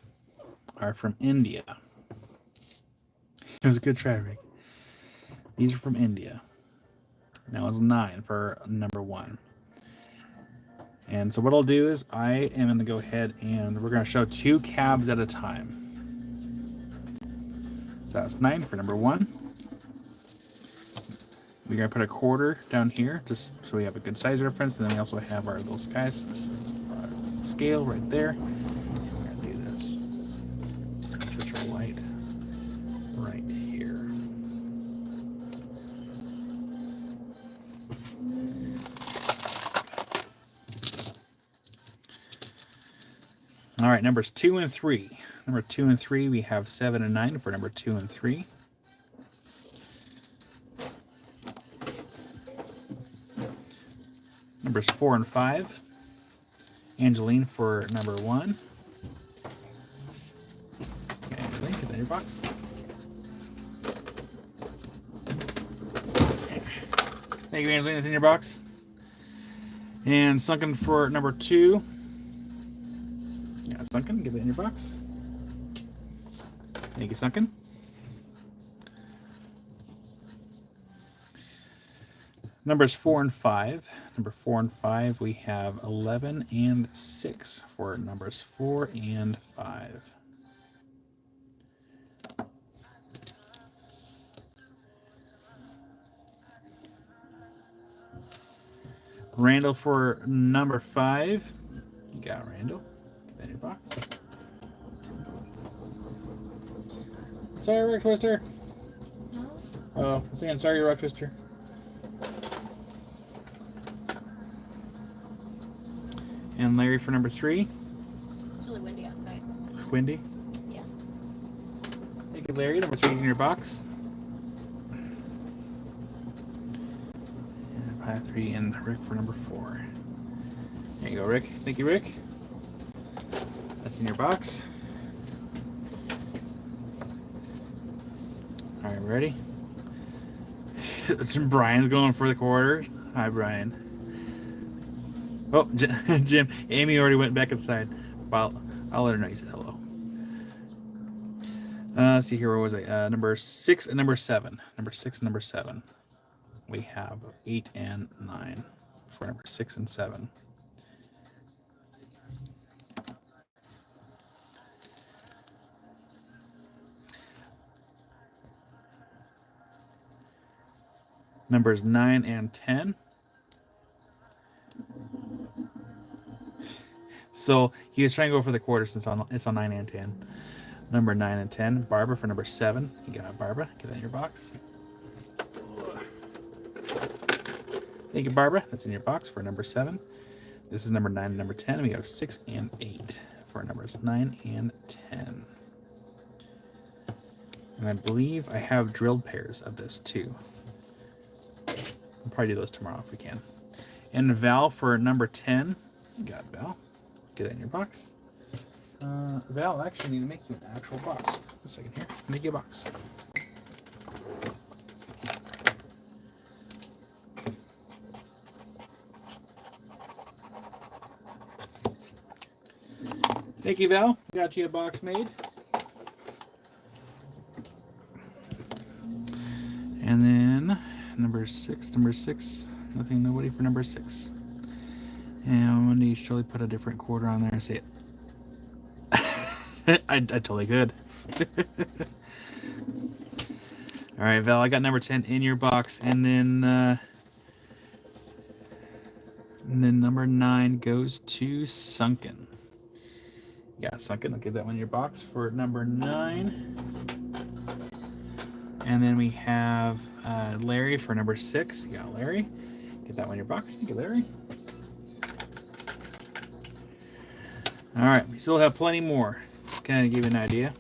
are from India. It was a good try, Rick. These are from India. That was 9 for number 1. And so what I'll do is I am going to go ahead and we're going to show 2 cabs at a time. So that's 9 for number 1. We're going to put a quarter down here just so we have a good size reference. And then we also have our little scale right there. We're going to do this. Put your light right here. All right, numbers 2 and 3. Number 2 and 3, we have 7 and 9 for number 2 and 3. Numbers 4 and 5. Angeline for number 1. Okay, Angeline, get that in your box. Thank you, Angeline. That's in your box. And Sunken for number 2. Yeah, Sunken, get that in your box. Thank you, Sunken. Numbers 4 and 5. Number 4 and 5, we have 11 and 6 for numbers 4 and 5. Randall for number 5. You got Randall. Get that in your box. Sorry, Rock Twister. No? Oh, I'm saying sorry, Rock Twister. And Larry for number 3. It's really windy outside. Windy. Yeah. Thank you, Larry. Number 3 is in your box. And pile 3 and Rick for number 4. There you go, Rick. Thank you, Rick. That's in your box. All right, ready? Brian's going for the quarter. Hi, Brian. Oh, Jim. Amy already went back inside. Well, I'll let her know you said hello. Let's see here. Where was I? Number 6 and number 7. Number 6 and number 7. We have 8 and 9 for number 6 and 7. Numbers 9 and 10. So he was trying to go for the quarter since it's on 9 and 10. Number 9 and 10. Barbara for number 7. You got it, Barbara. Get that in your box. Thank you, Barbara. That's in your box for number 7. This is number 9 and number 10. We have 6 and 8 for numbers 9 and 10. And I believe I have drilled pairs of this too. We'll probably do those tomorrow if we can. And Val for number 10. You got it, Val. Get that in your box. Val, I actually need to make you an actual box. A second here. Make you a box. Thank you, Val. Got you a box made. And then number 6. Nothing, nobody for number 6. And Wendy should totally put a different quarter on there and say it. I totally could. All right, Val, I got number 10 in your box. And then number 9 goes to Sunken. Yeah, Sunken. I'll give that one in your box for number 9. And then we have Larry for number 6. You got Larry. Get that one in your box. Thank you, Larry. All right, we still have plenty more. Just kind of give you an idea.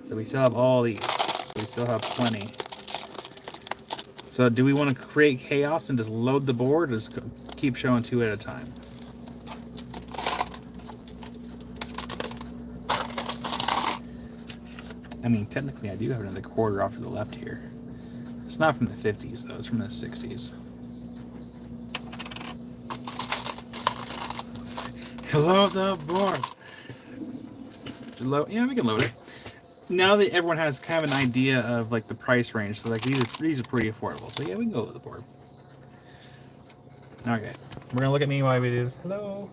So we still have all these. So we still have plenty. So do we want to create chaos and just load the board, or just keep showing 2 at a time? I mean, technically, I do have another quarter off to the left here. It's not from the 50s, though. It's from the 60s. Load the board. Yeah, we can load it. Now that everyone has kind of an idea of like the price range, so like these are pretty affordable. So yeah, we can go load the board. Okay, we're gonna look at me while we do this. Hello.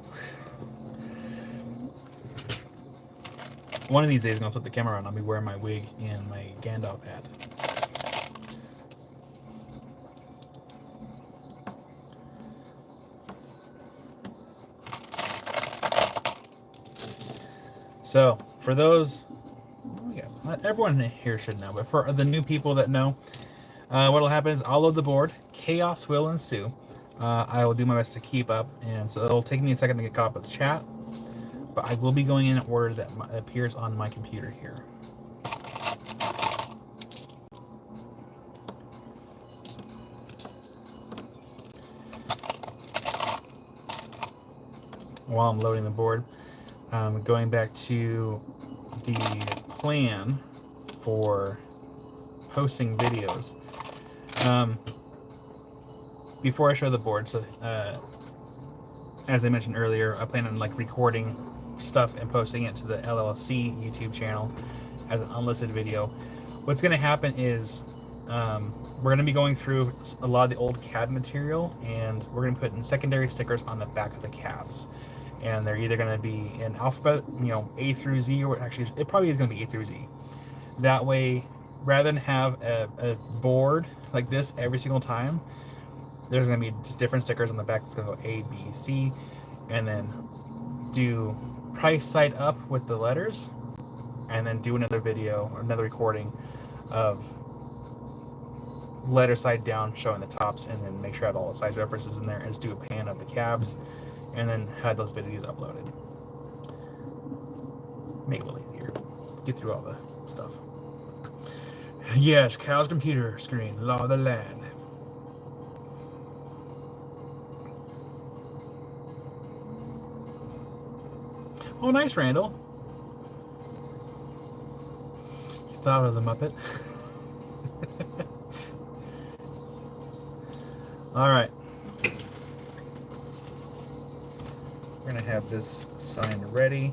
One of these days, I'm gonna flip the camera on. I'll be wearing my wig and my Gandalf hat. So, for those, not everyone here should know, but for the new people that know, what will happen is I'll load the board. Chaos will ensue. I will do my best to keep up, and so it'll take me a second to get caught up with the chat. But I will be going in order that appears on my computer here. While I'm loading the board, going back to the plan for posting videos. Before I show the board, so as I mentioned earlier, I plan on like recording stuff and posting it to the LLC YouTube channel as an unlisted video. What's going to happen is we're going to be going through a lot of the old cab material, and we're going to put in secondary stickers on the back of the cabs. And they're either going to be in alphabet, A through Z, or actually it probably is going to be A through Z. That way, rather than have a board like this every single time, there's going to be just different stickers on the back that's going to go A, B, C, and then do price side up with the letters, and then do another video or another recording of letter side down showing the tops, and then make sure I have all the size references in there, and just do a pan of the cabs and then have those videos uploaded. Make it a little easier. Get through all the stuff. Yes, Cal's computer screen, law of the land. Oh, nice, Randall. You thought of the Muppet. All right. We're going to have this sign ready.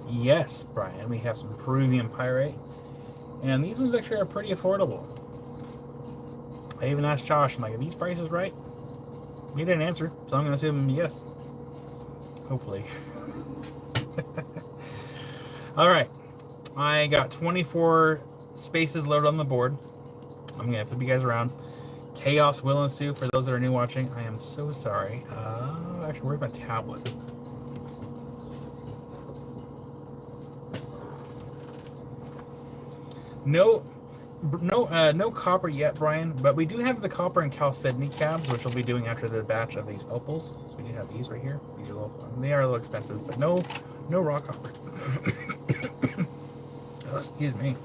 Yes, Brian, we have some Peruvian pyrite. And these ones actually are pretty affordable. I even asked Josh, I'm like, are these prices right? He didn't answer, so I'm going to assume yes. Hopefully. Alright. I got 24 spaces loaded on the board. I'm going to flip you guys around. Chaos will ensue for those that are new watching. I am so sorry. Actually, where's my tablet? No copper yet, Brian, but we do have the copper and chalcedony cabs, which we'll be doing after the batch of these opals. So we do have these right here. These are a little fun. They are a little expensive, but no raw copper. Oh, excuse me.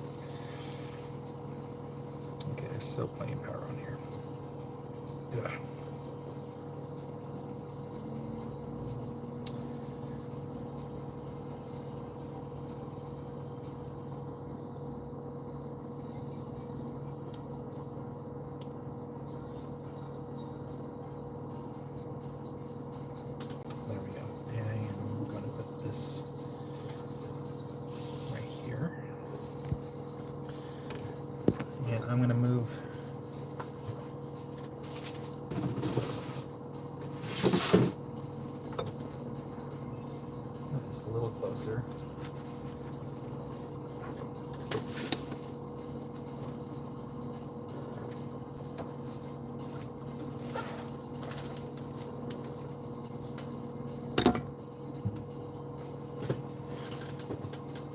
Okay, there's still plenty of power on here. Ugh. I'm going to move just a little closer.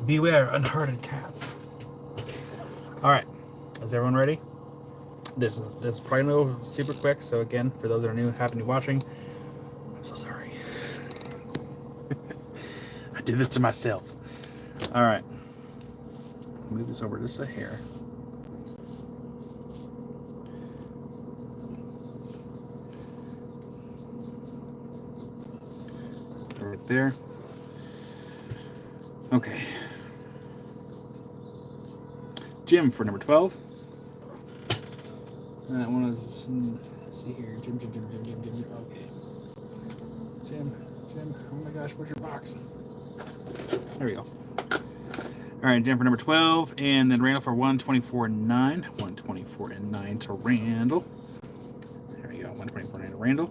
Beware unhearded cats. All right. Is everyone ready? This is probably no super quick, so again, for those that are new, happen to be watching, I'm so sorry. I did this to myself. All right. Move this over just a hair. Right there. Okay. Jim for number 12. That one is, let's see here, Jim. Okay. Jim, oh my gosh, where's your box? There we go. All right, Jim for number 12, and then Randall for 124.9. 124.9 to Randall. There we go, 124.9 to Randall.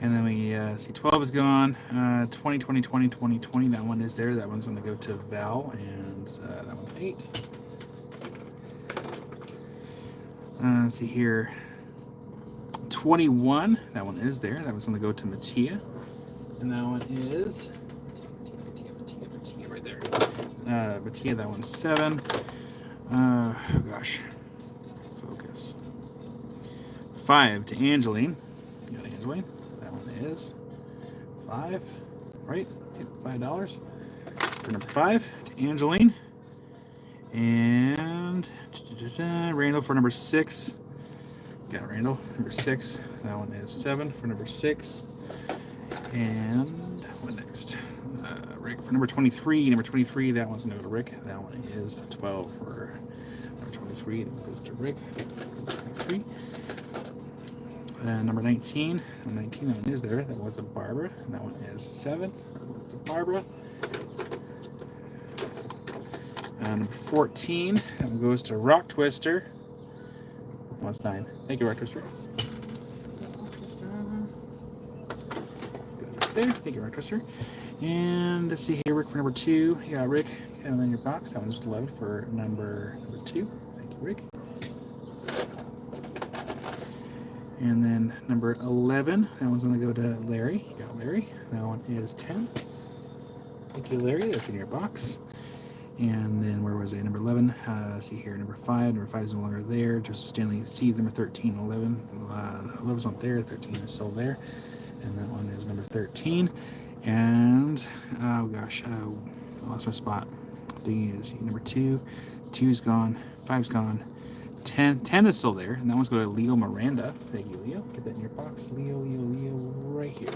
And then we see 12 is gone. 20, 20, 20, 20, 20. That one is there. That one's going to go to Val, and that one's 8. Let's see here. 21. That one is there. That one's going to go to Mattia. And that one is Mattia right there. Mattia, that one's 7. Oh gosh. Focus. 5 to Angeline. You got Angeline. That one is 5. Right? $5 for number 5 to Angeline. And Randall for number 6. Got Randall, number 6. That one is 7 for number 6. And what next? Rick for number 23. Number 23, that one's going to go to Rick. That one is 12 for number 23. That goes to Rick. 23. Number 19. Number 19, that one is there. That was to Barbara. And that one is 7. That goes to Barbara. Number 14, that one goes to Rock Twister. That one's 9. Thank you, Rock Twister. There. Thank you, Rock Twister. And let's see here, Rick for number 2. You got Rick in your box. That one's 11 for number 2. Thank you, Rick. And then number 11, that one's going to go to Larry. You got Larry. That one is 10. Thank you, Larry. That's in your box. And then where was it? Number 11. See here, number 5. Number 5 is no longer there. Joseph Stanley sees number 13, 11. 11's not there. 13 is still there. And that one is number 13. And, oh gosh, I lost my spot. The is number 2. 2's gone. 5's gone. 10 is still there. And that one's going to Leo Miranda. Thank you, Leo. Get that in your box. Leo, right here.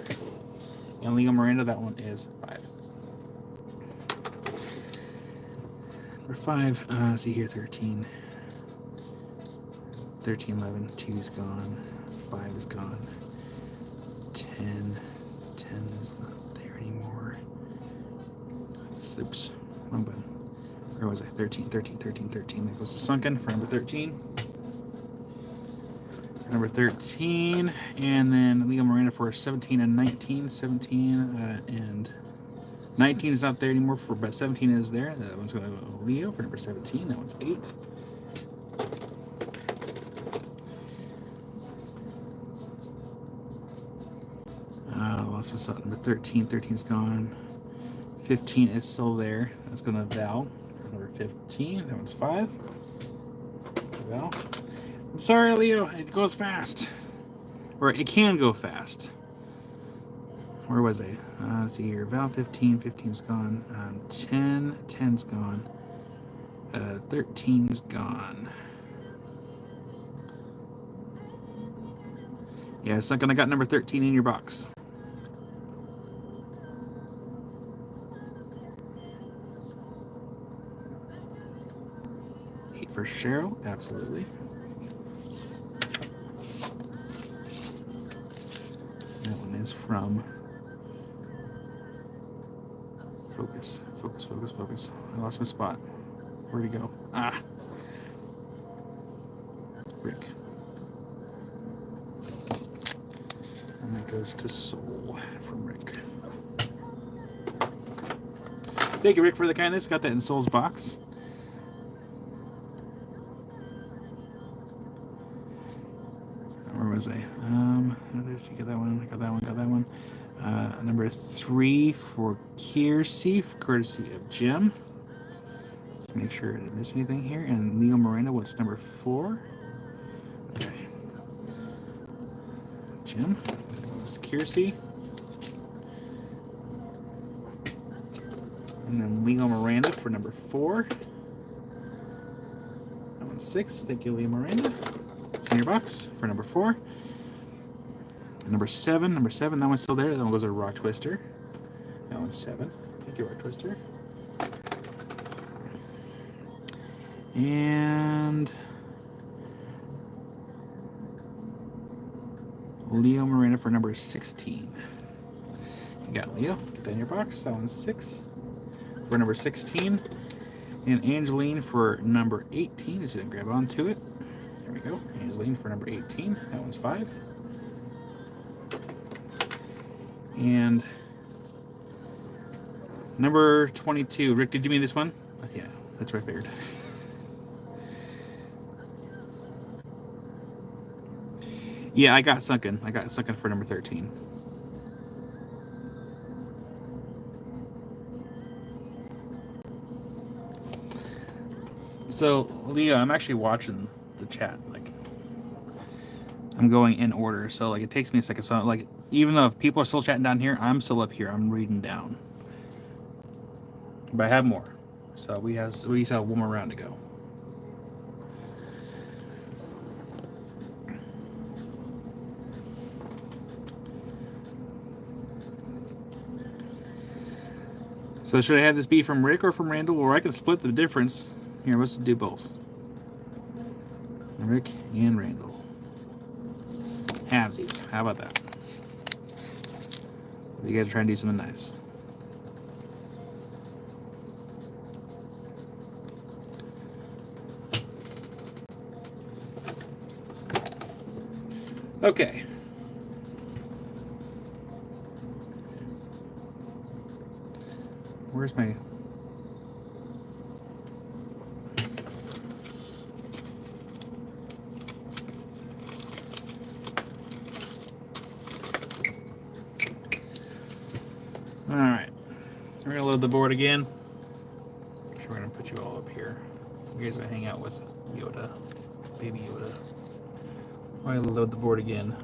And Leo Miranda, that one is 5. Number 5, see here, 13. 13, 11, 2's gone. 5 is gone. 10 is not there anymore. Oops, wrong button. Where was I? 13. That goes to Sunken for number 13. Number 13, and then Leo Miranda for 17 and 19. 17 and 19 is not there anymore, but 17 is there. That one's going to go to Leo for number 17. That one's 8. Lost my spot. Number 13. 13's gone. 15 is still there. That's going to Val for number 15. That one's 5. Val. I'm sorry, Leo. It goes fast. Or it can go fast. Where was I? Let's see here. Val 15. 15's gone. 10. 10's gone. 13's gone. Yeah, it's not gonna got number 13 in your box. For Cheryl, absolutely. That one is from Focus. I lost my spot. Where'd he go? Rick. And that goes to Soul from Rick. Thank you, Rick, for the kindness. Got that in Soul's box. Where was I? Did you get that one? Got that one. Number 3 for Kiersey, courtesy of Jim. Let's make sure I didn't miss anything here. And Leo Miranda, what's number 4? Okay. Jim. Kiersey. And then Leo Miranda for number 4. That one's 6. Thank you, Leo Miranda. In your box for number 4. Number 7, that one's still there. That one goes to Rock Twister. That one's 7. Thank you, Rock Twister. And Leo Miranda for number 16. You got Leo. Get that in your box. That one's 6 for number 16. And Angeline for number 18. Just gonna grab onto it. There we go. Angeline for number 18. That one's 5. And number 22. Rick, did you mean this one? Yeah, that's what I figured. Yeah, I got Sunken. For number 13. So, Leah, I'm actually watching the chat. Like, I'm going in order. So, like, it takes me a second. So, like, even though if people are still chatting down here, I'm still up here. I'm reading down. But I have more. So, we still have one more round to go. So should I have this be from Rick or from Randall? Or I can split the difference. Here, let's do both. Rick and Randall. Halvesies. How about that? You guys are trying to do something nice. Okay. Where's my... We're gonna load the board again. We're gonna put you all up here. You guys are gonna hang out with Yoda, baby Yoda. We're gonna load the board again.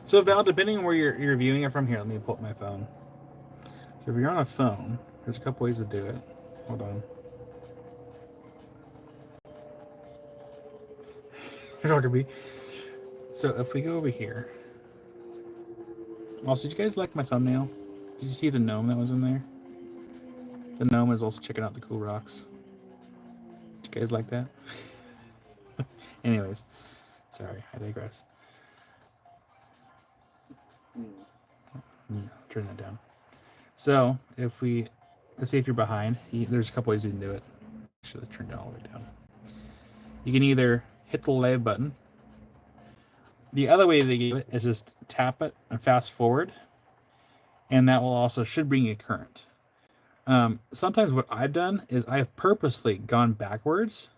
So Val, depending on where you're viewing it from, here, let me pull up my phone. So if you're on a phone, there's a couple ways to do it. Hold on. You're not gonna be. So if we go over here. Also, did you guys like my thumbnail? Did you see the gnome that was in there? The gnome is also checking out the cool rocks. Did you guys like that? Anyways, sorry, I digress. Turn that down. So if we, let's say if you're behind, there's a couple ways you can do it. Should have turned it all the way down. You can either hit the live button. The other way they give it is just tap it and fast forward, and that will also should bring you current. Sometimes what I've done is I've purposely gone backwards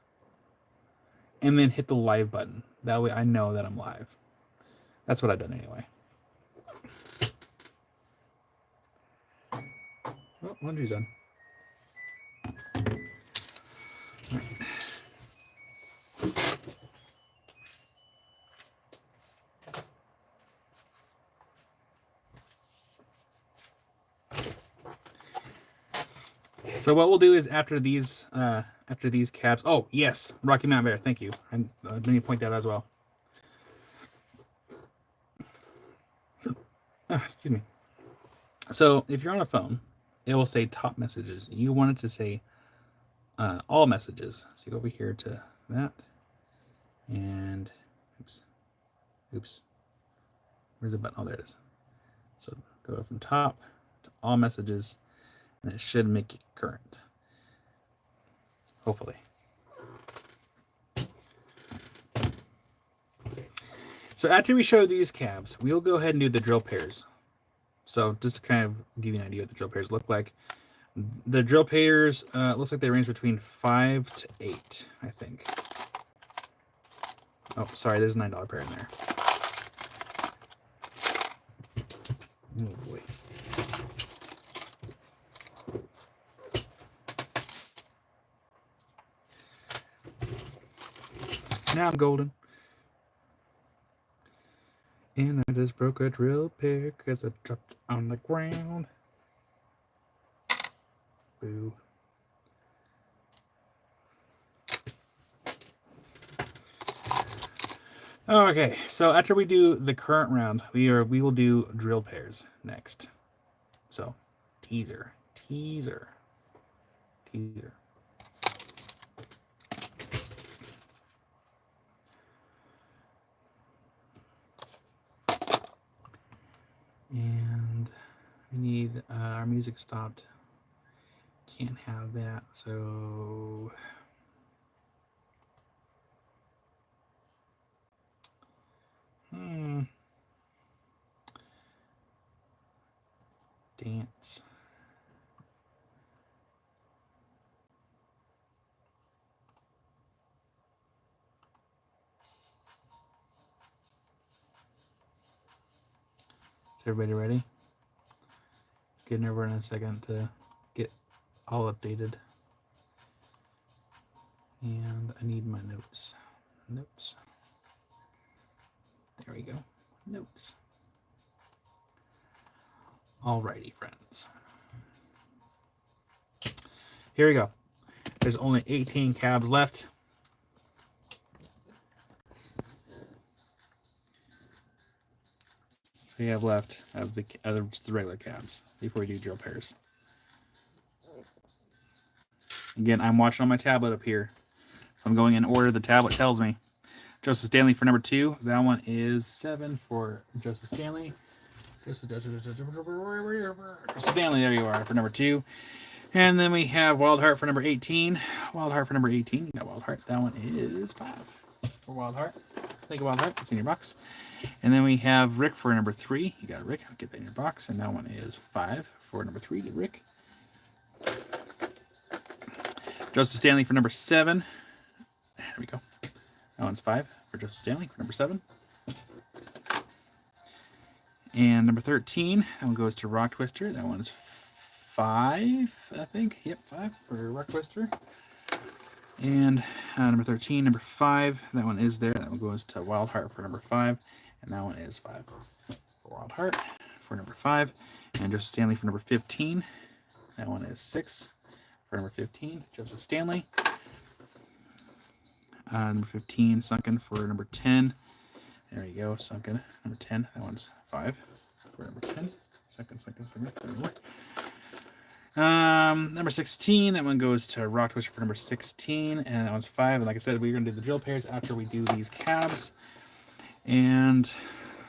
and then hit the live button. That way I know that I'm live. That's what I've done anyway. Oh, laundry's done. So what we'll do is after these cabs. Oh yes, Rocky Mountain Bear. Thank you. Let me point that out as well. Excuse me. So if you're on a phone, it will say top messages. You want it to say all messages. So you go over here to that, and oops. Where's the button? Oh, there it is. So go from top to all messages, and it should make it current. Hopefully. So after we show these cabs, we'll go ahead and do the drill pairs. So just to kind of give you an idea what the drill pairs look like. The drill pairs looks like they range between 5 to 8, I think. Oh, sorry, there's a $9 pair in there. Oh boy. Now I'm golden. And I just broke a drill pair because I dropped it on the ground. Boo. Okay, so after we do the current round, we will do drill pairs next. So, teaser. And we need our music stopped. Can't have that, so dance. Is everybody ready? Getting over in a second to get all updated. And I need my notes. There we go. Notes. Alrighty, friends. Here we go. There's only 18 cabs left. So we have left of the regular cabs before we do drill pairs. Again, I'm watching on my tablet up here. So I'm going in order the tablet tells me. Joseph Stanley for number 2. That one is 7 for Joseph Stanley. Joseph Stanley, there you are for number 2. And then we have Wild Heart for number 18. Wild Heart for number 18. You got Wild Heart. That one is 5 for Wild Heart. Think of Wild Heart. It's in your box. And then we have Rick for number 3. You got Rick. I'll get that in your box. And that one is 5 for number 3. Get Rick. Joseph Stanley for number 7. There we go. That one's 5 for Joseph Stanley for number 7. And number 13, that one goes to Rock Twister. That one's 5, I think. Yep, 5 for Rock Twister. And number 13, number 5, that one is there. That one goes to Wild Heart for number 5. And that one is 5 for Wild Heart for number 5. And Joseph Stanley for number 15. That one is 6 for number 15. Joseph Stanley. Number 15, Sunken for number 10. There you go, Sunken. Number 10, that one's 5 for number 10. Sunken. Number 16, that one goes to Rock Twister for number 16. And that one's 5. And like I said, we're going to do the drill pairs after we do these cabs. And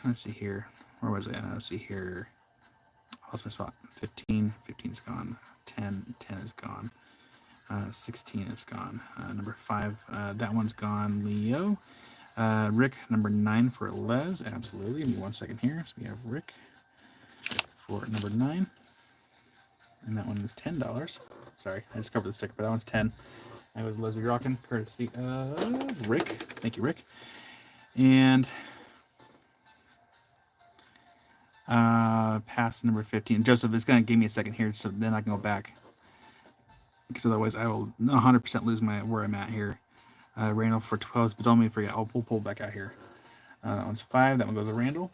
let's see here. Where was it? Let's see here. I lost my spot. 15. 15 is gone. 10. 10 is gone. 16 is gone. Number 5, that one's gone. Leo. Rick, number 9 for Les. Absolutely. Give me 1 second here. So we have Rick for number 9. And that one is $10. Sorry, I just covered the sticker, but that one's 10. That was Leslie Rockin', courtesy of Rick. Thank you, Rick. And pass number 15. Joseph is going to give me a second here, so then I can go back. Because otherwise I will 100% lose where I'm at here. Randall for 12, but don't me forget. I'll pull back out here. That one's 5. That one goes to Randall.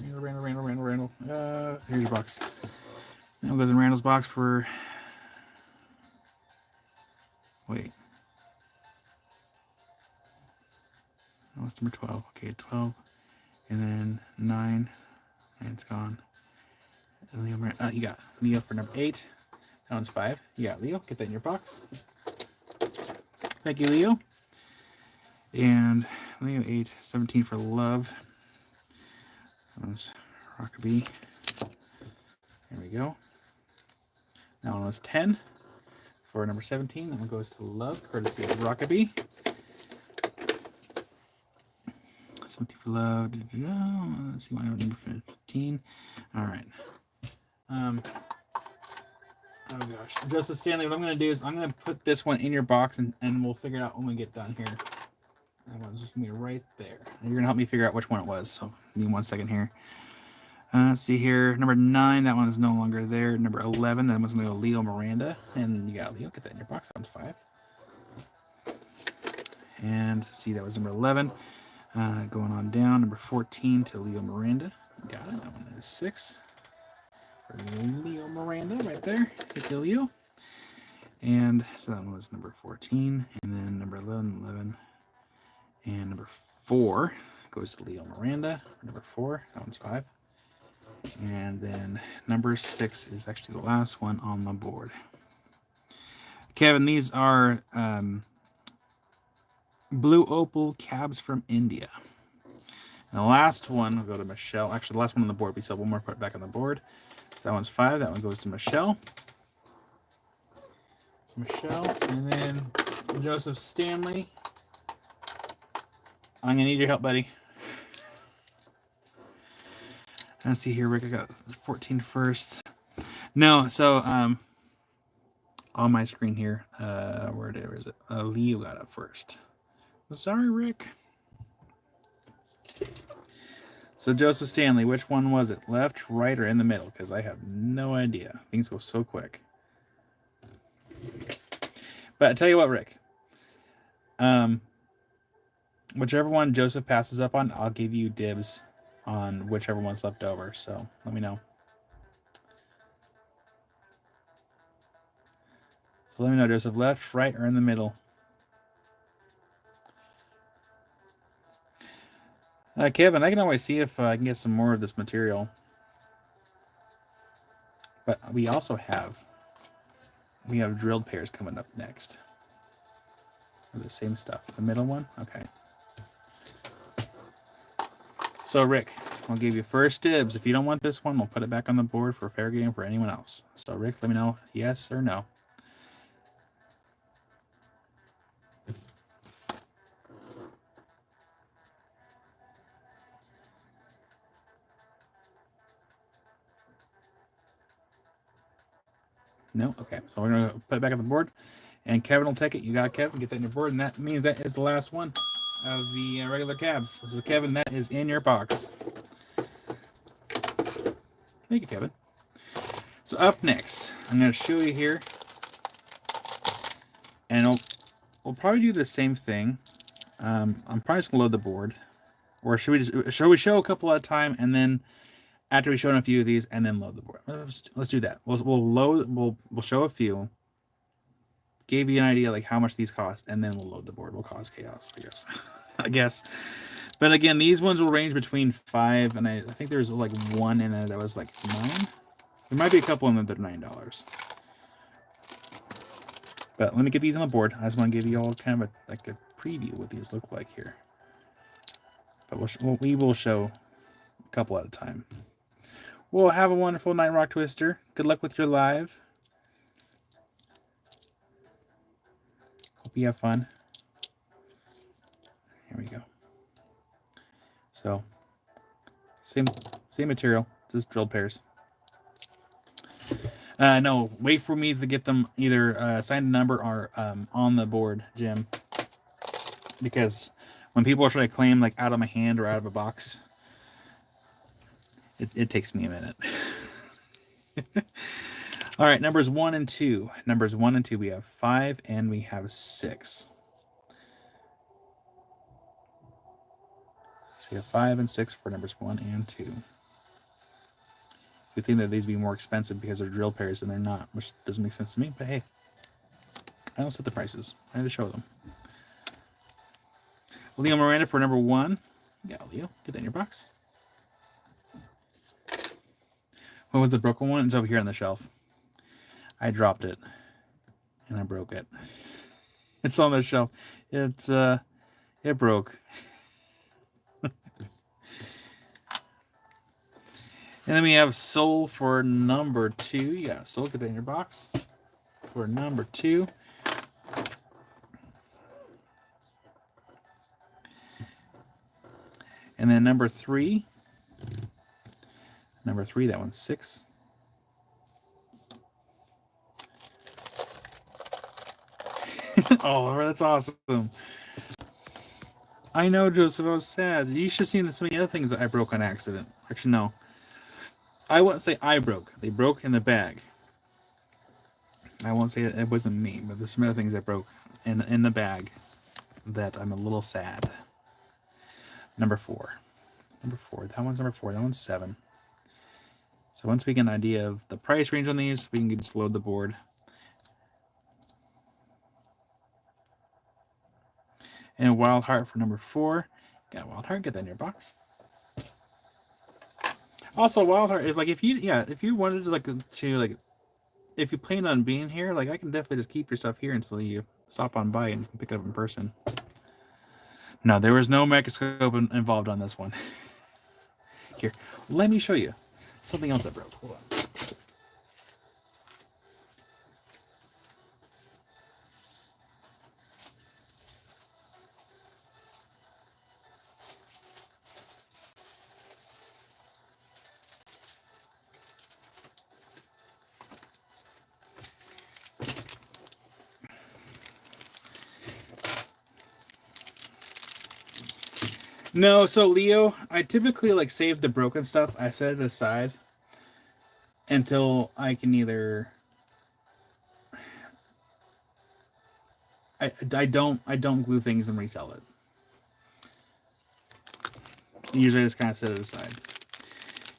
Randall. Here's your box. That one goes in Randall's box for... Wait. That was number 12. Okay, 12. And then 9. And it's gone. And Leo, you got Leo for number 8. That one's 5. You got Leo. Get that in your box. Thank you, Leo. And Leo 8, 17 for Love. That one's Rockaby. There we go. That one was 10 for number 17. That one goes to Love, courtesy of Rockaby. 17 for Love. Let's see, number 15. All right. Oh gosh, Joseph Stanley, what I'm going to do is I'm going to put this one in your box and we'll figure it out when we get done here. That one's just going to be right there. And you're going to help me figure out which one it was, so give me 1 second here. Let's see here. Number 9, that one is no longer there. Number 11, that one's going to go Leo Miranda. And you got Leo, get that in your box. That one's 5. And see, that was number 11. Going on down, number 14 to Leo Miranda. Got it, that one is 6. Leo Miranda right there. Get to Leo. And so that one was number 14. And then number 11. And number 4 goes to Leo Miranda. Number 4, that one's 5. And then number 6 is actually the last one on the board. Kevin, these are Blue Opal cabs from India. And the last one will go to Michelle. Actually, the last one on the board. We still have one more put back on the board. That one's 5. That one goes to Michelle. Michelle. And then Joseph Stanley. I'm going to need your help, buddy. Let's see here, Rick. I got 14 first. No, so on my screen here, where is it? Leo got up first. Sorry, Rick. So Joseph Stanley, which one was it? Left, right, or in the middle? Because I have no idea. Things go so quick. But I tell you what, Rick. Whichever one Joseph passes up on, I'll give you dibs on whichever one's left over. So let me know. So let me know, Joseph, left, right, or in the middle. Kevin, I can always see if I can get some more of this material. But we also have drilled pairs coming up next. Or the same stuff. The middle one? Okay. So, Rick, I'll give you first dibs. If you don't want this one, we'll put it back on the board for fair game for anyone else. So, Rick, let me know yes or no. No? Okay. So we're going to put it back on the board. And Kevin will take it. You got it, Kevin. Get that in your board. And that means that is the last one of the regular cabs. So, Kevin, that is in your box. Thank you, Kevin. So up next, I'm going to show you here. And we'll probably do the same thing. I'm probably just going to load the board. Or shall we show a couple at a time, and then after we show a few of these, and then load the board? Let's do that. We'll show a few. Give you an idea like how much these cost, and then we'll load the board. We'll cause chaos, I guess. I guess. But again, these ones will range between 5 and I think there's like one in there that was like 9. There might be a couple in there that are $9. But let me get these on the board. I just want to give you all kind of a preview what these look like here. But we will show a couple at a time. Well, have a wonderful night, Rock Twister. Good luck with your live. Hope you have fun. Here we go. So, same material, just drilled pairs. No, wait for me to get them either assigned a number or on the board, Jim. Because when people are trying to claim like out of my hand or out of a box, it takes me a minute. All right, numbers 1 and 2. Numbers 1 and 2, we have 5 and we have 6. So we have 5 and 6 for numbers 1 and 2. We think that these would be more expensive because they're drill pairs and they're not, which doesn't make sense to me, but hey, I don't set the prices. I had to show them. Leo Miranda for number 1. Yeah, Leo, get that in your box. What was the broken one? It's over here on the shelf. I dropped it and I broke it. It's on the shelf. It broke. And then we have Soul for number 2. Yeah, Soul, get that in your box. For number 2. And then number 3. Number 3, that one's 6. Oh, that's awesome. I know, Joseph, I was sad. You should have seen some of the other things that I broke on accident. Actually, no. I wouldn't say I broke. They broke in the bag. I won't say it wasn't me, but there's some other things that broke in the bag that I'm a little sad. Number 4. Number 4. That one's number 4. That one's 7. So once we get an idea of the price range on these, we can just load the board. And Wild Heart for number 4. Got Wild Heart. Get that in your box. Also, Wild Heart is like if you wanted to if you plan on being here, like I can definitely just keep your stuff here until you stop on by and pick it up in person. No, there was no microscope involved on this one. Here, let me show you something else that broke. Hold on. No, so Leo, I typically like save the broken stuff. I set it aside until I can either. I don't glue things and resell it. Usually I just kind of set it aside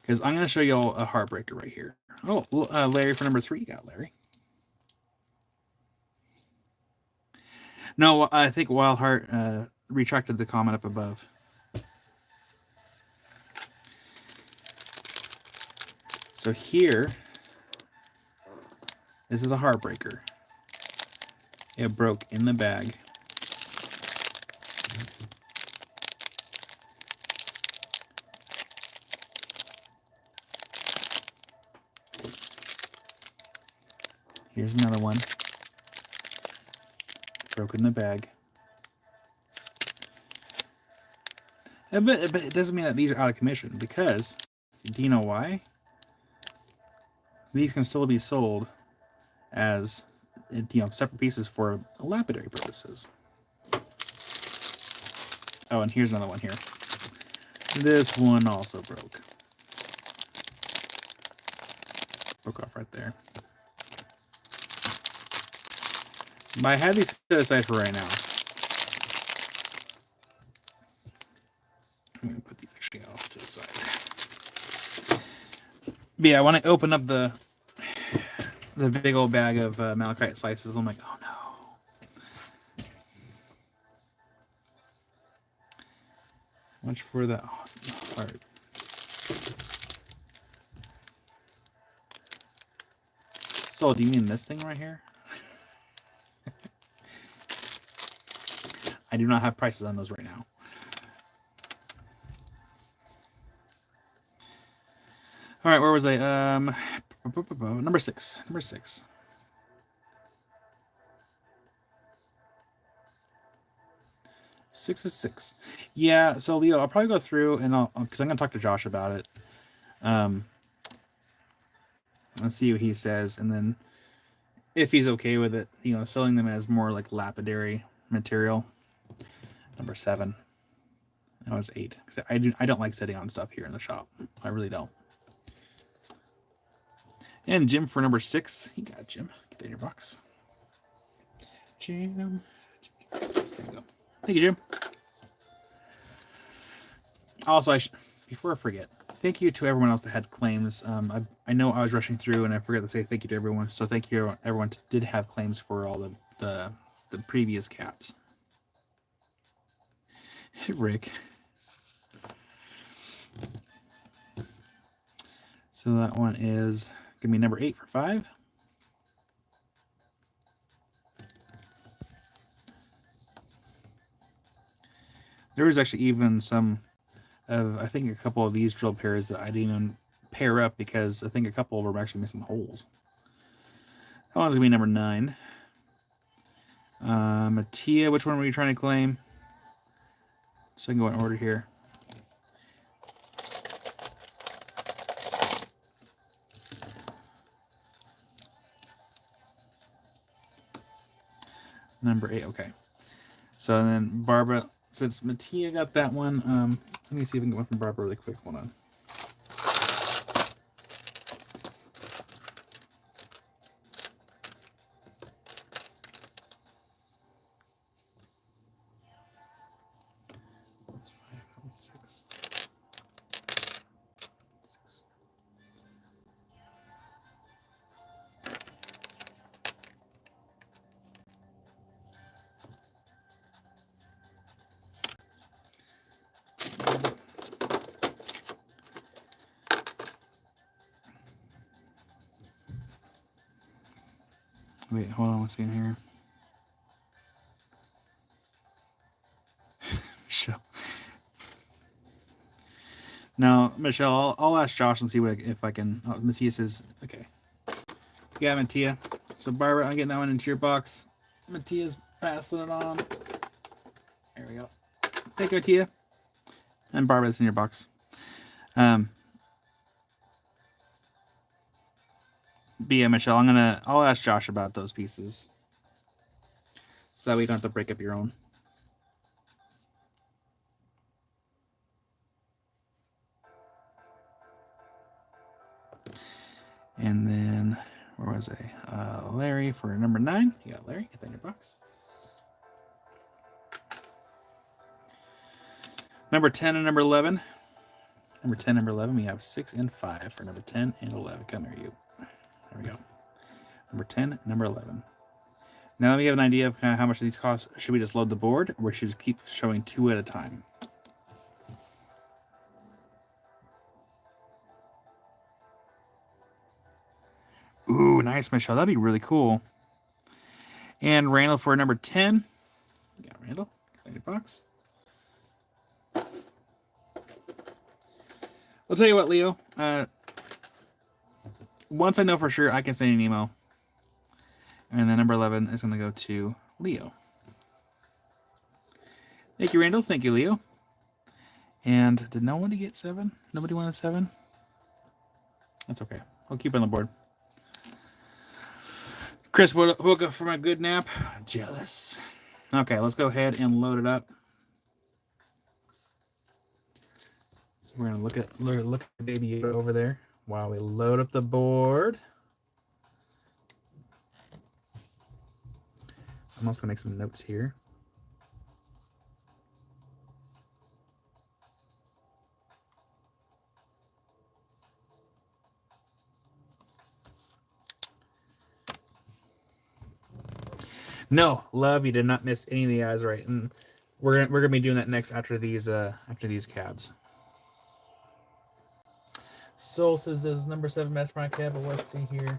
because I'm going to show you all a heartbreaker right here. Oh, Larry for number 3. You got Larry. No, I think Wild Heart retracted the comment up above. So here, this is a heartbreaker. It broke in the bag. Here's another one. Broken in the bag. But it doesn't mean that these are out of commission, because, do you know why? These can still be sold as, separate pieces for lapidary purposes. Oh, and here's another one here. This one also broke. Broke off right there. But I had these set aside for right now. I'm gonna put these actually off to the side. But yeah, when I open up the big old bag of malachite slices, I'm like, oh no. Much for that heart. So, do you mean this thing right here? I do not have prices on those right now. All right, where was I? Number six. Number 6. Six is 6. Yeah, so Leo, I'll probably go through and because I'm gonna talk to Josh about it. Let's see what he says, and then if he's okay with it, selling them as more like lapidary material. Number 7. That was 8. I don't like sitting on stuff here in the shop. I really don't. And Jim for number 6. You got it, Jim. Get that in your box. Jim. There you go. Thank you, Jim. Also, before I forget, thank you to everyone else that had claims. I know I was rushing through and I forgot to say thank you to everyone. So thank you everyone did have claims for all the previous caps. Rick. So that one is give me number 8 for 5. There was actually even some of, I think, a couple of these drill pairs that I didn't even pair up because I think a couple of them were actually missing holes. That one's gonna be number 9. Mattia, which one were you trying to claim? So I can go in order here. Number 8, okay. So then Barbara, since Mattia got that one, let me see if I can get one from Barbara really quick. Hold on. Wait, hold on one second here. Michelle. Now, Michelle, I'll ask Josh and see if I can. Oh, Mattia says, okay. Yeah, Mattia. So, Barbara, I'm getting that one into your box. Mattia's passing it on. There we go. Thank you, Mattia. And Barbara's in your box. But yeah, Michelle, I'll ask Josh about those pieces. So that way you don't have to break up your own. And then, where was I? Larry for number 9. You got Larry. Get that in your box. Number 10 and number 11. Number 10, number 11. We have 6 and 5 for number 10 and 11. Come here, you. There we go. Number 10, number 11. Now that we have an idea of kind of how much these cost, should we just load the board, or should we keep showing 2 at a time? Ooh, nice, Michelle. That'd be really cool. And Randall for number 10. You got Randall. Got your box. I'll tell you what, Leo. Once I know for sure, I can send you an email. And then number 11 is going to go to Leo. Thank you, Randall. Thank you, Leo. And did no one get 7? Nobody wanted 7? That's okay. I'll keep it on the board. Chris woke up from a good nap. Jealous. Okay, let's go ahead and load it up. So we're gonna look at Baby Yoda over there while we load up the board. I'm also gonna make some notes here. No, love, you did not miss any of the eyes right, and we're gonna be doing that next after these cabs. Soul says, does number 7 match my cab? But let's see here.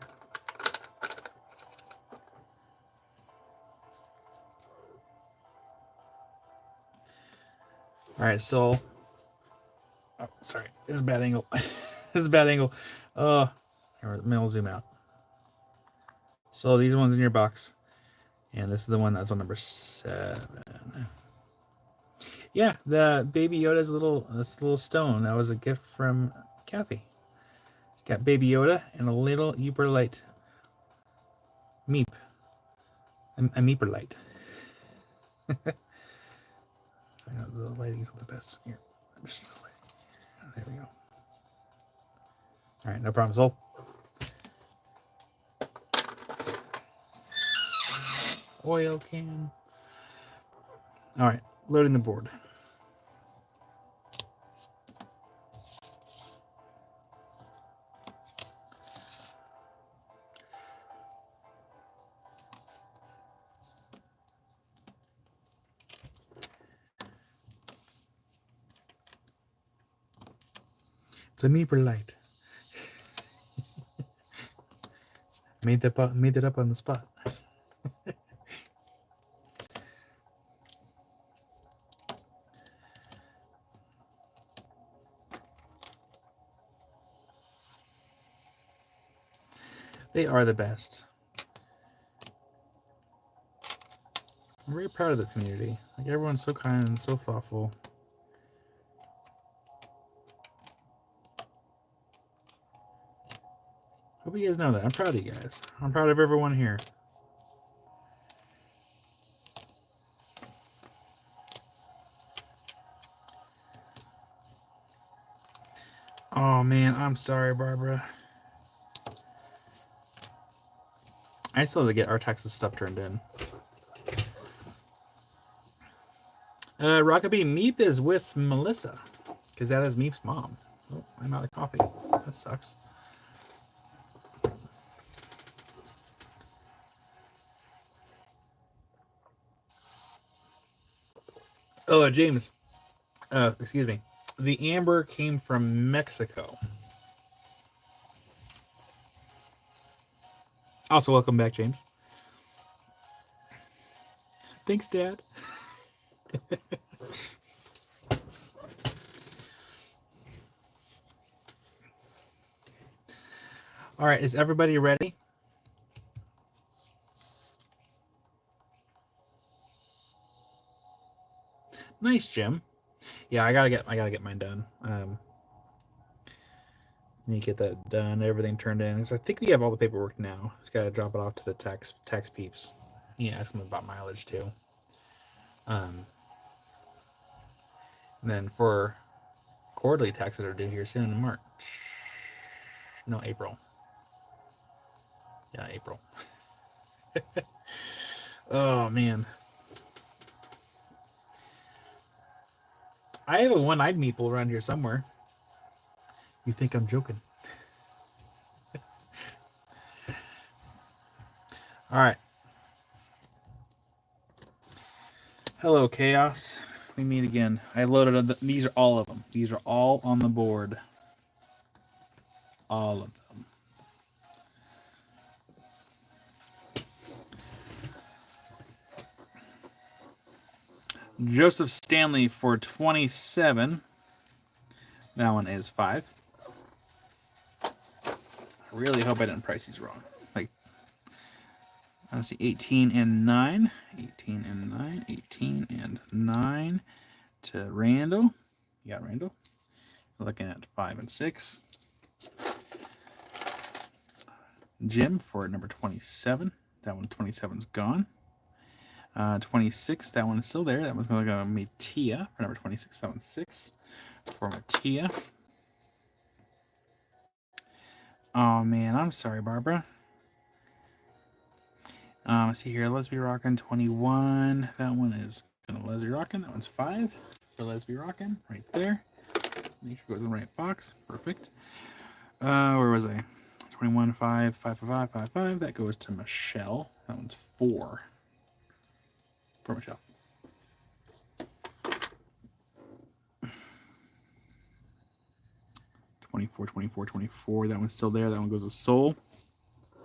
All right, Soul. Oh, sorry, this is a bad angle. This is a bad angle. I'll zoom out. So these ones in your box, and this is the one that's on number 7. Yeah, the Baby Yoda's little stone. That was a gift from Kathy. Got Baby Yoda and a little Uber Light Meep. A Meeper Light. The lighting's not the best. Here, just there we go. All right, no problem, Soul. Oil can. All right, loading the board. It's a Meeper Light. Made it up on the spot. They are the best. I'm very proud of the community. Like, everyone's so kind and so thoughtful. Hope you guys know that. I'm proud of you guys. I'm proud of everyone here. Oh man, I'm sorry, Barbara. I still have to get our Texas stuff turned in. Rockaby, Meep is with Melissa, because that is Meep's mom. Oh, I'm out of coffee. That sucks. Oh, James. Excuse me. The amber came from Mexico. Also, welcome back, James. Thanks, Dad. All right, is everybody ready? Nice, Jim. Yeah, I gotta get mine done. Need to get that done, everything turned in. So I think we have all the paperwork now. Just gotta drop it off to the tax peeps. Yeah, ask them about mileage too. And then for quarterly taxes are due here soon in March. No, April. Yeah, April. Oh man. I have a one-eyed meeple around here somewhere. You think I'm joking? All right. Hello, Chaos. We meet again. I loaded these are all of them. These are all on the board. All of them. Joseph Stanley for 27. That one is 5. really hope I didn't price these wrong. Like, let's see, 18 and 9. 18 and 9. 18 and 9 to Randall. You got Randall. We're looking at 5 and 6. Jim for number 27. That one, 27's gone. 26, that one is still there. That one's going to go Mattia for number 26. That one's 6 for Mattia. Oh, man, I'm sorry, Barbara. See here, Leslie Rockin' 21. That one is going to Leslie Rockin'. That one's 5 for Leslie Rockin' right there. Make sure it goes in the right box. Perfect. Where was I? 21, 5, 5, 5, 5, 5. That goes to Michelle. That one's 4 for Michelle. 24, 24, 24. That one's still there. That one goes to Soul.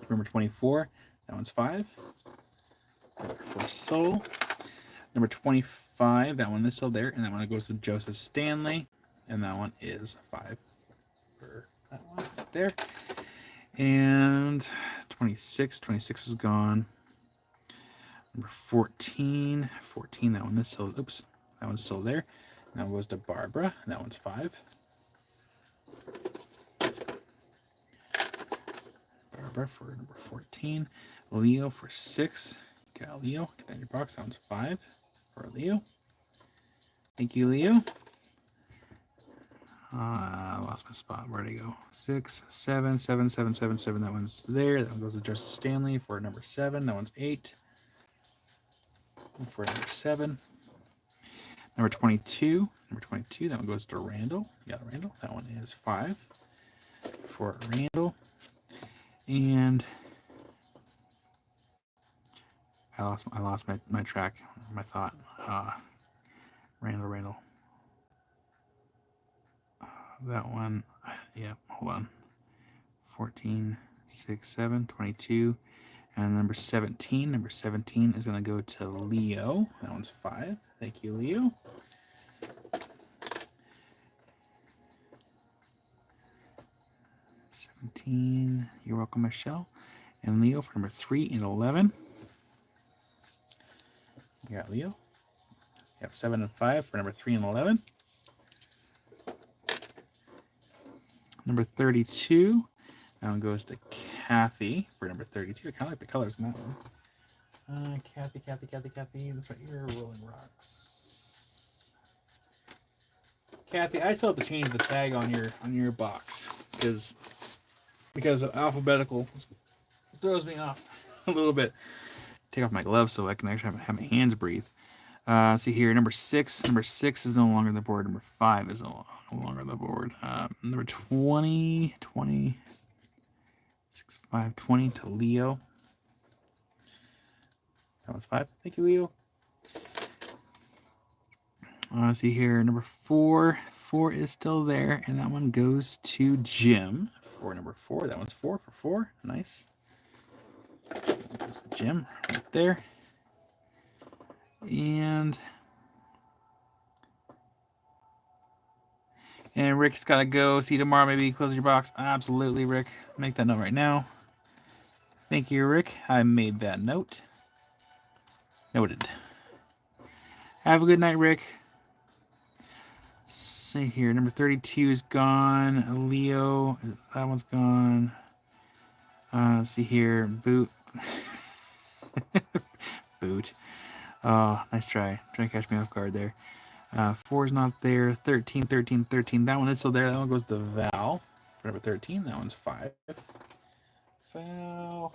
Number 24. That one's 5 for Soul. Number 25. That one is still there. And that one goes to Joseph Stanley. And that one is 5 for that one right there. And 26. 26 is gone. Number 14. 14. That one is still. Oops. That one's still there. And that goes to Barbara. And that one's 5. Barbara for number 14. Leo for 6. Got Leo. Get that in your box. That one's 5 for Leo. Thank you, Leo. I lost my spot. Where'd I go? 6, 7, 7, 7, 7, 7. That one's there. That one goes to Joseph Stanley for number 7. That one's 8 for number 7. Number 22. Number 22. That one goes to Randall. You got Randall. That one is 5 for Randall. And I lost my track, my thought. Randall. That one, yeah, hold on. 14, 6, 7, 22. And number 17. Number 17 is going to go to Leo. That one's 5. Thank you, Leo. You're welcome, Michelle. And Leo for number 3 and 11. You got Leo. You have 7 and 5 for number 3 and 11. Number 32. That one goes to Kathy for number 32. I kind of like the colors in that one. Kathy. That's right here. Rolling Rocks. Kathy, I still have to change the tag on your box because of alphabetical throws me off a little bit. Take off my gloves so I can actually have my hands breathe. See here, number 6. Number 6 is no longer on the board. Number 5 is no longer on the board. Number 20, 6, 5, 20 to Leo. That was 5. Thank you, Leo. See here, number 4. 4 is still there, and that one goes to Jim for number 4. That one's 4 for 4. Nice. That goes to Jim right there. And Rick's got to go. See you tomorrow. Maybe close your box. Absolutely, Rick. Make that note right now. Thank you, Rick. I made that note. Noted. Have a good night, Rick. See here. Number 32 is gone. Leo. That one's gone. See here. Boot. Boot. Oh, nice try. Trying to catch me off guard there. 4 is not there. 13. That one is still there. That one goes to Val for number 13. That one's 5. Val.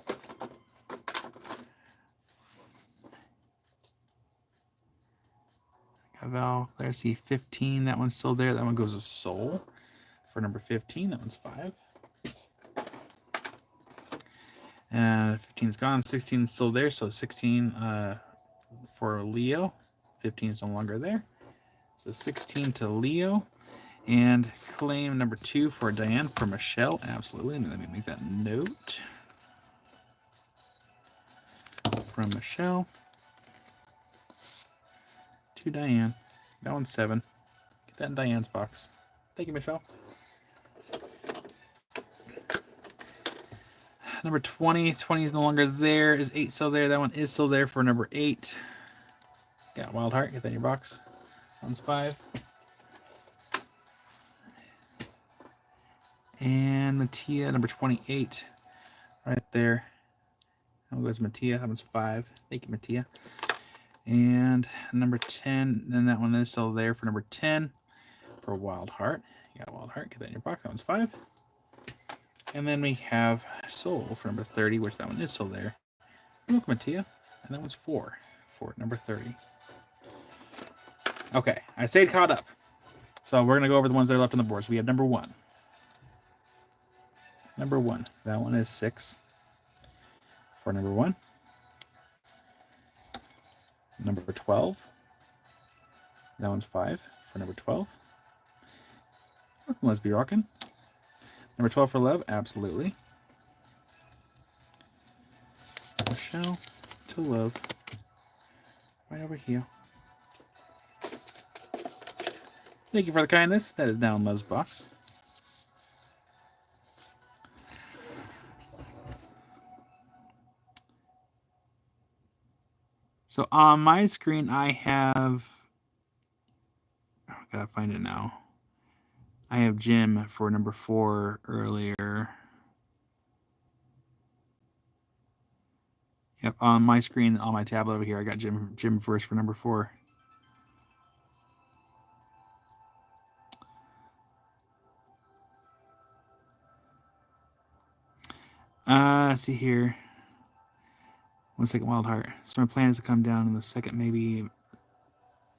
Got Val. There's see 15. That one's still there. That one goes to Soul for number 15. That one's 5. 15 is gone. 16 is still there. So 16 for Leo. 15 is no longer there. So 16 to Leo. And claim number 2 for Diane for Michelle. Absolutely. And let me make that note. From Michelle to Diane. That one's 7. Get that in Diane's box. Thank you, Michelle. Number 20. 20 is no longer there. Is 8 still there? That one is still there for number 8. Got Wild Heart. Get that in your box. That one's 5. And Mattia, number 28. Right there. That goes Mattia. That one's 5. Thank you, Mattia. And number 10. Then that one is still there for number 10 for Wild Heart. You got Wild Heart. Get that in your box. That one's 5. And then we have Soul for number 30, which that one is still there. Look, Mattia. And that one's 4 for number 30. Okay, I stayed caught up. So we're going to go over the ones that are left on the board. So we have number 1. Number 1. That one is 6 for number 1. Number 12. That one's 5 for number 12. Let's be rocking. Number 12 for Love, absolutely. Michelle to Love. Right over here. Thank you for the kindness. That is now in Love's box. So on my screen, I have... Oh, I gotta find it now. I have Jim for number 4 earlier. Yep, on my screen, on my tablet over here, I got Jim first for number 4. See here. 1 second, Wild Heart. So my plan is to come down in the 2nd, maybe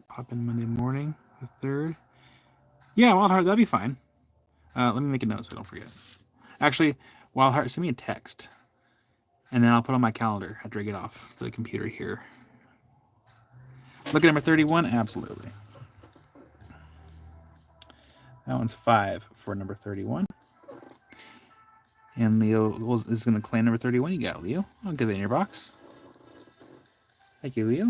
pop in Monday morning, the 3rd. Yeah, Wild Heart, that'd be fine. Let me make a note so I don't forget. Actually, Wild Heart, send me a text. And then I'll put on my calendar after I get off the computer here. Look at number 31, absolutely. That one's 5 for number 31. And Leo is going to claim number 31. You got Leo. I'll get that in your box. Thank you, Leo.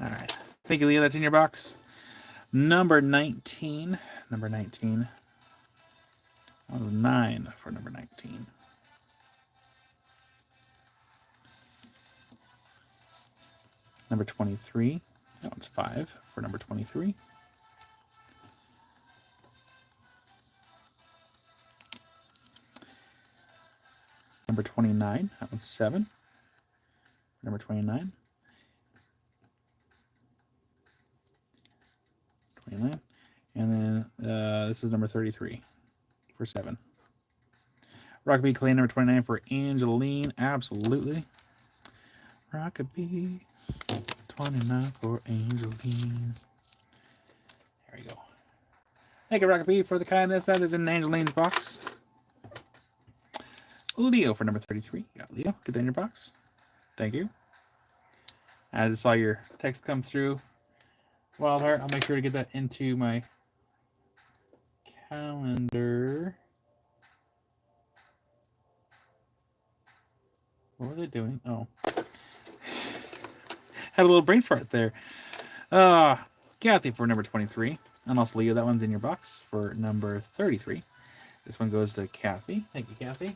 All right. Thank you, Leo. That's in your box. Number 19. Number 19. That was 9 for number 19. Number 23. That one's 5 for number 23. Number 29. That one's 7. Number 29. 29. And then this is number 33 for 7. Rockabee Clay number 29 for Angeline. Absolutely. Rockabee 29 for Angeline. There we go. Thank you, Rockabee, for the kindness. That is in Angeline's box. Leo for number 33. You got Leo. Get that in your box. Thank you. I just saw your text come through. Wild Heart. I'll make sure to get that into my calendar. What were they doing? Oh. Had a little brain fart there. Kathy for number 23. And also Leo, that one's in your box for number 33. This one goes to Kathy. Thank you, Kathy.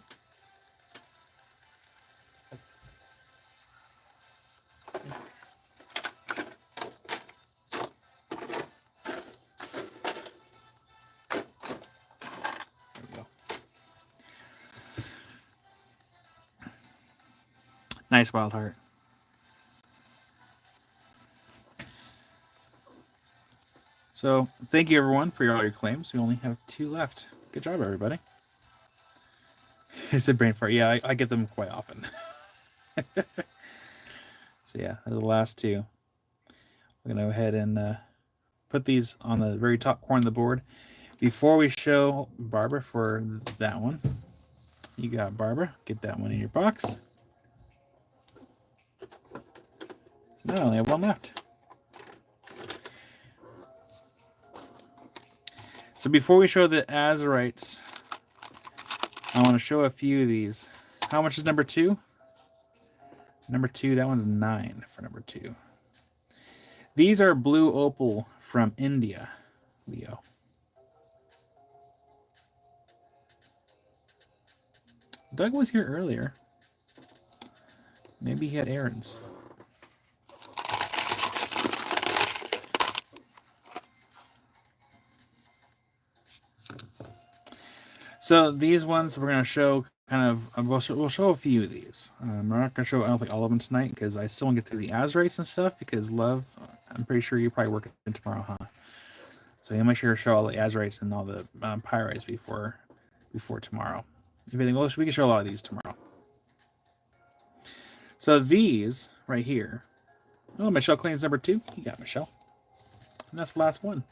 There we go. Nice, Wild Heart. So, thank you everyone for all your claims. We only have 2 left. Good job, everybody. It's a brain fart. Yeah, I get them quite often. So yeah, the last 2. We're gonna go ahead and put these on the very top corner of the board. Before we show Barbara for that one, you got Barbara. Get that one in your box. So now I only have 1 left. So before we show the Azurites, I want to show a few of these. How much is number 2? Number 2, that one's 9 for number 2. These are blue opal from India, Leo. Doug was here earlier. Maybe he had errands. So these ones we're going to show kind of, we'll show a few of these. I'm not going to show, I don't think all of them tonight because I still want to get through the Azerites and stuff because Love, I'm pretty sure you're probably working tomorrow, huh? So you'll make sure to show all the Azerites and all the Pyrites before tomorrow. If anything, well, we can show a lot of these tomorrow. So these right here. Oh, Michelle claims number 2. You got Michelle. And that's the last one.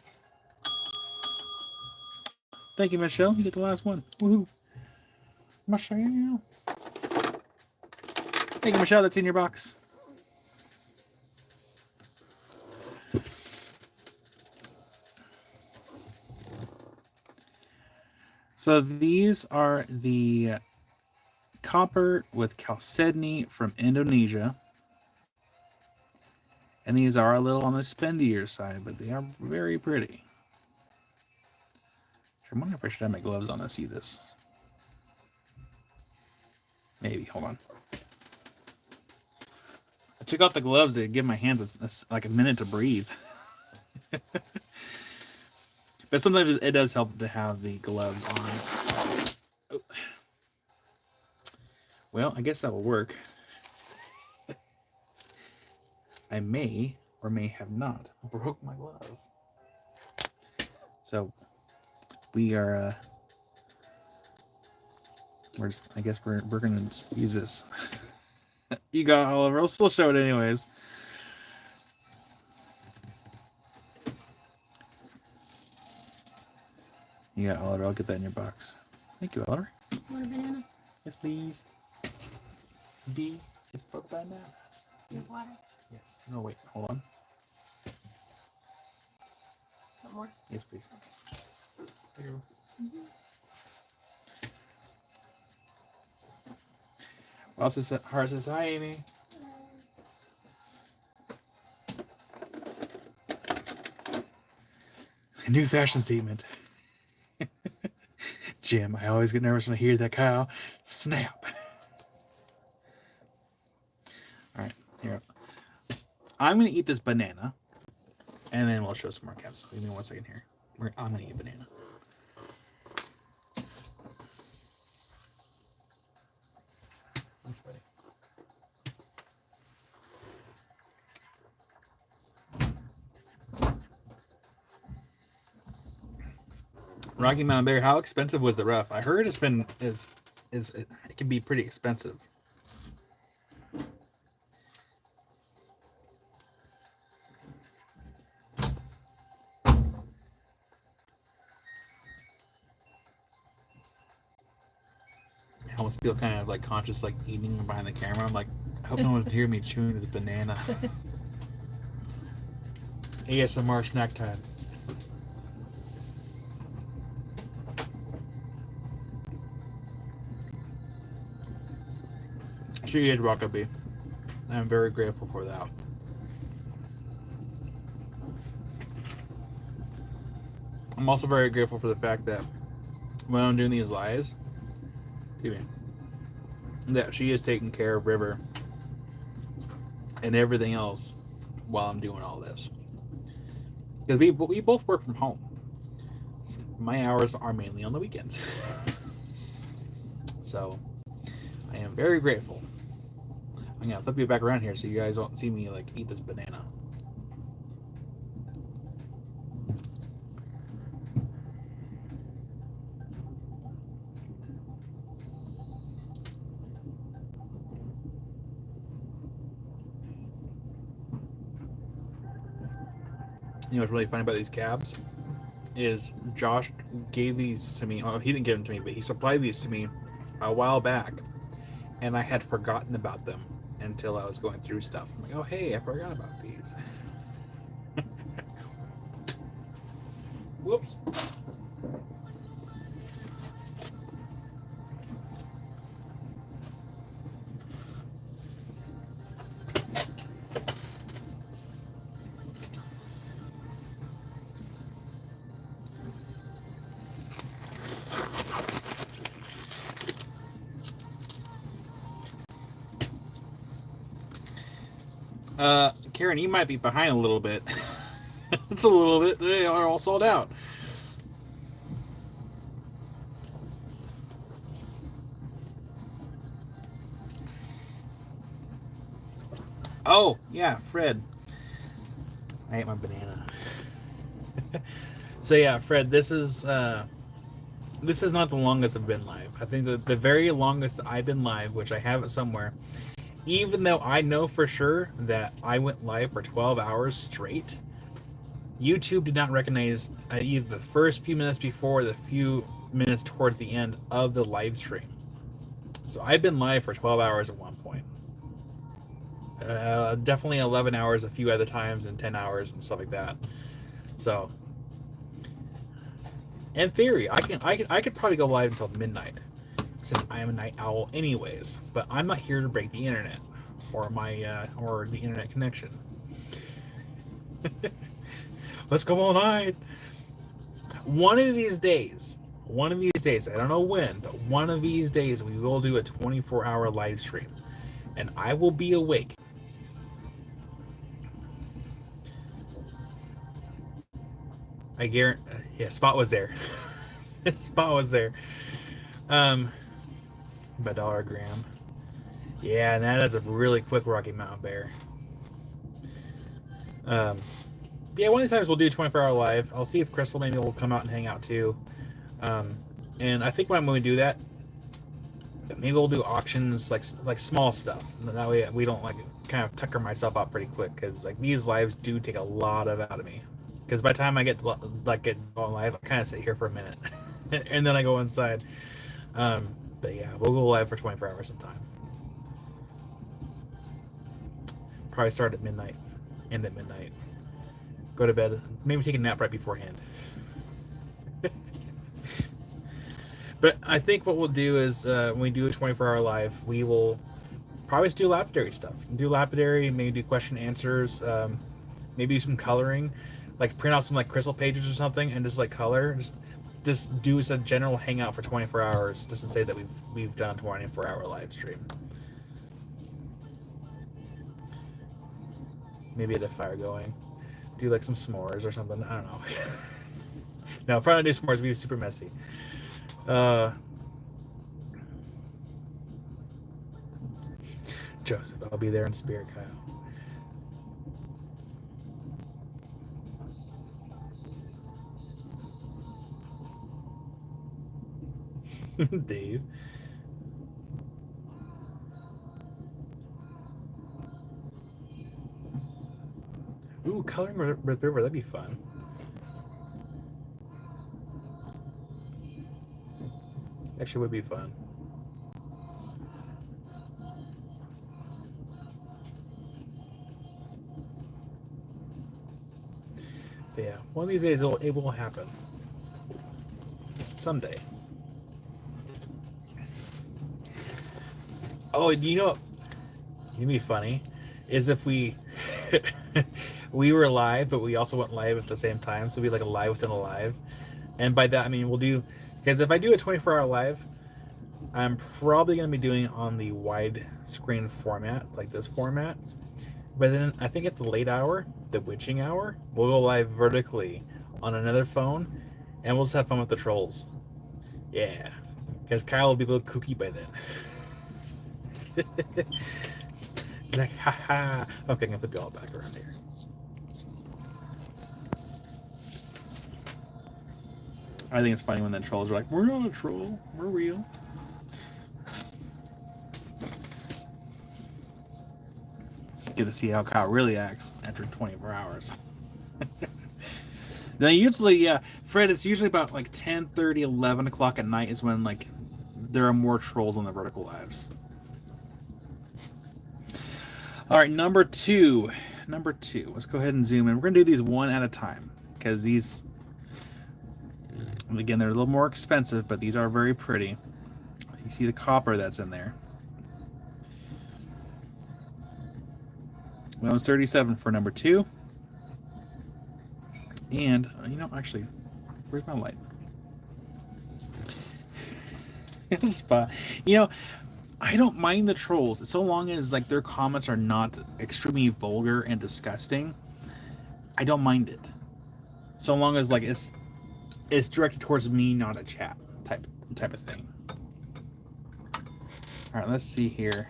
Thank you, Michelle. You get the last one. Woohoo. Michelle. Thank you, Michelle. That's in your box. So these are the copper with chalcedony from Indonesia. And these are a little on the spendier side, but they are very pretty. I wonder if I should have my gloves on to see this. Maybe. Hold on. I took off the gloves to give my hands like a minute to breathe. But sometimes it does help to have the gloves on. Oh. Well, I guess that will work. I may or may have not broke my glove. So we are I guess we're gonna use this. You got Oliver. I'll still show it anyways. You got Oliver. I'll get that in your box. Thank you, Oliver. Want a banana? Yes, please. B is for bananas. You have water? Yes. No, wait. Hold on. Want more? Yes, please. There you go. Ross says, Hart says, hi, Amy. A new fashion statement. Jim, I always get nervous when I hear that cow. Snap. All right, here. I'm going to eat this banana, and then we'll show some more caps. Give me 1 second here. I'm going to eat banana. Thanks, buddy. Rocky Mountain Bear, how expensive was the rough? I heard it can be pretty expensive. I almost feel kind of like conscious, like eating behind the camera. I'm like, I hope no one's hearing me chewing this banana. ASMR snack time. She is Rockaby. I'm very grateful for that. I'm also very grateful for the fact that when I'm doing these lives, that she is taking care of River and everything else while I'm doing all this. Because we both work from home. So my hours are mainly on the weekends. So I am very grateful. I'm gonna flip you back around here so you guys don't see me like eat this banana. You know what's really funny about these cabs is Josh gave these to me. Oh, he didn't give them to me, but he supplied these to me a while back, and I had forgotten about them until I was going through stuff. I'm like, oh hey, I forgot about these. Whoops. Karen, you might be behind a little bit. It's a little bit. They are all sold out. Oh, yeah, Fred. I ate my banana. So yeah, Fred, this is not the longest I've been live. I think the very longest I've been live, which I have it somewhere, even though I know for sure that I went live for 12 hours straight, YouTube did not recognize either the first few minutes before or the few minutes toward the end of the live stream. So I've been live for 12 hours at one point. Definitely 11 hours a few other times and 10 hours and stuff like that. So, in theory, I could probably go live until midnight, since I am a night owl anyways. But I'm not here to break the internet or my or the internet connection. Let's go all night. One of these days, I don't know when, but one of these days we will do a 24-hour live stream, and I will be awake. I guarantee. Yeah, Spot was there. Spot was there. By $1 a gram. Yeah, and that is a really quick Rocky Mountain Bear. Yeah, one of these times we'll do 24-hour live. I'll see if Crystal maybe will come out and hang out too. And I think when we do that, maybe we'll do auctions, like small stuff. That way we don't like kind of tucker myself out pretty quick, because like these lives do take a lot out of me. Because by the time I get on live, I kind of sit here for a minute, and then I go inside. But yeah, we'll go live for 24 hours sometime. Probably start at midnight, end at midnight. Go to bed, maybe take a nap right beforehand. But I think what we'll do is when we do a 24-hour live, we will probably just do lapidary stuff. Do lapidary, maybe do question answers, maybe do some coloring, like print out some like crystal pages or something and just like color. Just do a general hangout for 24 hours, just to say that we've done a 24-hour live stream. Maybe get a fire going. Do like some s'mores or something. I don't know. No, probably not do s'mores. It'd be super messy. Joseph, I'll be there in spirit, Kyle. Dave. Ooh, coloring with River, that'd be fun. Actually, would be fun. But yeah, one of these days it will happen. Someday. Oh, you know, it'd be funny is if we we were live, but we also went live at the same time, so it'd be like a live within a live. And by that I mean we'll do, because if I do a 24-hour live, I'm probably going to be doing it on the widescreen format, like this format. But then I think at the late hour, the witching hour, we'll go live vertically on another phone, and we'll just have fun with the trolls. Yeah, because Kyle will be a little kooky by then. Like, haha. Okay, I'm gonna put you all back around here. I think it's funny when the trolls are like, "We're not a troll, we're real." Get to see how Kyle really acts after 24 hours. Now, usually, yeah, Fred, it's usually about like 10:30, 11 o'clock at night is when like there are more trolls on the vertical lives. All right, number two. Let's go ahead and zoom in. We're gonna do these one at a time, because these, again, they're a little more expensive, but these are very pretty. You see the copper that's in there. That was 37 for number 2. And, you know, actually, where's my light? Spot. You know, I don't mind the trolls so long as like their comments are not extremely vulgar and disgusting. I don't mind it. So long as like it's directed towards me, not a chat type of thing. All right, let's see here.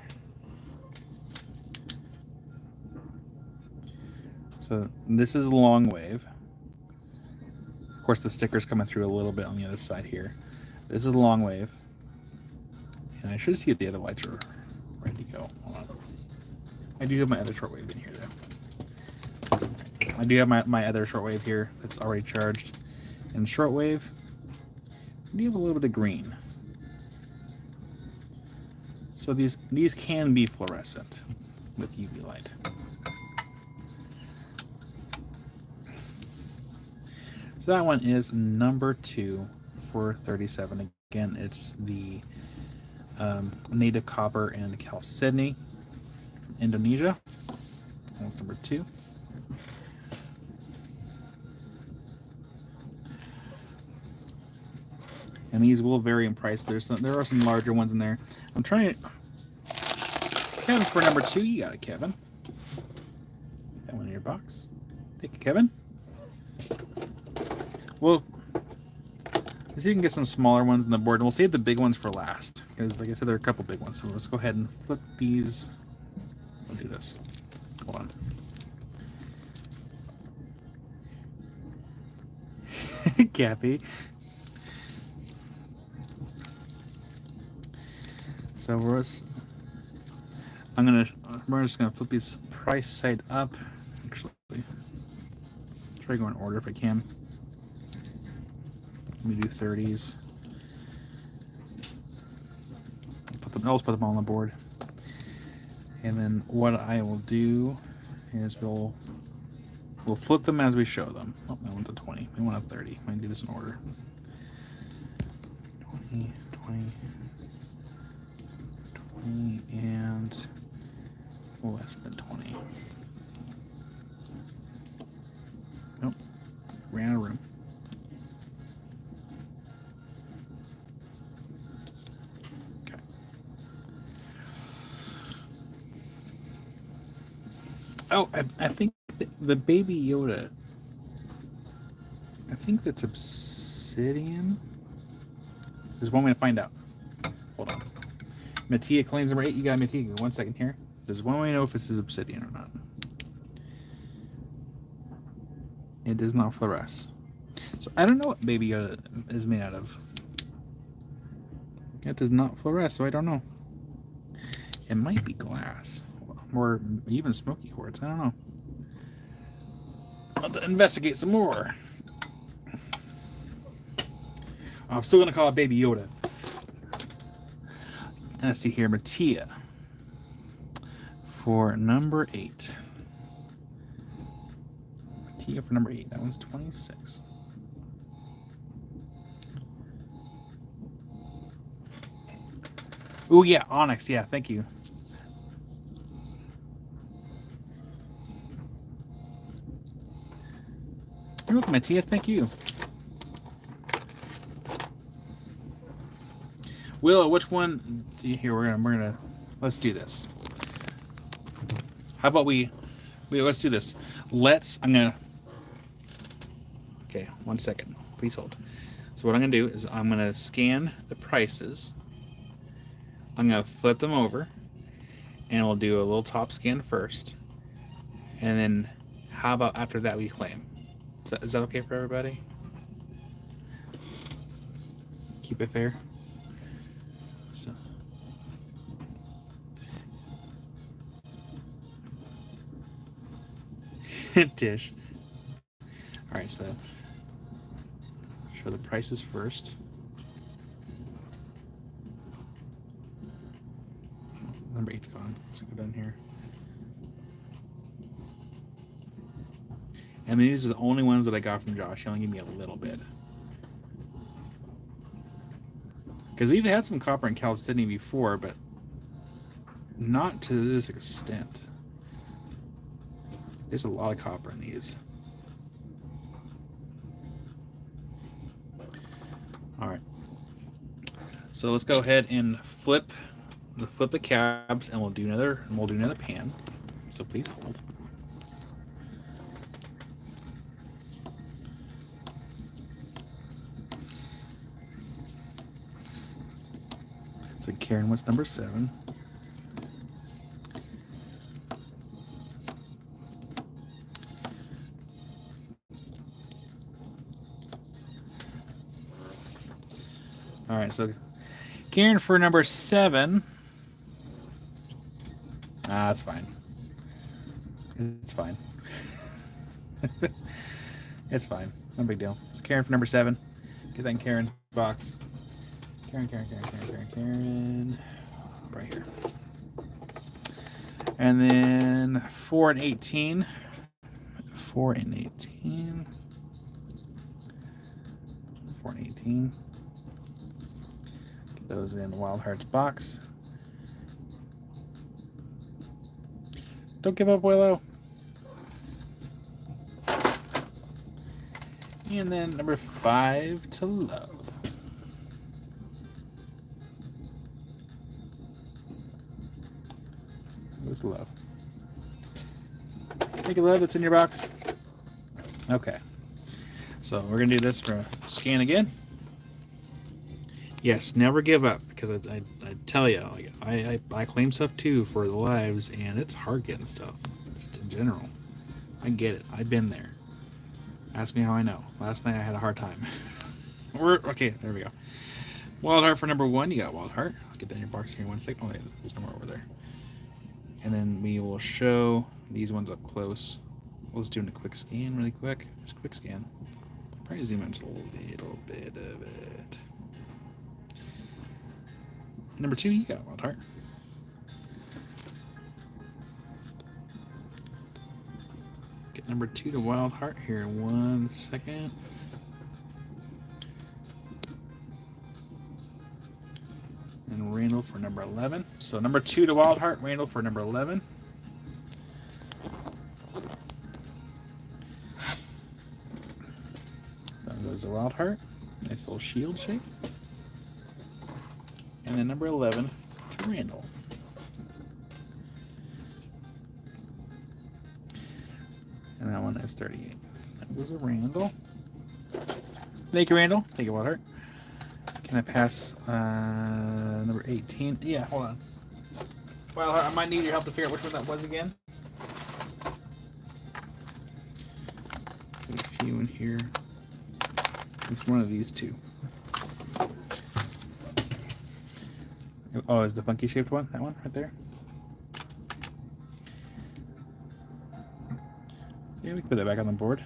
So this is a long wave. Of course, the sticker's coming through a little bit on the other side here. This is a long wave. And I should see if the other lights are ready to go. Hold on. I do have my other shortwave in here, though. I do have my other shortwave here that's already charged. And shortwave, we do have a little bit of green. So these can be fluorescent with UV light. So that one is number 2 for 37. Again, it's the native copper and chalcedony from Indonesia. That's number 2. And these will vary in price. There are some larger ones in there. I'm trying to. Kevin, for number 2, you got it, Kevin. That one in your box. Thank you, Kevin. Well, so you can get some smaller ones on the board, and we'll save the big ones for last. Because, like I said, there are a couple big ones. So let's go ahead and flip these. We'll do this. Hold on. Kathy. So we're just gonna flip these price side up. Actually, try to go in order if I can. Let me do 30s. I'll just put them all on the board. And then what I will do is we'll flip them as we show them. Oh, that one's a 20. We want a 30. I'm gonna do this in order. 20, 20, 20, and less than 20. Nope. Ran out of room. Okay. Oh, I think the Baby Yoda. I think that's obsidian. There's one way to find out. Hold on. Mattia claims number 8. You got Mattia. 1 second here. There's one way to know if this is obsidian or not. It does not fluoresce. So I don't know what Baby Yoda is made out of. It does not fluoresce, so I don't know. It might be glass. Or even smoky quartz. I don't know. I'll have to investigate some more. I'm still going to call it Baby Yoda. Let's see here. Mattia. For number 8. Mattia for number 8. That one's 26. Oh, yeah. Onyx. Yeah, thank you. You're welcome, Mattia. Thank you. Will, which one? Here, we're gonna let's do this. How about let's do this. Okay, 1 second. Please hold. So what I'm gonna do is I'm gonna scan the prices. I'm gonna flip them over, and we'll do a little top scan first. And then, how about after that we claim? Is that okay for everybody? Keep it fair. So. Dish. All right, so show the prices first. Number 8's gone. Let's go down here. And these are the only ones that I got from Josh. He only gave me a little bit. Because we've had some copper in chalcedony before, but not to this extent. There's a lot of copper in these. All right. So let's go ahead and flip flip the cabs, and we'll do another pan. So please hold. So Karen, what's number 7? All right, so Karen for number 7. That's fine. It's fine. It's fine. No big deal. It's Karen for number 7. Get that in Karen's box. Karen. Right here. And then 4 and 18. 4 and 18. 4 and 18. Get those in Wild Hearts box. Don't give up, Willow. And then number 5 to love. Where's love? Take a love that's in your box. Okay. So we're gonna do this for a scan again. Yes, never give up, because I tell you, like, I claim stuff too for the lives, and it's hard getting stuff. Just in general, I get it. I've been there. Ask me how I know. Last night I had a hard time. Okay. There we go. Wild Heart for number 1. You got Wild Heart. I'll get that in your box here in 1 second. Oh, there's no more over there. And then we will show these ones up close. We'll just do a quick scan, really quick. Just a quick scan. Probably zoom in just a little bit of it. Number 2, you got Wild Heart. Get number 2 to Wild Heart here in 1 second. And Randall for number 11. So number 2 to Wild Heart, Randall for number 11. That goes the Wild Heart. Nice little shield shape. And then number 11 to Randall. And that one is 38. That was a Randall. Thank you, Randall. Thank you, Wild Heart. Can I pass number 18? Yeah, hold on. Wild Heart, I might need your help to figure out which one that was again. Put a few in here. It's one of these 2. Oh, is the funky shaped one? That one right there? Yeah, we can put that back on the board.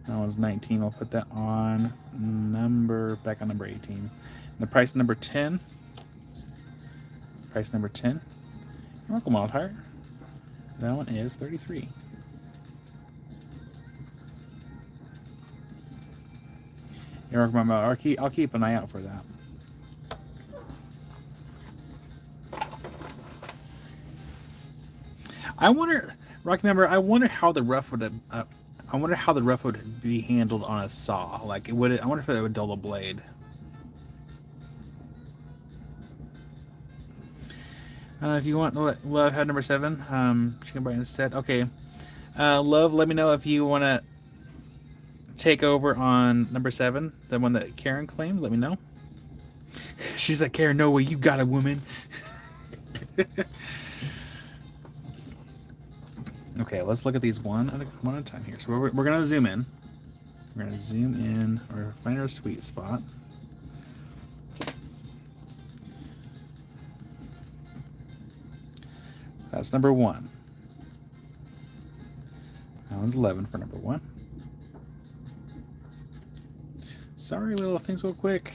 That one's 19. We'll put that on back on number 18. The price number 10. Price number 10. You're welcome, Wild Heart. That one is 33. You're welcome, I'll keep an eye out for that. I wonder, Rocky member. I wonder how the rough would. I wonder how the rough would be handled on a saw. Like, I wonder if it would dull the blade. If you want Love had number 7, she can buy it instead. Okay, Love, let me know if you want to take over on number 7, the one that Karen claimed. Let me know. She's like, Karen, no way, you got a woman. Okay, let's look at these one at a time here. So we're going to zoom in. We're going to zoom in or find our sweet spot. That's number 1. That one's 11 for number 1. Sorry, Willow, things go quick.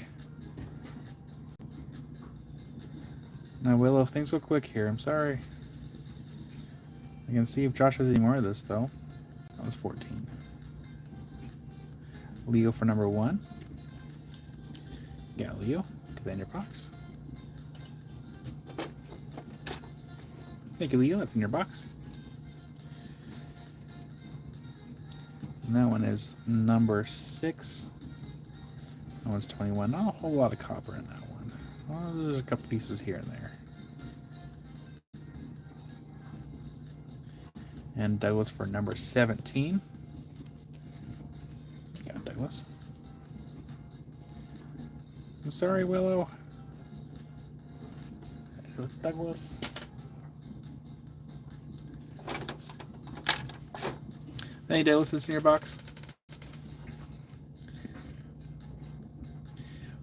Now, Willow, things go quick here. I'm sorry. I can see if Josh has any more of this, though. That was 14. Leo for number 1. Yeah, Leo. Get that in your box. Thank you, Leo. That's in your box. And that one is number 6. That one's 21. Not a whole lot of copper in that one. Well, there's a couple pieces here and there. And Douglas for number 17. Got Douglas. I'm sorry, Willow. It was Douglas. Any Douglas in your box?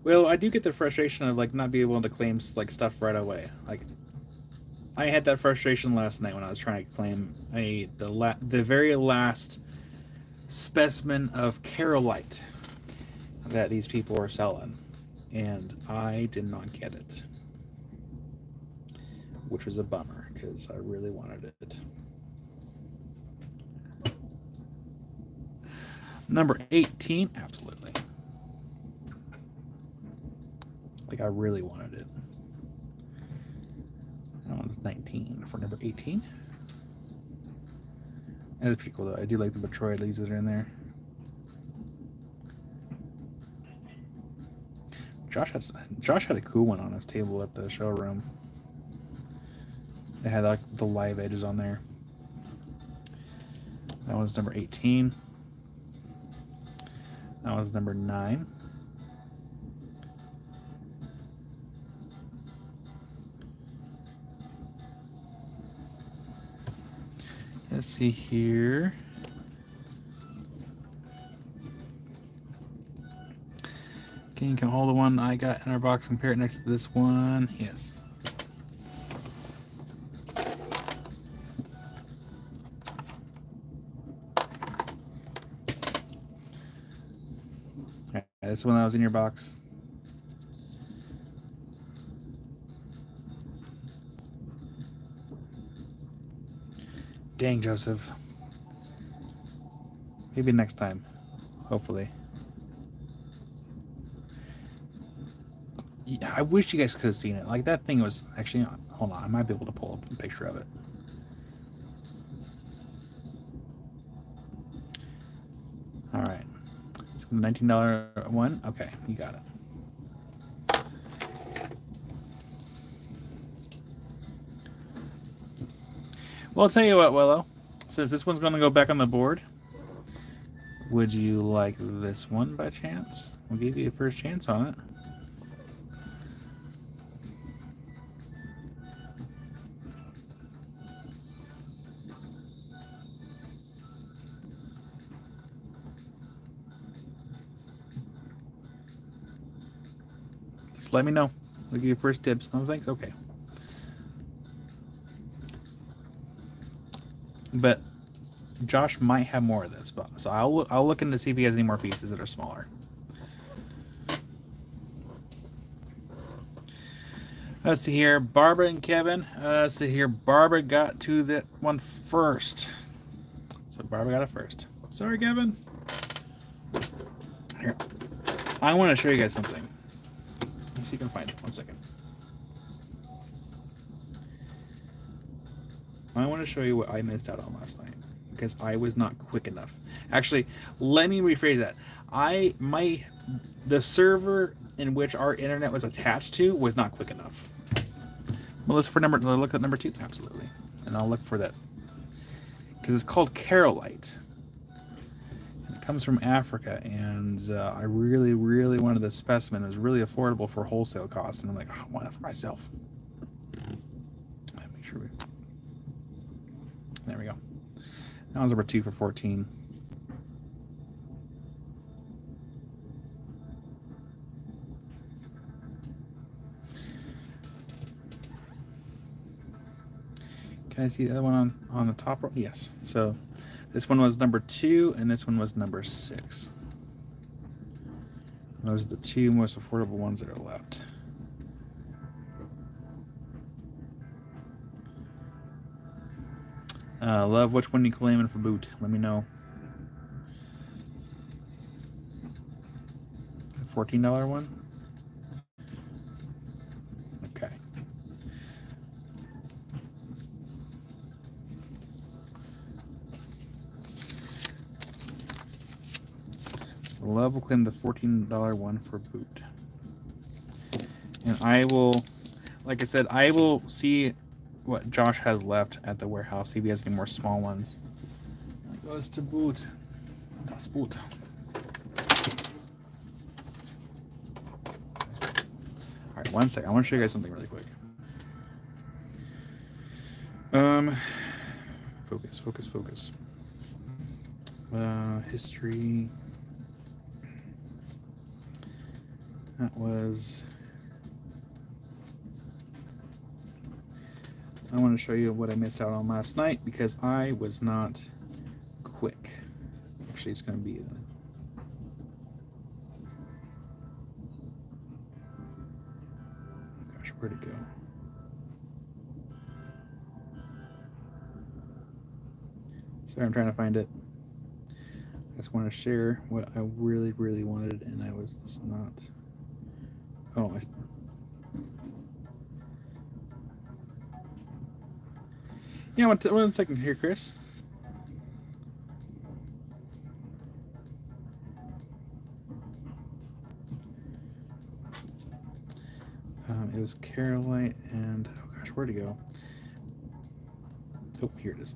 Well, I do get the frustration of like not being able to claim like stuff right away. Like I had that frustration last night when I was trying to claim the very last specimen of Carolite that these people are selling, and I did not get it, which was a bummer because I really wanted it. Number 18, absolutely. Like I really wanted it. That one's 19 for number 18. That's pretty cool though. I do like the Betroid leaves that are in there. Josh had a cool one on his table at the showroom. It had like the live edges on there. That was number 18. That was number 9. Let's see here. Okay, you can hold the one I got in our box, compare it next to this one. Yes. All right, this one that was in your box. Dang, Joseph. Maybe next time. Hopefully. Yeah, I wish you guys could have seen it. Like, that thing was... Actually, hold on. I might be able to pull up a picture of it. Alright. So the $19 one? Okay, you got it. Well, I'll tell you what, Willow. Since this one's going to go back on the board, would you like this one by chance? We'll give you a first chance on it. Just let me know. We'll give you first dibs. No thanks? Okay. But Josh might have more of this, but so I'll look into see if he has any more pieces that are smaller. Let's see here, Barbara and Kevin. Let's see here, Barbara got to that one first. So Barbara got it first. Sorry, Kevin. Here, I want to show you guys something. Let me see if I can find it. 1 second. I want to show you what I missed out on last night because I was not quick enough. Actually, let me rephrase that. The server in which our internet was attached to was not quick enough. Well, let's look at number 2, absolutely, and I'll look for that because it's called Carolite. It comes from Africa, and I really, really wanted this specimen. It was really affordable for wholesale cost, and I'm like, oh, I want it for myself. Make sure we. There we go. That one's number 2 for 14. Can I see the other one on the top row? Yes. So this one was number 2, and this one was number 6. Those are the 2 most affordable ones that are left. Love, which one you claiming for boot? Let me know. The $14 one? Okay. Love will claim the $14 one for boot. And I will, like I said, I will see what Josh has left at the warehouse. See if he has any more small ones. It goes to boot. Das Boot. All right, 1 second. I want to show you guys something really quick. Focus. History. That was. I want to show you what I missed out on last night because I was not quick. Actually, it's going to be. Gosh, where'd it go? Sorry, I'm trying to find it. I just want to share what I really, really wanted, and I was just not. Oh, yeah, 1 second here, Chris. It was Carolite and, oh gosh, where'd it go? Oh, here it is.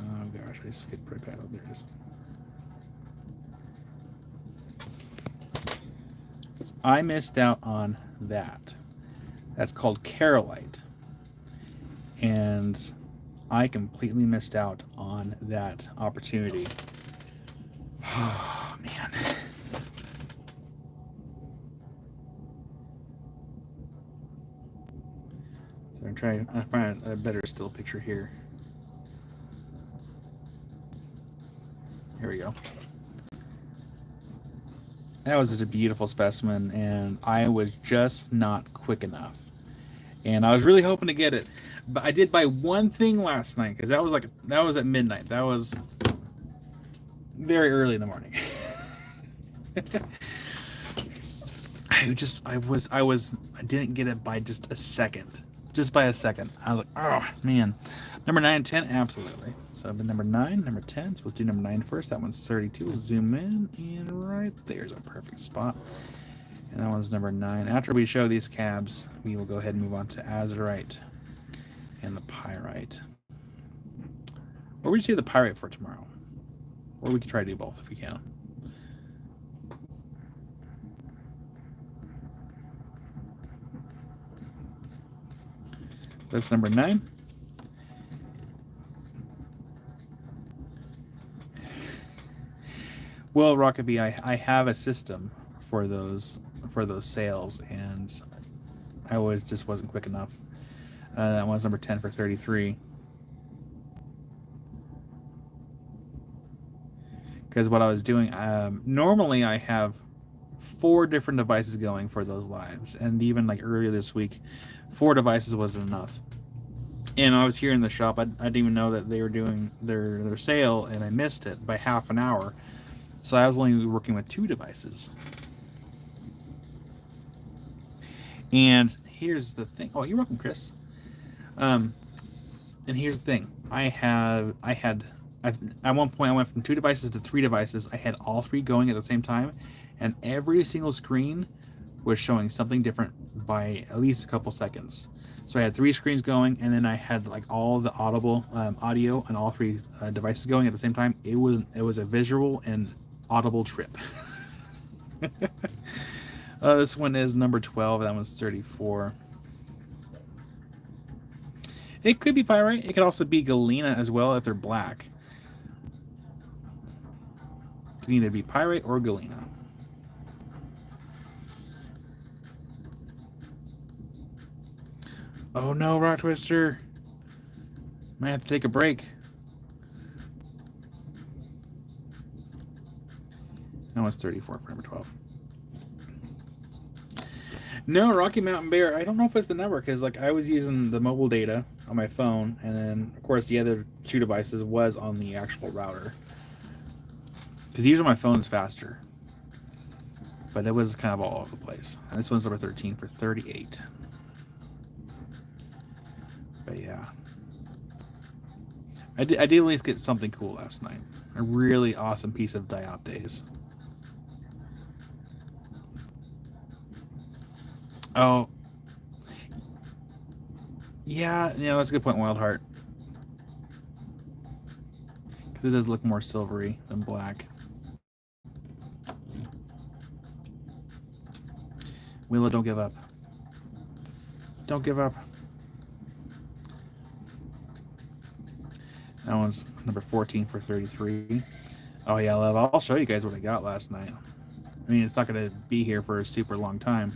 Oh gosh, I skipped right past it. There it is. I missed out on that. That's called Carolite. And I completely missed out on that opportunity. Oh, man. So I'm trying to find a better still picture here. Here we go. That was just a beautiful specimen, and I was just not quick enough. And I was really hoping to get it, but I did buy one thing last night because that was at midnight. That was very early in the morning. I didn't get it by just a second. Just by a second. I was like, oh man. Number 9 and 10, absolutely. So I've been number 9, number 10. So let's do number 9 first. That one's 32. We'll zoom in, and right there's a perfect spot. And that one's number 9. After we show these cabs, we will go ahead and move on to azurite and the pyrite. Or we just do the pyrite for tomorrow. Or we can try to do both if we can. That's number 9. Well, Rockabee, I have a system for those sales, and I just wasn't quick enough. That one's number 10 for 33. Because what I was doing, normally I have 4 different devices going for those lives, and even like earlier this week, 4 devices wasn't enough. And I was here in the shop. I didn't even know that they were doing their sale, and I missed it by half an hour. So I was only working with 2 devices. And here's the thing. Oh, you're welcome, Chris. And here's the thing. At one point I went from 2 devices to 3 devices. I had all 3 going at the same time, and every single screen was showing something different by at least a couple seconds. So I had 3 screens going, and then I had like all the audible audio on all 3 devices going at the same time. It was a visual and audible trip. This one is number 12. That one's 34. It could be pyrite. It could also be galena as well if they're black. It can either be pyrite or galena. Oh no, Rock Twister. Might have to take a break. That one's 34 for number 12. No, Rocky Mountain Bear. I don't know if it's the network, because like I was using the mobile data on my phone, and then of course the other 2 devices was on the actual router. Because usually my phone's faster, but it was kind of all over the place. And this one's number 13 for 38. But yeah, I did at least get something cool last night. A really awesome piece of dioptase. Oh, Yeah, that's a good point, Wild Heart. Because it does look more silvery than black. Willow, don't give up. Don't give up. That one's number 14 for 33. Oh yeah, love. I'll show you guys what I got last night. I mean, it's not going to be here for a super long time,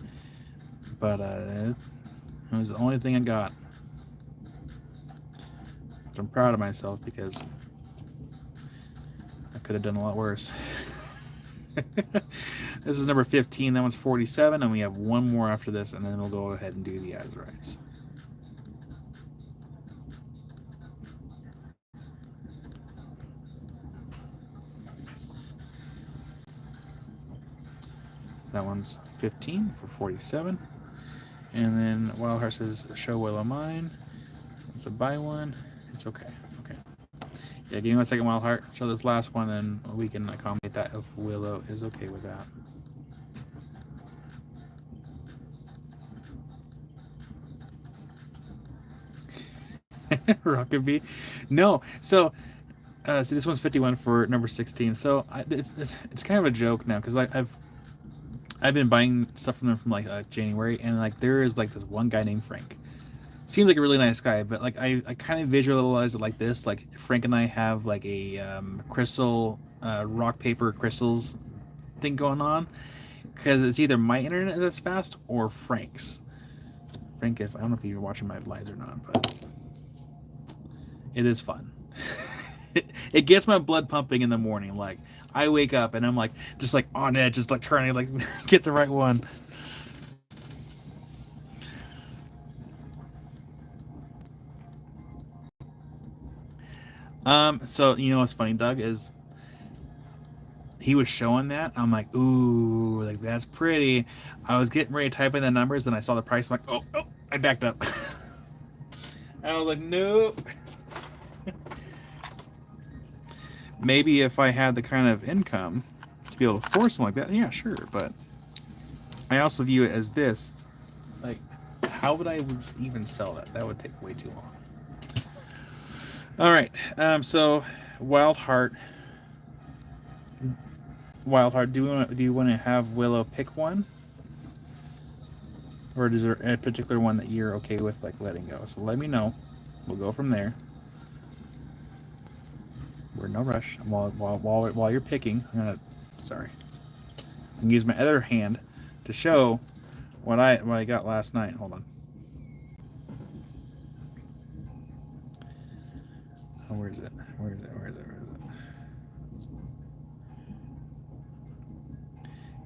but it was the only thing I got. I'm proud of myself because I could have done a lot worse. This is number 15. That one's 47, and we have one more after this, and then we'll go ahead and do the Azurites. That one's 15 for 47. And then Wild Heart says, show Willow mine. It's a buy one. It's okay. Okay. Yeah, give me 1 second, Wild Heart. Show this last one, and we can accommodate that if Willow is okay with that. Rocket Bee? No. So, see, this one's 51 for number 16. So it's kind of a joke now because I've been buying stuff from them from like January, and like there is like this one guy named Frank. Seems like a really nice guy, but like I kind of visualize it like this. Like Frank and I have like a crystal rock paper crystals thing going on because it's either my internet that's fast or Frank's. Frank, if I don't know if you're watching my lives or not, but it is fun. It gets my blood pumping in the morning. Like I wake up and I'm like just like on edge, just like trying to like get the right one. So you know what's funny, Doug, is he was showing that. I'm like, ooh, like that's pretty. I was getting ready to type in the numbers, and I saw the price. I'm like, oh, I backed up. I was like, nope. Maybe if I had the kind of income to be able to afford something like that, yeah, sure. But I also view it as this. Like, how would I even sell that? That would take way too long. All right. So Wild Heart. Do you want to have Willow pick one, or is there a particular one that you're okay with, like letting go? So let me know. We'll go from there. We're in no rush. While you're picking, sorry. I can use my other hand to show what I got last night. Hold on. Oh, where is it? Where is it? Where is it? Where is it?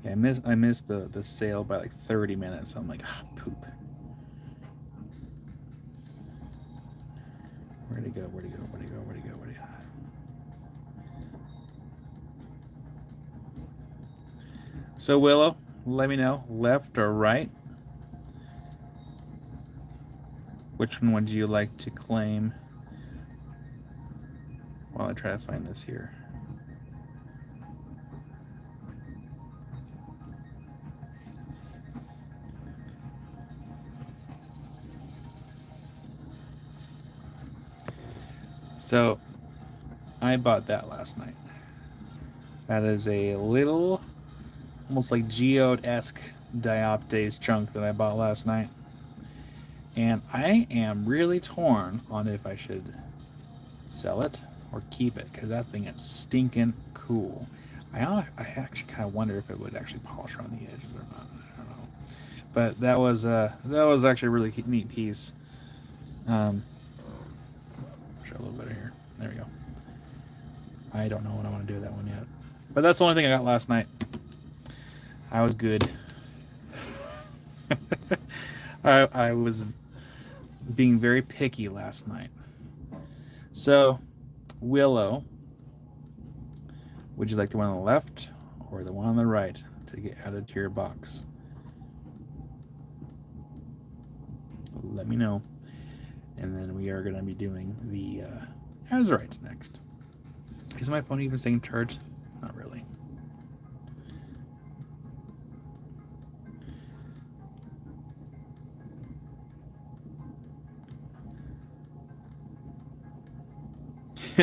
Yeah, I missed the sale by like 30 minutes. I'm like, oh, poop. Where'd it go? Where'd it go? Where'd it go? Where'd it go? Where'd it go? So Willow, let me know, left or right. Which one would you like to claim? While I try to find this here. So I bought that last night. That is a little, almost like geode-esque dioptase chunk that I bought last night. And I am really torn on if I should sell it or keep it, because that thing is stinking cool. I actually kind of wonder if it would actually polish around the edges or not. I don't know. But that was actually a really neat piece. Show a little bit here. There we go. I don't know what I want to do with that one yet. But that's the only thing I got last night. I was good. I was being very picky last night. So, Willow, would you like the one on the left or the one on the right to get added to your box? Let me know. And then we are going to be doing the Azurites next. Is my phone even staying charged? Not really.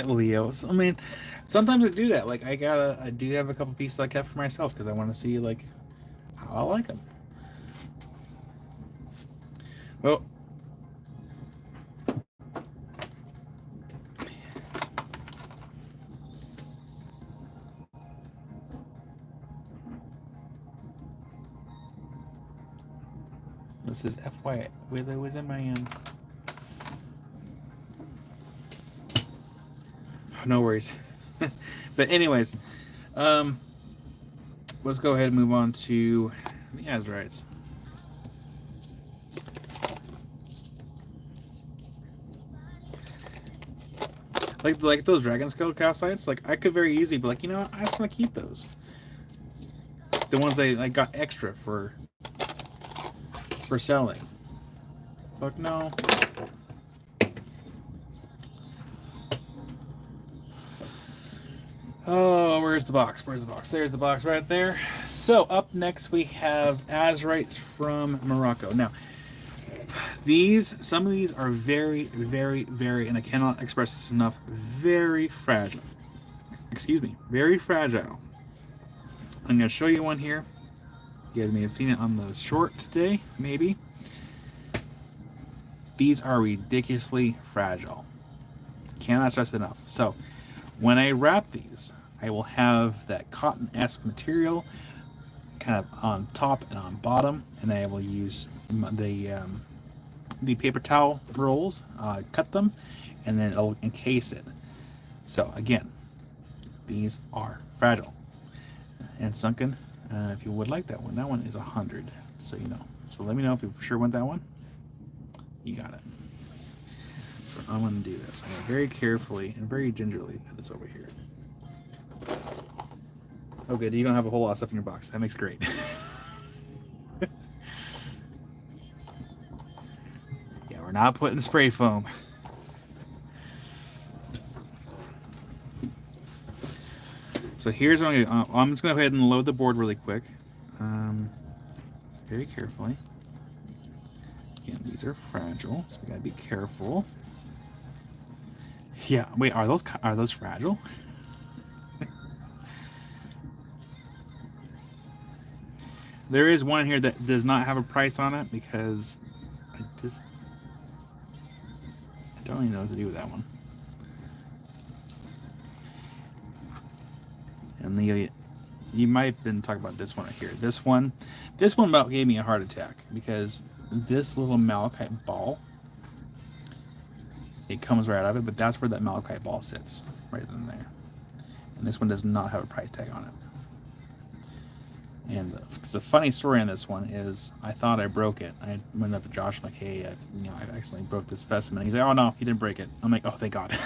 Leo. So, I mean, sometimes I do that. Like I do have a couple pieces I kept for myself because I want to see like how I like them. Well, this is FYI. Where there was in my no worries. But anyways, let's go ahead and move on to the Azurites. Like those dragon skull calcites, like I could very easily be like, you know what, I just want to keep those. The ones I got extra for selling. But no. Oh, where's the box? Where's the box? There's the box right there. So up next we have Azurites from Morocco. Now, some of these are very, very, very, and I cannot express this enough, very fragile. Excuse me, very fragile. I'm going to show you one here. You guys may have seen it on the short today, maybe. These are ridiculously fragile. Cannot stress it enough. So, when I wrap these, I will have that cotton-esque material kind of on top and on bottom, and I will use the paper towel rolls, cut them, and then it'll encase it. So again, these are fragile and sunken. If you would like that one is 100. So you know. So let me know if you for sure want that one. You got it. So I'm going to do this. I'm going to very carefully and very gingerly put this over here. Okay, you don't have a whole lot of stuff in your box. That makes great. Yeah, we're not putting spray foam. So here's what I'm going to do. I'm just going to go ahead and load the board really quick. Very carefully. Again, these are fragile, so we got to be careful. Yeah, wait, are those fragile? There is one here that does not have a price on it because I don't really know what to do with that one. And you might have been talking about this one right here. This one about gave me a heart attack because this little malachite ball, it comes right out of it, but that's where that malachite ball sits, right in there. And this one does not have a price tag on it. And the funny story on this one is I thought I broke it. I went up to Josh like, hey, I accidentally broke this specimen. He's like, oh no, he didn't break it. I'm like, oh, thank God.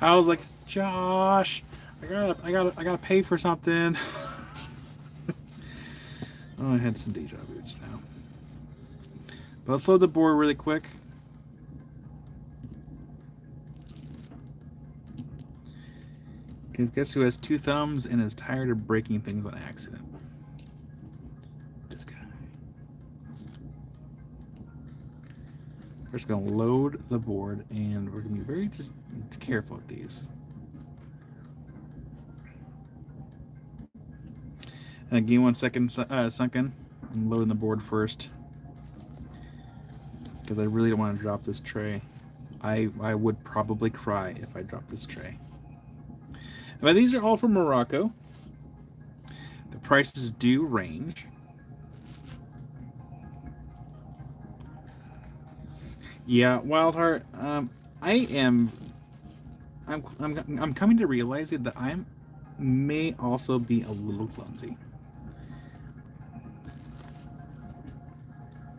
I was like, Josh, I gotta pay for something. Oh, I had some deja vu just now. But let's load the board really quick. Because guess who has 2 thumbs and is tired of breaking things on accident? This guy. We're just going to load the board, and we're going to be very just careful with these. And give me 1 second, Sunken. I'm loading the board first. Because I really don't want to drop this tray. I would probably cry if I dropped this tray. But these are all from Morocco. The prices do range. Yeah, Wildheart. I'm coming to realize that I may also be a little clumsy.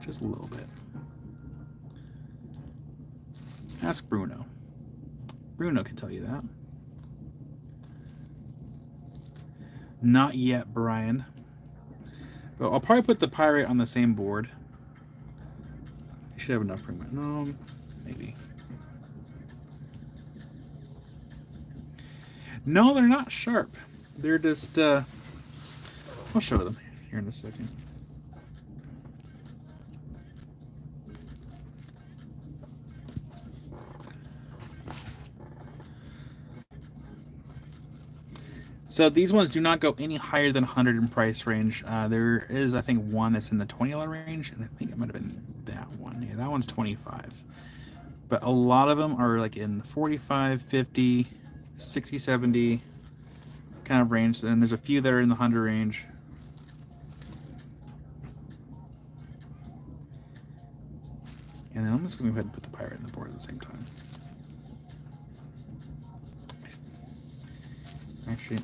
Just a little bit. Ask Bruno. Bruno can tell you that. Not yet, Brian. But I'll probably put the pirate on the same board. I should have enough room. No, maybe. No, they're not sharp. They're just, I'll show them here in a second. So these ones do not go any higher than 100 in price range. There is, I think, one that's in the $20 range, and I think it might have been that one. Yeah, that one's 25. But a lot of them are like in the 45, 50, 60, 70 kind of range. And there's a few that are in the 100 range. And then I'm just going to go ahead and put the pirate in the board at the same time. Actually,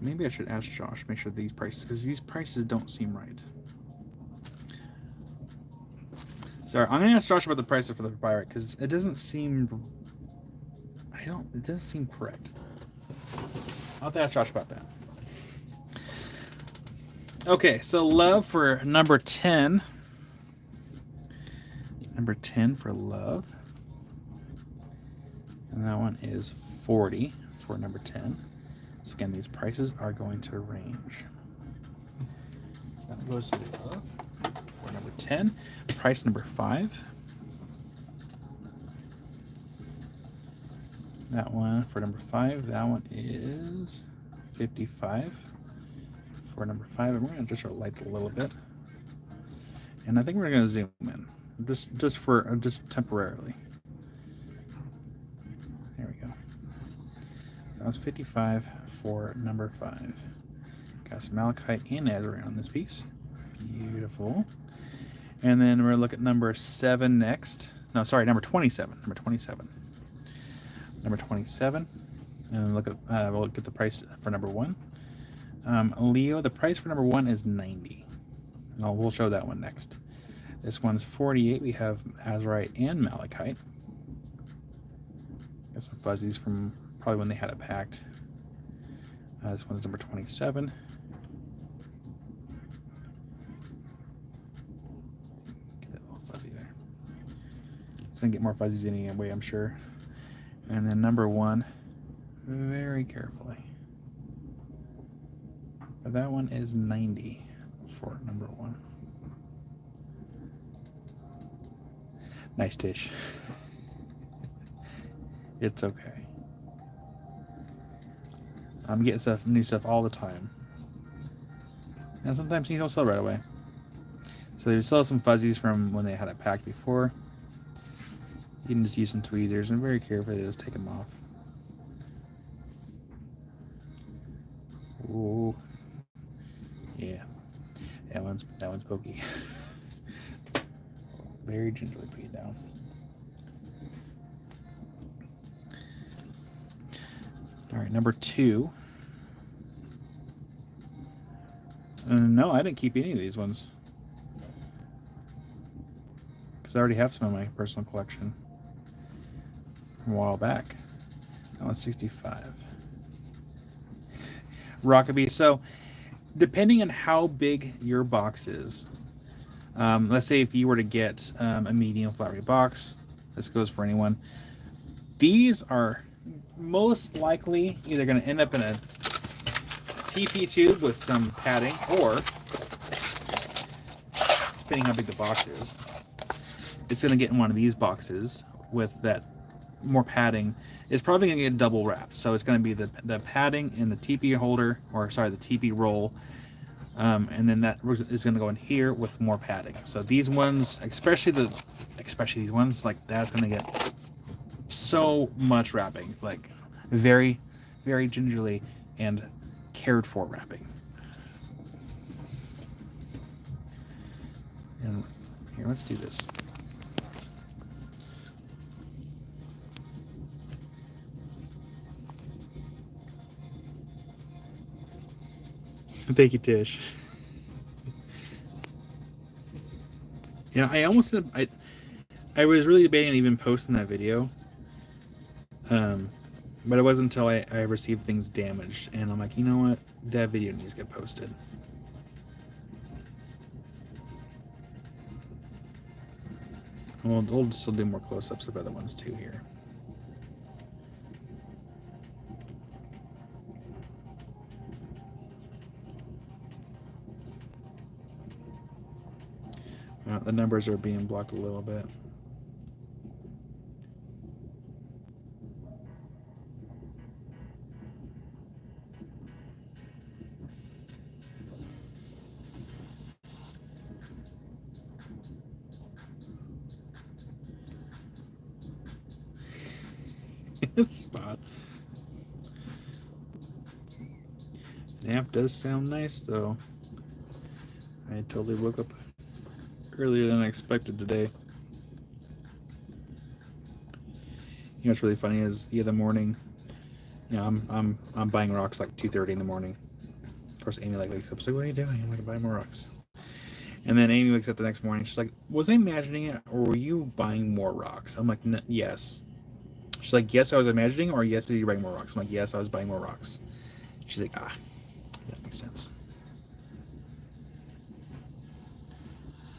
maybe I should ask Josh, make sure these prices, because these prices don't seem right. Sorry, I'm gonna ask Josh about the prices for the pirate because it doesn't seem. It doesn't seem correct. I'll have to ask Josh about that. Okay, so love for number 10. Number 10 for love. And that one is 40 for number 10. So again, these prices are going to range. So that goes to love for number 10. Price number 5. That one for number 5. That one is 55 for number 5. And we're going to adjust our lights a little bit. And I think we're going to zoom in just temporarily. There we go. That was 55 for number 5. Got some malachite and azurite on this piece. Beautiful. And then we're going to look at number 7 next. No, sorry, number 27. Number 27. Number 27. And look at we'll look at the price for number 1. Leo, the price for number 1 is 90. And we'll show that one next. This one's 48. We have azurite and malachite. Got some fuzzies from probably when they had it packed. This one's number 27. Get that little fuzzy there. It's gonna get more fuzzies anyway, I'm sure. And then number 1, very carefully. But that one is 90 for number 1. Nice dish. It's okay. I'm getting new stuff all the time. And sometimes you don't sell right away. So there's still some fuzzies from when they had it packed before. You can just use some tweezers and very carefully just take them off. Ooh. Yeah. That one's pokey. Very gingerly put it down. All right, number 2. No, I didn't keep any of these ones because I already have some in my personal collection from a while back. That one's 65. Rockaby. So, depending on how big your box is, let's say if you were to get a medium flat rate box, this goes for anyone. These are most likely either going to end up in a TP tube with some padding, or depending how big the box is, it's going to get in one of these boxes with that more padding. It's probably going to get double wrapped, so it's going to be the padding in the TP holder, or sorry, the TP roll. And then that is going to go in here with more padding. So these ones, especially these ones, like that's going to get so much wrapping, like very, very gingerly and cared for wrapping. And here, let's do this. Thank you, Tish. Yeah, I almost did, I was really debating even posting that video, but it wasn't until I received things damaged, and I'm like, you know what, that video needs to get posted. We'll still do more close-ups of other ones too here. The numbers are being blocked a little bit. Spot. Nap does sound nice, though. I totally woke up earlier than I expected today. You know what's really funny is the other morning, you know, I'm buying rocks like 2:30 in the morning. Of course, Amy like wakes up. She's like, "What are you doing?" I'm like, "Buying more rocks." And then Amy wakes up the next morning. She's like, "Was I imagining it, or were you buying more rocks?" I'm like, "Yes." She's like, "Yes, I was imagining, or yes, did you buy more rocks?" I'm like, "Yes, I was buying more rocks." She's like, "Ah, that makes sense."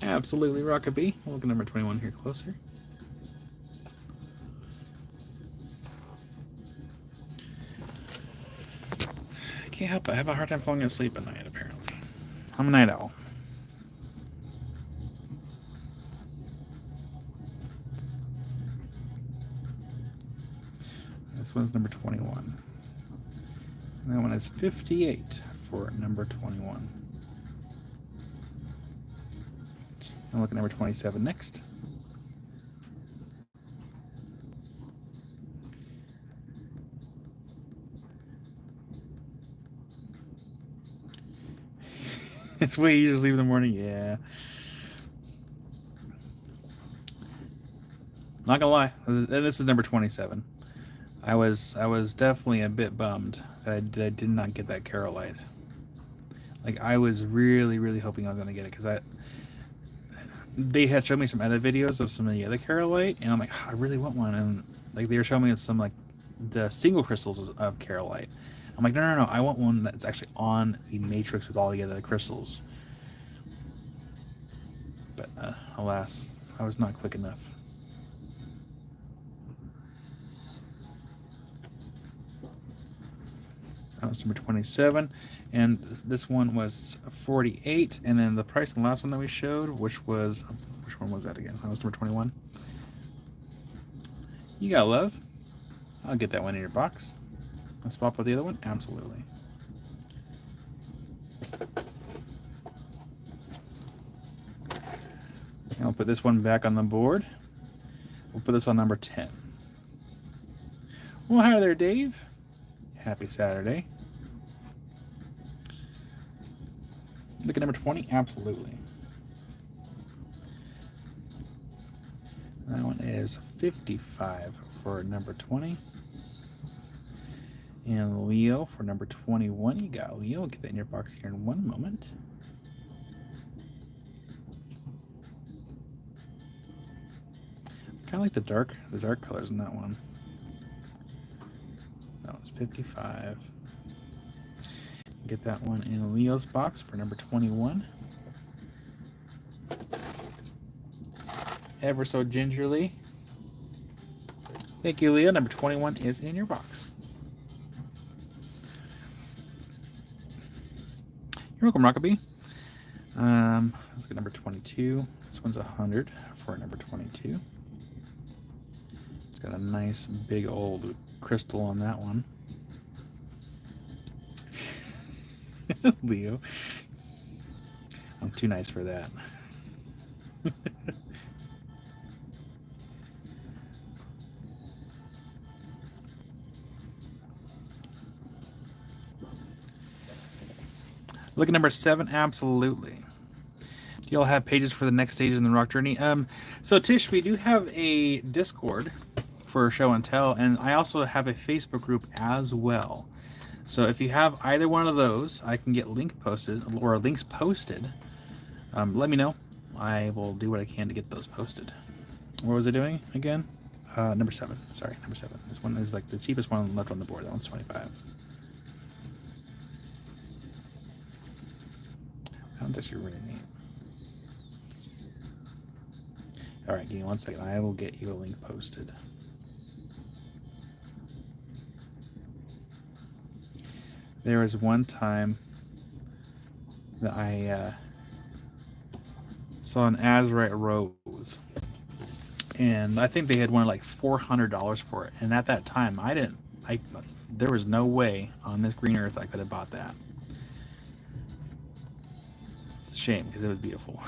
Absolutely, Rockabee. We'll look at number 21 here closer. I can't help it. I have a hard time falling asleep at night, apparently. I'm a night owl. This one's number 21. And that one is 58 for number 21. And look at number 27 next. It's way you just leave in the morning. Yeah. Not gonna lie, this is number 27. I was definitely a bit bummed that I did not get that Carolite. Like, I was really hoping I was gonna get it, because they had shown me some other videos of some of the other Carolite, and I'm like, oh, I really want one. And like, they were showing me some like the single crystals of Carolite. I'm like, no, I want one that's actually on the matrix with all the other crystals. But alas, I was not quick enough. That was number 27, and this one was 48. And then the price on the last one that we showed, which one was that again? That was number 21. You got love. I'll get that one in your box. I'll swap with the other one. Absolutely. And I'll put this one back on the board. We'll put this on number 10. Well, hi there, Dave. Happy Saturday. Look at number 20. Absolutely. That one is 55 for number 20. And Leo for number 21. You got Leo. I'll get that in your box here in one moment. Kind of like the dark colors in that one. That was 55. Get that one in Leo's box for number 21. Ever so gingerly. Thank you, Leo. Number 21 is in your box. You're welcome, Rockabee. Let's look at number 22. This one's 100 for number 22. It's got a nice big old crystal on that one. Leo. I'm too nice for that. Look at number 7. Absolutely. Do y'all have pages for the next stage in the rock journey? So Tish, we do have a Discord for show and tell, and I also have a Facebook group as well. So if you have either one of those, I can get links posted. Let me know. I will do what I can to get those posted. What was I doing again? Number 7. Sorry, number 7. This one is like the cheapest one left on the board. That one's 25. How does you really need? All right, give me 1 second. I will get you a link posted. There was one time that I saw an Azurite rose, and I think they had one like $400 for it. And at that time, there was no way on this green earth I could have bought that. It's a shame because it was beautiful.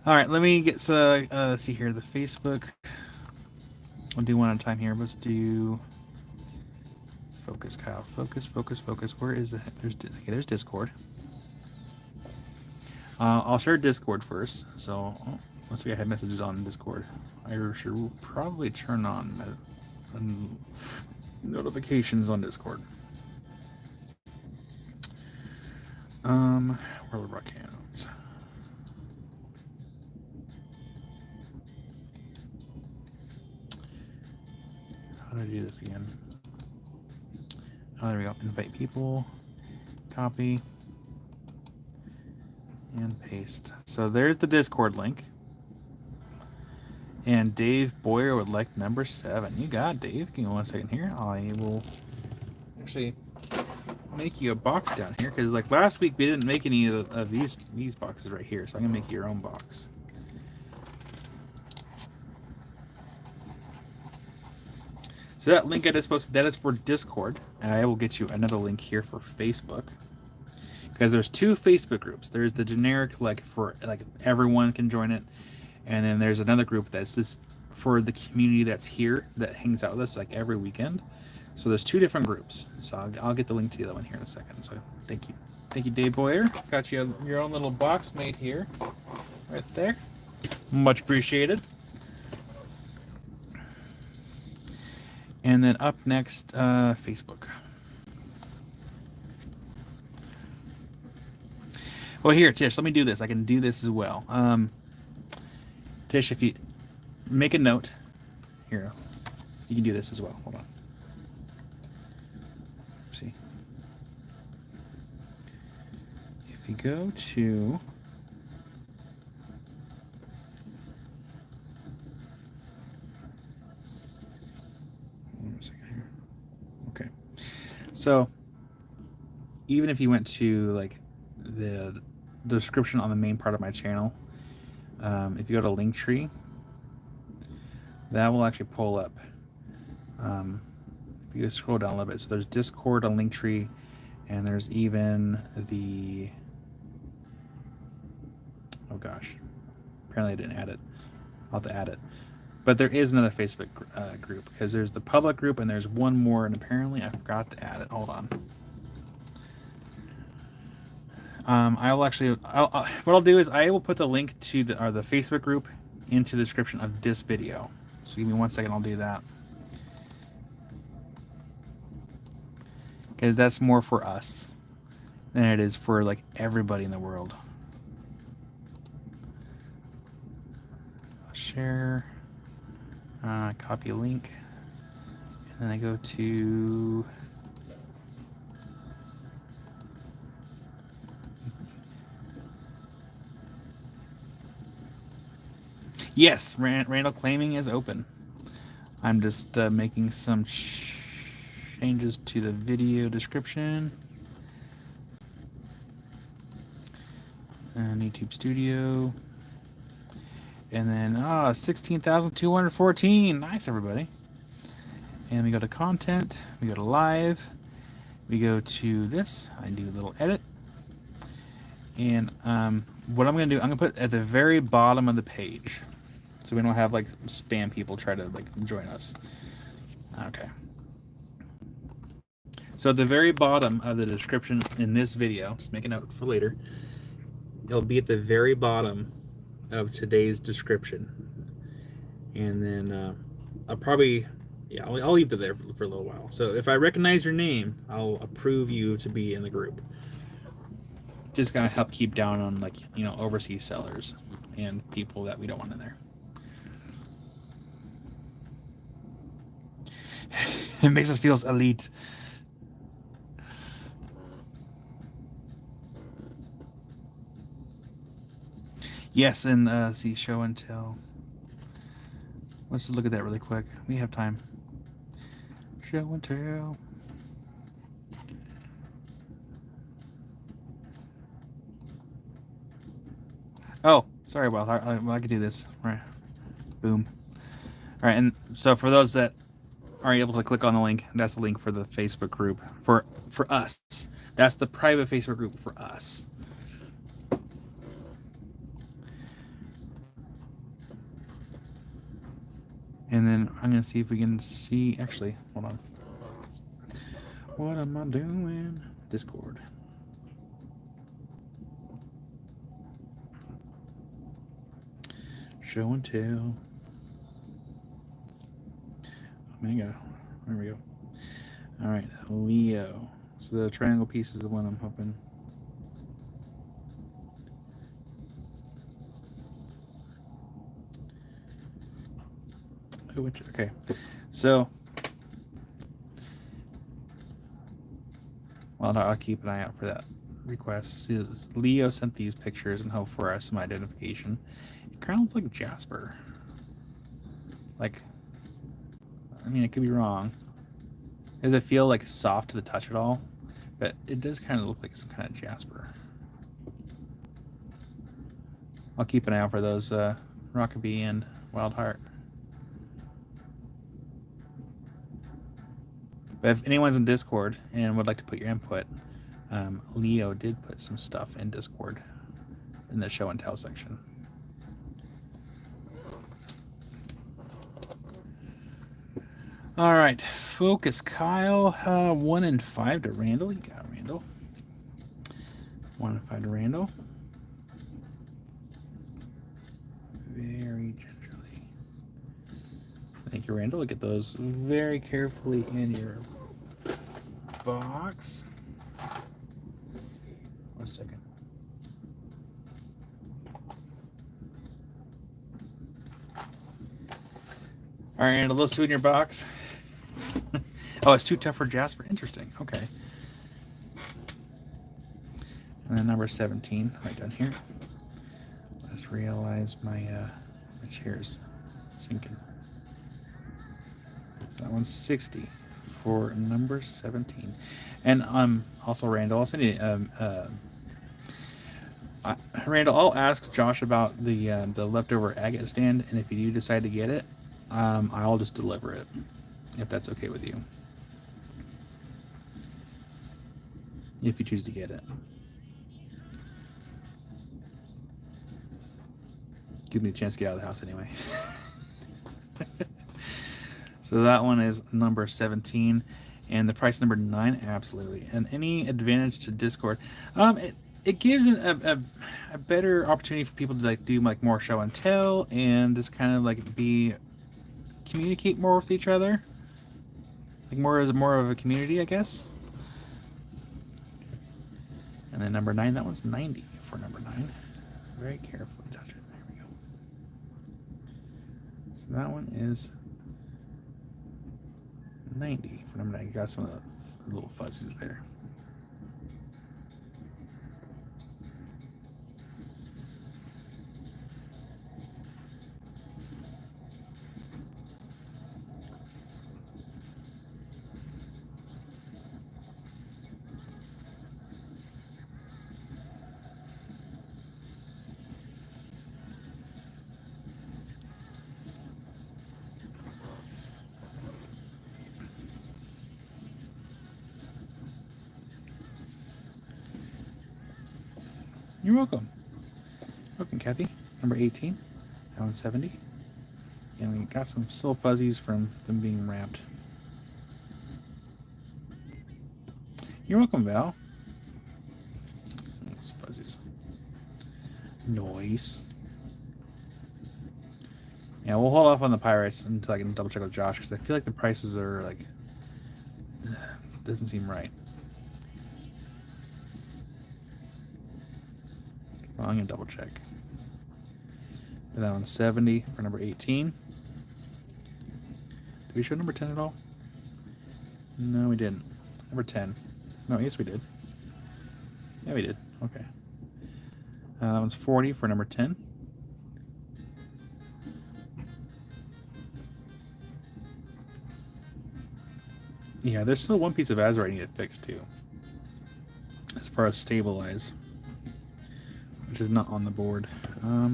All right, let me get let's see here, the Facebook. We'll do one at a time here. Let's do focus, Kyle. Focus, focus, focus. Where is the? There's Discord. I'll share Discord first. So let's see. I have messages on Discord. I should probably turn on notifications on Discord. World of Rockhounds. How do I do this again? Oh, there we go. Invite people. Copy. And paste. So there's the Discord link. And Dave Boyer would like number 7. You got it, Dave. Give me 1 second here. I will actually make you a box down here because, like last week, we didn't make any of these boxes right here. So I'm gonna make you your own box. So that link I just posted, that is for Discord, and I will get you another link here for Facebook. Because there's 2 Facebook groups. There's the generic, like everyone can join it, and then there's another group that's just for the community that's here that hangs out with us like every weekend. So there's 2 different groups. So I'll get the link to the other one here in a second. So thank you, Dave Boyer. Got you your own little box made here, right there. Much appreciated. And then up next, Facebook. Well, here, Tish, let me do this. I can do this as well. Tish, if you make a note, here, you can do this as well. Hold on. See. If you go to... Okay. So, even if you went to, like, the description on the main part of my channel, if you go to Linktree, that will actually pull up. If you scroll down a little bit, so there's Discord on Linktree, and there's even the, oh gosh, apparently I didn't add it. I'll have to add it. But there is another Facebook group, because there's the public group and there's one more, and apparently I forgot to add it. Hold on. What I'll do is I will put the link to the Facebook group into the description of this video. So give me 1 second, I'll do that. Because that's more for us than it is for like everybody in the world. Share, copy a link, and then I go to yes, Randall claiming is open. I'm just making some changes to the video description. And YouTube Studio. And then 16,214. Nice, everybody. And we go to content. We go to live. We go to this. I do a little edit. And what I'm going to do, I'm going to put at the very bottom of the page, so we don't have like spam people try to like join us. Okay. So at the very bottom of the description in this video, just make a note for later, it'll be at the very bottom of today's description. And then I'll probably, yeah, I'll leave it there for a little while. So if I recognize your name, I'll approve you to be in the group. Just gonna help keep down on, like, you know, overseas sellers and people that we don't want in there. It makes us feel elite. Yes, and see, show and tell. Let's just look at that really quick. We have time. Show and tell. Oh, sorry, well, I could do this. Right. Boom. All right, and so for those that aren't able to click on the link, that's the link for the Facebook group for us. That's the private Facebook group for us. And then I'm going to see if we can see... Actually, hold on. What am I doing? Discord. Show and tell. Omega. There we go. All right, Leo. So the triangle piece is the one I'm hoping. Okay, so well, I'll keep an eye out for that request. See, Leo sent these pictures and hope for some identification. It kind of looks like Jasper. Like, I mean, it could be wrong. Does it feel like soft to the touch at all? But it does kind of look like some kind of Jasper. I'll keep an eye out for those Rockabee and Wild Heart. But if anyone's in Discord and would like to put your input, Leo did put some stuff in Discord in the show and tell section. All right, focus, Kyle. 1 and 5 to Randall. You got Randall. 1 and 5 to Randall. Very gingerly. Thank you, Randall. Get those very carefully in your box. 1 second. All right, Randall, those 2 in your box. Oh, it's too tough for Jasper. Interesting. Okay. And then number 17, right down here. I just realized my chair's sinking. So that one's 60 for number 17. And also Randall, I'll send you Randall, I'll ask Josh about the leftover agate stand, and if you do decide to get it, I'll just deliver it, if that's okay with you. If you choose to get it. Give me a chance to get out of the house anyway. So that one is number 17, and the price number 9, absolutely. And any advantage to Discord, it gives a better opportunity for people to like do like more show and tell, and just kind of like communicate more with each other, like more of a community, I guess. And then number 9, that one's 90 for number 9. Very carefully touch it. There we go. So that one is 90 for number 9. You got some of the little fuzzies there. You're welcome. Welcome, Kathy. Number 18. That one's 70. And we got some still fuzzies from them being wrapped. You're welcome, Val. Those fuzzies. Noise. Yeah, we'll hold off on the pirates until I can double check with Josh, because I feel like the prices are like doesn't seem right. Well, I'm gonna double check. That one's 70 for number 18. Did we show number 10 at all? No, we didn't. Number 10. No, yes, we did. Yeah, we did. Okay. That one's 40 for number 10. Yeah, there's still one piece of Azure I need to fix too, as far as stabilize, which is not on the board.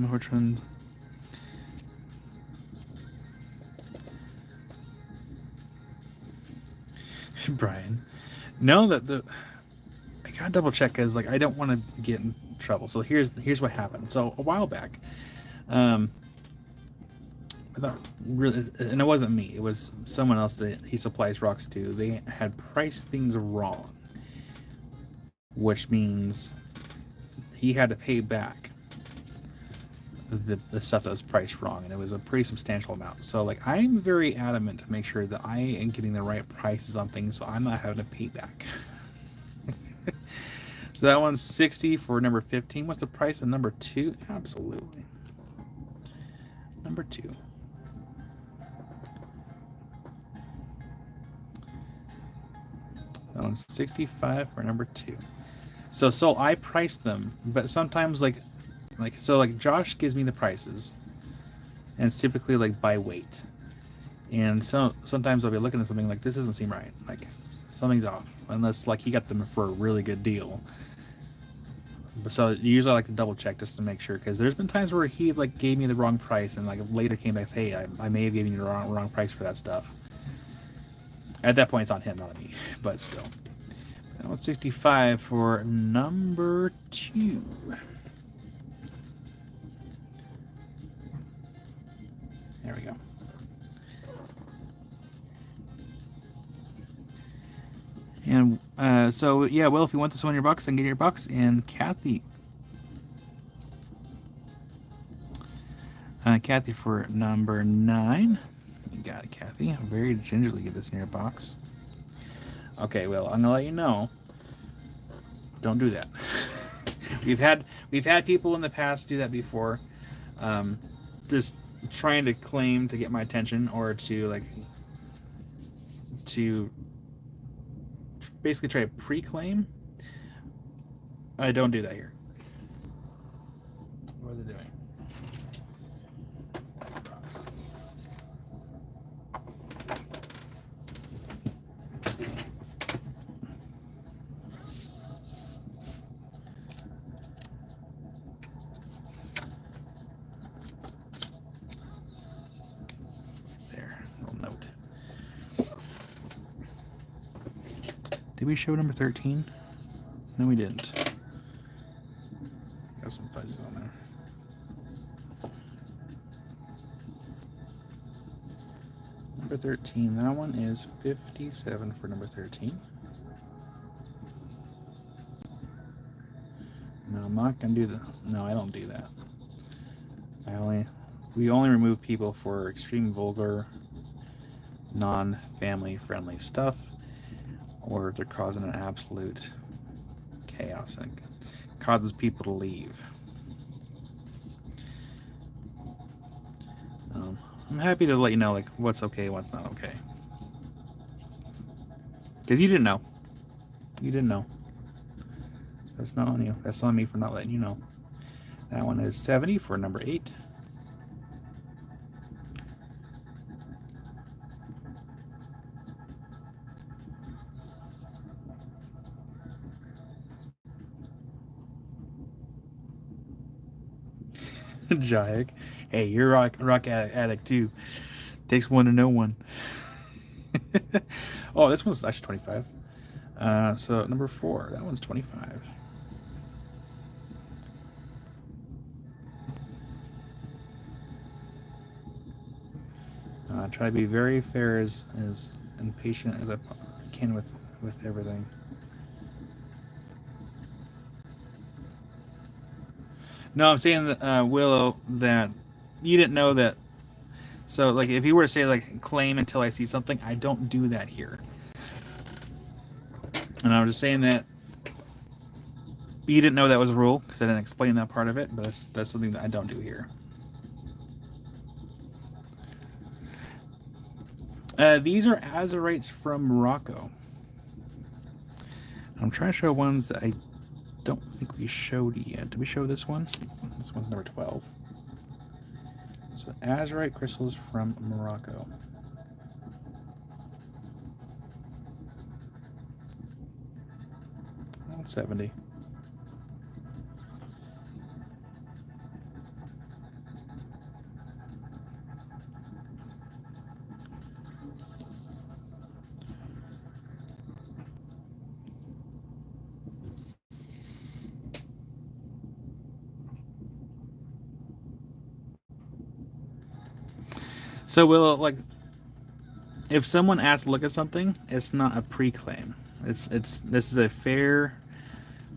Which one? Brian, no, I gotta double check, because like I don't want to get in trouble. So here's what happened. So a while back, thought really, and it wasn't me. It was someone else that he supplies rocks to. They had priced things wrong, which means he had to pay back the stuff that was priced wrong, and it was a pretty substantial amount. So like I'm very adamant to make sure that I am getting the right prices on things, so I'm not having to pay back. So that one's 60 for number 15. What's the price of number 2? Absolutely. Number 2. That one's 65 for number 2. So I price them, but sometimes like Josh gives me the prices, and it's typically like by weight. And sometimes I'll be looking at something like this doesn't seem right, like something's off, unless like he got them for a really good deal. So usually I like to double check just to make sure, because there's been times where he like gave me the wrong price and like later came back, hey, I may have given you the wrong price for that stuff. At that point, it's on him, not on me. But still, that was 65 for number 2. There we go. And so yeah, well, if you want this one in your box, then get your box. And Kathy for number 9. You got it, Kathy. Very gingerly get this in your box. Okay, well, I'm gonna let you know. Don't do that. we've had people in the past do that before, just trying to claim to get my attention, or to basically try to pre-claim. I don't do that here. What are they doing? There, little note. Did we show number 13? No, we didn't. Got some fuzzies on there. Number 13. That one is 57 for number 13. No, I'm not gonna do that. No, I don't do that. We only remove people for extreme vulgar, non-family friendly stuff, or if they're causing an absolute chaos and causes people to leave. I'm happy to let you know like what's okay, what's not okay. Because you didn't know. You didn't know. That's not on you. That's on me for not letting you know. That one is 70 for number 8. Jayek. Hey, you're a rock addict too. Takes one to know one. Oh, this one's actually 25. So number 4, that one's 25. Try to be very fair as and patient as I can with everything. No, I'm saying that Willow, that you didn't know that. So like if you were to say like claim until I see something, I don't do that here. And I was just saying that you didn't know that was a rule because I didn't explain that part of it, but that's something that I don't do here. These are Azurites from Morocco. I'm trying to show ones that I don't think we showed yet. Did we show this one? This one's number 12. So Azurite crystals from Morocco. 70. So will like if someone asks to look at something, it's not a pre-claim. It's this is a fair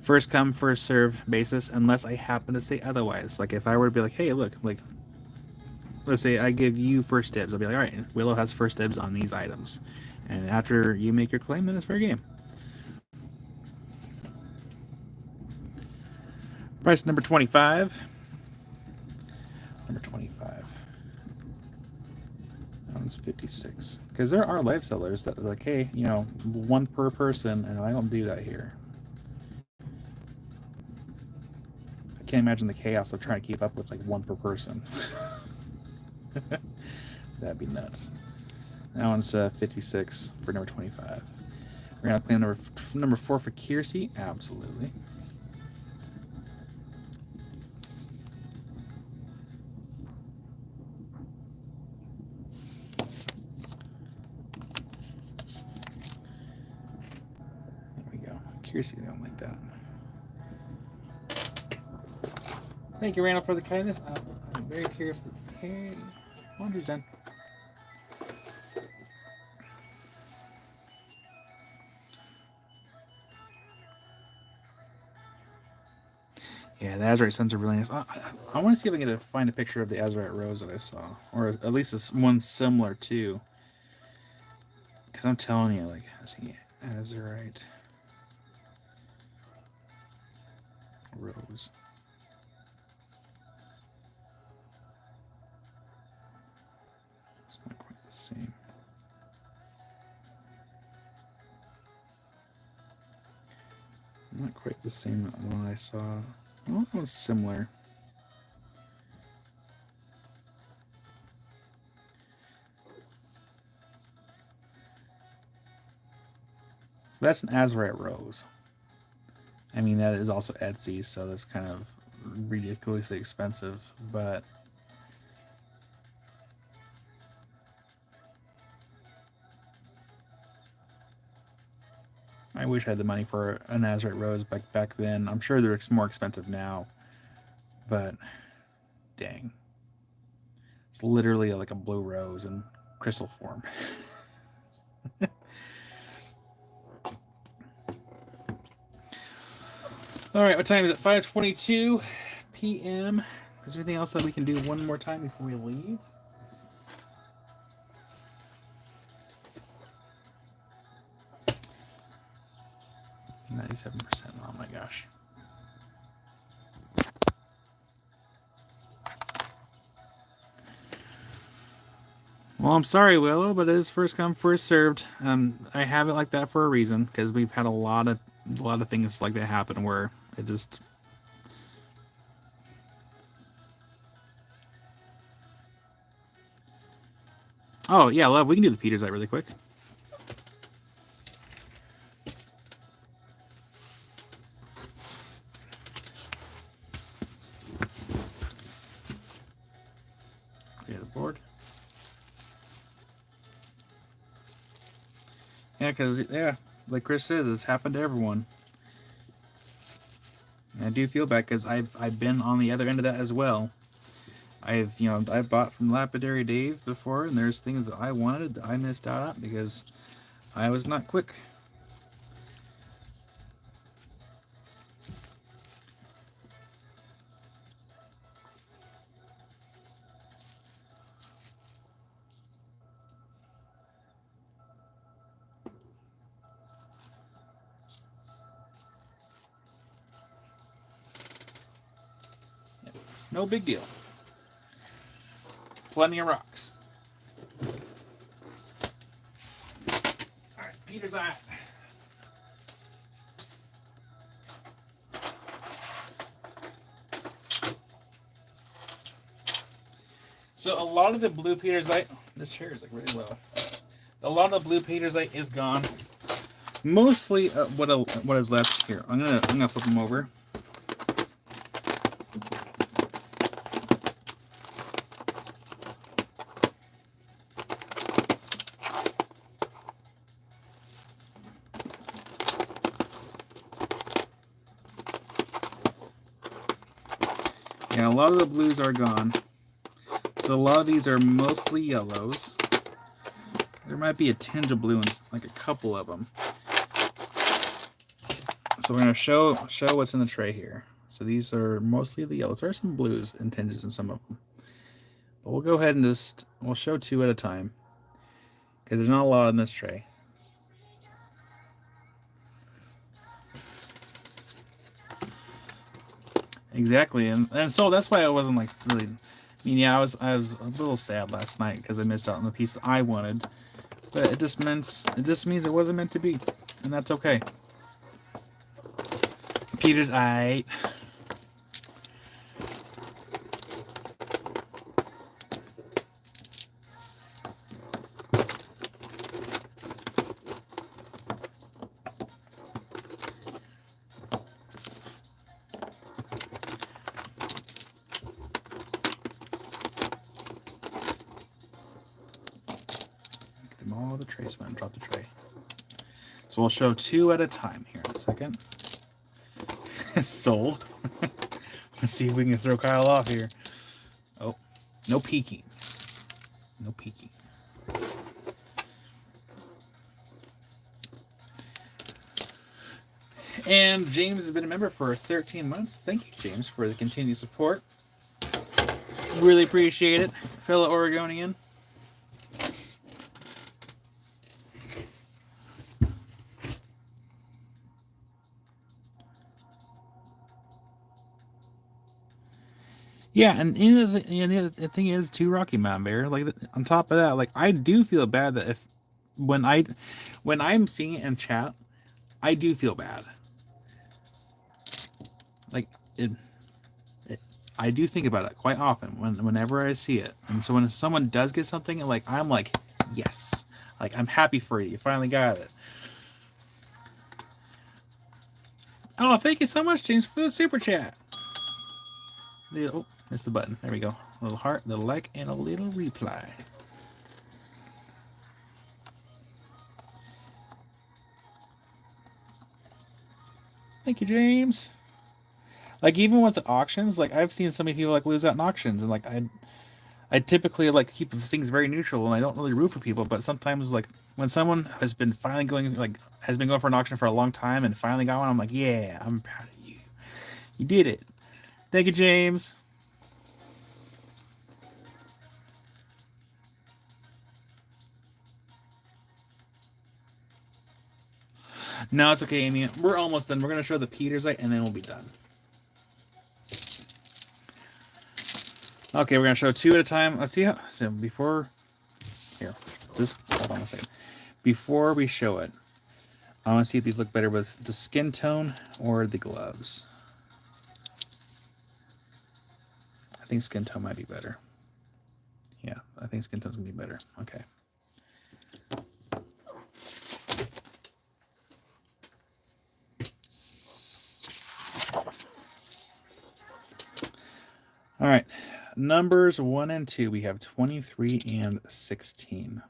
first come first serve basis unless I happen to say otherwise. Like if I were to be like, hey, look, like let's say I give you first dibs, I'll be like, all right, Willow has first dibs on these items, and after you make your claim, then it's fair game. Price number 25. Number 25. That one's 56. Because there are life sellers that are like, hey, you know, one per person, and I don't do that here. I can't imagine the chaos of trying to keep up with like one per person. That'd be nuts. That one's 56 for number 25. We're gonna claim number 4 for Kiersey. Absolutely. There we go. Kiersey don't like that. Thank you, Randall, for the kindness. I'm very curious. Okay, laundry's done. Yeah, the Azurite Suns are really nice. I want to see if I can find a picture of the Azurite Rose that I saw, or at least one similar to. Because I'm telling you, like, let's see, Azurite Rose. It's not quite the same. Not quite the same one I saw. Well, that was similar. So that's an Azurite Rose. I mean, that is also Etsy, so that's kind of ridiculously expensive, but I wish I had the money for an Azurite Rose back then. I'm sure they're more expensive now, but dang. It's literally like a blue rose in crystal form. All right, what time is it? 5:22 p.m. Is there anything else that we can do one more time before we leave? $97%. Oh my gosh. Well, I'm sorry, Willow, but it is first come, first served. I have it like that for a reason, because we've had a lot of things like that happen where it just. Oh yeah, love. We can do the Peter's Eye really quick. Yeah, the board. Yeah, because like Chris says, it's happened to everyone. And I do feel bad because I've been on the other end of that as well. I've bought from Lapidary Dave before, and there's things that I wanted that I missed out on because I was not quick. It's no big deal. Plenty of rocks. Alright, Peter's Eye. So a lot of the blue Peter's Eye, this chair is like really low. A lot of the blue Peter's Eye is gone. Mostly what is left here. I'm gonna flip them over. Yeah, a lot of the blues are gone. So a lot of these are mostly yellows. There might be a tinge of blue in like a couple of them. So we're going to show what's in the tray here. So these are mostly the yellows. There are some blues and tinges in some of them. But we'll go ahead and we'll show 2 at a time, because there's not a lot in this tray. Exactly, and so that's why I wasn't like really. I mean, yeah, I was a little sad last night because I missed out on the piece that I wanted, but it just means it wasn't meant to be, and that's okay. Peter's aight. All the trays went and drop the tray. So we'll show 2 at a time here in a second. Sold. Let's see if we can throw Kyle off here. Oh, no peeking. No peeking. And James has been a member for 13 months. Thank you, James, for the continued support. Really appreciate it, fellow Oregonian. Yeah, and the thing is, too, Rocky Mountain Bear. Like on top of that, like I do feel bad that when I'm seeing it in chat, I do feel bad. Like I do think about it quite often whenever I see it, and so when someone does get something, like I'm like, yes, like I'm happy for you. You finally got it. Oh, thank you so much, James, for the super chat. Oh, missed the button. There we go. A little heart, a little like, and a little reply. Thank you, James. Like even with the auctions, like I've seen so many people like lose out in auctions, and like I typically like keep things very neutral, and I don't really root for people. But sometimes like when someone has been finally going for an auction for a long time and finally got one, I'm like, yeah, I'm proud of you. You did it. Thank you, James. No, it's okay, Amy. We're almost done. We're going to show the Peter's light, and then we'll be done. Okay, we're going to show 2 at a time. Let's see how... So before... Here. Just hold on a second. Before we show it, I want to see if these look better with the skin tone or the gloves. I think skin tone might be better. Yeah, I think skin tone's going to be better. Okay. All right, numbers 1 and 2, we have 23 and 16.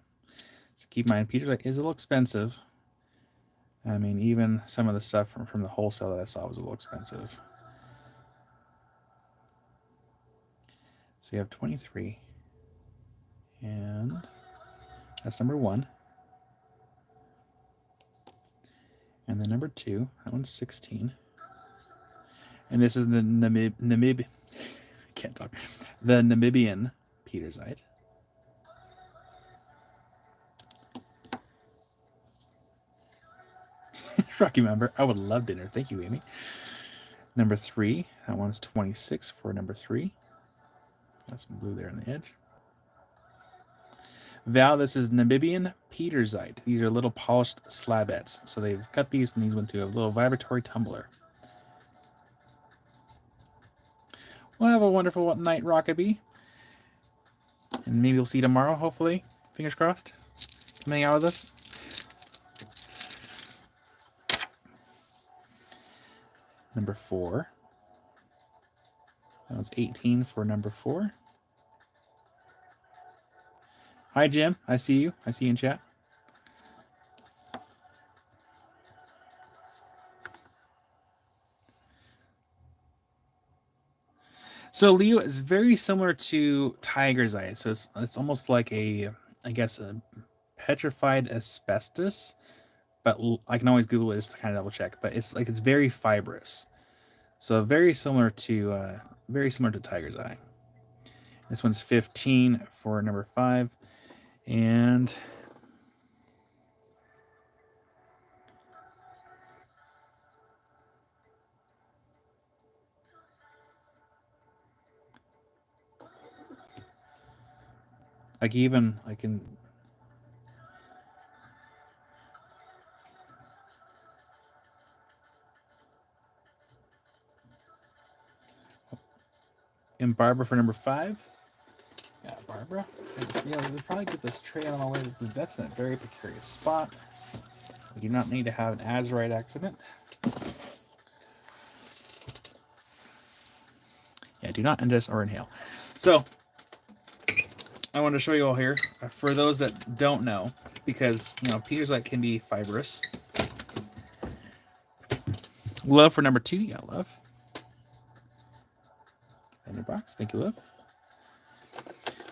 So keep in mind, Peter's Light is a little expensive. I mean, even some of the stuff from the wholesale that I saw was a little expensive. So we have 23, and that's number 1. And then number 2, that one's 16. And this is the can't talk. The Namibian Petersite. Rocky member. I would love dinner. Thank you, Amy. Number 3. That one's 26 for number 3. Got some blue there on the edge. Val, this is Namibian Petersite. These are little polished slabettes. So they've cut these and these went to a little vibratory tumbler. Well, have a wonderful night, Rockaby. And maybe we'll see you tomorrow, hopefully. Fingers crossed. Come hang out with us. Number 4. That was 18 for number 4. Hi, Jim. I see you. I see you in chat. So Leo is very similar to tiger's eye. So it's almost like a, I guess, a petrified asbestos. But I can always Google it just to kind of double check. But it's like it's very fibrous. So very similar to tiger's eye. This one's 15 for number 5, and I can. And Barbara for number 5. Yeah, Barbara. We'll probably get this tray out of my way. That's in a very precarious spot. We do not need to have an Azurite accident. Yeah, do not ingest or inhale. So, I want to show you all here, for those that don't know, because, Petersite can be fibrous. Love for number 2. You got love. In your box. Thank you, love.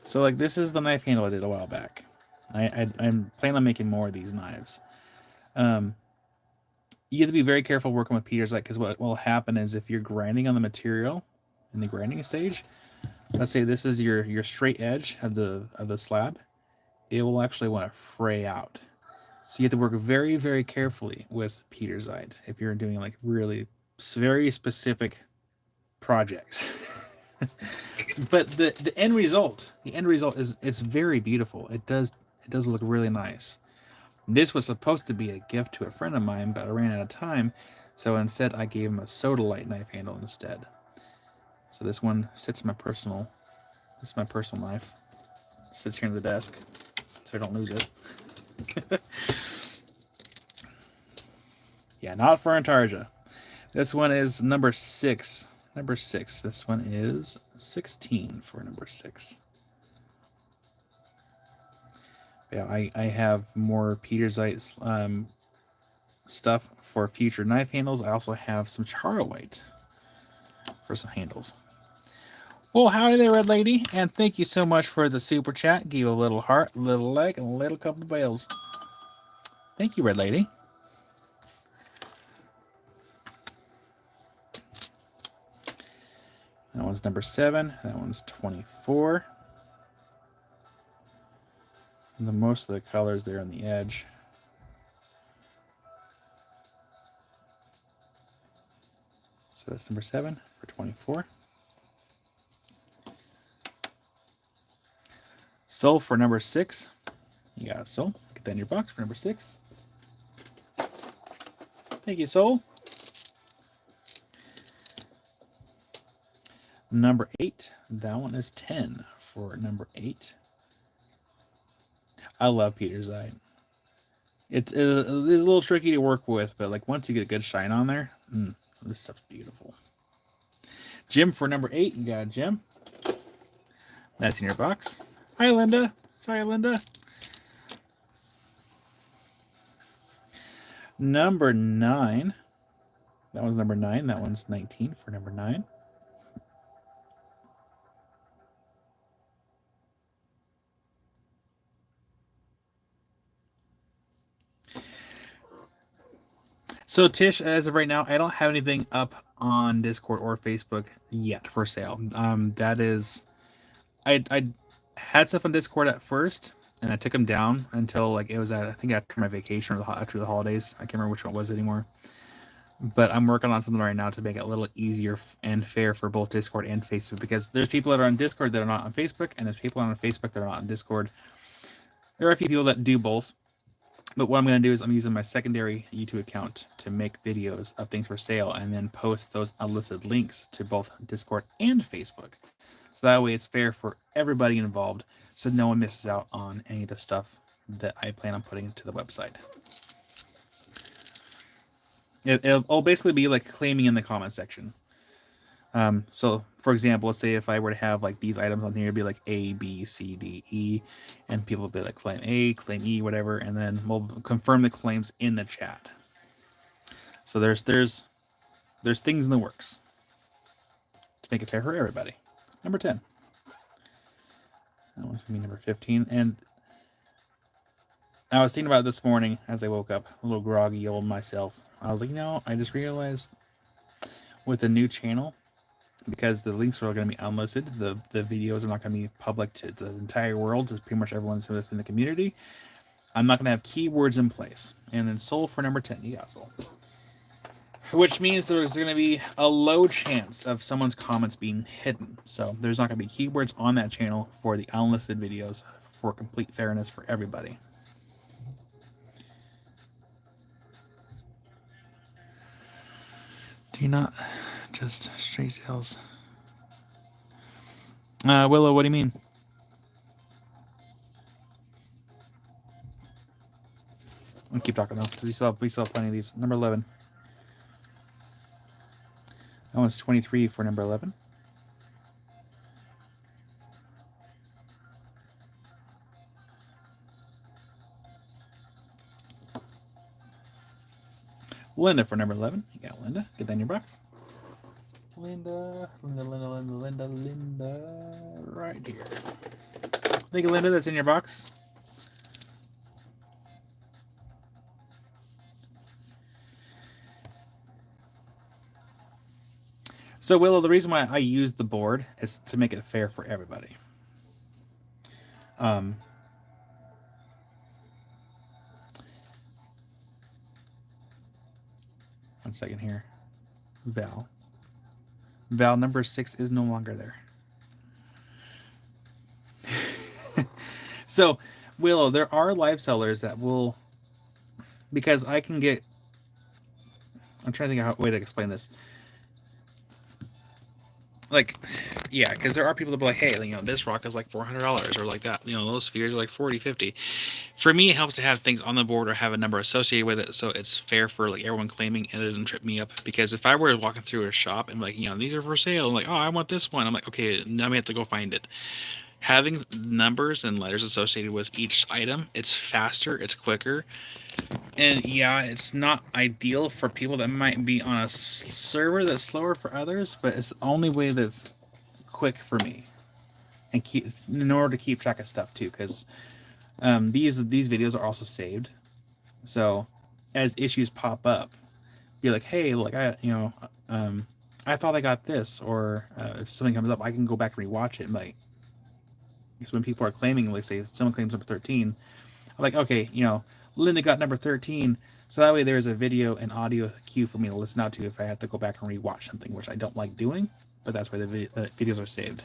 So, like, this is the knife handle I did a while back. I'm planning on making more of these knives. You have to be very careful working with Petersite, because what will happen is if you're grinding on the material in the grinding stage, let's say this is your straight edge of the slab, it will actually want to fray out. So you have to work very, very carefully with Petersite if you're doing like really very specific projects. But the end result is it's very beautiful. It does look really nice. This was supposed to be a gift to a friend of mine, but I ran out of time, so instead I gave him a Sodalite knife handle instead. So this one sits in my personal. This is my personal knife. It sits here on the desk, so I don't lose it. Yeah, not for Antarja. This one is number 6. Number 6. This one is 16 for number 6. Yeah, I have more Petersite stuff for future knife handles. I also have some Charlewhite for some handles. Well, howdy there, Red Lady, and thank you so much for the super chat. Give a little heart, a little like, and a little couple of bells. Thank you, Red Lady. That one's number 7. That one's 24. And most of the colors there on the edge. So that's number 7 for 24. Soul for number 6. You got Soul. Get that in your box for number 6. Thank you, Soul. Number 8. That one is 10 for number 8. I love Petersite. It is a little tricky to work with, but like once you get a good shine on there, this stuff's beautiful. Jim for number 8. You got Jim. That's in your box. Hi, Linda. Sorry, Linda. Number 9. That one's number 9. That one's 19 for number 9. So Tish, as of right now, I don't have anything up on Discord or Facebook yet for sale. That is, I had stuff on Discord at first, and I took them down until like it was I think after my vacation or after the holidays. I can't remember which one it was anymore. But I'm working on something right now to make it a little easier and fair for both Discord and Facebook, because there's people that are on Discord that are not on Facebook, and there's people on Facebook that are not on Discord. There are a few people that do both. But what I'm going to do is I'm using my secondary YouTube account to make videos of things for sale and then post those unlisted links to both Discord and Facebook. So that way it's fair for everybody involved, so no one misses out on any of the stuff that I plan on putting into the website. It'll basically be like claiming in the comment section. So for example, let's say if I were to have like these items on here, it'd be like A, B, C, D, E, and people would be like claim A, claim E, whatever, and then we'll confirm the claims in the chat. So there's things in the works to make it fair for everybody. Number 10. That one's going to be number 15. And I was thinking about it this morning as I woke up, a little groggy old myself. I was like, I just realized with the new channel, because the links are going to be unlisted, the videos are not going to be public to the entire world, to pretty much everyone within the community. I'm not going to have keywords in place. And then soul for number 10. You got soul. Which means there's going to be a low chance of someone's comments being hidden. So there's not going to be keywords on that channel for the unlisted videos for complete fairness for everybody. Do you not just straight sales? Willow, what do you mean? I'll keep talking though. We still have plenty of these. Number 11. That one's 23 for number 11. Linda for number 11. You got Linda. Get that in your box. Linda. Right here. Thank you, Linda. That's in your box. So, Willow, the reason why I use the board is to make it fair for everybody. 1 second here. Val, number 6 is no longer there. So, Willow, there are live sellers that will, because I can get, I'm trying to think of a way to explain this. Like, yeah, because there are people that be like, hey, this rock is like $400 or like that. Those spheres are like 40, 50. For me, it helps to have things on the board or have a number associated with it, so it's fair for like everyone claiming, and it doesn't trip me up. Because if I were walking through a shop and like, these are for sale, I'm like, oh, I want this one. I'm like, okay, now we have to go find it. Having numbers and letters associated with each item, it's faster, it's quicker. And yeah, it's not ideal for people that might be on a server that's slower for others, but it's the only way that's quick for me, and in order to keep track of stuff too, because these videos are also saved. So as issues pop up, be like, hey, like I thought I got this, or if something comes up, I can go back and rewatch it. And like, because when people are claiming, like say someone claims number 13, I'm like, okay, Linda got number 13, so that way there's a video and audio cue for me to listen out to if I have to go back and rewatch something, which I don't like doing, but that's why the videos are saved.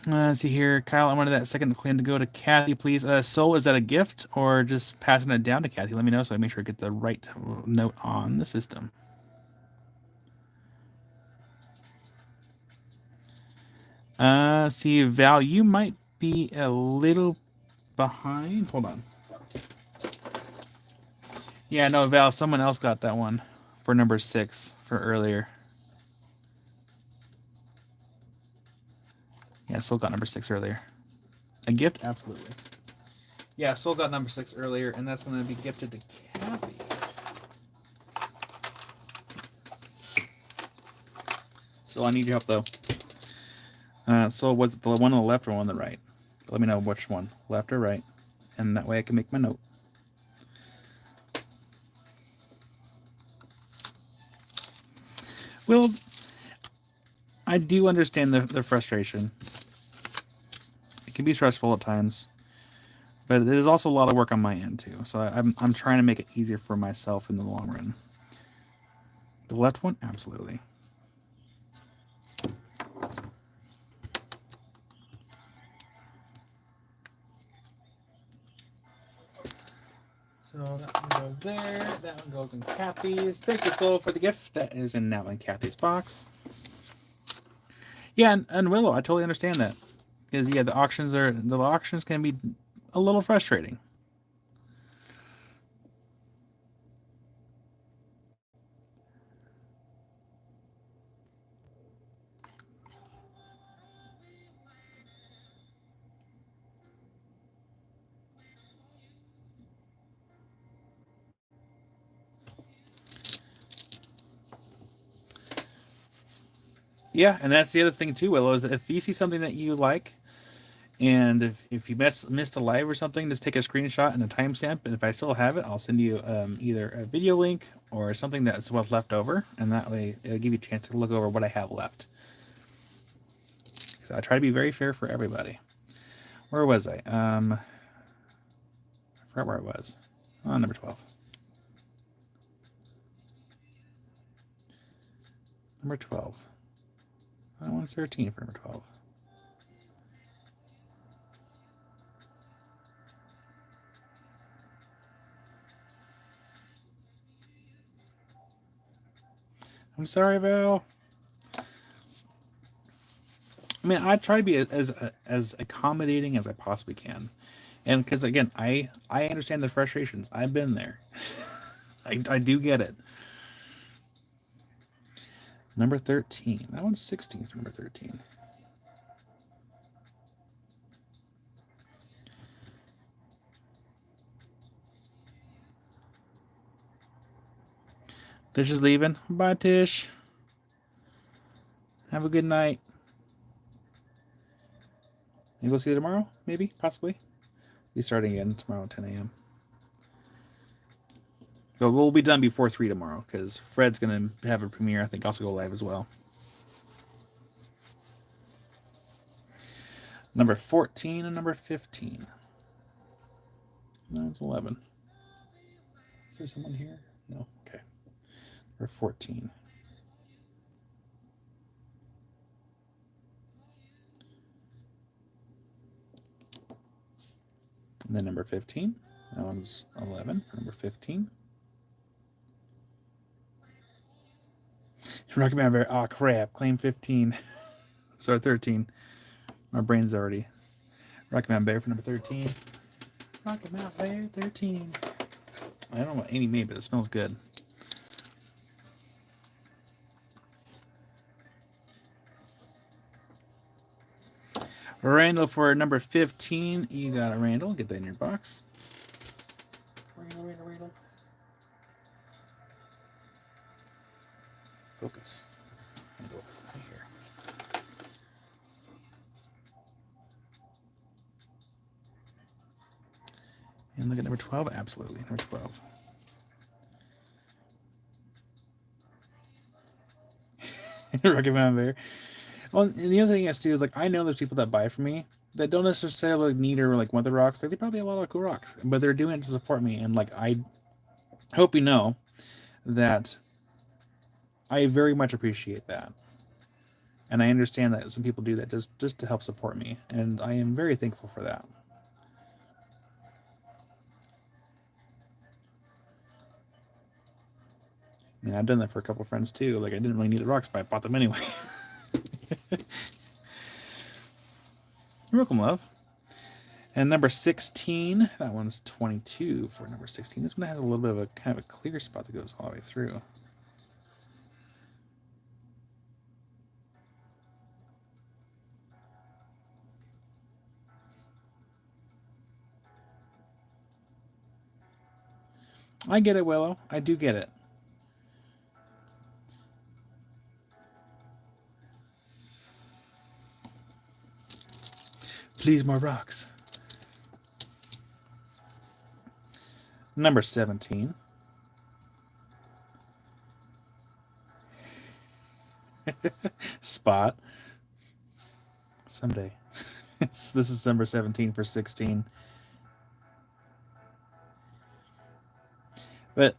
Let's see here. Kyle, I wanted that second claim to go to Kathy, please. Soul, is that a gift or just passing it down to Kathy? Let me know so I make sure I get the right note on the system. See, Val, you might be a little behind. Hold on. Yeah, no, Val, someone else got that one for number 6 for earlier. Yeah, Soul got number 6 earlier. A gift? Absolutely. Yeah, Soul got number 6 earlier, and that's going to be gifted to Kathy. So I need your help, though. So was it the one on the left or one on the right? Let me know which one, left or right, and that way I can make my note. Well, I do understand the frustration. It can be stressful at times, but it is also a lot of work on my end too. So I'm trying to make it easier for myself in the long run. The left one, absolutely. So that one goes there. That one goes in Kathy's. Thank you, Soul, for the gift. That is now in Kathy's box. Yeah, and Willow, I totally understand that. Because yeah, the auctions can be a little frustrating. Yeah, and that's the other thing too, Willow, is if you see something that you like, and if you missed a live or something, just take a screenshot and a timestamp, and if I still have it, I'll send you either a video link or something that's what's left over, and that way it'll give you a chance to look over what I have left. So I try to be very fair for everybody. Where was I? I forgot where I was. Oh, number 12. Number 12. I want 13 for number 12. I'm sorry, Val. I mean, I try to be as accommodating as I possibly can, and because again, I understand the frustrations. I've been there. I do get it. Number 13. That one's 16 for number 13. Tish is leaving. Bye, Tish. Have a good night. Maybe we'll see you tomorrow? Maybe? Possibly? We'll be starting again tomorrow at 10 a.m. So we'll be done before 3 tomorrow, because Fred's going to have a premiere, I think, also go live as well. Number 14 and number 15. No, it's 11. Is there someone here? No? Okay. Number 14. And then number 15. That one's 11 for number 15. Rocky Mountain Bear. Oh, crap. Claim 15. Sorry, 13. My brain's already. Rocky Mountain Bear for number 13. Rocky Mountain Bear 13. I don't know what Amy made, but it smells good. Randall for number 15. You got it, Randall. Get that in your box. Randall. Focus. Randall, right here. And look at number 12. Absolutely. Number 12. Rocky Mountain Bear. Well, and the other thing is too, like I know there's people that buy from me that don't necessarily need or like want the rocks. Like they probably have a lot of cool rocks, but they're doing it to support me. And like I hope you know that I very much appreciate that, and I understand that some people do that just to help support me, and I am very thankful for that. I mean, I've done that for a couple of friends too. Like I didn't really need the rocks, but I bought them anyway. You're welcome, love. And number 16, that one's 22 for number 16. This one has a little bit of a kind of a clear spot that goes all the way through. I get it, Willow. I do get it. Please, more rocks. Number 17. Spot. Someday. This is number 17 for 16. But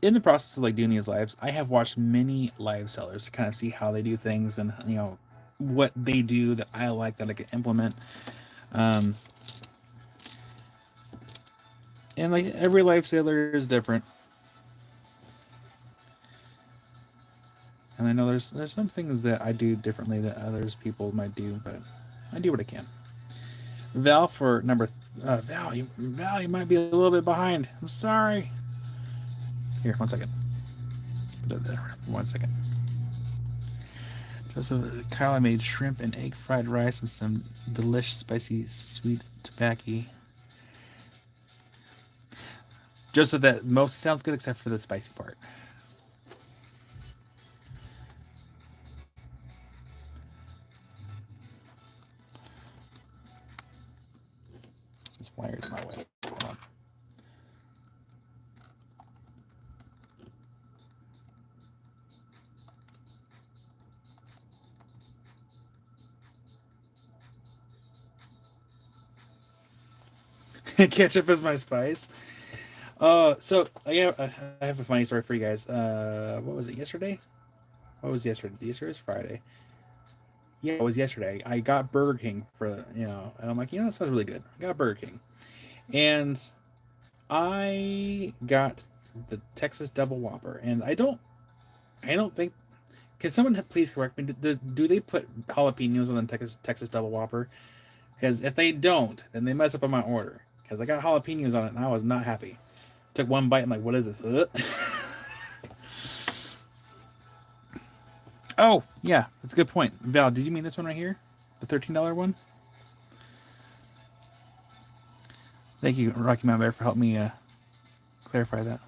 in the process of like doing these lives, I have watched many live sellers to kind of see how they do things and what they do that I like that I can implement. And like every live seller is different. And I know there's some things that I do differently that others people might do, but I do what I can. Val for number Val, you might be a little bit behind. I'm sorry. Here, 1 second. Put it there for 1 second. Joseph, Kyle, I made shrimp and egg fried rice and some delicious spicy sweet tobacco. Joseph, that most sounds good except for the spicy part. Wire's my way. Hold on. Ketchup is my spice. So I have a funny story for you guys. What was it yesterday? What was yesterday? Yesterday was Friday. Yeah, it was yesterday. I got Burger King for and I'm like, that sounds really good. I got Burger King, and I got the Texas Double Whopper, and I don't think. Can someone please correct me? Do they put jalapenos on the Texas Double Whopper? Because if they don't, then they mess up on my order. Because I got jalapenos on it, and I was not happy. Took one bite, and like, what is this? Oh, yeah, that's a good point. Val, did you mean this one right here? The $13 one? Thank you, Rocky Mountain Bear, for helping me clarify that.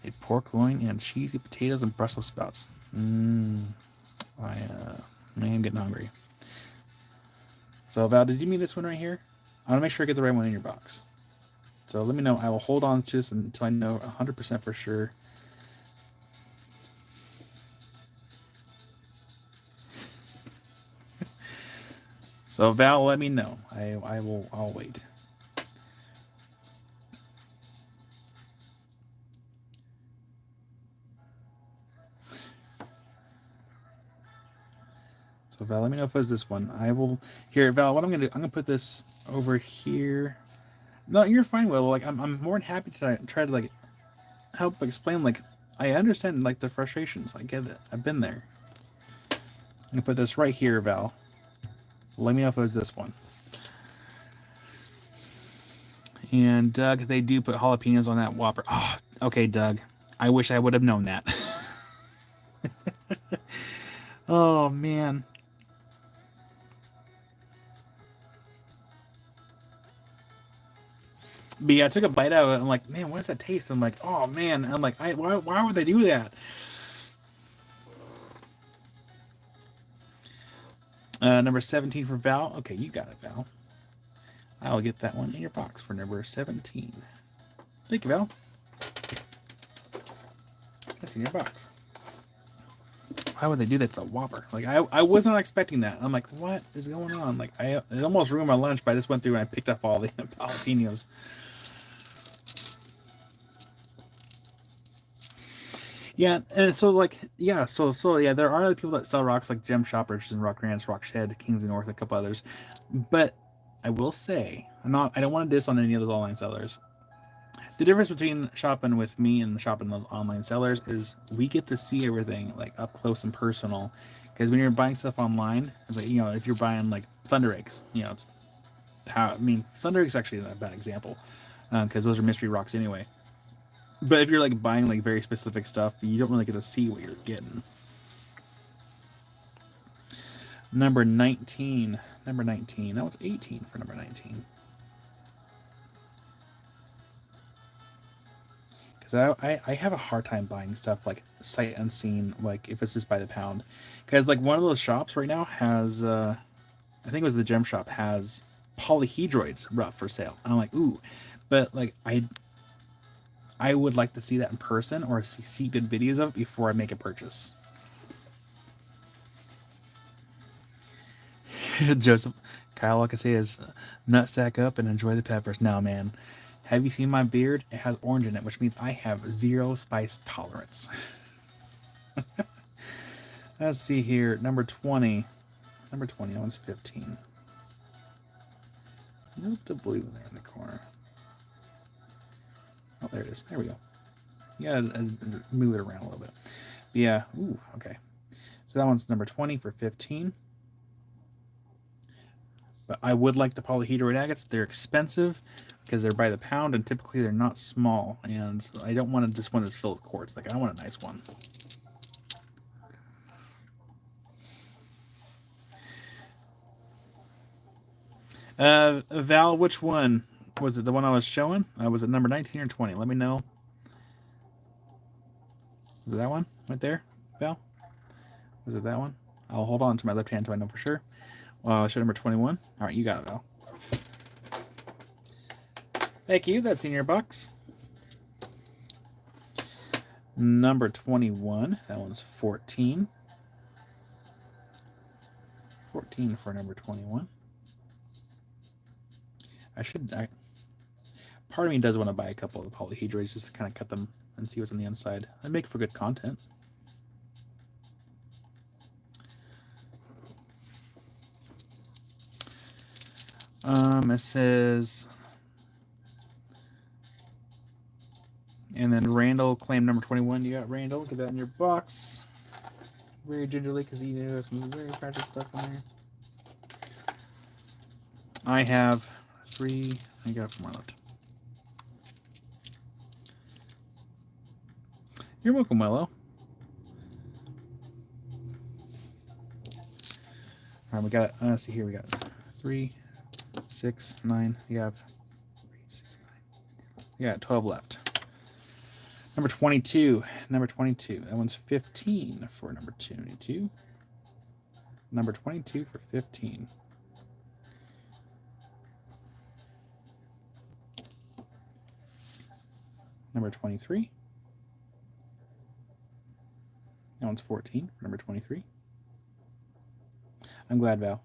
A pork loin and cheesy potatoes and Brussels sprouts. I am getting hungry. So, Val, did you mean this one right here? I want to make sure I get the right one in your box. So let me know. I will hold on to this until I know 100% for sure. So Val, let me know. I'll wait. So Val, let me know if it's this one. I will here, Val, what I'm gonna do, I'm gonna put this over here. No, you're fine, Will. Like I'm more than happy to try to like help explain, like I understand like the frustrations. I get it. I've been there. I'm gonna put this right here, Val. Let me know if it was this one. And Doug, they do put jalapenos on that Whopper. Oh, okay, Doug. I wish I would have known that. Oh, man. But yeah, I took a bite out of it. I'm like, man, what does that taste? I'm like, oh, man. I'm like, why would they do that? Number 17 for Val. Okay, you got it, Val. I'll get that one in your box for number 17. Thank you, Val. That's in your box. Why would they do that to the Whopper? Like, I was not expecting that. I'm like, what is going on? Like, it almost ruined my lunch, but I just went through and I picked up all the jalapenos. Yeah, and so like, yeah, so yeah, there are other people that sell rocks like Gem Shoppers and Rock Ranch, Rock Shed, Kings of North, a couple others. But I will say, I don't want to diss on any of those online sellers. The difference between shopping with me and shopping those online sellers is we get to see everything like up close and personal. Because when you're buying stuff online, it's like, if you're buying like Thunder Eggs, Thunder Eggs actually not a bad example because those are mystery rocks anyway. But if you're like buying like very specific stuff, you don't really get to see what you're getting. Number 19. Number 19. That was 18 for number 19. Because I have a hard time buying stuff like sight unseen, like if it's just by the pound. Because like one of those shops right now has, I think it was the gem shop, has polyhedroids rough for sale. And I'm like, ooh. But like I would like to see that in person or see good videos of it before I make a purchase. Joseph, Kyle, like I say, is nutsack up and enjoy the peppers. Now, man, have you seen my beard? It has orange in it, which means I have 0 spice tolerance. Let's see here. Number 20. Number 20, that one's 15. Nope, the blue there in the corner. Oh, there it is. There we go. You gotta move it around a little bit. But yeah. Ooh, okay. So that one's number 20 for 15. But I would like the polyhedroid agates. They're expensive because they're by the pound, and typically they're not small. And I don't want to just one that's filled with quartz. Like, I want a nice one. Val, which one? Was it the one I was showing? Was it number 19 or 20? Let me know. Was it that one right there, Val? Was it that one? I'll hold on to my left hand until I know for sure. Show number 21. All right, you got it, Val. Thank you. That's in your box. Number 21. That one's 14. 14 for number 21. Part of me does want to buy a couple of polyhedroids just to kind of cut them and see what's on the inside. They make for good content. It says, and then Randall claimed number 21. You got Randall. Get that in your box. Very gingerly because he has some very precious stuff in there. I have 3. I got 4 more left. You're welcome, Willow. All right, we got. Let's see here. We got 3, 6, 9. You have 3, 6, 9. You got 12 left. Number 22. Number 22. That one's 15 for number 22. Number 22 for 15. Number 23. That one's 14 for number 23. I'm glad, Val.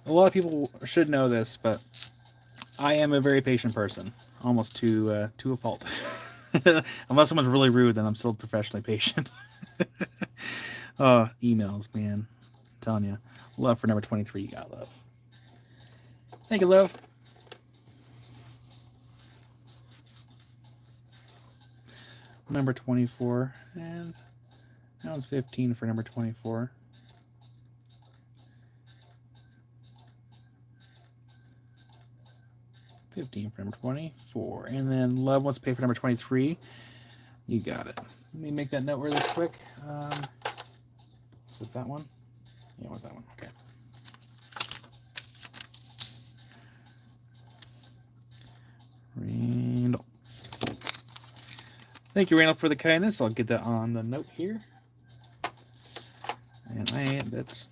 A lot of people should know this, but I am a very patient person, almost to a fault. Unless someone's really rude, then I'm still professionally patient. Oh, emails, man. I'm telling you. Love for number 23. You got love. Thank you, love. Number 24. And that one's 15 for number 24. $15 for number 24. And then Love wants to pay for number 23. You got it. Let me make that note really quick. Is it that one? Yeah, what's that one? Okay. Randall. Thank you, Randall, for the kindness. I'll get that on the note here. And that's...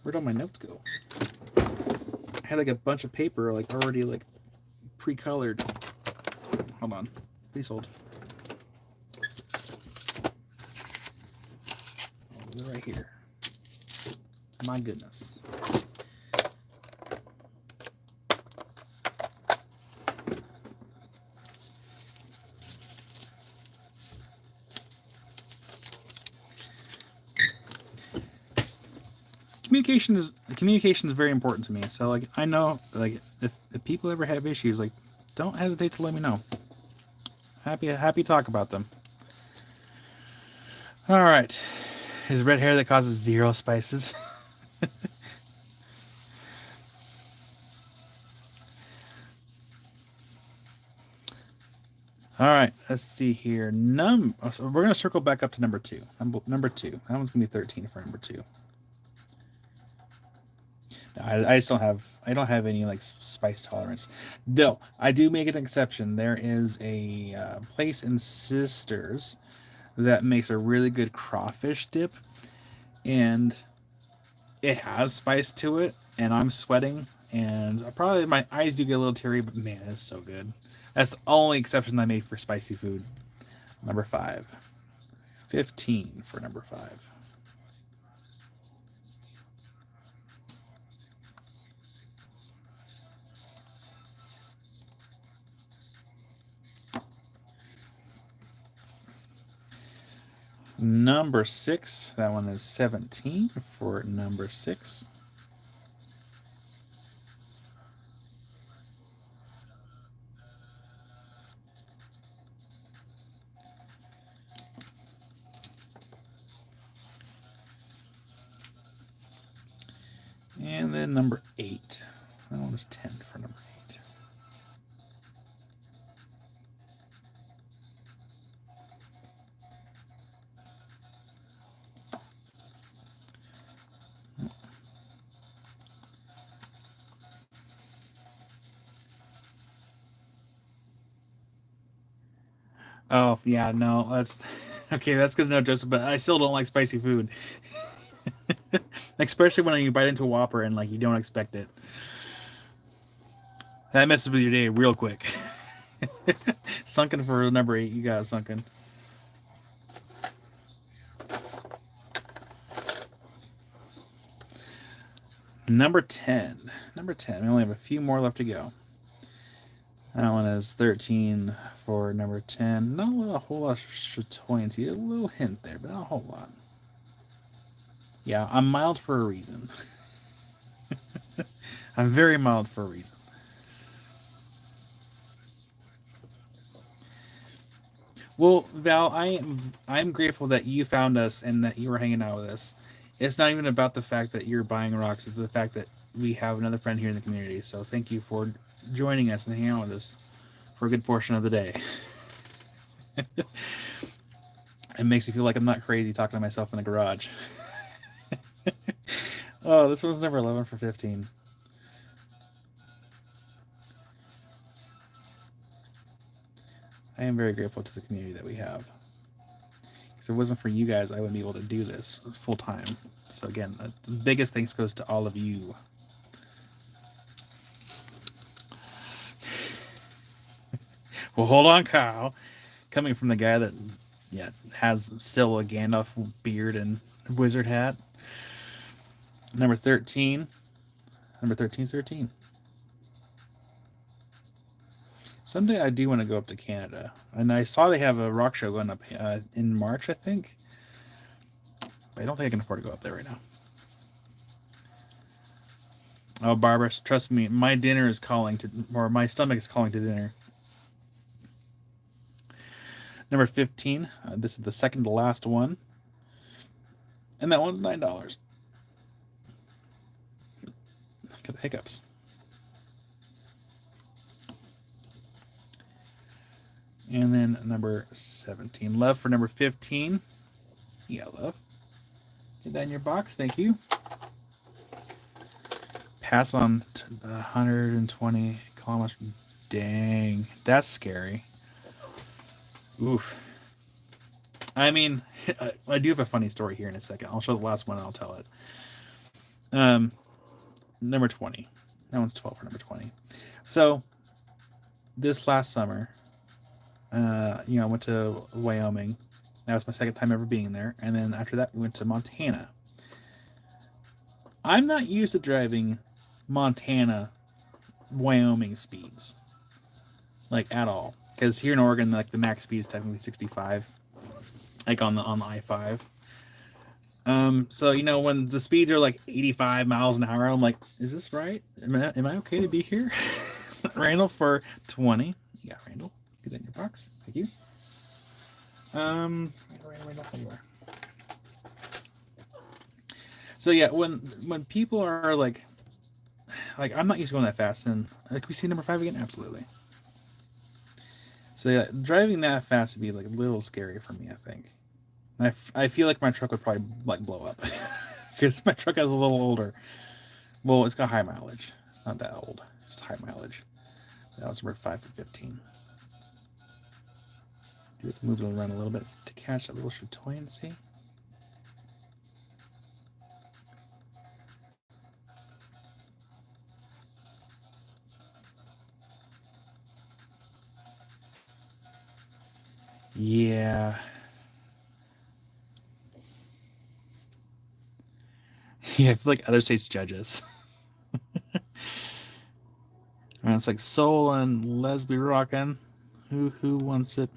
Where'd all my notes go? I had like a bunch of paper like already like pre-colored. Hold on. Please hold. Oh, they're right here. My goodness. Communication is very important to me. So like I know like if people ever have issues, like don't hesitate to let me know. Happy to talk about them. All right. His red hair that causes 0 spices. All right, let's see here. So we're gonna circle back up to number 2. Number 2. That one's gonna be 13 for number 2. I just don't have any like spice tolerance. Though I do make an exception. There is a place in Sisters that makes a really good crawfish dip, and it has spice to it, and I'm sweating, and probably my eyes do get a little teary, but man, it's so good. That's the only exception I made for spicy food. Number 5. 15 for number 5. Number 6, that one is 17 for number 6. And then number 8, that one is 10 for number 8. Oh, yeah, no, that's okay. That's good to know, Joseph. But I still don't like spicy food, especially when you bite into a Whopper and like you don't expect it. That messes with your day real quick. Sunken for number 8. You got it, Sunken. Number 10. Number 10. We only have a few more left to go. That one is 13 for number 10. Not a whole lot of Chatoyancy. A little hint there, but not a whole lot. Yeah, I'm mild for a reason. I'm very mild for a reason. Well, Val, I'm grateful that you found us and that you were hanging out with us. It's not even about the fact that you're buying rocks. It's the fact that we have another friend here in the community. So thank you for joining us and hanging out with us for a good portion of the day. It makes me feel like I'm not crazy talking to myself in the garage. Oh, this one's number 11 for 15. I am very grateful to the community that we have. If it wasn't for you guys, I wouldn't be able to do this full time. So again, the biggest thanks goes to all of you. Well, hold on, Kyle. Coming from the guy that, yeah, has still a Gandalf beard and wizard hat. Number 13. Number 13 is 13. Someday I do want to go up to Canada. And I saw they have a rock show going up in March, I think. But I don't think I can afford to go up there right now. Oh, Barbara, trust me, my dinner is calling to, or my stomach is calling to dinner. Number 15. This is the second to last one. And that one's $9. Got the hiccups. And then number 17. Love for number 15. Yeah, love. Get that in your box. Thank you. Pass on to 120 kilometers. Dang. That's scary. Oof. I mean, I do have a funny story here in a second. I'll show the last one and I'll tell it. Number 20. That one's 12 for number 20. So, this last summer, I went to Wyoming. That was my second time ever being there. And then after that, we went to Montana. I'm not used to driving Montana, Wyoming speeds. Like, at all. Because here in Oregon, like, the max speed is technically 65. Like, on the I-5. So, when the speeds are like 85 miles an hour, I'm like, is this right? Am I okay to be here? Randall for 20. Yeah, Randall. Get that in your box. Thank you. Randall, anywhere. So yeah, when people are like I'm not used to going that fast, and like we see number 5 again, absolutely. So yeah, driving that fast would be like a little scary for me, I think. I feel like my truck would probably like blow up because my truck is a little older. Well, it's got high mileage. It's not that old. It's high mileage. That was number 5 for 15. Do have to move it around a little bit to catch that little chatoyancy. Yeah. Yeah, I feel like other states judge us. And it's like soul and lesbi rockin'. Who wants it?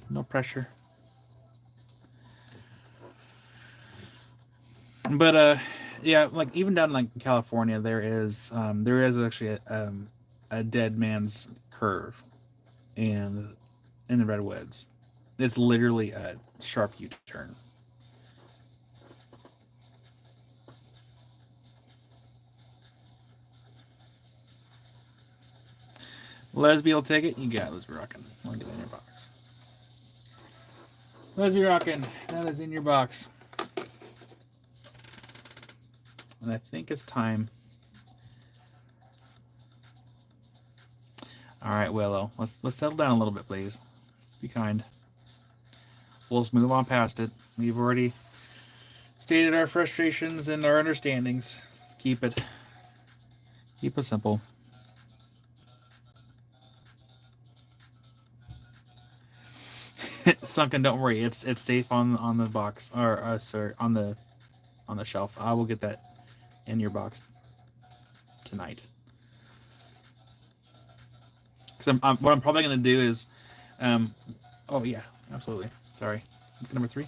No pressure. But yeah, like even down in California, there is actually a dead man's curve in the redwoods. It's literally a sharp U-turn. Lesbi will take it. You got it, Lesbi Rockin'. I'll get it in your box. Lesbi Rockin', that is in your box. And I think it's time. All right, Willow. Let's settle down a little bit, please. Be kind. we'll just move on past it. We've already stated our frustrations and our understandings. Keep it simple. Sunken, don't worry. It's safe on the box or sorry, on the shelf. I will get that in your box tonight. Because what I'm probably gonna do is, oh yeah, absolutely. Sorry, number three.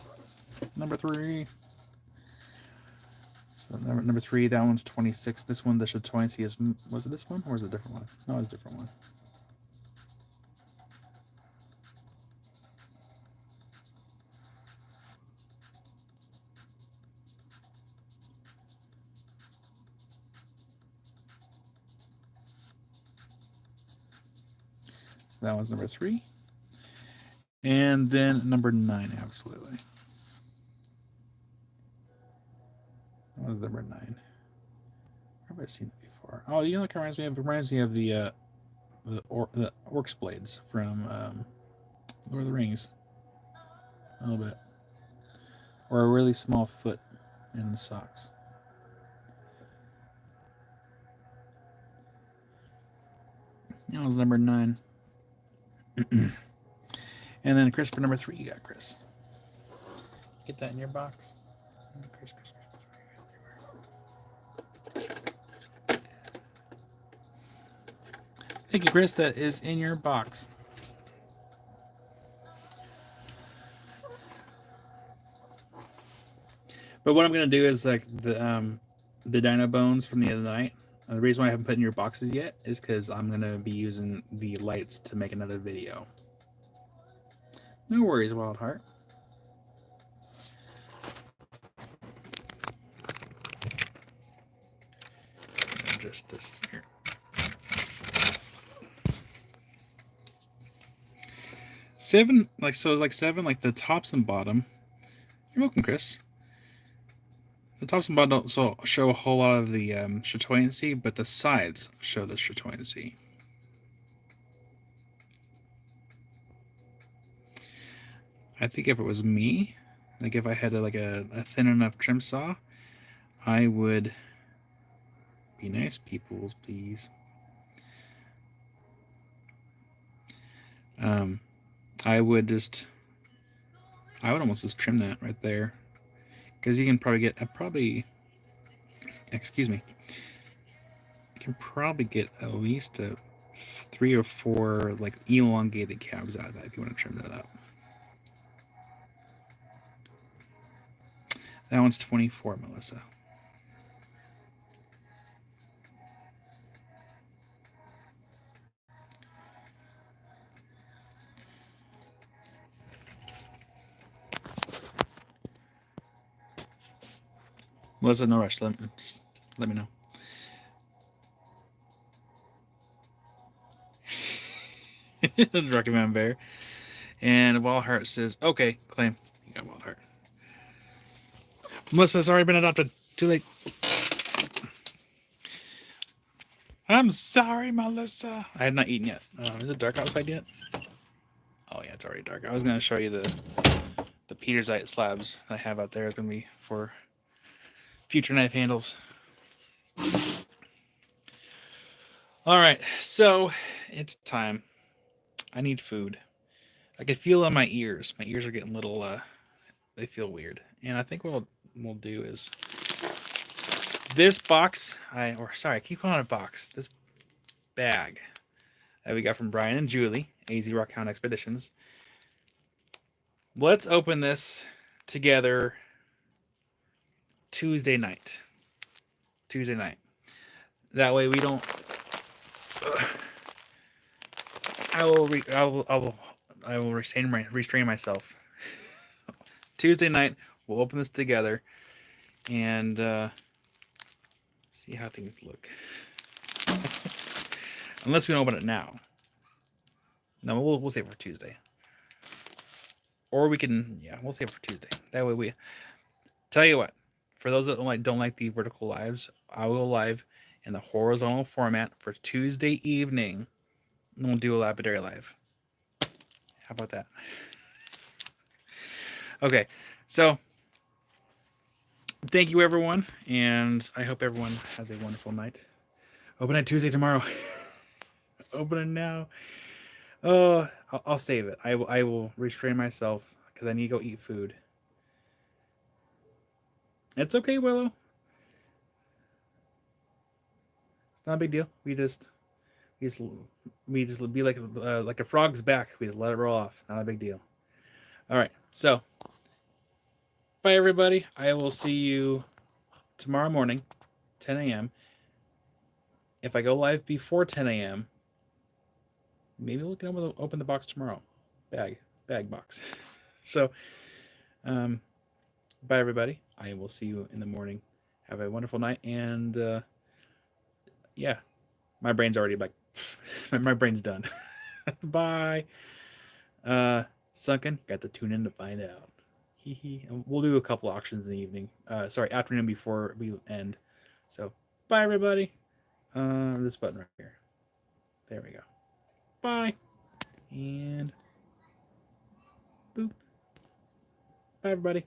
So number three, that one's 26. This one, the Chatoyancy is, was it this one or was it a different one? No, it's a different one. So that one's number 3. And then number 9, absolutely. That was number 9. Where have I seen it before? Oh, you know what it reminds me of? It reminds me of the Orc's Blades from Lord of the Rings. A little bit. Or a really small foot in the socks. That was number 9. And then Chris for number 3, you got Chris. Get that in your box. Chris. Thank you, Chris. That is in your box. But what I'm gonna do is like the dino bones from the other night. The reason why I haven't put in your boxes yet is because I'm gonna be using the lights to make another video. No worries, Wild Heart. Just this here. Seven, like the tops and bottom. You're welcome, Chris. The tops and bottom don't show a whole lot of the chatoyancy, but the sides show the chatoyancy. I think if it was me, like if I had a thin enough trim saw, I would be nice, peoples, please. I would almost just trim that right there, because you can probably get excuse me, you can probably get at least 3 or 4 like elongated cabs out of that if you want to trim that up. That one's 24, Melissa. Melissa, no rush. Let me know. Recommend Bear. And Wild Heart says, okay, claim. You got Wild Heart. Melissa's already been adopted. Too late. I'm sorry, Melissa. I have not eaten yet. Is it dark outside yet? Oh yeah, it's already dark. I was gonna show you the Petersite slabs I have out there. It's gonna be for future knife handles. All right, so it's time. I need food. I can feel it on my ears. My ears are getting little. They feel weird. And I think what we'll do is this box. I keep calling it a box. This bag that we got from Brian and Julie, AZ Rockhound Expeditions. Let's open this together Tuesday night. That way we don't. I will restrain myself. Tuesday night we'll open this together and see how things look. Unless we don't open it now. No, we'll save it for Tuesday. Or we can, we'll save it for Tuesday. That way we tell you what. For those that don't like the vertical lives, I will live in the horizontal format for Tuesday evening. And we'll do a lapidary live. How about that? Okay, so thank you, everyone, and I hope everyone has a wonderful night. Open at Tuesday tomorrow. Open it now. Oh, I'll save it. I will restrain myself because I need to go eat food. It's okay, Willow. It's not a big deal. We just be like a frog's back. We just let it roll off. Not a big deal. All right. So, bye everybody. I will see you tomorrow morning, 10 a.m. If I go live before 10 a.m., maybe we can open the box tomorrow. Bag box. So, bye everybody. I will see you in the morning. Have a wonderful night, and yeah, my brain's already like, my brain's done. Bye. Sunken. Got to tune in to find out. We'll do a couple auctions in the evening. Sorry, afternoon before we end. So, bye everybody. This button right here. There we go. Bye. And boop. Bye everybody.